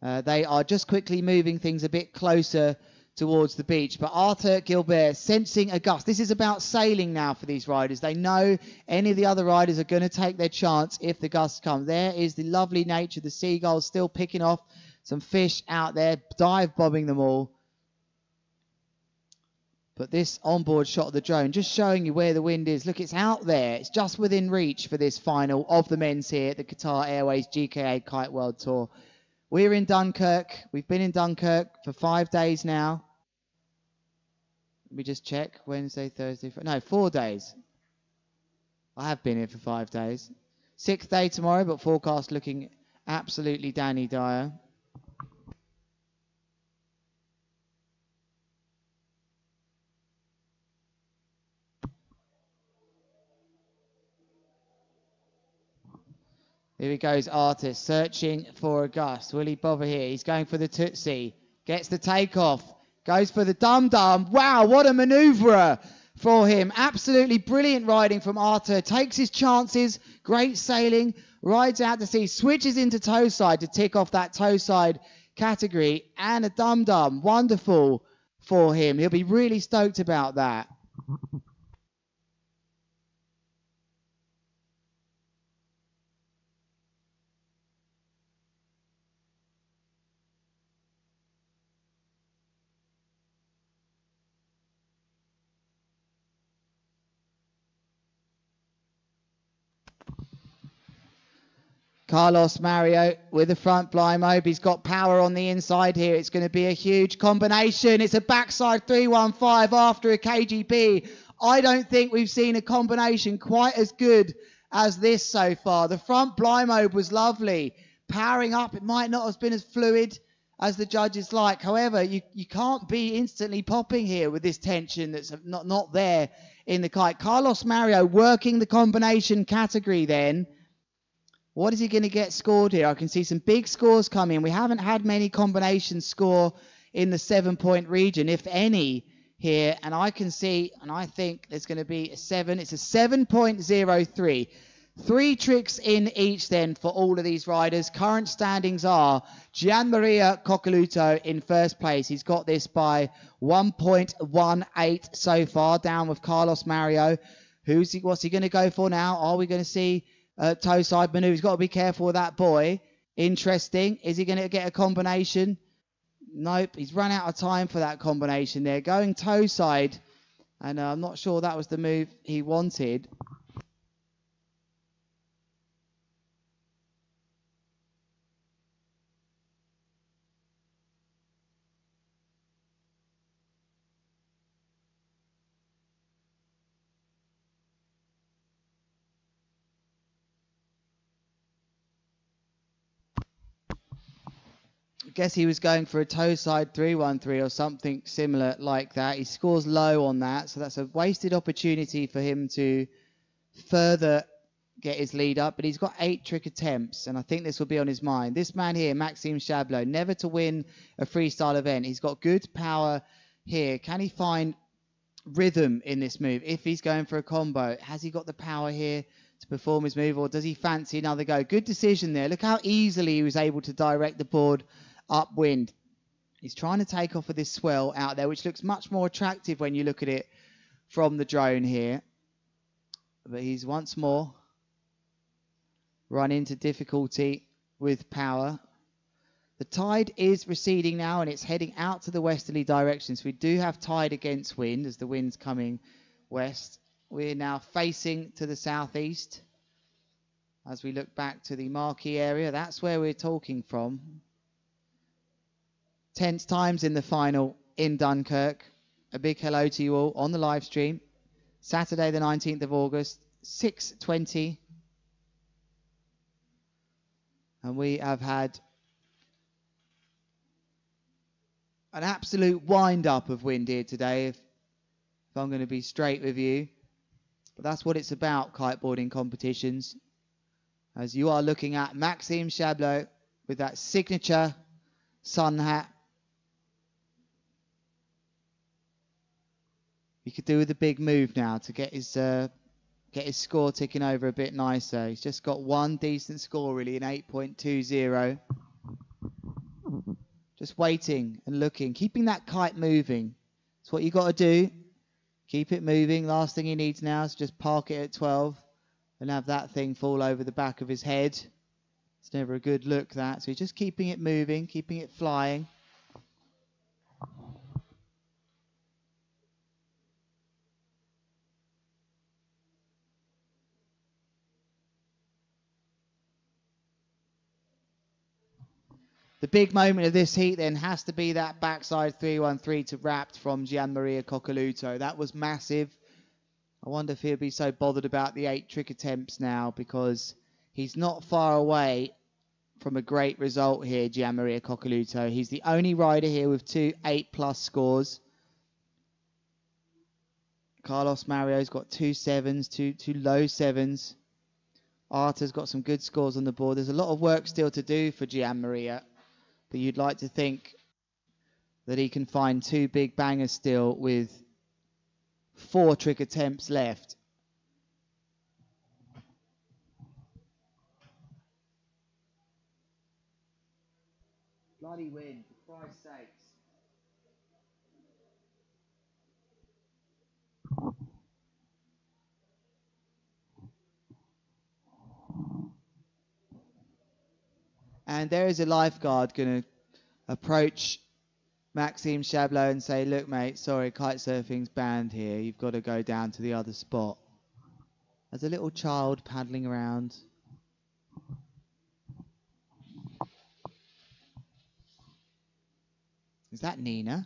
They are just quickly moving things a bit closer towards the beach. But Arthur Gilbert sensing a gust. This is about sailing now for these riders. They know any of the other riders are going to take their chance if the gusts come. There is the lovely nature. The seagulls still picking off some fish out there, dive bombing them all. But this onboard shot of the drone just showing you where the wind is. Look, it's out there. It's just within reach for this final of the men's here at the Qatar Airways GKA Kite World Tour. We're in Dunkerque. We've been in Dunkerque for 5 days now. Let me just check. Wednesday, Thursday, no, 4 days. I have been here for 5 days. 6th day tomorrow, but forecast looking absolutely Danny Dyer. Here he goes, Arthur, searching for a gust. Will he bother here? He's going for the Tootsie. Gets the takeoff. Goes for the dum-dum. Wow, what a manoeuvrer for him. Absolutely brilliant riding from Arthur. Takes his chances. Great sailing. Rides out to sea. Switches into toe side to tick off that toe side category. And a dum-dum. Wonderful for him. He'll be really stoked about that. Carlos Mario with the front blind mob. He's got power on the inside here. It's going to be a huge combination. It's a backside 315 after a KGB. I don't think we've seen a combination quite as good as this so far. The front blind mob was lovely. Powering up, it might not have been as fluid as the judges like. However, you can't be instantly popping here with this tension that's not there in the kite. Carlos Mario working the combination category then. What is he going to get scored here? I can see some big scores coming. We haven't had many combinations score in the 7-point region, if any, here. And I can see, and I think there's going to be a 7. It's a 7.03. 3 tricks in each then for all of these riders. Current standings are Gianmaria Coccoluto in first place. He's got this by 1.18 so far, down with Carlos Mario. What's he going to go for now? Are we going to see toe side maneuver? He's got to be careful with that boy. Interesting. Is he going to get a combination? Nope. He's run out of time for that combination there. Going toe side. And I'm not sure that was the move he wanted. I guess he was going for a toe side 3-1-3 or something similar like that. He scores low on that, so that's a wasted opportunity for him to further get his lead up. But he's got 8 trick attempts, and I think this will be on his mind. This man here, Maxime Chablot, never to win a freestyle event. He's got good power here. Can he find rhythm in this move? If he's going for a combo, has he got the power here to perform his move, or does he fancy another go? Good decision there. Look how easily he was able to direct the board upwind. He's trying to take off with this swell out there, which looks much more attractive when you look at it from the drone here. But he's once more run into difficulty with power. The tide is receding now, and it's heading out to the westerly direction. So we do have tide against wind as the wind's coming west. We're now facing to the southeast as we look back to the marquee area. That's where we're talking from. Tense times in the final in Dunkirk. A big hello to you all on the live stream. Saturday the 19th of August, 6:20. And we have had an absolute wind-up of wind here today, if I'm going to be straight with you. But that's what it's about, kiteboarding competitions. As you are looking at Maxime Chablot with that signature sun hat. He could do with a big move now to get his score ticking over a bit nicer. He's just got one decent score really in 8.20. Just waiting and looking, keeping that kite moving. That's what you got to do. Keep it moving. Last thing he needs now is just park it at 12 and have that thing fall over the back of his head. It's never a good look, that. So he's just keeping it moving, keeping it flying. The big moment of this heat then has to be that backside 3-1-3 to wrapped from Gianmaria Coccoluto. That was massive. I wonder if he'll be so bothered about the 8 trick attempts now, because he's not far away from a great result here, Gianmaria Coccoluto. He's the only rider here with 2 8+ scores. Carlos Mario's got 2 7s, two low 7s. Arta's got some good scores on the board. There's a lot of work still to do for Gianmaria. But you'd like to think that he can find 2 big bangers still with 4 trick attempts left. Bloody win, for Christ's sakes. And there is a lifeguard going to approach Maxime Chablot and say, look, mate, sorry, kite surfing's banned here. You've got to go down to the other spot. There's a little child paddling around. Is that Nina?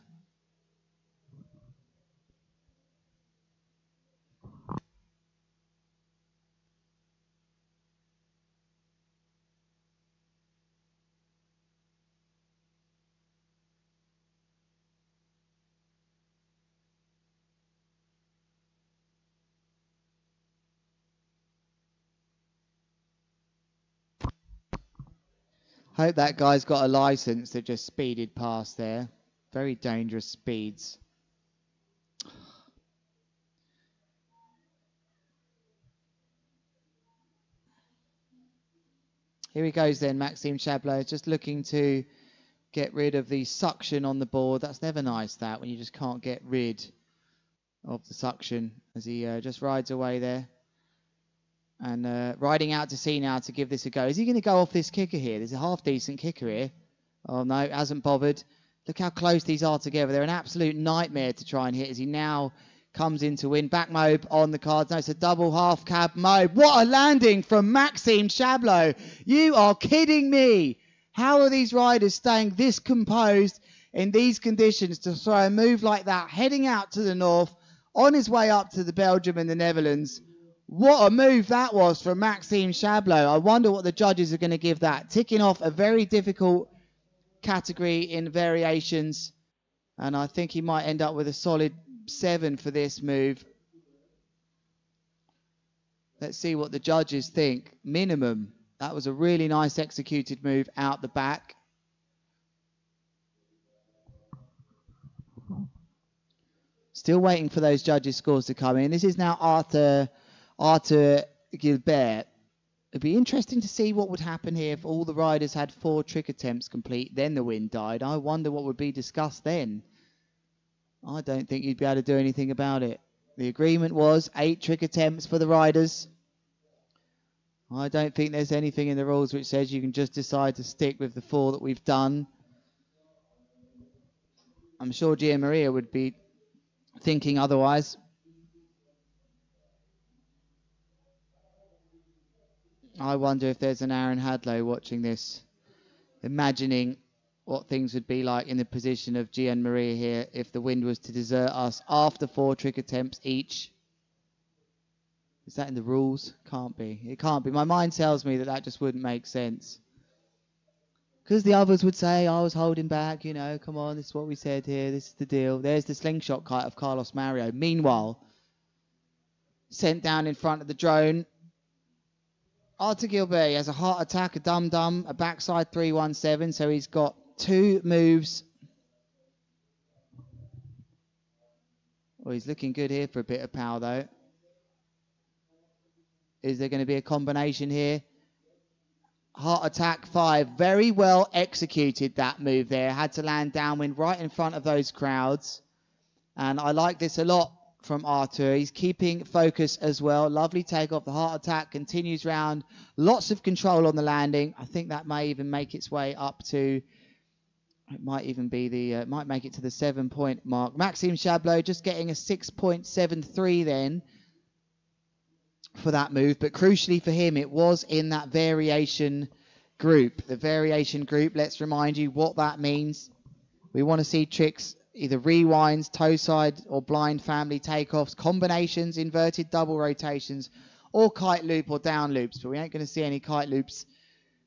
Hope that guy's got a license that just speeded past there. Very dangerous speeds. Here he goes then, Maxime Chablot, just looking to get rid of the suction on the board. That's never nice, that, when you just can't get rid of the suction, as he just rides away there. And riding out to sea now to give this a go. Is he going to go off this kicker here? There's a half-decent kicker here. Oh, no, hasn't bothered. Look how close these are together. They're an absolute nightmare to try and hit as he now comes in to win. Back mobe on the cards. No, it's a double half cab mobe. What a landing from Maxime Chablot. You are kidding me. How are these riders staying this composed in these conditions to throw a move like that, heading out to the north, on his way up to the Belgium and the Netherlands? What a move that was from Maxime Chablot. I wonder what the judges are going to give that. Ticking off a very difficult category in variations. And I think he might end up with a solid 7 for this move. Let's see what the judges think. Minimum. That was a really nice executed move out the back. Still waiting for those judges' scores to come in. This is now Arthur Gilbert. It'd be interesting to see what would happen here if all the riders had 4 trick attempts complete, then the wind died. I wonder what would be discussed then. I don't think you'd be able to do anything about it. The agreement was 8 trick attempts for the riders. I don't think there's anything in the rules which says you can just decide to stick with the 4 that we've done. I'm sure Gian Maria would be thinking otherwise. I wonder if there's an Aaron Hadlow watching this, imagining what things would be like in the position of Gian Maria here if the wind was to desert us after 4 trick attempts each. Is that in the rules? Can't be. It can't be. My mind tells me that that just wouldn't make sense. Because the others would say, I was holding back, you know, come on, this is what we said here, this is the deal. There's the slingshot kite of Carlos Mario. Meanwhile, sent down in front of the drone, Arthur Gilbert has a heart attack, a dum-dum, a backside 317, so he's got 2 moves. Well, he's looking good here for a bit of power, though. Is there going to be a combination here? Heart attack 5. Very well executed, that move there. Had to land downwind right in front of those crowds. And I like this a lot from Arthur. He's keeping focus as well. Lovely takeoff. The heart attack continues round. Lots of control on the landing. I think that may even make its way up to... It might even be the... might make it to the 7-point mark. Maxime Chablot just getting a 6.73 then for that move, but crucially for him it was in that variation group. The variation group, let's remind you what that means. We want to see tricks, either rewinds, toe side or blind family takeoffs, combinations, inverted double rotations, or kite loop or down loops, but we ain't going to see any kite loops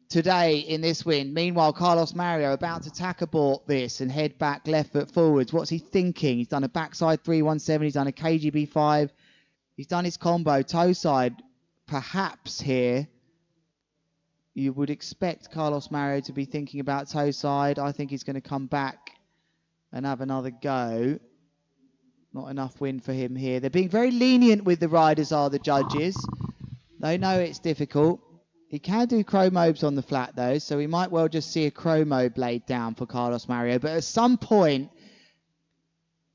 today in this wind. Meanwhile, Carlos Mario about to tack abort this and head back left foot forwards. What's he thinking? He's done a backside 317, he's done a KGB 5. He's done his combo, toe side, perhaps here. You would expect Carlos Mario to be thinking about toe side. I think he's going to come back and have another go. Not enough wind for him here. They're being very lenient with the riders, are the judges. They know it's difficult. He can do chromobes on the flat though, so we might well just see a chromo blade down for Carlos Mario. But at some point,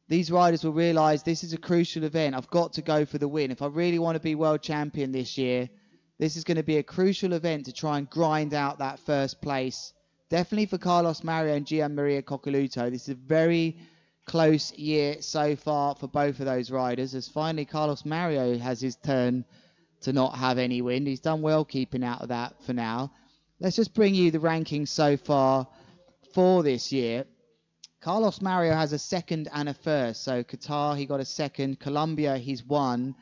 these riders will realise this is a crucial event. I've got to go for the win. If I really want to be world champion this year, this is going to be a crucial event to try and grind out that first place. Definitely for Carlos Mario and Gian Maria Coccoluto. This is a very close year so far for both of those riders, as finally Carlos Mario has his turn to not have any wind. He's done well keeping out of that for now. Let's just bring you the rankings so far for this year. Carlos Mario has a 2nd and a 1st. So Qatar, he got a 2nd. Colombia, he's 1.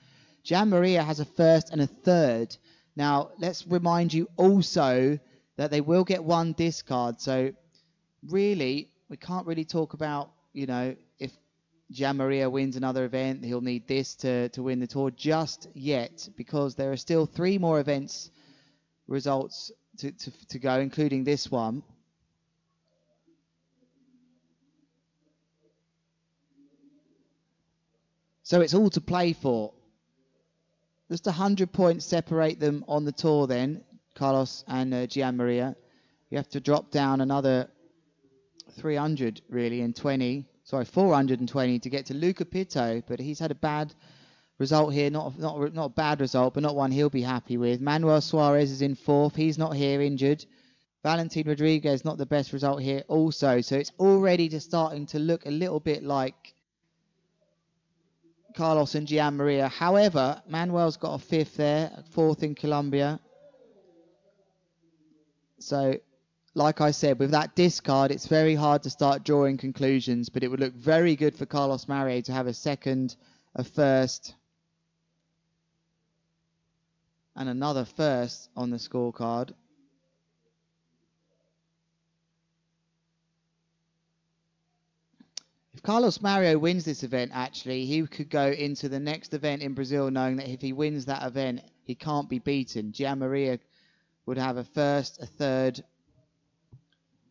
Gian Maria has a 1st and a 3rd. Now, let's remind you also that they will get 1 discard. So really, we can't really talk about, you know, if Gian Maria wins another event, he'll need this to win the tour just yet, because there are still 3 more events results to go, including this one. So it's all to play for. Just 100 points separate them on the tour then, Carlos and Gian Maria. You have to drop down another 300 really and 420 to get to Luca Pitto, but he's had a bad result here, not a bad result, but not one he'll be happy with. Manuel Suarez is in fourth, he's not here, injured. Valentin Rodriguez, not the best result here also, so it's already just starting to look a little bit like Carlos and Gian Maria. However, Manuel's got a fifth there, fourth in Colombia. So, like I said, with that discard, it's very hard to start drawing conclusions, but it would look very good for Carlos Mario to have a second, a first, and another first on the scorecard. If Carlos Mario wins this event, actually, he could go into the next event in Brazil knowing that if he wins that event, he can't be beaten. Gian Maria would have a first, a third,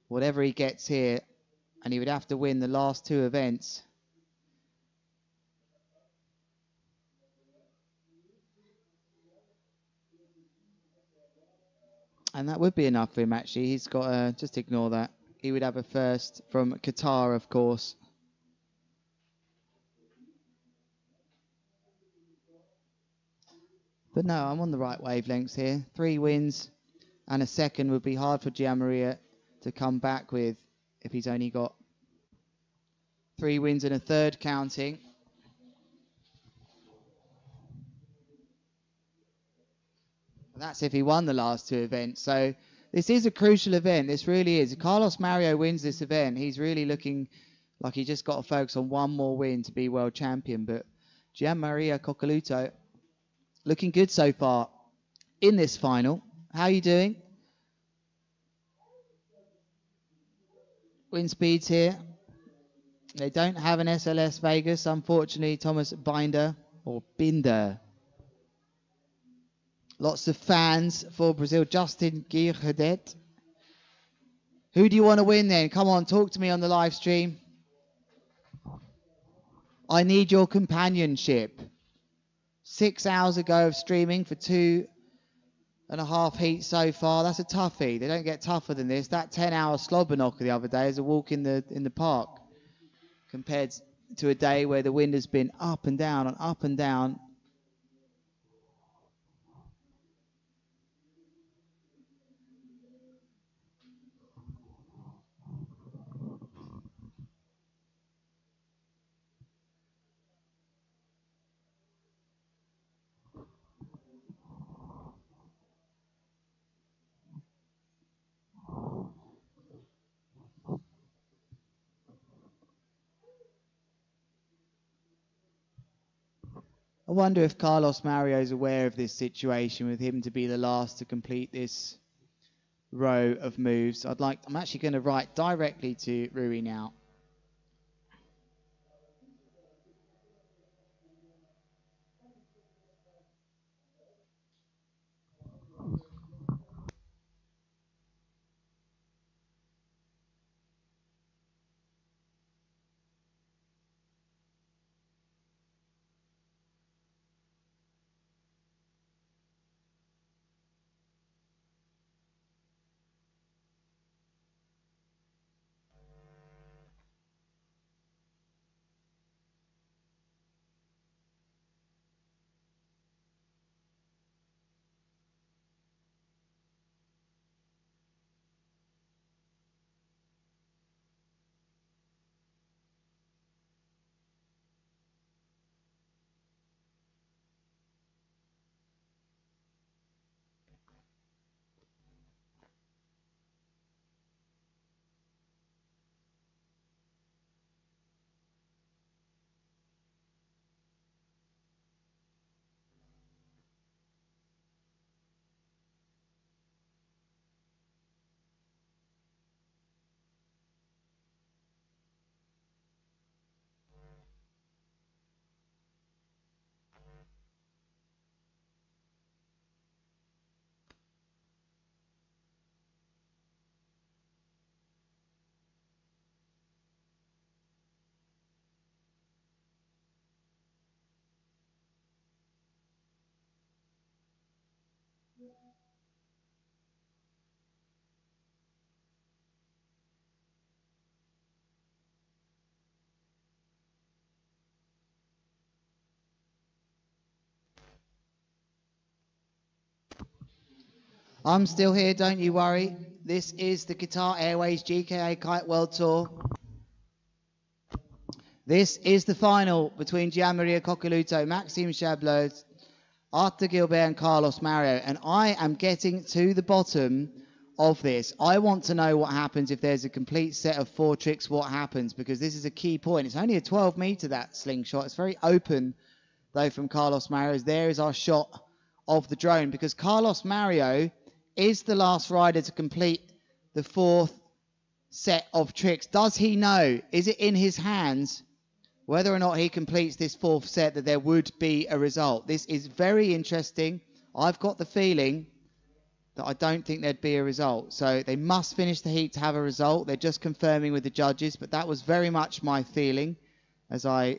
whatever he gets here, and he would have to win the last two events. And that would be enough for him, actually. He's got, just ignore that. He would have a first from Qatar, of course. But no, I'm on the right wavelengths here. 3 wins and a second would be hard for Gian Maria to come back with if he's only got 3 wins and a third counting. That's if he won the last 2 events. So this is a crucial event. This really is. If Carlos Mario wins this event, he's really looking like he just got to focus on one more win to be world champion. But Gian Maria Coccoluto looking good so far in this final. How are you doing? Wind speeds here. They don't have an SLS Vegas, unfortunately. Thomas Binder, or Binder. Lots of fans for Brazil. Justin Guirdet. Who do you want to win then? Come on, talk to me on the live stream. I need your companionship. 6 hours ago of streaming for 2.5 heats so far. That's a toughie. They don't get tougher than this. That 10-hour slobber knocker the other day is a walk in the park compared to a day where the wind has been up and down and up and down. I wonder if Carlos Mario is aware of this situation with him to be the last to complete this row of moves. I'm actually going to write directly to Rui now. I'm still here, don't you worry. This is the Qatar Airways GKA Kite World Tour. This is the final between Gianmaria Coccoluto, Maxime Chablot, Arthur Gilbert and Carlos Mario. And I am getting to the bottom of this. I want to know what happens if there's a complete set of 4 tricks, what happens, because this is a key point. It's only a 12 meter, that slingshot. It's very open, though, from Carlos Mario. There is our shot of the drone, because Carlos Mario is the last rider to complete the 4th set of tricks. Does he know? Is it in his hands whether or not he completes this 4th set that there would be a result? This is very interesting. I've got the feeling that I don't think there'd be a result. So they must finish the heat to have a result. They're just confirming with the judges, but that was very much my feeling as I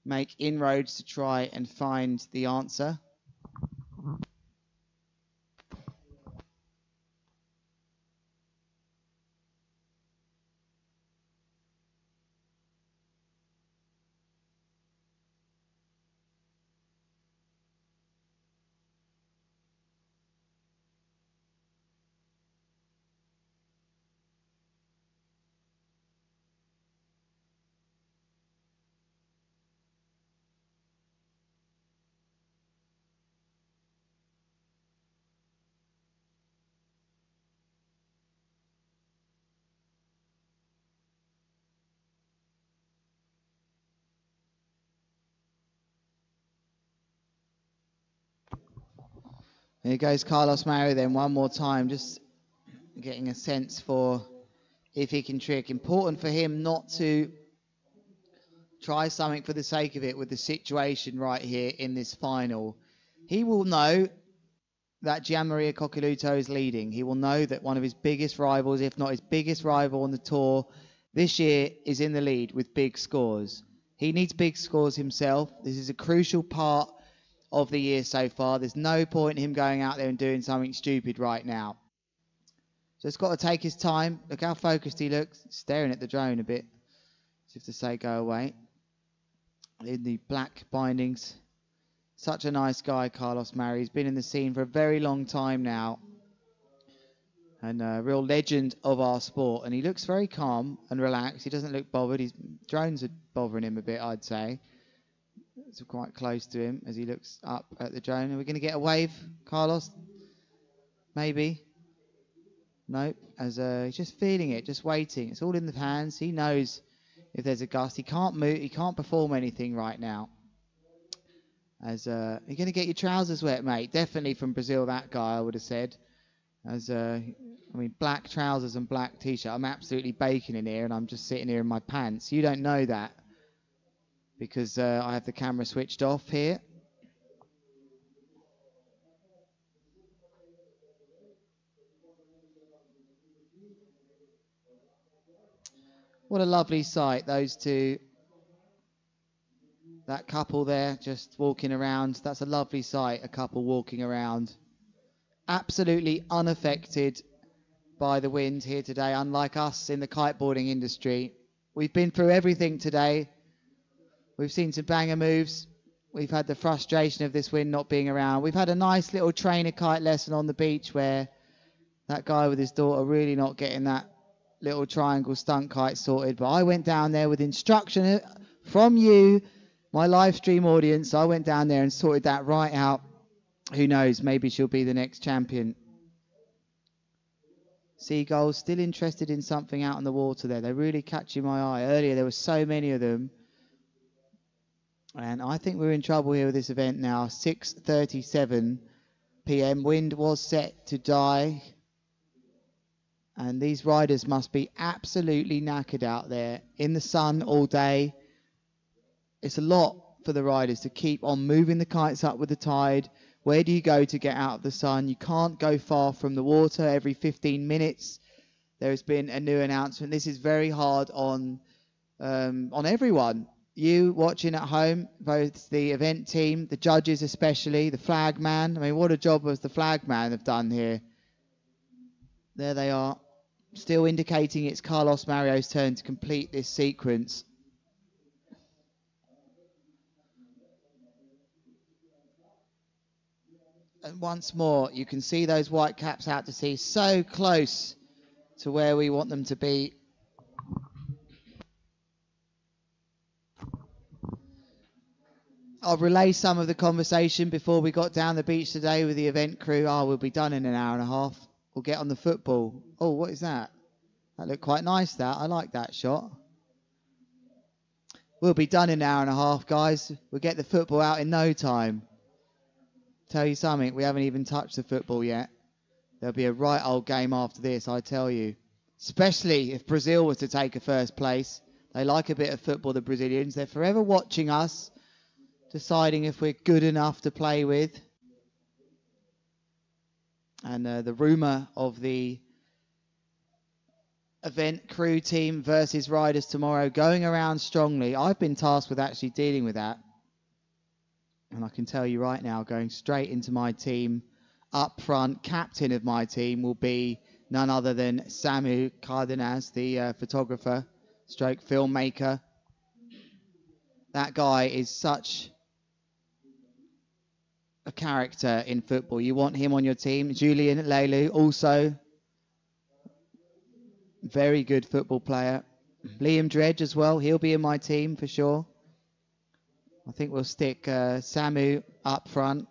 make inroads to try and find the answer. Here goes Carlos Mario then one more time, just getting a sense for if he can trick. Important for him not to try something for the sake of it with the situation right here in this final. He will know that Gianmaria Coccoluto is leading. He will know that one of his biggest rivals, if not his biggest rival on the tour this year, is in the lead with big scores. He needs big scores himself. This is a crucial part of the year so far. There's no point in him going out there and doing something stupid right now. So it's got to take his time. Look how focused he looks. Staring at the drone a bit, as if to say, go away. In the black bindings. Such a nice guy, Carlos Mario. He's been in the scene for a very long time now. And a real legend of our sport. And he looks very calm and relaxed. He doesn't look bothered. His drones are bothering him a bit, I'd say. So quite close to him as he looks up at the drone. Are we going to get a wave, Carlos? Maybe. Nope. As he's just feeling it, just waiting. It's all in the hands. He knows if there's a gust. He can't move. He can't perform anything right now. As you're going to get your trousers wet, mate. Definitely from Brazil, that guy, I would have said. As I mean, black trousers and black t-shirt. I'm absolutely baking in here, and I'm just sitting here in my pants. You don't know that, because I have the camera switched off here. What a lovely sight, those two. That couple there just walking around. That's a lovely sight, a couple walking around. Absolutely unaffected by the wind here today, unlike us in the kiteboarding industry. We've been through everything today. We've seen some banger moves. We've had the frustration of this wind not being around. We've had a nice little trainer kite lesson on the beach where that guy with his daughter really not getting that little triangle stunt kite sorted. But I went down there with instruction from you, my live stream audience. I went down there and sorted that right out. Who knows, maybe she'll be the next champion. Seagulls still interested in something out on the water there. They're really catching my eye. Earlier there were so many of them. And I think we're in trouble here with this event now. 6:37 p.m. Wind was set to die. And these riders must be absolutely knackered out there in the sun all day. It's a lot for the riders to keep on moving the kites up with the tide. Where do you go to get out of the sun? You can't go far from the water. Every 15 minutes there has been a new announcement. This is very hard on everyone. You watching at home, both the event team, the judges especially, the flag man. I mean, what a job has the flag man have done here. There they are, still indicating it's Carlos Mario's turn to complete this sequence. And once more, you can see those white caps out to sea, so close to where we want them to be. I'll relay some of the conversation before we got down the beach today with the event crew. Oh, we'll be done in an hour and a half. We'll get on the football. Oh, what is that? That looked quite nice, that. I like that shot. We'll be done in an hour and a half, guys. We'll get the football out in no time. Tell you something, we haven't even touched the football yet. There'll be a right old game after this, I tell you. Especially if Brazil was to take a first place. They like a bit of football, the Brazilians. They're forever watching us, deciding if we're good enough to play with. And the rumour of the event crew team versus riders tomorrow going around strongly. I've been tasked with actually dealing with that. And I can tell you right now, going straight into my team, up front, captain of my team will be none other than Samu Cardenas, the photographer, stroke filmmaker. That guy is such a character in football. You want him on your team. Julian Leilu, also very good football player. Liam Dredge as well. He'll be in my team for sure. I think we'll stick Samu up front.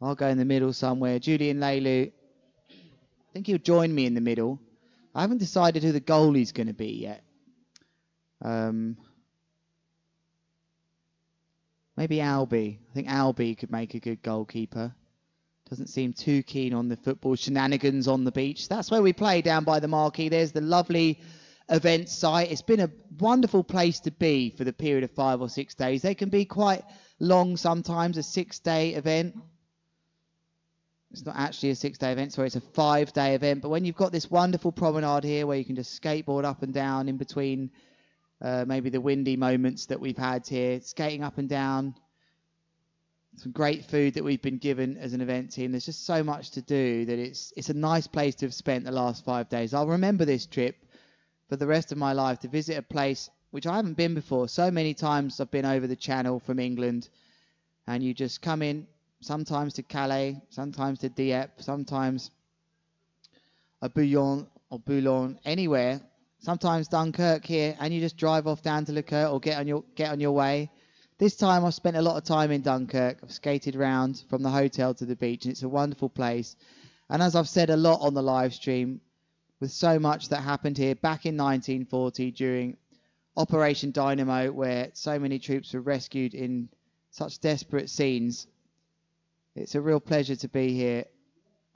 I'll go in the middle somewhere. Julian Leilu, I think he'll join me in the middle. I haven't decided who the goalie's going to be yet. Maybe Albie. I think Albie could make a good goalkeeper. Doesn't seem too keen on the football shenanigans on the beach. That's where we play, down by the marquee. There's the lovely event site. It's been a wonderful place to be for the period of 5 or 6 days. They can be quite long sometimes, a 6-day event. It's not actually a 6-day event, sorry, it's a 5-day event. But when you've got this wonderful promenade here where you can just skateboard up and down in between maybe the windy moments that we've had here, skating up and down, some great food that we've been given as an event team. There's just so much to do that it's a nice place to have spent the last 5 days. I'll remember this trip for the rest of my life, to visit a place which I haven't been before. So many times I've been over the channel from England, and you just come in sometimes to Calais, sometimes to Dieppe, sometimes a Bouillon or Boulogne, anywhere, sometimes Dunkerque here, and you just drive off down to Le Coeur or get on your way. This time I've spent a lot of time in Dunkerque. I've skated around from the hotel to the beach, and it's a wonderful place. And as I've said a lot on the live stream, with so much that happened here back in 1940 during Operation Dynamo, where so many troops were rescued in such desperate scenes, it's a real pleasure to be here,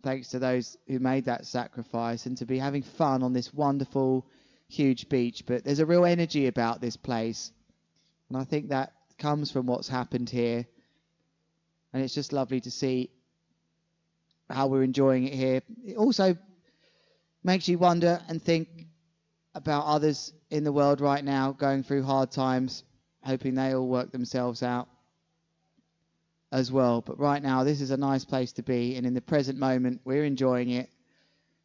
thanks to those who made that sacrifice, and to be having fun on this wonderful, huge beach. But there's a real energy about this place, and I think that comes from what's happened here, and it's just lovely to see how we're enjoying it here. It also makes you wonder and think about others in the world right now going through hard times, hoping they all work themselves out as well. But right now, this is a nice place to be, and in the present moment, we're enjoying it.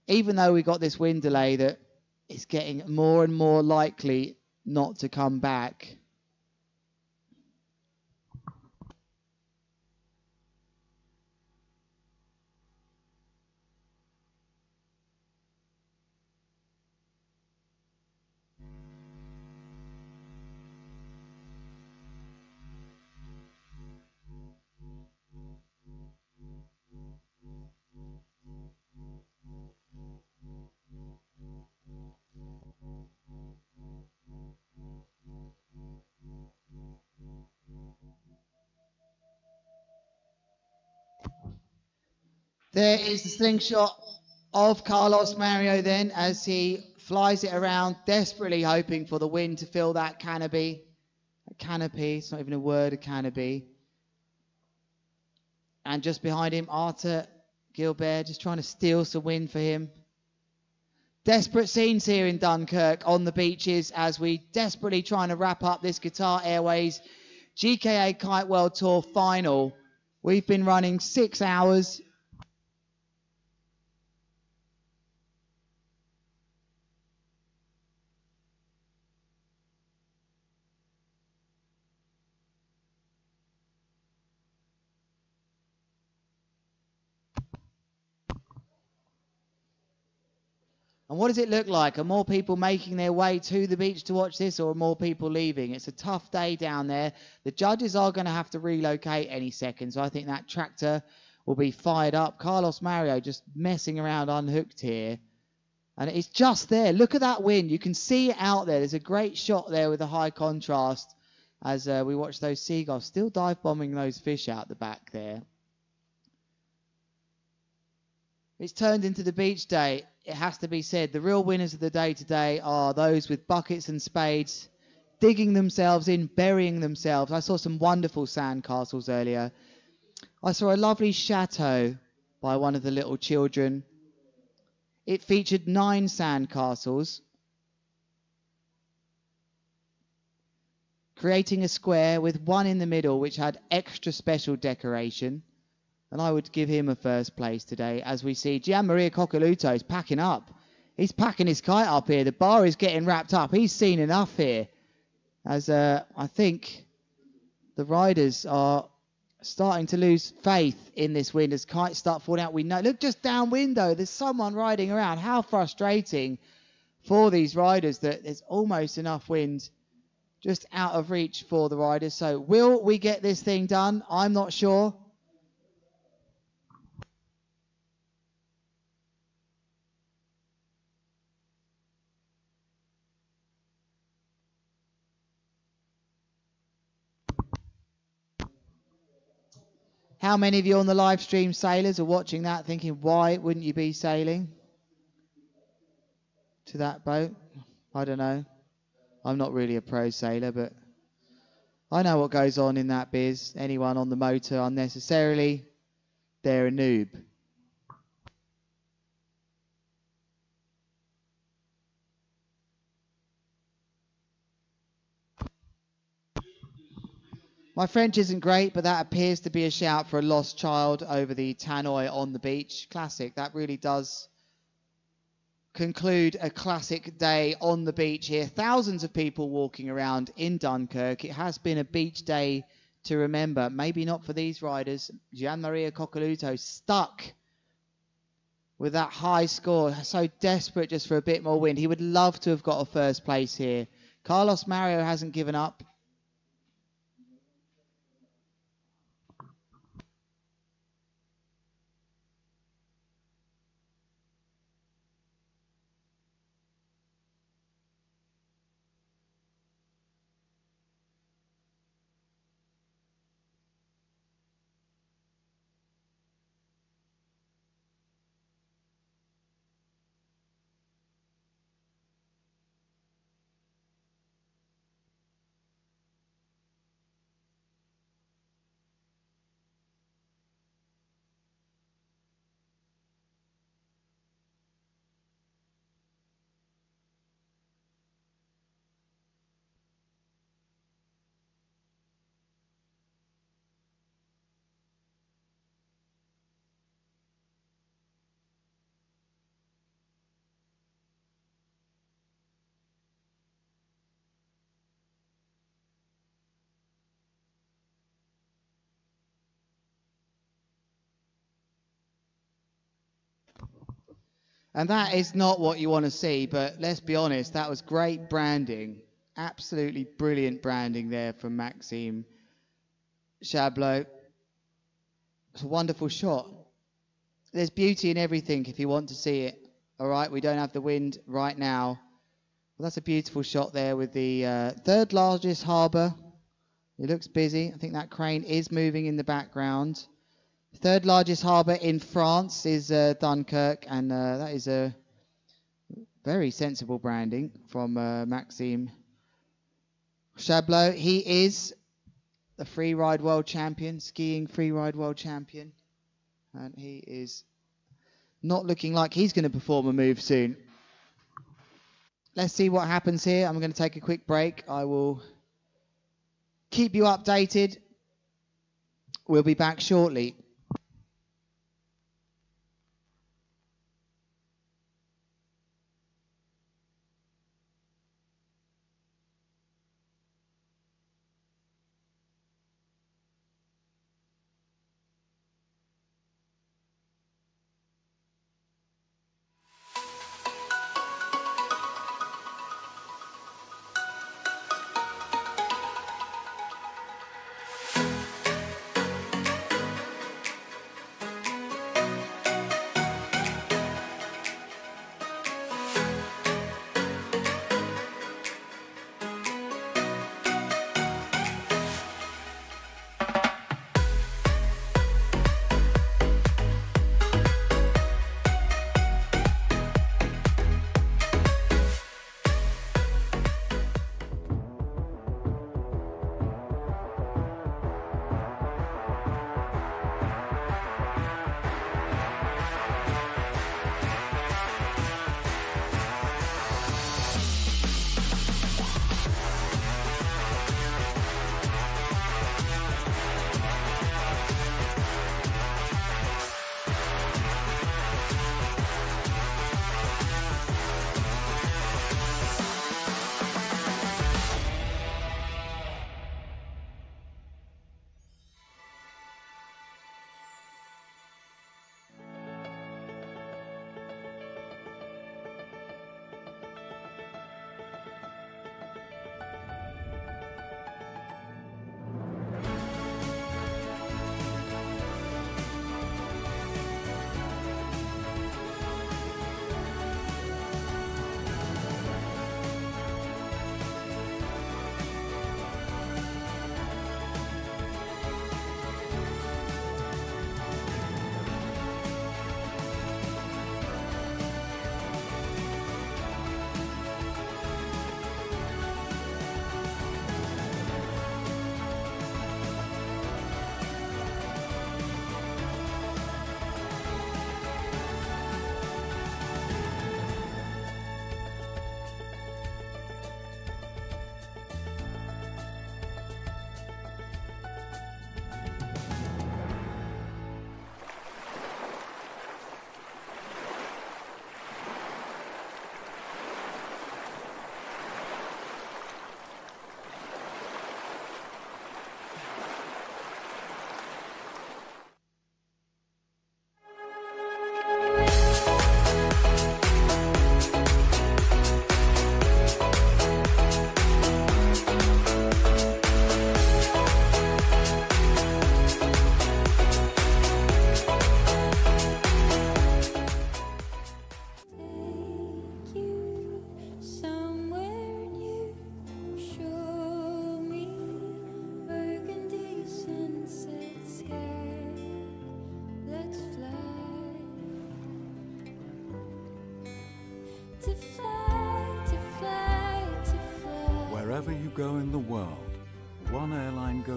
Even though we got this wind delay that is getting more and more likely not to come back. There is the slingshot of Carlos Mario then, as he flies it around, desperately hoping for the wind to fill that canopy. A canopy, it's not even a word, a canopy. And just behind him, Arthur Gilbert, just trying to steal some wind for him. Desperate scenes here in Dunkirk on the beaches as we desperately trying to wrap up this Qatar Airways GKA Kite World Tour final. We've been running 6 hours. And what does it look like? Are more people making their way to the beach to watch this, or are more people leaving? It's a tough day down there. The judges are going to have to relocate any second, so I think that tractor will be fired up. Carlos Mario just messing around unhooked here. And it's just there. Look at that wind. You can see it out there. There's a great shot there with the high contrast as we watch those seagulls still dive bombing those fish out the back there. It's turned into the beach day. It has to be said, the real winners of the day today are those with buckets and spades, digging themselves in, burying themselves. I saw some wonderful sandcastles earlier. I saw a lovely chateau by one of the little children. It featured 9 sandcastles, creating a square with one in the middle which had extra special decoration. And I would give him a first place today, as we see Gianmaria Coccoluto is packing up. He's packing his kite up here. The bar is getting wrapped up. He's seen enough here. As I think the riders are starting to lose faith in this wind as kites start falling out. We know, look just downwind though, there's someone riding around. How frustrating for these riders that there's almost enough wind just out of reach for the riders. So will we get this thing done? I'm not sure. How many of you on the live stream sailors are watching that thinking, why wouldn't you be sailing to that boat? I don't know. I'm not really a pro sailor, but I know what goes on in that biz. Anyone on the motor unnecessarily, they're a noob. My French isn't great, but that appears to be a shout for a lost child over the tannoy on the beach. Classic. That really does conclude a classic day on the beach here. Thousands of people walking around in Dunkirk. It has been a beach day to remember. Maybe not for these riders. Gianmaria Coccoluto stuck with that high score. So desperate just for a bit more wind. He would love to have got a first place here. Carlos Mario hasn't given up. And that is not what you want to see, but let's be honest, that was great branding. Absolutely brilliant branding there from Maxime Chablot. It's a wonderful shot. There's beauty in everything if you want to see it. All right, we don't have the wind right now. Well, that's a beautiful shot there with the third largest harbour. It looks busy. I think that crane is moving in the background. Third largest harbour in France is Dunkirk, and that is a very sensible branding from Maxime Chablot. He is the freeride world champion, skiing freeride world champion, and he is not looking like he's going to perform a move soon. Let's see what happens here. I'm going to take a quick break. I will keep you updated. We'll be back shortly.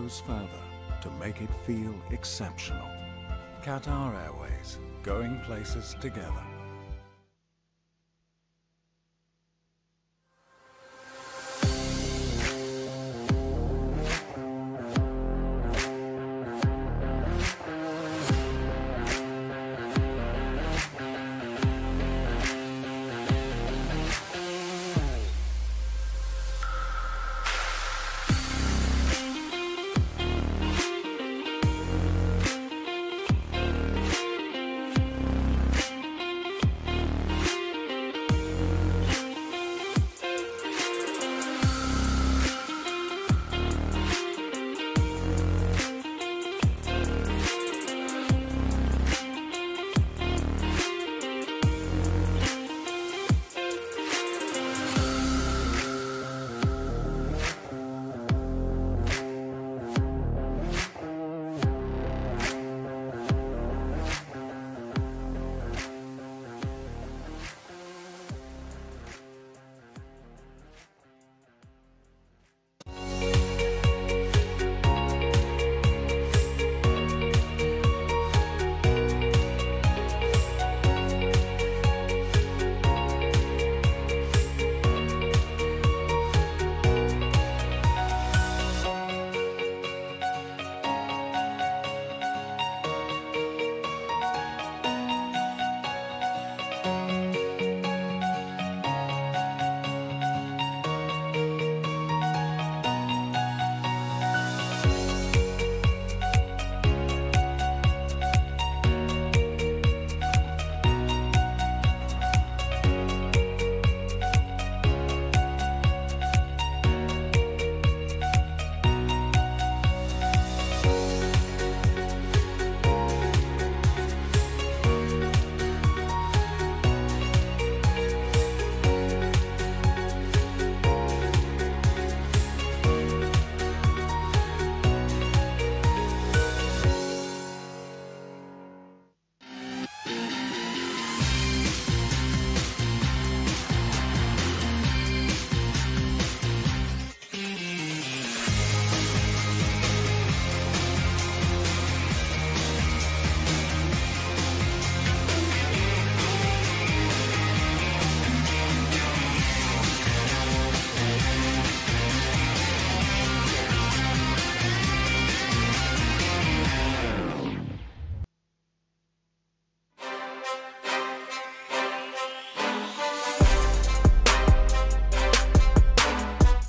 goes further to make it feel exceptional. Qatar Airways, going places together.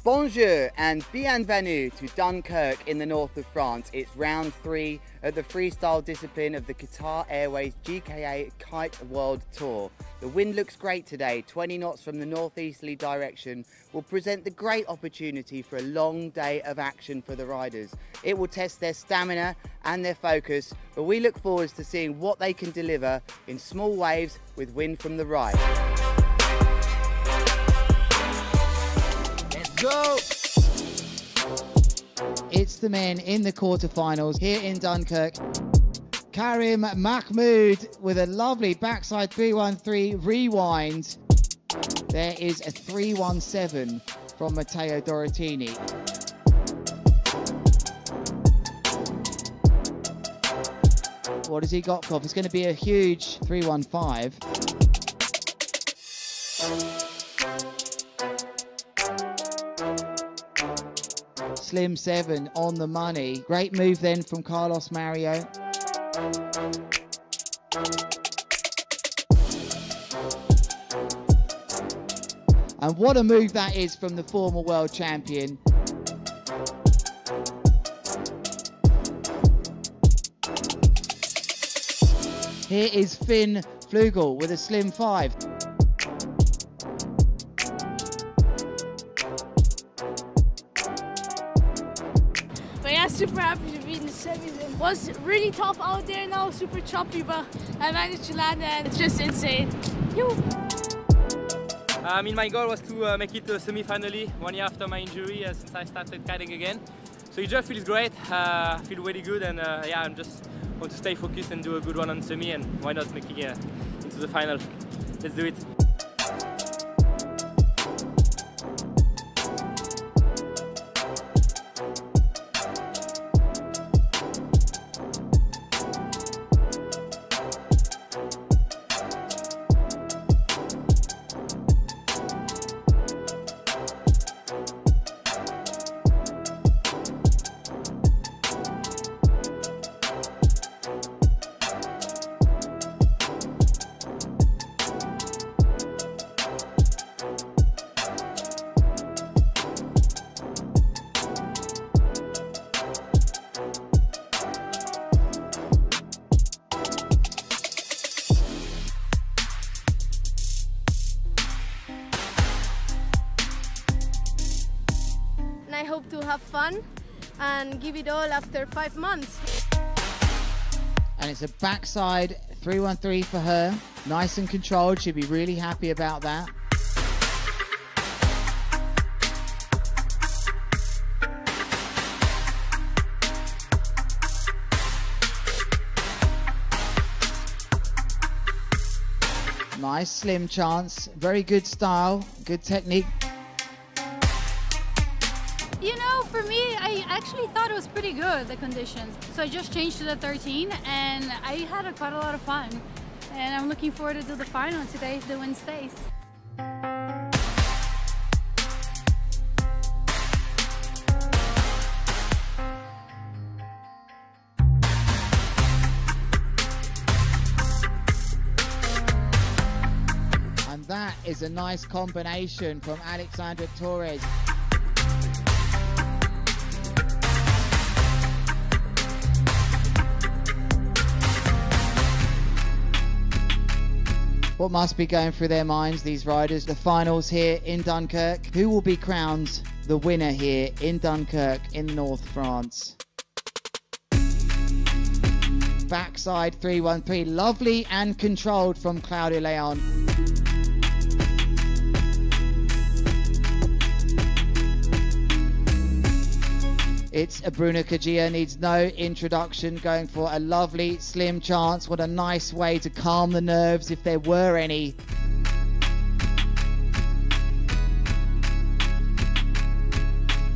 Bonjour and bienvenue to Dunkerque in the north of France. It's round 3 at the freestyle discipline of the Qatar Airways GKA Kite World Tour. The wind looks great today, 20 knots from the northeasterly direction will present the great opportunity for a long day of action for the riders. It will test their stamina and their focus, but we look forward to seeing what they can deliver in small waves with wind from the right. Go! It's the men in the quarterfinals here in Dunkirk. Karim Mahmoud with a lovely backside 313 rewind. There is a 317 from Matteo Dorotini. What has he got, Koff? It's going to be a huge 315. Slim 7 on the money. Great move then from Carlos Mario. And what a move that is from the former world champion. Here is Finn Flugel with a Slim 5. Super happy to be in the semis. It was really tough out there now, super choppy, but I managed to land and it's just insane. I mean, my goal was to make it to semi-finally 1 year after my injury since I started kiting again. So it just feels great, I feel really good, and yeah, I just want to stay focused and do a good one on semi, and why not making it into the final. Let's do it. fun and give it all after 5 months. And it's a backside 313 for her. Nice and controlled. She'll be really happy about that. Nice slim chance. Very good style. Good technique. You know, for me, I actually thought it was pretty good, the conditions. So I just changed to the 13 and I had quite a lot of fun. And I'm looking forward to the final today if the wind stays. And that is a nice combination from Alexandra Torres. What must be going through their minds, these riders? The finals here in Dunkerque. Who will be crowned the winner here in Dunkerque in North France? Backside 313. Lovely and controlled from Claudia Leon. It's Bruna Kajia, needs no introduction, going for a lovely slim chance. What a nice way to calm the nerves if there were any.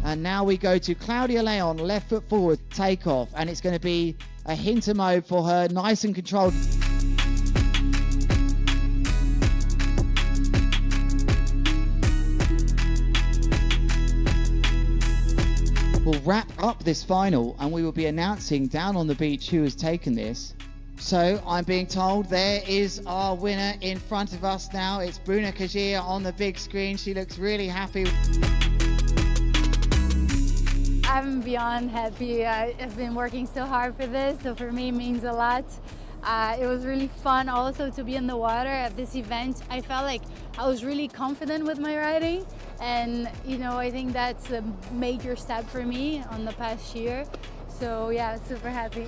And now we go to Claudia Leon, left foot forward, takeoff, and it's going to be a hinter mode for her, nice and controlled. We'll wrap up this final and we will be announcing down on the beach who has taken this. So I'm being told there is our winner in front of us now. It's Bruna Kajia on the big screen. She looks really happy. I'm beyond happy. I've been working so hard for this, so for me it means a lot. It was really fun also to be in the water at this event. I felt like I was really confident with my riding, and you know, I think that's a major step for me on the past year. So yeah, super happy.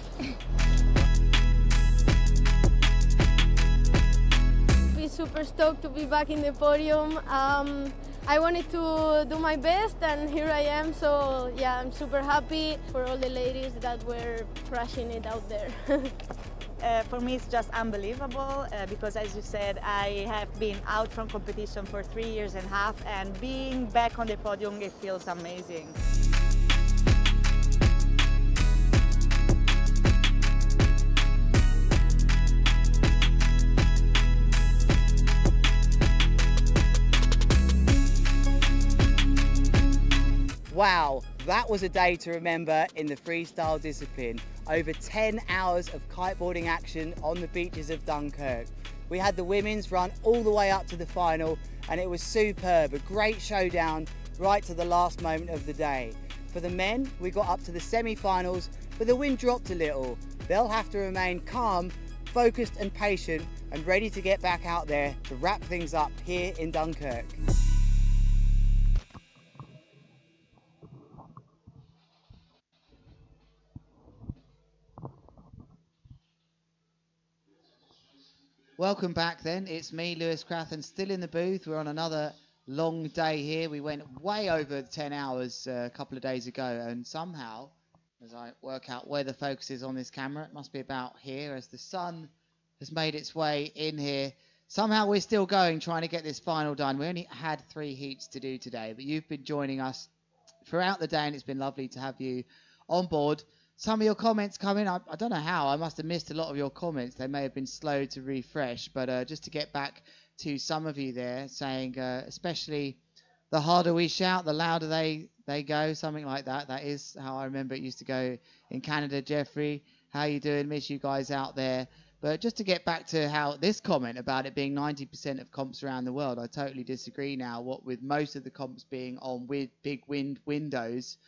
Be super stoked to be back in the podium. I wanted to do my best and here I am, so yeah, I'm super happy for all the ladies that were crushing it out there. For me, it's just unbelievable because, as you said, I have been out from competition for 3 years and a half, and being back on the podium, it feels amazing. Wow, that was a day to remember in the freestyle discipline. Over 10 hours of kiteboarding action on the beaches of Dunkerque. We had the women's run all the way up to the final and it was superb, a great showdown right to the last moment of the day. For the men, we got up to the semi-finals, but the wind dropped a little. They'll have to remain calm, focused and patient and ready to get back out there to wrap things up here in Dunkerque. Welcome back then. It's me, Lewis Crathen, still in the booth. We're on another long day here. We went way over 10 hours a couple of days ago, and somehow, as I work out where the focus is on this camera, it must be about here as the sun has made its way in here. Somehow we're still going, trying to get this final done. We only had 3 heats to do today, but you've been joining us throughout the day and it's been lovely to have you on board. Some of your comments come in. I don't know how. I must have missed a lot of your comments. They may have been slow to refresh. But just to get back to some of you there saying, especially the harder we shout, the louder they go, something like that. That is how I remember it used to go in Canada. Jeffrey, how you doing? Miss you guys out there. But just to get back to how this comment about it being 90% of comps around the world, I totally disagree now. What with most of the comps being on with big wind windows,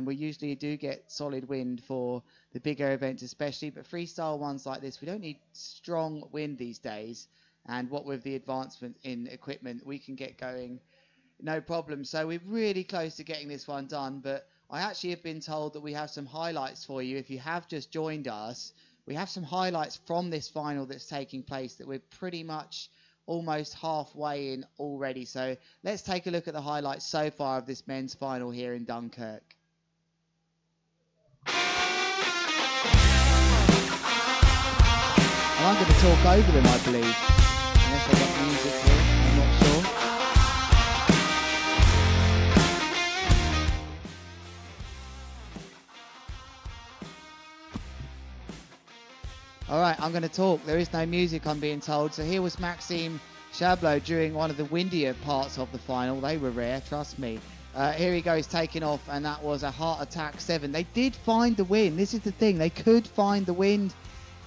we usually do get solid wind for the bigger events especially, but freestyle ones like this, we don't need strong wind these days, and what with the advancement in equipment, we can get going no problem. So we're really close to getting this one done, but I actually have been told that we have some highlights for you. If you have just joined us, we have some highlights from this final that's taking place that we're pretty much almost halfway in already. So let's take a look at the highlights so far of this men's final here in Dunkirk. And I'm going to talk over them, I believe. Unless I've got music here, I'm not sure. All right, I'm going to talk. There is no music, I'm being told. So here was Maxime Chablot during one of the windier parts of the final. They were rare, trust me. Here he goes, taking off, and that was a Heart Attack 7. They did find the wind. This is the thing. They could find the wind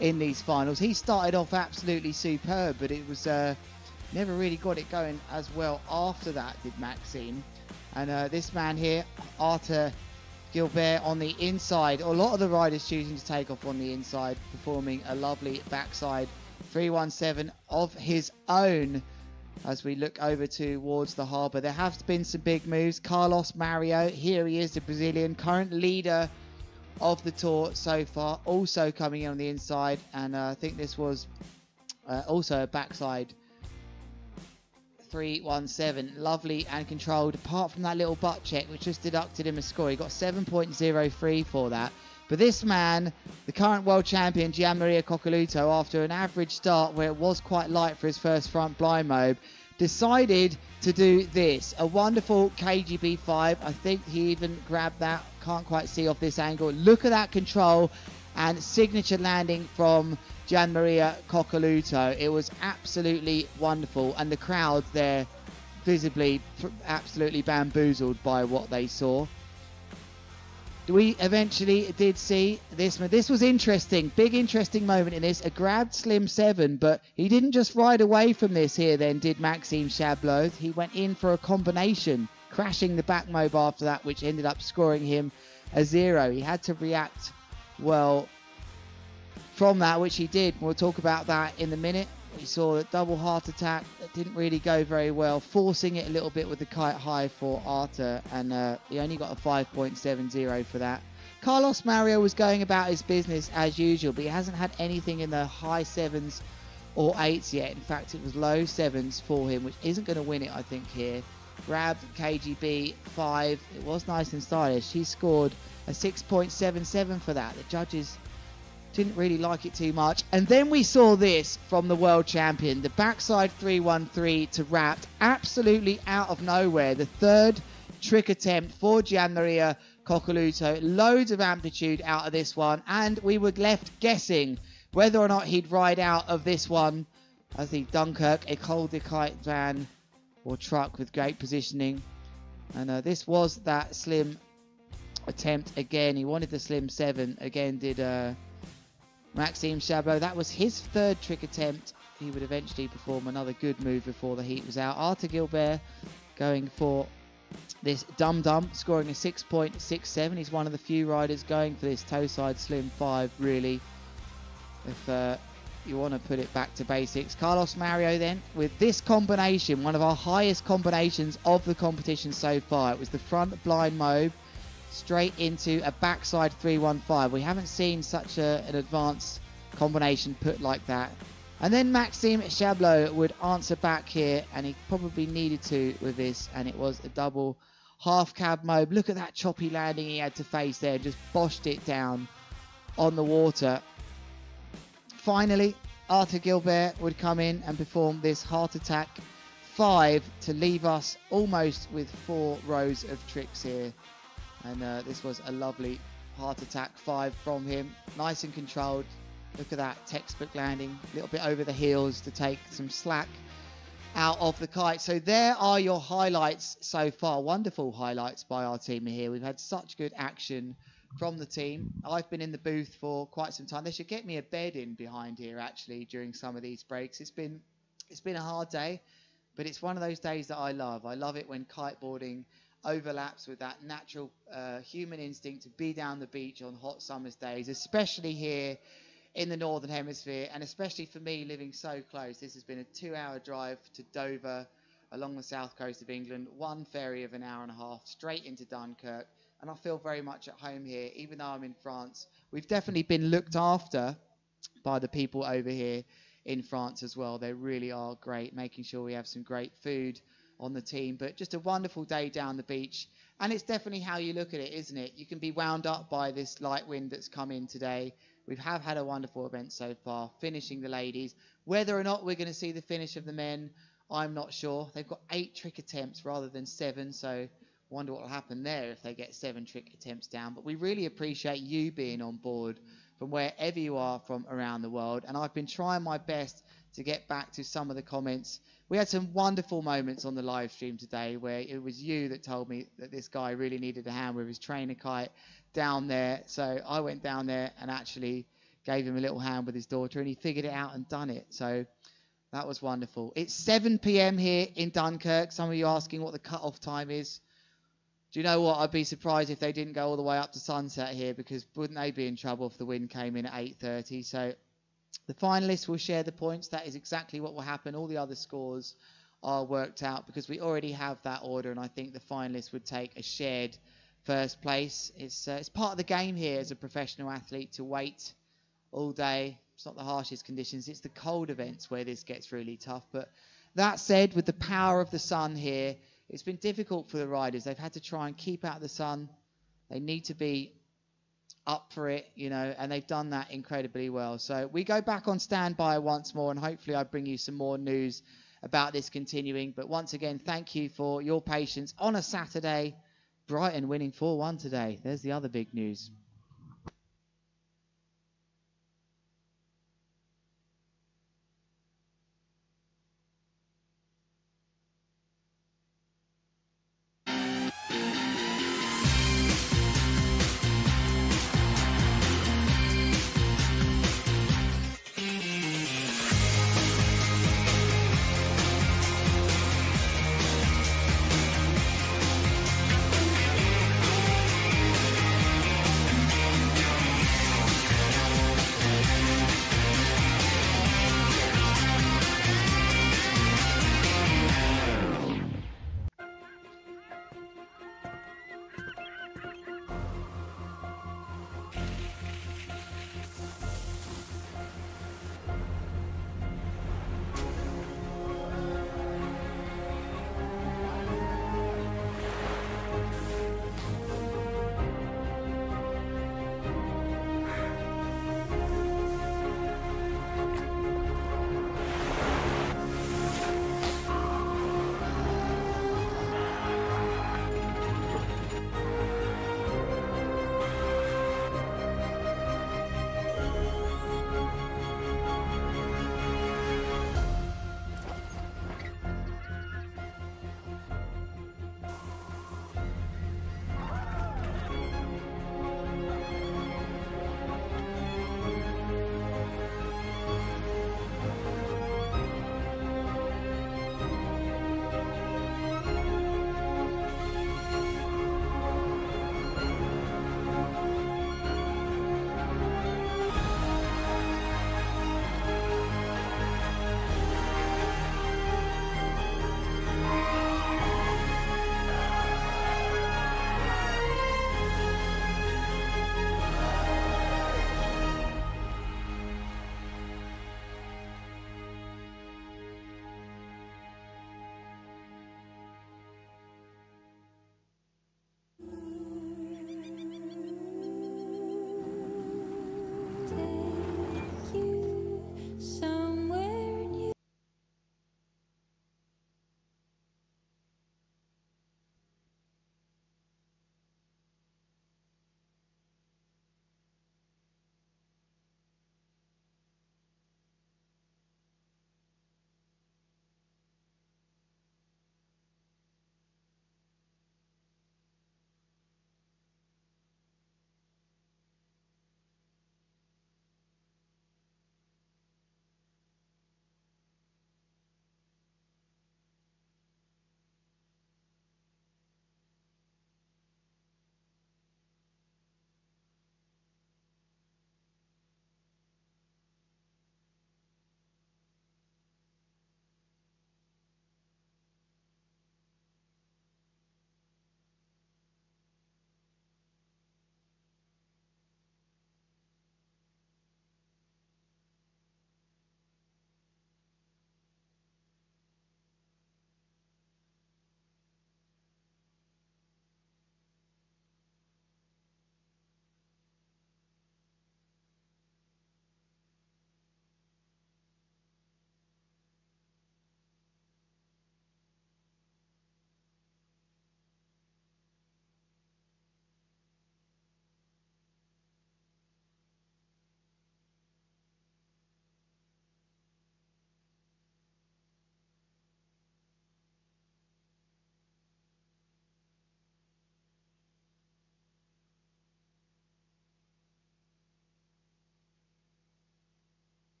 in these finals. He started off absolutely superb, but it was never really got it going as well after that, did Maxime. And this man here, Arthur Gilbert, on the inside. A lot of the riders choosing to take off on the inside, performing a lovely backside 317 of his own. As we look over towards the harbour, there have been some big moves. Carlos Mario, here he is, the Brazilian, current leader of the tour so far, also coming in on the inside. And I think this was also a backside 317, lovely and controlled, apart from that little butt check which just deducted him a score. He got 7.03 for that. But this man, the current world champion Gianmaria Coccoluto, after an average start where it was quite light for his first front blind mobe, decided to do this, a wonderful KGB 5. I think he even grabbed that, can't quite see off this angle. Look at that control and signature landing from Gianmaria Coccoluto. It was absolutely wonderful, and the crowd there visibly absolutely bamboozled by what they saw. We eventually did see this. This was interesting, big interesting moment in this. A grabbed Slim 7, but he didn't just ride away from this here then, did Maxime Chablot. He went in for a combination, crashing the back mobe after that, which ended up scoring him a 0. He had to react well from that, which he did. We'll talk about that in a minute. We saw a double Heart Attack that didn't really go very well, forcing it a little bit with the kite high for Arthur, and he only got a 5.70 for that. Carlos Mario was going about his business as usual, but he hasn't had anything in the high 7s or 8s yet. In fact, it was low 7s for him, which isn't going to win it, I think, here. Grabbed KGB 5. It was nice and stylish. He scored a 6.77 for that. The judges didn't really like it too much. And then we saw this from the world champion, the backside 313 to Wrapped, absolutely out of nowhere. The third trick attempt for Gianmaria Coccoluto. Loads of amplitude out of this one, and we were left guessing whether or not he'd ride out of this one as the Dunkerque École de Kite van or truck with great positioning. And this was that Slim attempt again. He wanted the Slim 7. Again did Maxime Chablot. That was his third trick attempt. He would eventually perform another good move before the heat was out. Arthur Gilbert going for this dum-dum, scoring a 6.67. He's one of the few riders going for this toe side Slim 5, really, if you want to put it back to basics. Carlos Mario then, with this combination, one of our highest combinations of the competition so far. It was the front blind mobe straight into a backside 315. We haven't seen such an advanced combination put like that. And then Maxime Chablot would answer back here, and he probably needed to with this, and it was a double half cab mobe. Look at that choppy landing he had to face there, just boshed it down on the water. Finally, Arthur Gilbert would come in and perform this Heart Attack 5 to leave us almost with 4 rows of tricks here. And this was a lovely Heart Attack 5 from him. Nice and controlled. Look at that textbook landing. A little bit over the heels to take some slack out of the kite. So there are your highlights so far. Wonderful highlights by our team here. We've had such good action from the team. I've been in the booth for quite some time. They should get me a bed in behind here, actually, during some of these breaks. It's been a hard day, but it's one of those days that I love. I love it when kiteboarding overlaps with that natural human instinct to be down the beach on hot summer's days, especially here in the Northern Hemisphere, and especially for me living so close. This has been a 2-hour drive to Dover along the south coast of England, 1 ferry of an hour and a half straight into Dunkirk. and I feel very much at home here, even though I'm in France. We've definitely been looked after by the people over here in France as well. They really are great, making sure we have some great food on the team. But just a wonderful day down the beach, and it's definitely how you look at it, isn't it? You can be wound up by this light wind that's come in today. We have had a wonderful event so far, finishing the ladies. Whether or not we're going to see the finish of the men, I'm not sure. They've got 8 trick attempts rather than 7, so I wonder what will happen there if they get 7 trick attempts down. But we really appreciate you being on board from wherever you are from around the world. And I've been trying my best to get back to some of the comments. We had some wonderful moments on the live stream today where it was you that told me that this guy really needed a hand with his trainer kite down there. So I went down there and actually gave him a little hand with his daughter, and he figured it out and done it. So that was wonderful. It's 7 p.m. here in Dunkirk. Some of you asking what the cut-off time is. Do you know what? I'd be surprised if they didn't go all the way up to sunset here, because wouldn't they be in trouble if the wind came in at 8:30? So the finalists will share the points. That is exactly what will happen. All the other scores are worked out because we already have that order, and I think the finalists would take a shared first place. It's part of the game here as a professional athlete to wait all day. It's not the harshest conditions. It's the cold events where this gets really tough. But that said, with the power of the sun here, it's been difficult for the riders. They've had to try and keep out the sun. They need to be up for it, you know, and they've done that incredibly well. So we go back on standby once more, and hopefully I bring you some more news about this continuing. But once again, thank you for your patience on a Saturday. Brighton winning 4-1 today. There's the other big news.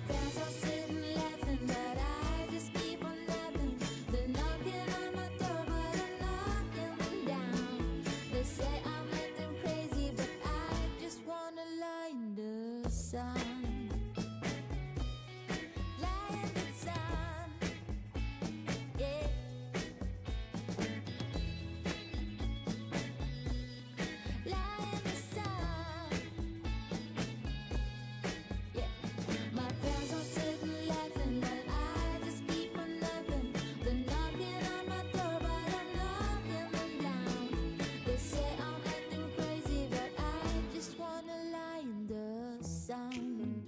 Friends are sitting laughing, but I just keep on laughing. They're knocking on my sun. Lie in the sun, yeah. Lie in the sun, yeah. My parents are sitting laughing, but I just keep on laughing. They're knocking on my door, but I'm knocking them down. They say I'm acting crazy, but I just wanna lie in the sun.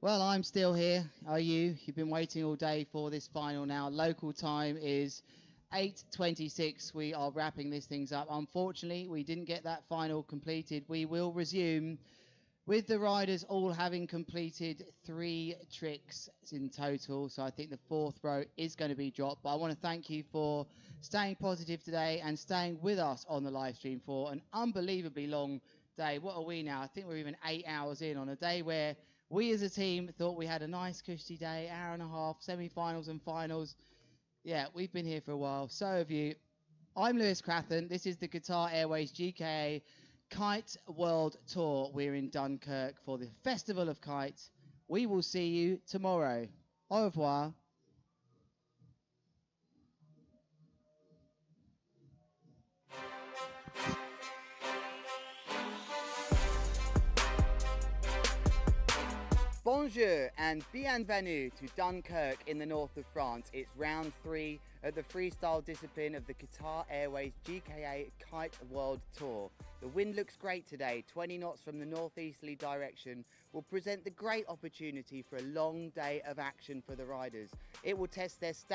Well, I'm still here. Are you? You've been waiting all day for this final now. Local time is 8:26. We are wrapping these things up. Unfortunately, we didn't get that final completed. We will resume with the riders all having completed 3 tricks in total. So I think the 4th row is going to be dropped. But I want to thank you for staying positive today and staying with us on the live stream for an unbelievably long day. What are we now? I think we're even 8 hours in on a day where we as a team thought we had a nice cushy day, hour and a half, semi-finals and finals. Yeah, we've been here for a while. So have you. I'm Lewis Crathen. This is the Qatar Airways GKA Kite World Tour. We're in Dunkerque for the Festival of Kites. We will see you tomorrow. Au revoir. Bonjour and bienvenue to Dunkerque in the north of France. It's round 3 at the freestyle discipline of the Qatar Airways GKA Kite World Tour. The wind looks great today, 20 knots from the northeasterly direction will present the great opportunity for a long day of action for the riders. It will test their stamina